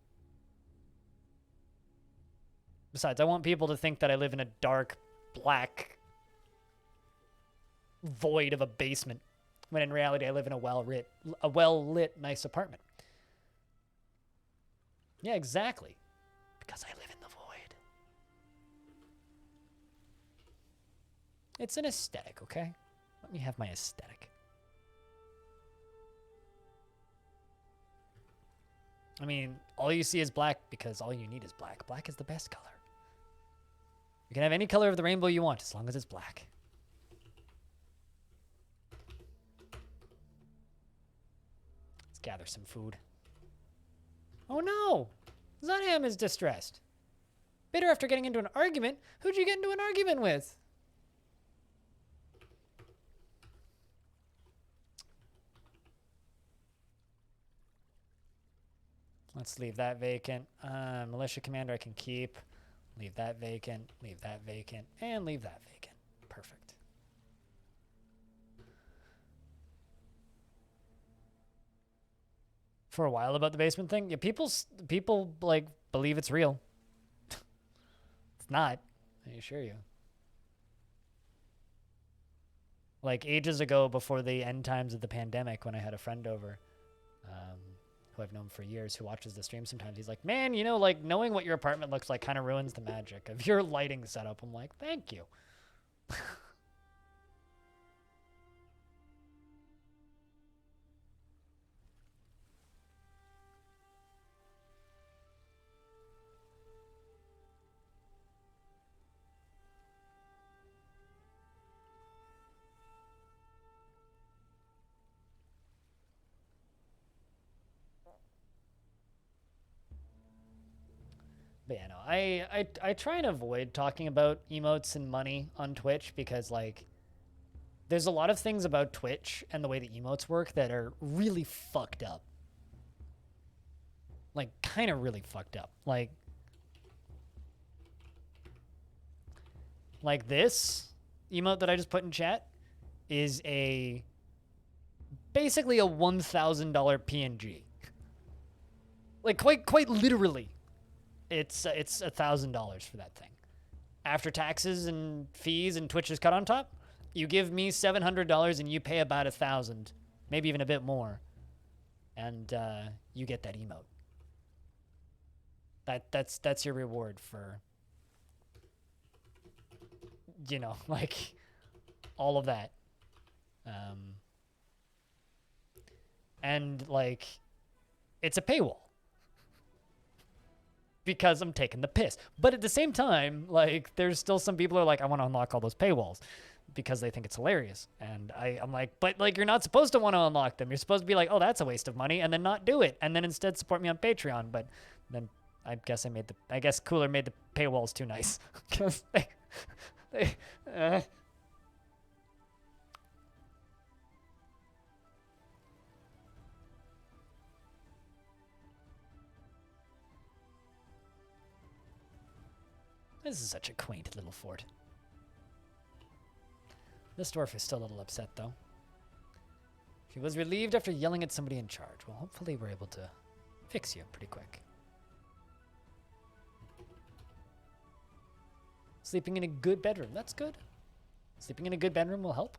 Besides, I want people to think that I live in a dark, black void of a basement, when in reality I live in a well-lit, nice apartment. Yeah, exactly. Because I live in the void. It's an aesthetic, okay? Let me have my aesthetic. I mean, all you see is black because all you need is black. Black is the best color. You can have any color of the rainbow you want as long as it's black. Let's gather some food. Oh no! Zunham is distressed. Bitter after getting into an argument? Who'd you get into an argument with? Let's leave that vacant. Militia commander I can keep. Leave that vacant, leave that vacant, and leave that vacant. Perfect. For a while about the basement thing, yeah, people like believe it's real. It's not, I assure you. Like ages ago, before the end times of the pandemic, when I had a friend over, who I've known for years, who watches the stream sometimes, he's like, man, you know, like knowing what your apartment looks like kind of ruins the magic of your lighting setup. I'm like, thank you. But yeah, no, I try and avoid talking about emotes and money on Twitch because, like, there's a lot of things about Twitch and the way the emotes work that are really fucked up. Like, kind of really fucked up. Like this emote that I just put in chat is basically a $1,000 PNG. Like, quite literally. it's $1,000 for that thing. After taxes and fees and Twitch's cut on top, you give me $700 and you pay about 1,000, maybe even a bit more, and you get that emote. That's your reward for, you know, like all of that. And like, it's a paywall because I'm taking the piss. But at the same time, like, there's still some people who are like, I want to unlock all those paywalls because they think it's hilarious. And I'm like, but like, you're not supposed to want to unlock them. You're supposed to be like, oh, that's a waste of money, and then not do it, and then instead support me on Patreon. But then I guess Cooler made the paywalls too nice because they This is such a quaint little fort. This dwarf is still a little upset, though. She was relieved after yelling at somebody in charge. Well, hopefully we're able to fix you pretty quick. Sleeping in a good bedroom. That's good. Sleeping in a good bedroom will help.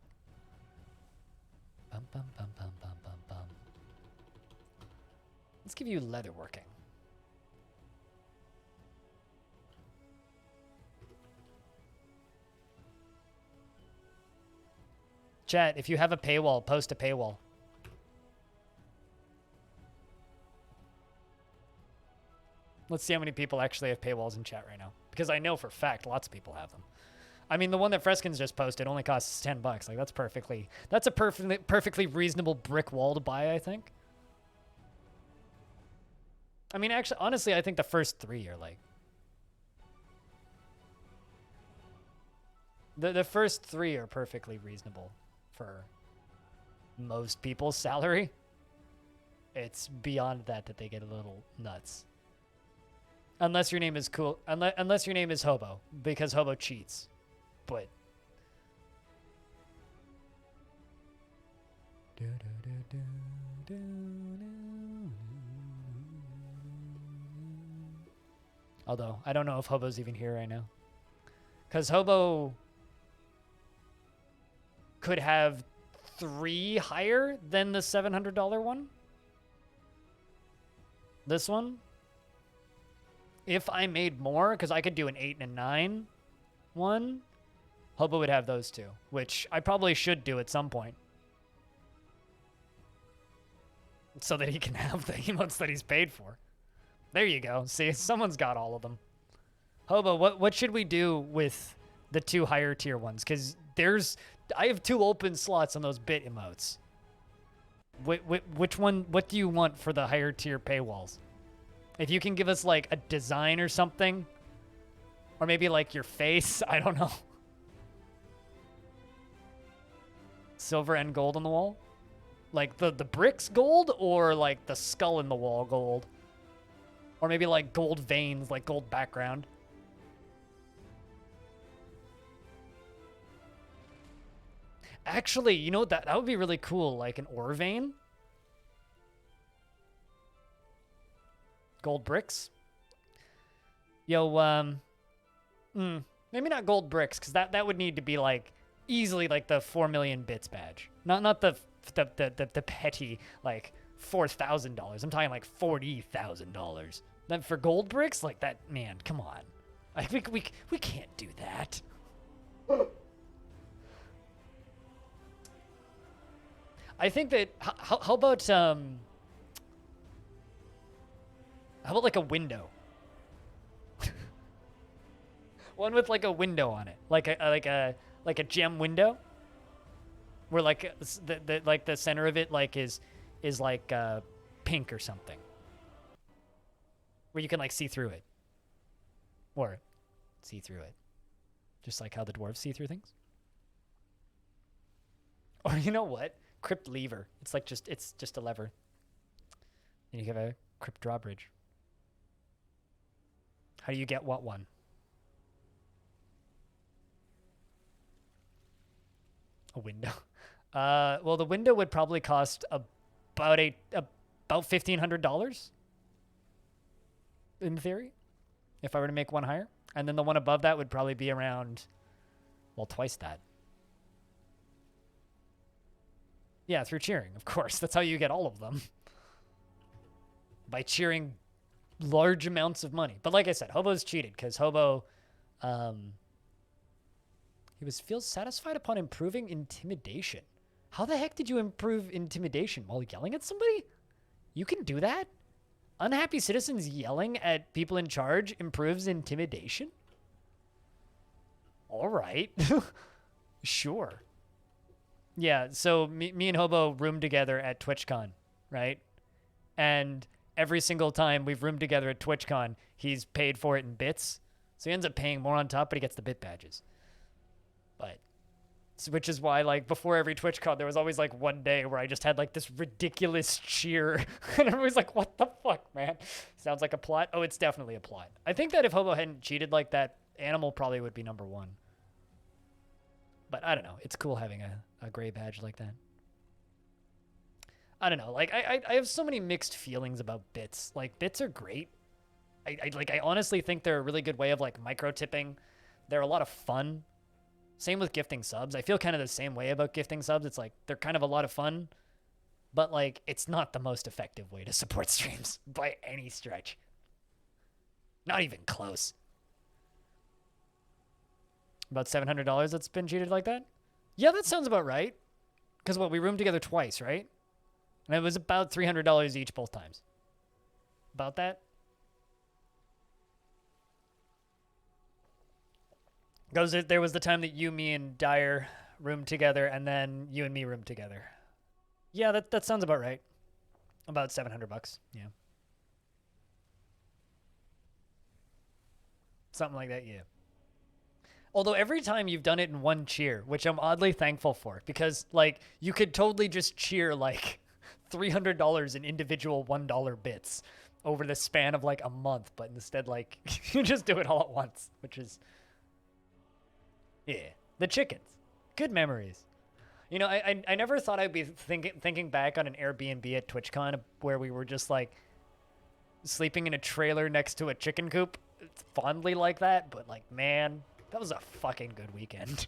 Bum, bum, bum, bum, bum, bum, bum. Let's give you leatherworking. Chat, if you have a paywall, post a paywall. Let's see how many people actually have paywalls in chat right now. Because I know for a fact lots of people have them. I mean, the one that Freskins just posted only costs $10. Like, that's a perfectly reasonable brick wall to buy, I think. I mean, actually, honestly, I think the first 3 are like... The first 3 are perfectly reasonable for most people's salary. It's beyond that they get a little nuts. Unless your name is cool. Unless your name is Hobo, because Hobo cheats. But although I don't know if Hobo's even here right now, because Hobo could have 3 higher than the $700 one. This one, if I made more, because I could do an 8 and a 9 one, Hobo would have those 2, which I probably should do at some point, so that he can have the emotes that he's paid for. There you go. See, someone's got all of them. Hobo, what should we do with the 2 higher tier ones? Because I have 2 open slots on those bit emotes. Which one? What do you want for the higher tier paywalls? If you can give us like a design or something, or maybe like your face, I don't know. Silver and gold on the wall? Like the bricks gold, or like the skull in the wall gold? Or maybe like gold veins, like gold background. Actually, you know, that would be really cool, like an ore vein. Gold bricks. Yo, maybe not gold bricks, because that would need to be like easily like the 4 million bits badge. Not the petty like $4,000. I'm talking like $40,000. Then for gold bricks, like that, man, come on. Like we can't do that. I think that how about like a window? One with like a window on it, like a gem window, where like the center of it like is like pink or something, where you can like see through it, or see through it, just like how the dwarves see through things. Or you know what? Crypt lever. It's like it's just a lever. And you have a crypt drawbridge. How do you get what one? A window. Well, the window would probably cost about $1,500 in theory. if I were to make one higher. And then the one above that would probably be around, well, twice that. Yeah, through cheering, of course. That's how you get all of them. By cheering large amounts of money. But like I said, Hobo's cheated because Hobo, feels satisfied upon improving intimidation. How the heck did you improve intimidation while yelling at somebody? You can do that? Unhappy citizens yelling at people in charge improves intimidation? All right. Sure. Yeah, so me and Hobo roomed together at TwitchCon, right? And every single time we've roomed together at TwitchCon, he's paid for it in bits. So he ends up paying more on top, but he gets the bit badges. But, which is why, like, before every TwitchCon, there was always, like, one day where I just had, like, this ridiculous cheer. And everybody's like, what the fuck, man? Sounds like a plot. Oh, it's definitely a plot. I think that if Hobo hadn't cheated like that, Animal probably would be number one. But I don't know. It's cool having a gray badge like that. I don't know. Like, I have so many mixed feelings about bits. Like, bits are great. I honestly think they're a really good way of, like, micro-tipping. They're a lot of fun. Same with gifting subs. I feel kind of the same way about gifting subs. It's like, they're kind of a lot of fun. But, like, it's not the most effective way to support streams by any stretch. Not even close. About $700 that's been cheated like that? Yeah, that sounds about right. Because what, we roomed together twice, right? And it was about $300 each both times. About that? There was the time that you, me, and Dyer roomed together, and then you and me roomed together. Yeah, that sounds about right. About $700, yeah. Something like that, yeah. Although every time you've done it in one cheer, which I'm oddly thankful for, because, like, you could totally just cheer, like, $300 in individual $1 bits over the span of, like, a month, but instead, like, you just do it all at once, which is, yeah. The chickens. Good memories. You know, I never thought I'd be thinking back on an Airbnb at TwitchCon where we were just, like, sleeping in a trailer next to a chicken coop. It's fondly like that, but, like, man... That was a fucking good weekend.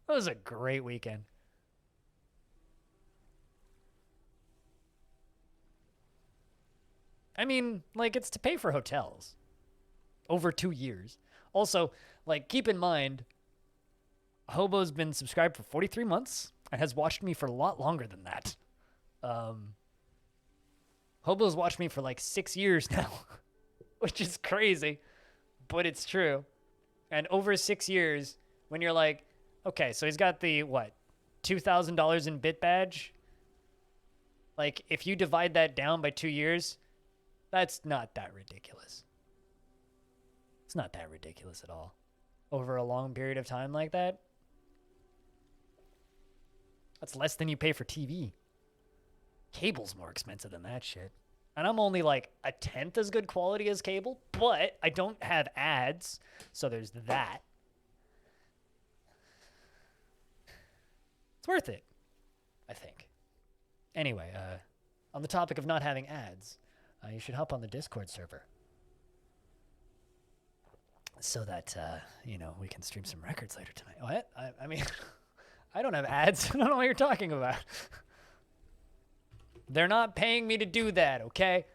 That was a great weekend. I mean, like, it's to pay for hotels. Over 2 years. Also, like, keep in mind, Hobo's been subscribed for 43 months and has watched me for a lot longer than that. Hobo's watched me for, like, 6 years now. Which is crazy. But it's true. And over 6 years, when you're like, okay, so he's got the, what, $2,000 in bit badge? Like, if you divide that down by 2 years, that's not that ridiculous. It's not that ridiculous at all. Over a long period of time like that? That's less than you pay for TV. Cable's more expensive than that shit. And I'm only like a tenth as good quality as cable, but I don't have ads, so there's that. It's worth it, I think. Anyway, on the topic of not having ads, you should hop on the Discord server. So that, you know, we can stream some records later tonight. What? I mean, I don't have ads. I don't know what you're talking about. They're not paying me to do that, okay?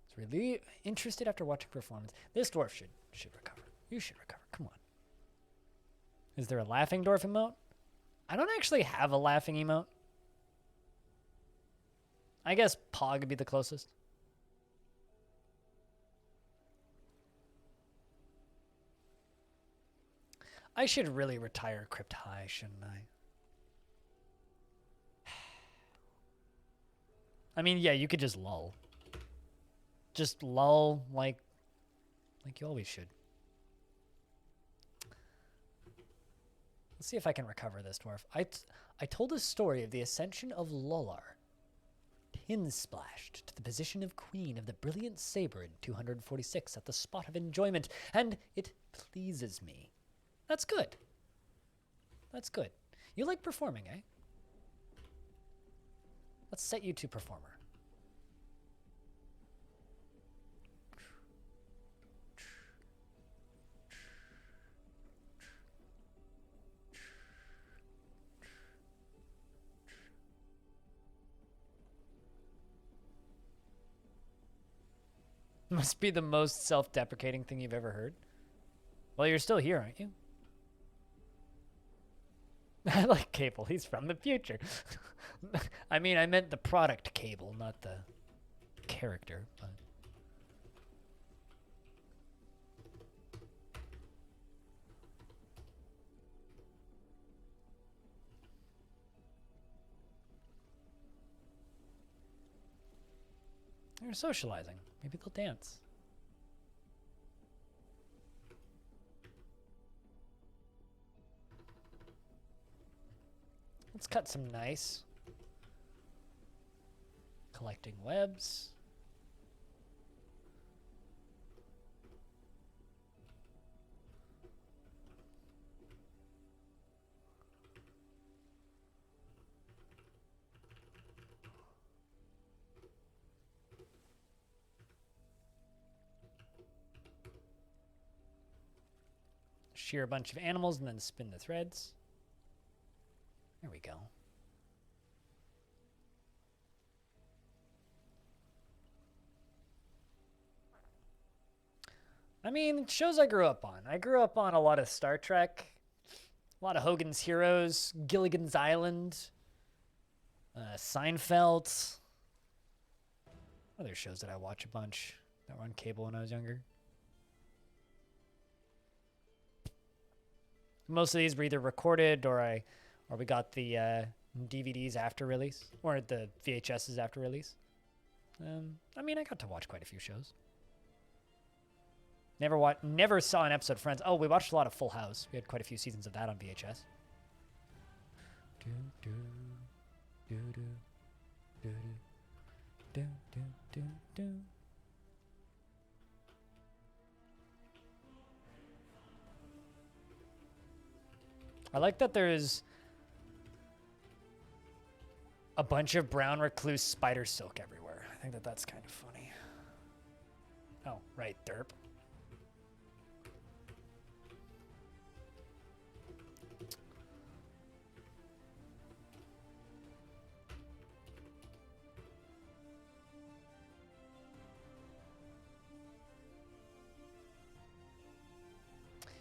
It's really interested after watching performance. This dwarf should recover. You should recover. Come on. Is there a laughing dwarf emote? I don't actually have a laughing emote. I guess Pog would be the closest. I should really retire Crypt High, shouldn't I? I mean, yeah, you could just lull. Just lull like you always should. Let's see if I can recover this dwarf. I told a story of the ascension of Lollar, tin-splashed to the position of queen of the brilliant saber in 246 at the spot of enjoyment, and it pleases me. That's good. That's good. You like performing, eh? Let's set you to performer. Must be the most self-deprecating thing you've ever heard. Well, you're still here, aren't you? I like Cable. He's from the future. I mean, I meant the product Cable, not the character. But. They're socializing. Maybe they'll dance. Let's cut some nice. Collecting webs. Shear a bunch of animals and then spin the threads. There we go. I mean, shows I grew up on. I grew up on a lot of Star Trek, a lot of Hogan's Heroes, Gilligan's Island, Seinfeld. Other shows that I watch a bunch that were on cable when I was younger. Most of these were either recorded or we got the DVDs after release or the VHSs after release. I mean, I got to watch quite a few shows. Never saw an episode of Friends. Oh, we watched a lot of Full House. We had quite a few seasons of that on VHS. I like that there's a bunch of brown recluse spider silk everywhere. I think that's kind of funny. Oh, right, derp.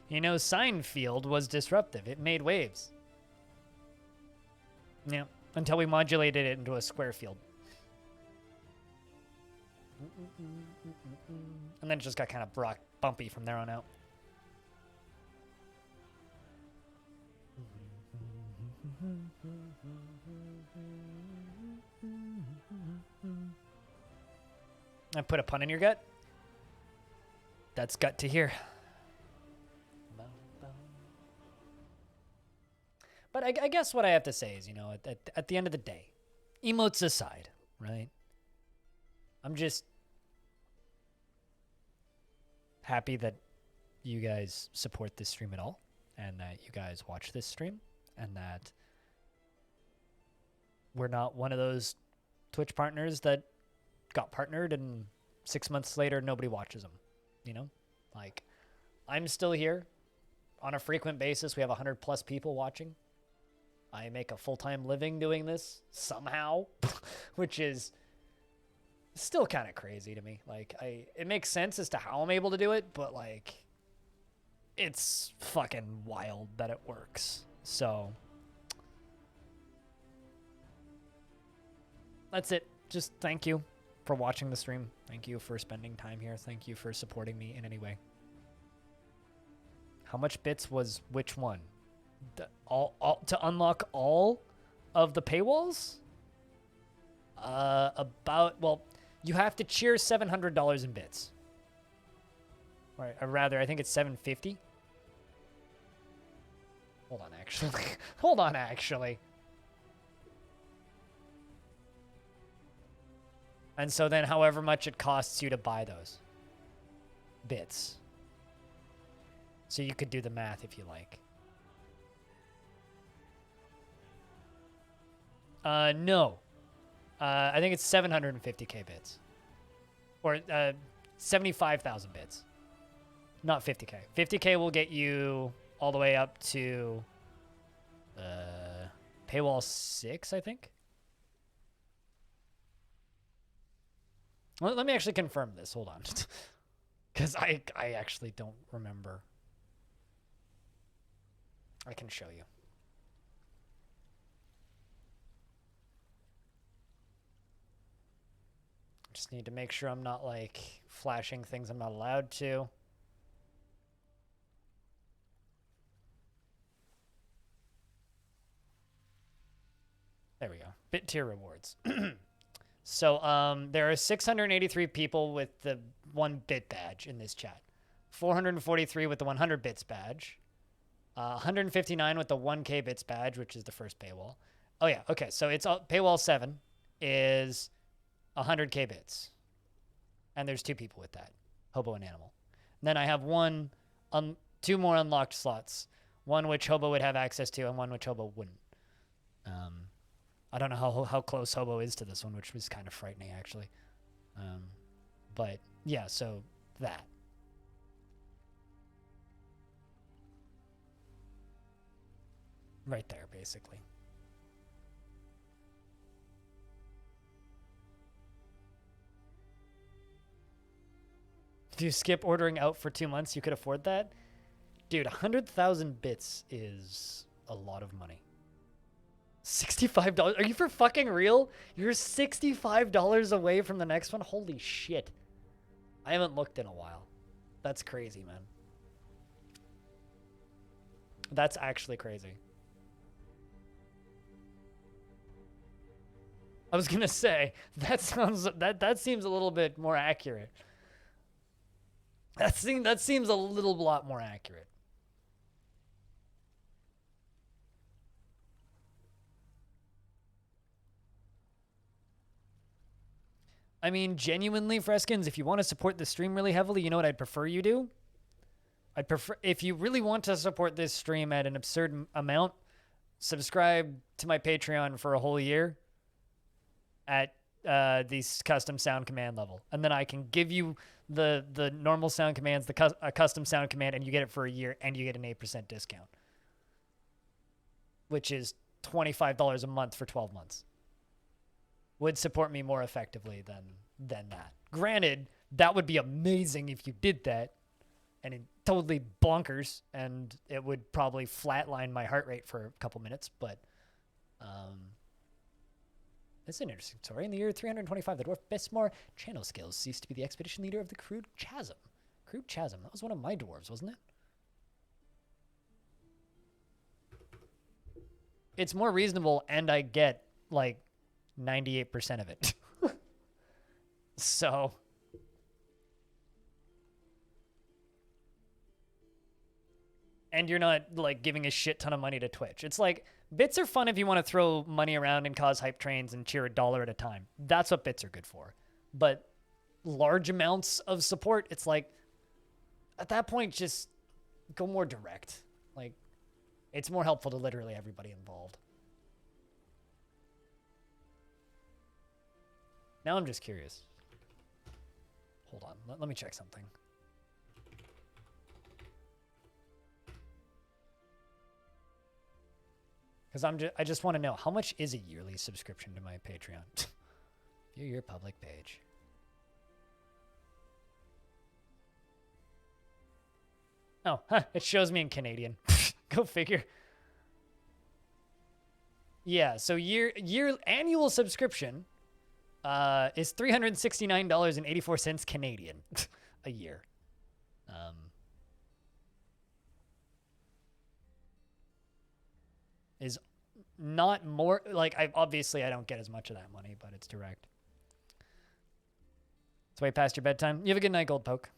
You know, Seinfeld was disruptive. It made waves. Yeah, until we modulated it into a square field. And then it just got kind of bumpy from there on out. I put a pun in your gut? That's gut to hear. But I guess what I have to say is, you know, at the end of the day, emotes aside, right? I'm just happy that you guys support this stream at all, and that you guys watch this stream, and that we're not one of those Twitch partners that got partnered and 6 months later nobody watches them, you know? Like, I'm still here on a frequent basis. We have 100+ people watching. I make a full-time living doing this somehow, which is still kind of crazy to me. Like, it makes sense as to how I'm able to do it, but like, it's fucking wild that it works. So that's it. Just thank you for watching the stream. Thank you for spending time here. Thank you for supporting me in any way. How much bits was which one? All to unlock all of the paywalls? Well, you have to cheer $700 in bits. Or rather, I think it's $750. Hold on, actually. Hold on, actually. And so then however much it costs you to buy those bits. So you could do the math if you like. No. I think it's 750k bits. Or 75,000 bits. Not 50k. 50k will get you all the way up to paywall 6, I think. Let me actually confirm this. Hold on. Because I actually don't remember. I can show you. Just need to make sure I'm not like flashing things I'm not allowed to. There we go. Bit tier rewards. So there are 683 people with the 1 bit badge in this chat. 443 with the 100 bits badge. 159 with the 1K bits badge, which is the first paywall. Oh yeah, okay. So it's paywall 7 is 100K bits. And there's 2 people with that, Hobo and Animal. And then I have 2 more unlocked slots. One which Hobo would have access to and one which Hobo wouldn't. I don't know how close Hobo is to this one, which was kind of frightening, actually. But, yeah, so that. Right there, basically. If you skip ordering out for 2 months, you could afford that? Dude, 100,000 bits is a lot of money. $65? Are you for fucking real? You're $65 away from the next one? Holy shit. I haven't looked in a while. That's crazy, man. That's actually crazy. I was gonna say, that seems a little bit more accurate. That seems a little lot more accurate. I mean, genuinely, Freskins, if you want to support the stream really heavily, you know what I'd prefer you do? I'd prefer, if you really want to support this stream at an absurd amount, subscribe to my Patreon for a whole year at the custom sound command level. And then I can give you the normal sound commands, a custom sound command, and you get it for a year, and you get an 8% discount. Which is $25 a month for 12 months. Would support me more effectively than that. Granted, that would be amazing if you did that, and it totally bonkers, and it would probably flatline my heart rate for a couple minutes, but this is an interesting story. In the year 325, the dwarf Besmar channel skills ceased to be the expedition leader of the Crude Chasm. Crude Chasm, that was one of my dwarves, wasn't it? It's more reasonable, and I get, like, 98% of it. So. And you're not, like, giving a shit ton of money to Twitch. It's like, bits are fun if you want to throw money around and cause hype trains and cheer $1 at a time. That's what bits are good for. But large amounts of support, it's like, at that point, just go more direct. Like, it's more helpful to literally everybody involved. Now I'm just curious. Hold on. Let me check something. Because I just want to know, how much is a yearly subscription to my Patreon? View your public page. Oh, it shows me in Canadian. Go figure. Yeah, so annual subscription is $369.84 Canadian a year. Is not more, like, obviously I don't get as much of that money, but it's direct. It's way past your bedtime. You have a good night, Gold Poke.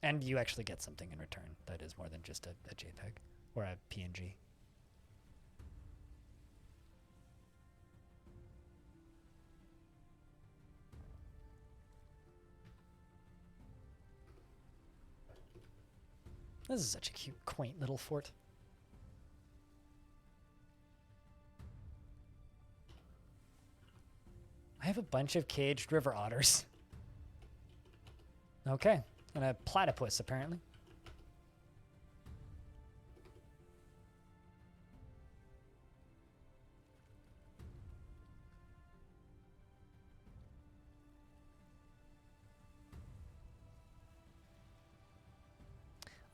And you actually get something in return that is more than just a JPEG or a PNG. This is such a cute, quaint little fort. I have a bunch of caged river otters. Okay. And a platypus, apparently.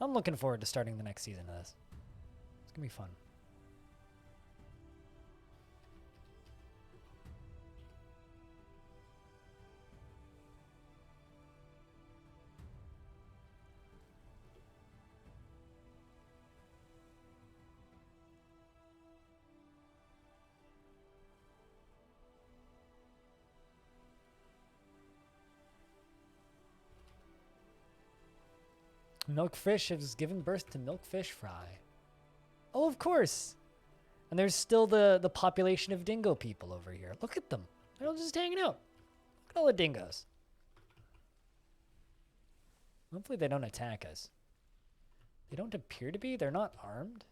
I'm looking forward to starting the next season of this. It's gonna be fun. Milkfish has given birth to Milkfish Fry. Oh, of course. And there's still the population of dingo people over here. Look at them. They're all just hanging out. Look at all the dingoes. Hopefully they don't attack us. They don't appear to be. They're not armed.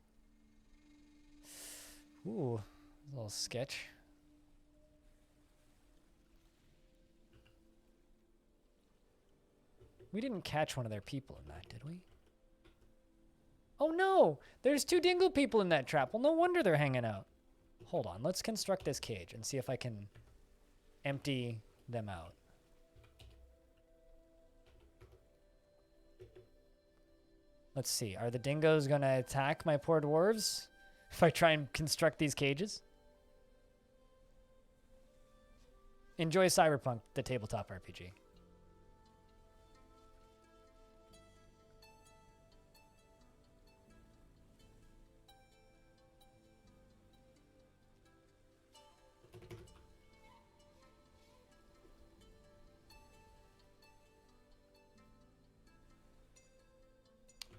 Ooh, a little sketch. We didn't catch one of their people in that, did we? Oh no! There's 2 dingo people in that trap. Well, no wonder they're hanging out. Hold on, let's construct this cage and see if I can empty them out. Let's see, are the dingoes gonna attack my poor dwarves if I try and construct these cages? Enjoy Cyberpunk, the tabletop RPG.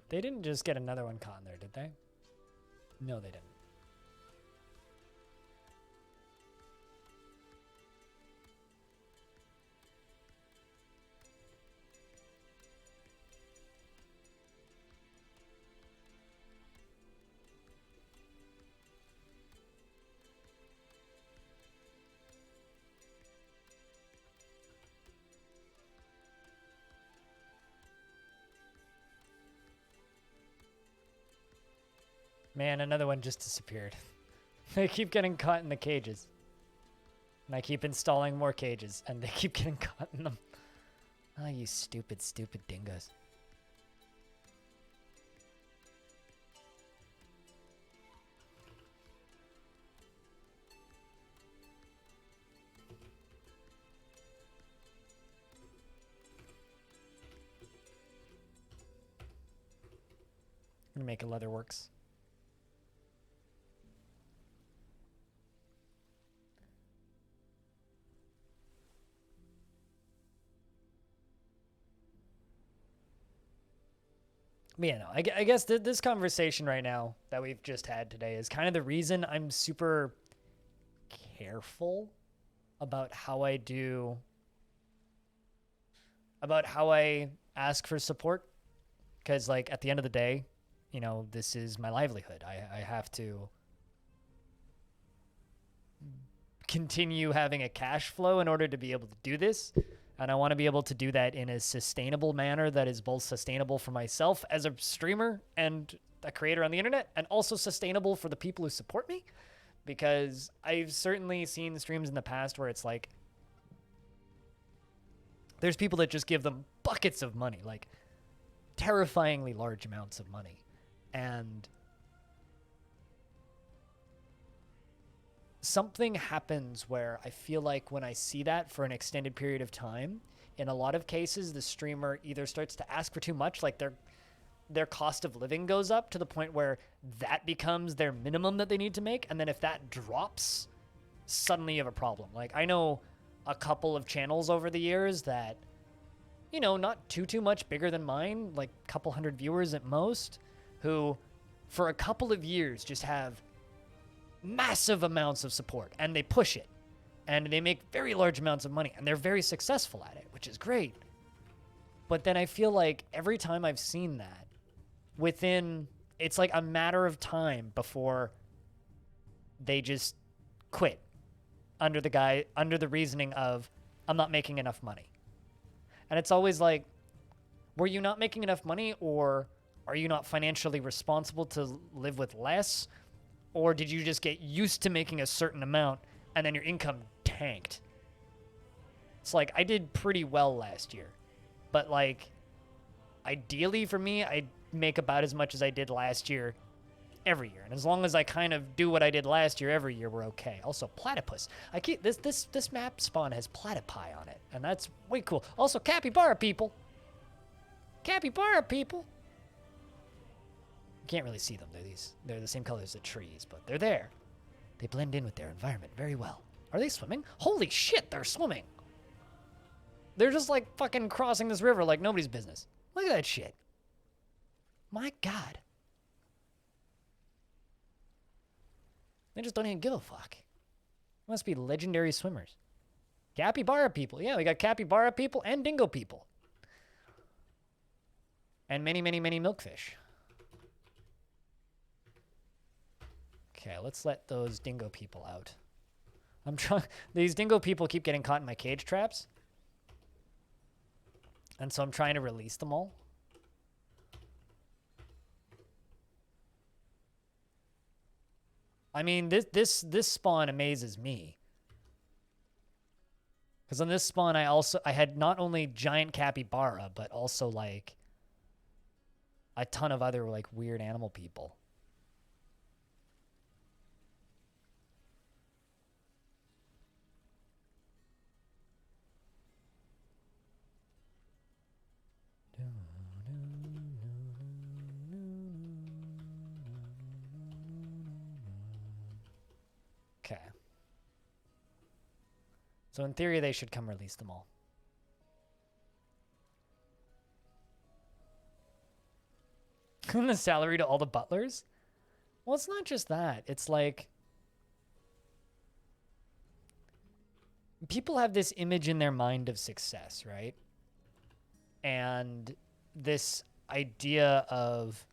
They didn't just get another one caught in there, did they? No, they didn't. Man, another one just disappeared. They keep getting caught in the cages. And I keep installing more cages, and they keep getting caught in them. Oh, you stupid, stupid dingoes. I'm gonna make a leatherworks. But yeah, no, I guess this conversation right now that we've just had today is kind of the reason I'm super careful about how I ask for support. Because, like, at the end of the day, you know, this is my livelihood. I have to continue having a cash flow in order to be able to do this. And I want to be able to do that in a sustainable manner that is both sustainable for myself as a streamer and a creator on the internet, and also sustainable for the people who support me. Because I've certainly seen streams in the past where it's like, there's people that just give them buckets of money, like terrifyingly large amounts of money. And something happens where I feel like when I see that for an extended period of time, in a lot of cases, the streamer either starts to ask for too much, like their cost of living goes up to the point where that becomes their minimum that they need to make. And then if that drops, suddenly you have a problem. Like, I know a couple of channels over the years that, you know, not too much bigger than mine, like a couple hundred viewers at most, who for a couple of years just have massive amounts of support, and they push it, and they make very large amounts of money, and they're very successful at it, which is great. But then I feel like every time I've seen that, it's like a matter of time before they just quit under the reasoning of, I'm not making enough money. And it's always like, were you not making enough money, or are you not financially responsible to live with less? Or did you just get used to making a certain amount and then your income tanked? It's like, I did pretty well last year. But like, ideally for me, make about as much as I did last year every year. And as long as I kind of do what I did last year every year, we're okay. Also, platypus. I keep this map spawn has platypi on it, and that's way cool. Also, capybara people. Capybara people. You can't really see them. They're the same color as the trees, but they're there. They blend in with their environment very well. Are they swimming? Holy shit, they're swimming. They're just like fucking crossing this river like nobody's business. Look at that shit. My God. They just don't even give a fuck. Must be legendary swimmers. Capybara people. Yeah, we got capybara people and dingo people. And many, many, many milkfish. Okay, let's let those dingo people out. I'm trying. These dingo people keep getting caught in my cage traps. And so I'm trying to release them all. I mean, this spawn amazes me. Because on this spawn, I had not only giant capybara, but also like a ton of other like weird animal people. Okay. So in theory, they should come release them all. The salary to all the butlers? Well, it's not just that. It's like people have this image in their mind of success, right? And this idea of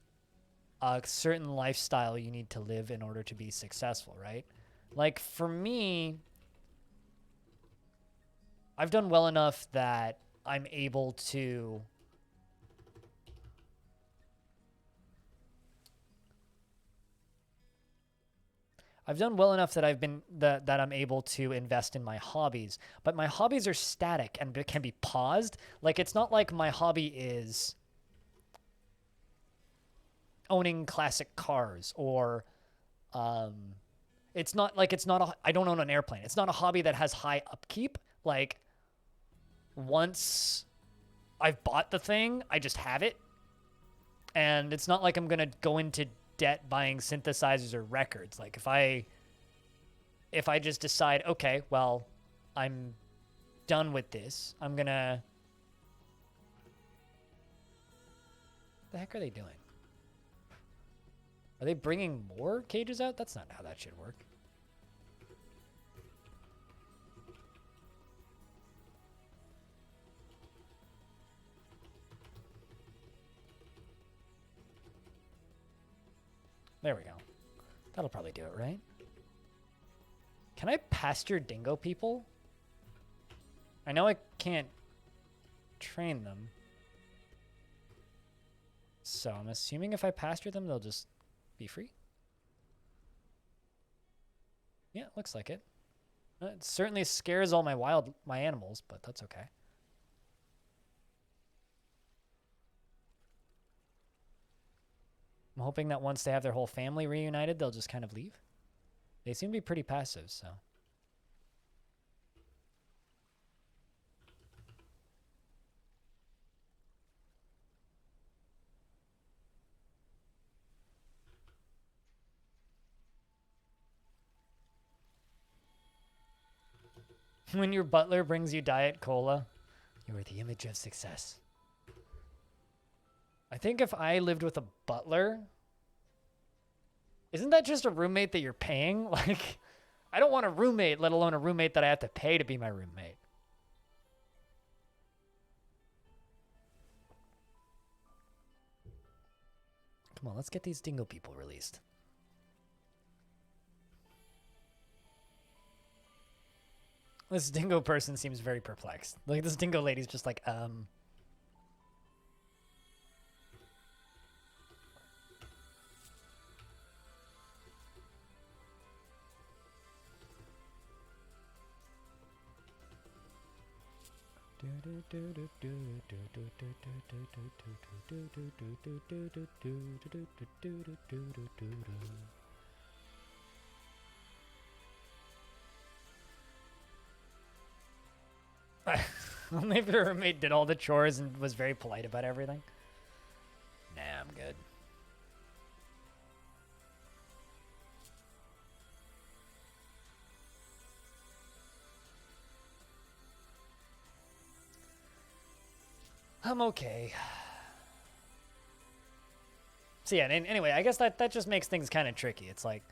a certain lifestyle you need to live in order to be successful, right? Like for me, I've done well enough that I'm able to that I'm able to invest in my hobbies, but my hobbies are static and can be paused. Like it's not like my hobby is owning classic cars or it's not I don't own an airplane. It's not a hobby that has high upkeep. Like once I've bought the thing, I just have it. And it's not like I'm going to go into debt buying synthesizers or records. Like if I just decide, okay, well, I'm done with this. I'm going to... What the heck are they doing? Are they bringing more cages out? That's not how that should work. There we go. That'll probably do it, right? Can I pasture dingo people? I know I can't train them. So I'm assuming if I pasture them, they'll just be free. Yeah, looks like it. It certainly scares all my animals, but that's okay. I'm hoping that once they have their whole family reunited, they'll just kind of leave. They seem to be pretty passive, so. When your butler brings you Diet Cola, you are the image of success. I think if I lived with a butler, isn't that just a roommate that you're paying? Like, I don't want a roommate, let alone a roommate that I have to pay to be my roommate. Come on, let's get these dingo people released. This dingo person seems very perplexed. Like, this dingo lady's just like, Only if your roommate did all the chores and was very polite about everything. Nah, I'm good. I'm okay. So yeah, and anyway, I guess that just makes things kind of tricky. It's like,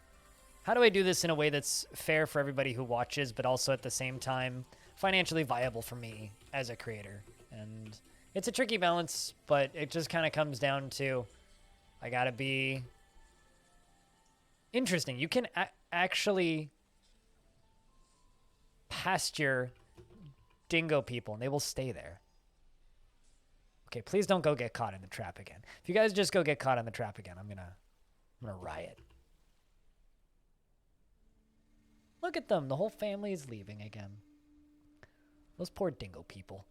how do I do this in a way that's fair for everybody who watches, but also at the same time financially viable for me as a creator? And it's a tricky balance, but it just kind of comes down to I gotta be interesting. You can actually pasture dingo people, and they will stay there. Okay, please don't go get caught in the trap again. If you guys just go get caught in the trap again, I'm gonna riot. Look at them. The whole family is leaving again. Those poor dingo people.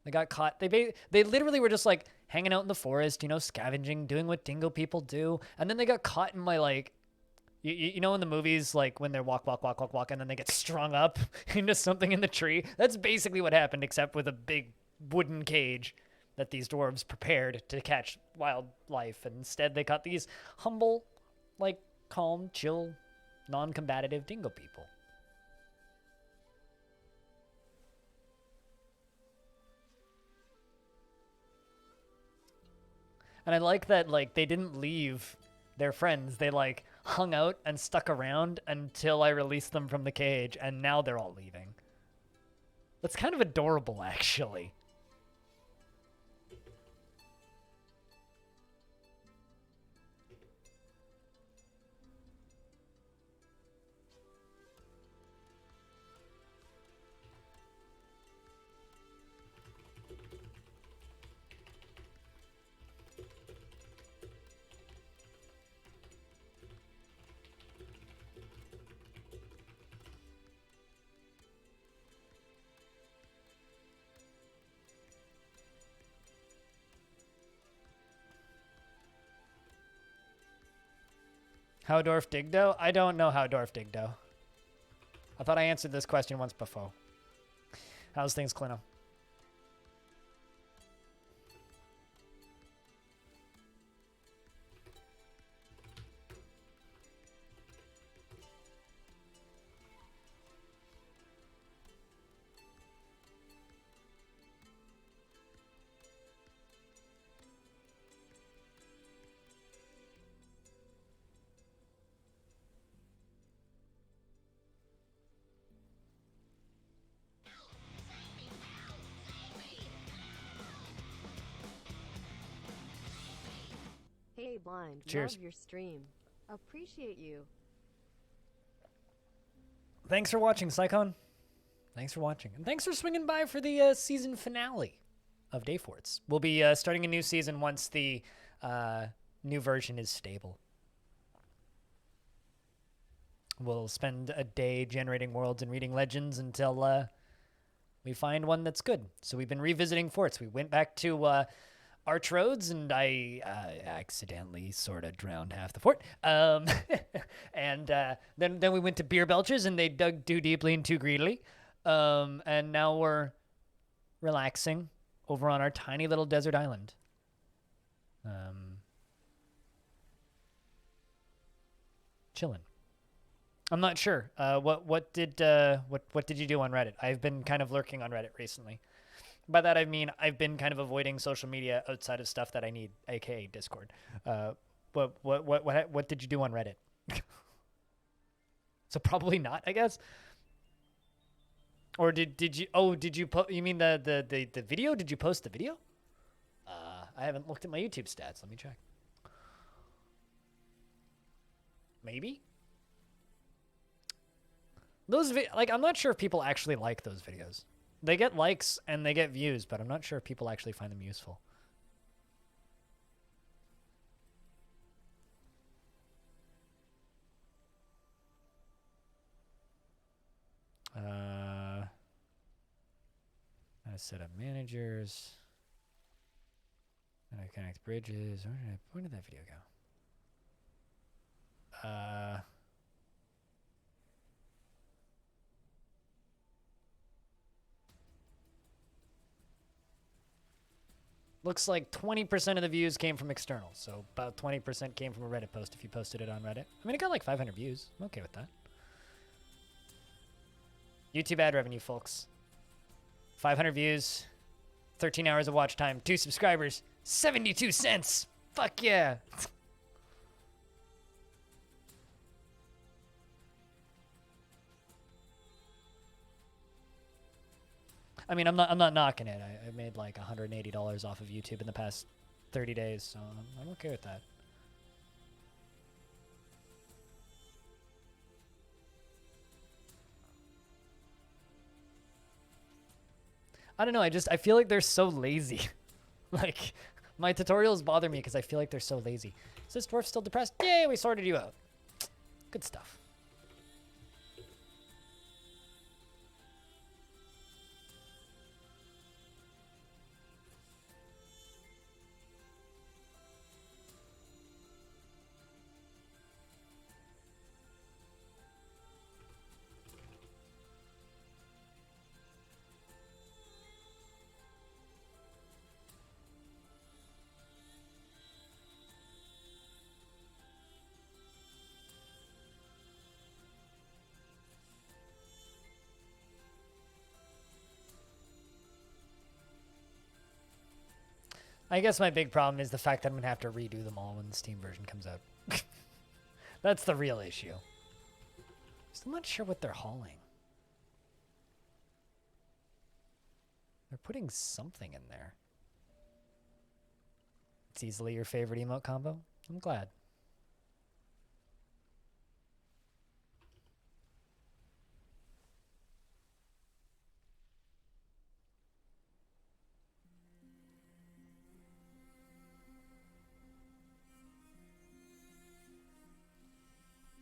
They got caught. They literally were just like hanging out in the forest, you know, scavenging, doing what dingo people do. And then they got caught in my like, you know, in the movies, like when they're walk, and then they get strung up into something in the tree. That's basically what happened, except with a big wooden cage that these dwarves prepared to catch wildlife. And instead they caught these humble, like calm, chill, non-combative dingo people. And I like that, like, they didn't leave their friends. They, like, hung out and stuck around until I released them from the cage, and now they're all leaving. That's kind of adorable, actually. How Dwarf Digdo? I don't know how Dwarf Digdo. I thought I answered this question once before. How's things, Clino? Hey Blind, Cheers. love your stream. Appreciate you. Thanks for watching, Psychon. Thanks for watching. And thanks for swinging by for the season finale of Dayforts. We'll be starting a new season once the new version is stable. We'll spend a day generating worlds and reading legends until we find one that's good. So we've been revisiting forts. We went back to Arch Roads, and I accidentally sort of drowned half the fort. And then we went to Beer Belches, and they dug too deeply and too greedily. And now we're relaxing over on our tiny little desert island. Chilling. I'm not sure. What did you do on Reddit? I've been kind of lurking on Reddit recently. By that I mean I've been kind of avoiding social media outside of stuff that I need, aka Discord. What did you do on Reddit? So probably not, I guess. Or did you? Oh, did you? You mean the video? Did you post the video? I haven't looked at my YouTube stats. Let me check. Maybe. Those like I'm not sure if people actually like those videos. They get likes and they get views, but I'm not sure if people actually find them useful. to set up managers. And I connect bridges. Where did that video go? Looks like 20% of the views came from external. So about 20% came from a Reddit post if you posted it on Reddit. I mean, it got like 500 views. I'm okay with that. YouTube ad revenue, folks. 500 views, 13 hours of watch time, 2 subscribers, 72 cents. Fuck yeah. I mean, I'm not knocking it. I made like $180 off of YouTube in the past 30 days, so I'm okay with that. I don't know. I feel like they're so lazy. Like, my tutorials bother me because I feel like they're so lazy. Is this dwarf still depressed? Yay, we sorted you out. Good stuff. I guess my big problem is the fact that I'm going to have to redo them all when the Steam version comes out. That's the real issue. Still not sure what they're hauling. They're putting something in there. It's easily your favorite emote combo. I'm glad.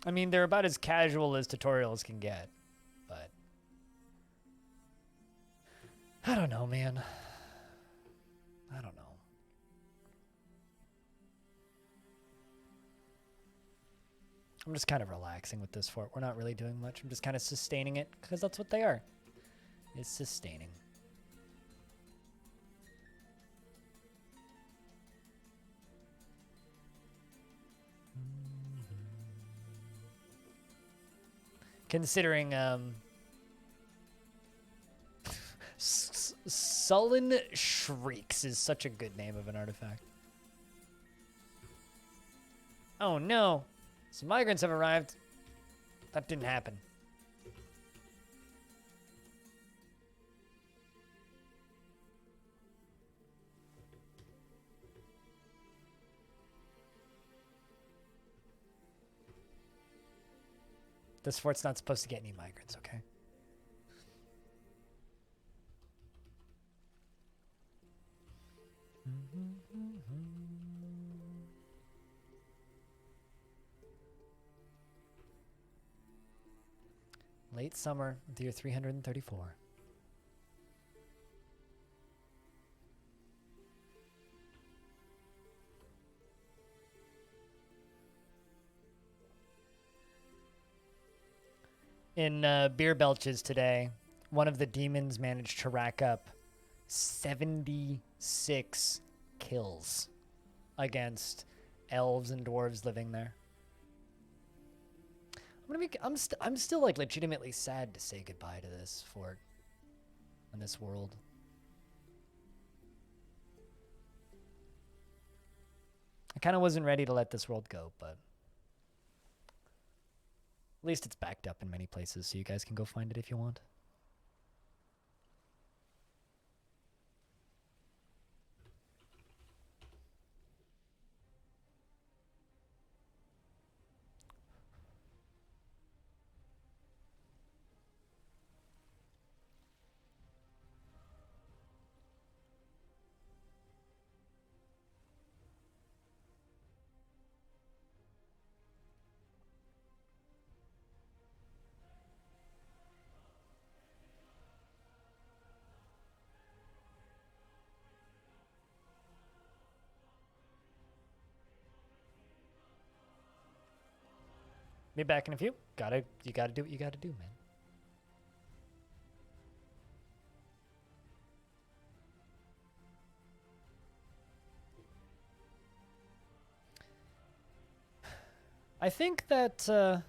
I mean, they're about as casual as tutorials can get, but I don't know, man. I don't know. I'm just kind of relaxing with this fort. We're not really doing much. I'm just kind of sustaining it because that's what they are. It's sustaining. Considering Sullen Shrieks is such a good name of an artifact. Oh no, some migrants have arrived. That didn't happen. This fort's not supposed to get any migrants, okay? Late summer of the year 334. In beer belches today, one of the demons managed to rack up 76 kills against elves and dwarves living there. I'm still like legitimately sad to say goodbye to this fort and this world. I kind of wasn't ready to let this world go, but at least it's backed up in many places, so you guys can go find it if you want. Be back in a few. You gotta do what you gotta do, man. I think that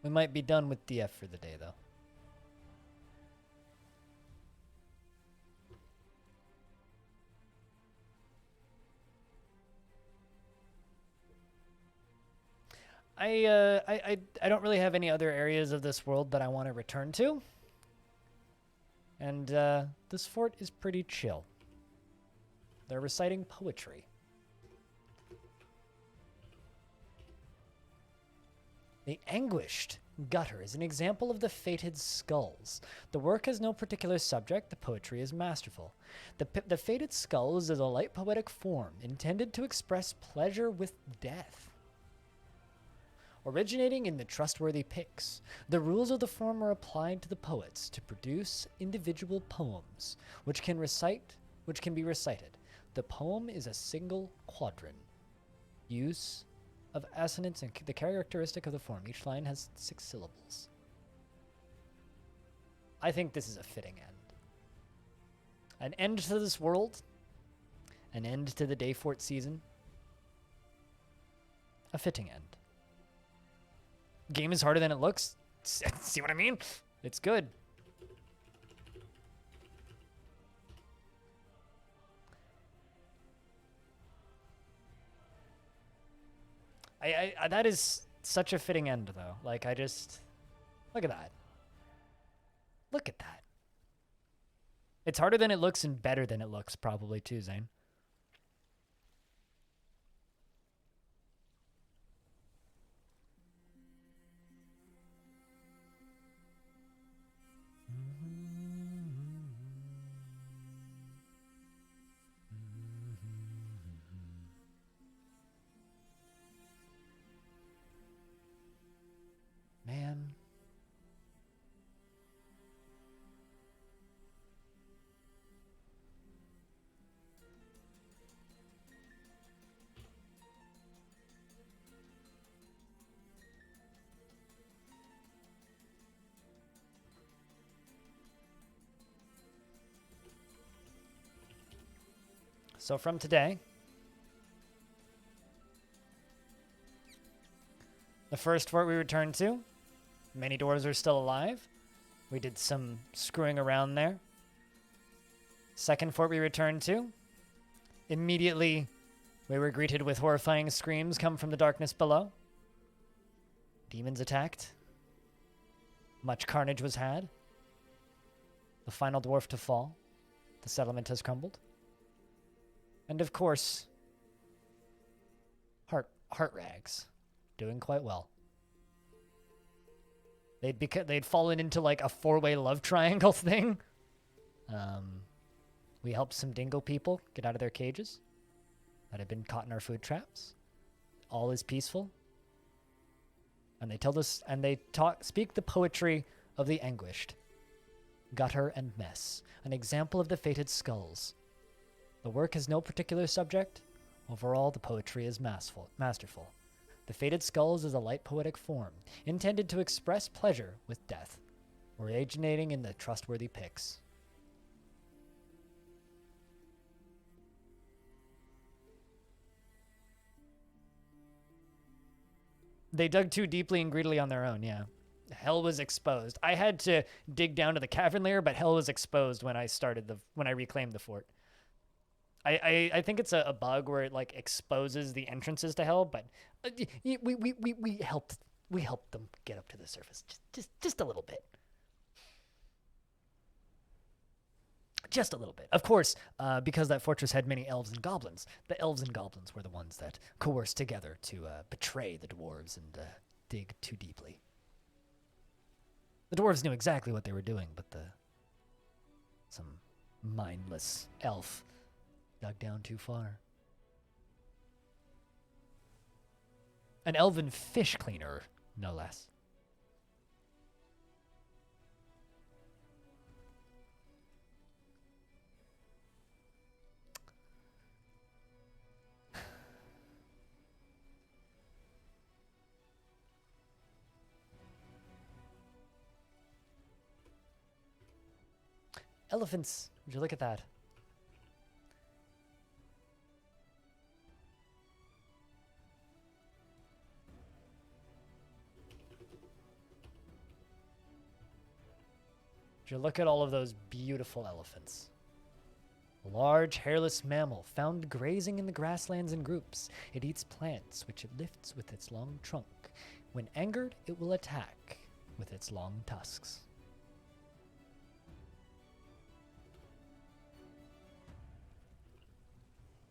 we might be done with DF for the day, though. I don't really have any other areas of this world that I want to return to. And this fort is pretty chill. They're reciting poetry. The Anguished Gutter is an example of the fated skulls. The work has no particular subject, the poetry is masterful. The fated skulls is a light poetic form intended to express pleasure with death. Originating in the trustworthy Picts, the rules of the form are applied to the poets to produce individual poems, which can be recited. The poem is a single quadrin. Use of assonance and the characteristic of the form. Each line has 6 syllables. I think this is a fitting end. An end to this world. An end to the Day Fort season. A fitting end. Game is harder than it looks. See what I mean? It's good. That is such a fitting end, though. Like, I just... Look at that. Look at that. It's harder than it looks and better than it looks, probably, too, Zane. Man. So from today, the first fort we returned to, many dwarves are still alive. We did some screwing around there. Second fort we returned to, immediately we were greeted with horrifying screams come from the darkness below. Demons attacked. Much carnage was had. The final dwarf to fall. The settlement has crumbled. And of course, heart rags, doing quite well. They'd fallen into like a 4-way love triangle thing. We helped some dingo people get out of their cages that had been caught in our food traps. All is peaceful. And they told us, and they speak the poetry of the Anguished. Gutter and mess, an example of the fated skulls. The work has no particular subject. Overall, the poetry is masterful. The fated skulls is a light poetic form, intended to express pleasure with death, originating in the trustworthy Picts. They dug too deeply and greedily on their own, yeah. Hell was exposed. I had to dig down to the cavern layer, but hell was exposed when I reclaimed the fort. I think it's a bug where it like exposes the entrances to hell, but we helped them get up to the surface just a little bit. Just a little bit. Of course, because that fortress had many elves and goblins, the elves and goblins were the ones that coerced together to betray the dwarves and dig too deeply. The dwarves knew exactly what they were doing, but some mindless elf dug down too far. An elven fish cleaner, no less. Elephants. Would you look at that? Would you look at all of those beautiful elephants? A large, hairless mammal found grazing in the grasslands in groups. It eats plants, which it lifts with its long trunk. When angered, it will attack with its long tusks.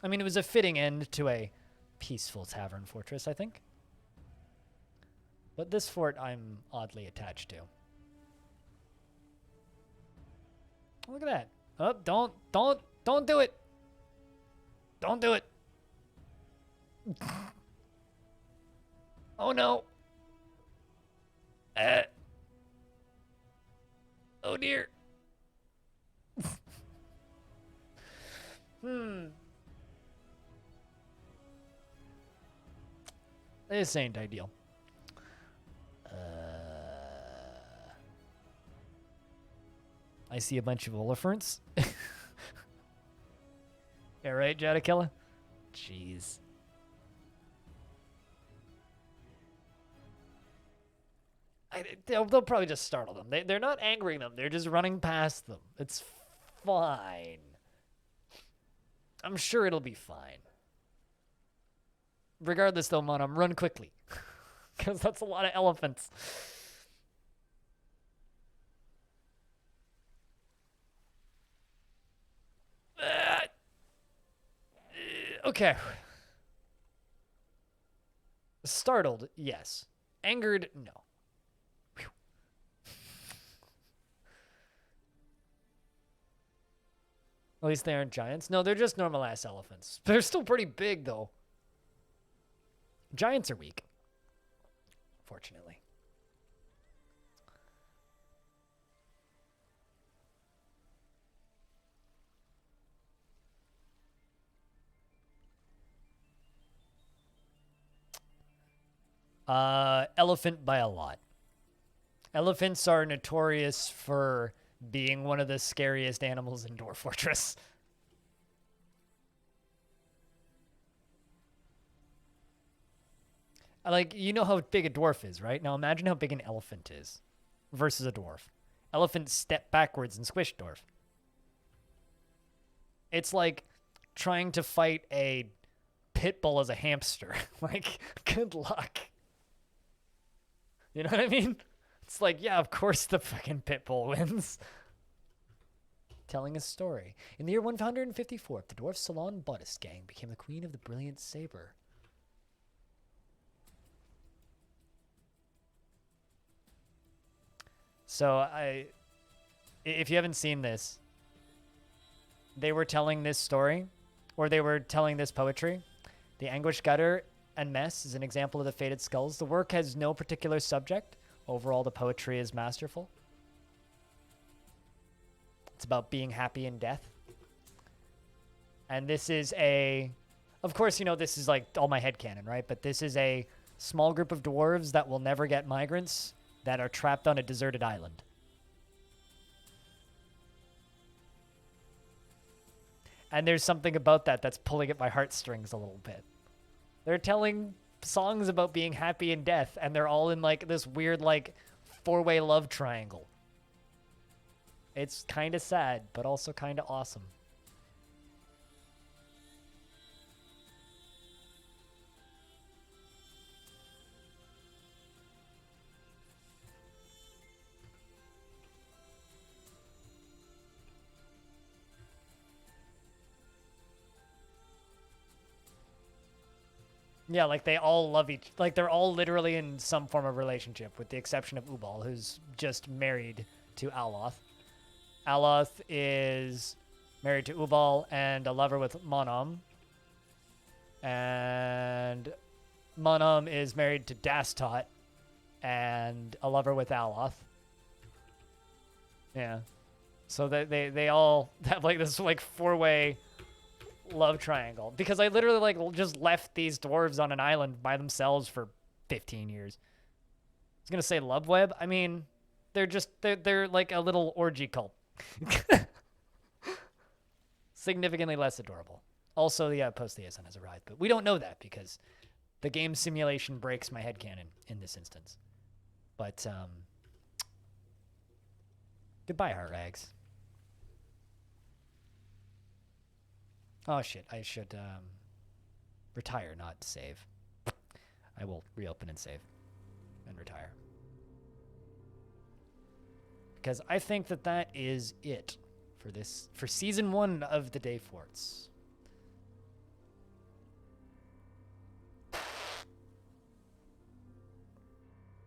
I mean, it was a fitting end to a peaceful tavern fortress, I think. But this fort I'm oddly attached to. Look at that. Oh, don't do it. Don't do it. Oh no. Oh dear. This ain't ideal. I see a bunch of elephants. Yeah, right, Jadakilla? Jeez. They'll probably just startle them. They're not angering them. They're just running past them. It's fine. I'm sure it'll be fine. Regardless, though, Monum, run quickly. Because that's a lot of elephants. Okay. Startled, yes. Angered, no. Whew. At least they aren't giants. No, they're just normal-ass elephants. They're still pretty big, though. Giants are weak. Fortunately. Elephant by a lot. Elephants are notorious for being one of the scariest animals in Dwarf Fortress. Like, you know how big a dwarf is, right? Now imagine how big an elephant is versus a dwarf. Elephants step backwards and squish dwarf. It's like trying to fight a pit bull as a hamster. Like, good luck. You know what I mean? It's like, yeah, of course the fucking pit bull wins. Telling a story. In the year 154, the dwarf Salon Bodice gang became the queen of the brilliant saber. So if you haven't seen this, they were telling this story, or they were telling this poetry. The Anguish Gutter and Mess is an example of the Fated Skulls. The work has no particular subject. Overall, the poetry is masterful. It's about being happy in death. And this is of course, you know, this is like all my headcanon, right? But this is a small group of dwarves that will never get migrants that are trapped on a deserted island. And there's something about that that's pulling at my heartstrings a little bit. They're telling songs about being happy in death, and they're all in like this weird like four-way love triangle. It's kind of sad, but also kind of awesome. Yeah, like they all love like they're all literally in some form of relationship, with the exception of Ubal, who's just married to Aloth. Aloth is married to Ubal and a lover with Monam. And Monam is married to Dastot and a lover with Aloth. Yeah. So they all have like this like four-way love triangle, because I literally like just left these dwarves on an island by themselves for 15 years. I was gonna say love web. I mean, they're like a little orgy cult. significantly less adorable. Also, the post liaison has arrived, but we don't know that because the game simulation breaks my headcanon in this instance. But goodbye, heart rags. Oh shit! I should retire, not save. I will reopen and save and retire. Because I think that that is it for season 1 of the Day Forts.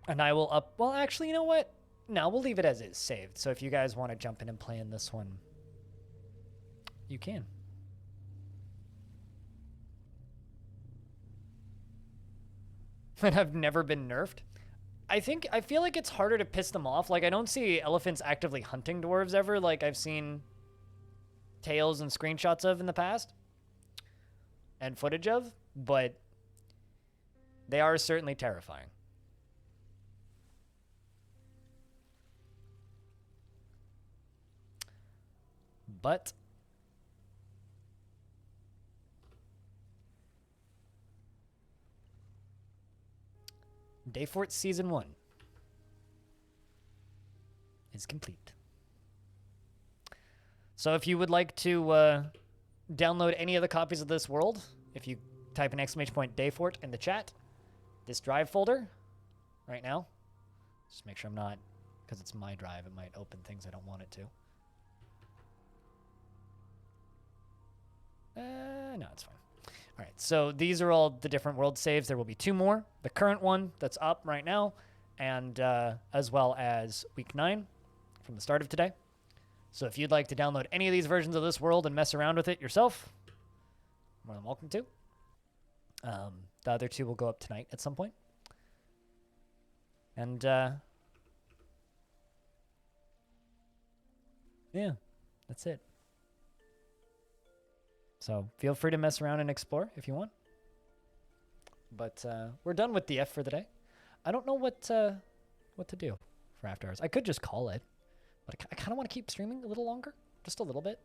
And I will well, actually, you know what? No, we'll leave it as is saved. So if you guys want to jump in and play in this one, you can. And I've never been nerfed. I feel like it's harder to piss them off. Like, I don't see elephants actively hunting dwarves ever, like I've seen tales and screenshots of in the past. And footage of, but they are certainly terrifying. But Dayfort Season 1 is complete. So if you would like to download any of the copies of this world, if you type an !Dayfort in the chat, this drive folder right now, just make sure I'm not, because it's my drive, it might open things I don't want it to. No, it's fine. All right, so these are all the different world saves. There will be 2 more. The current one that's up right now, and as well as week 9 from the start of today. So if you'd like to download any of these versions of this world and mess around with it yourself, more than welcome to. The other 2 will go up tonight at some point. And yeah, that's it. So feel free to mess around and explore if you want. But we're done with DF for the day. I don't know what to do for After Hours. I could just call it, but I kind of want to keep streaming a little longer, just a little bit.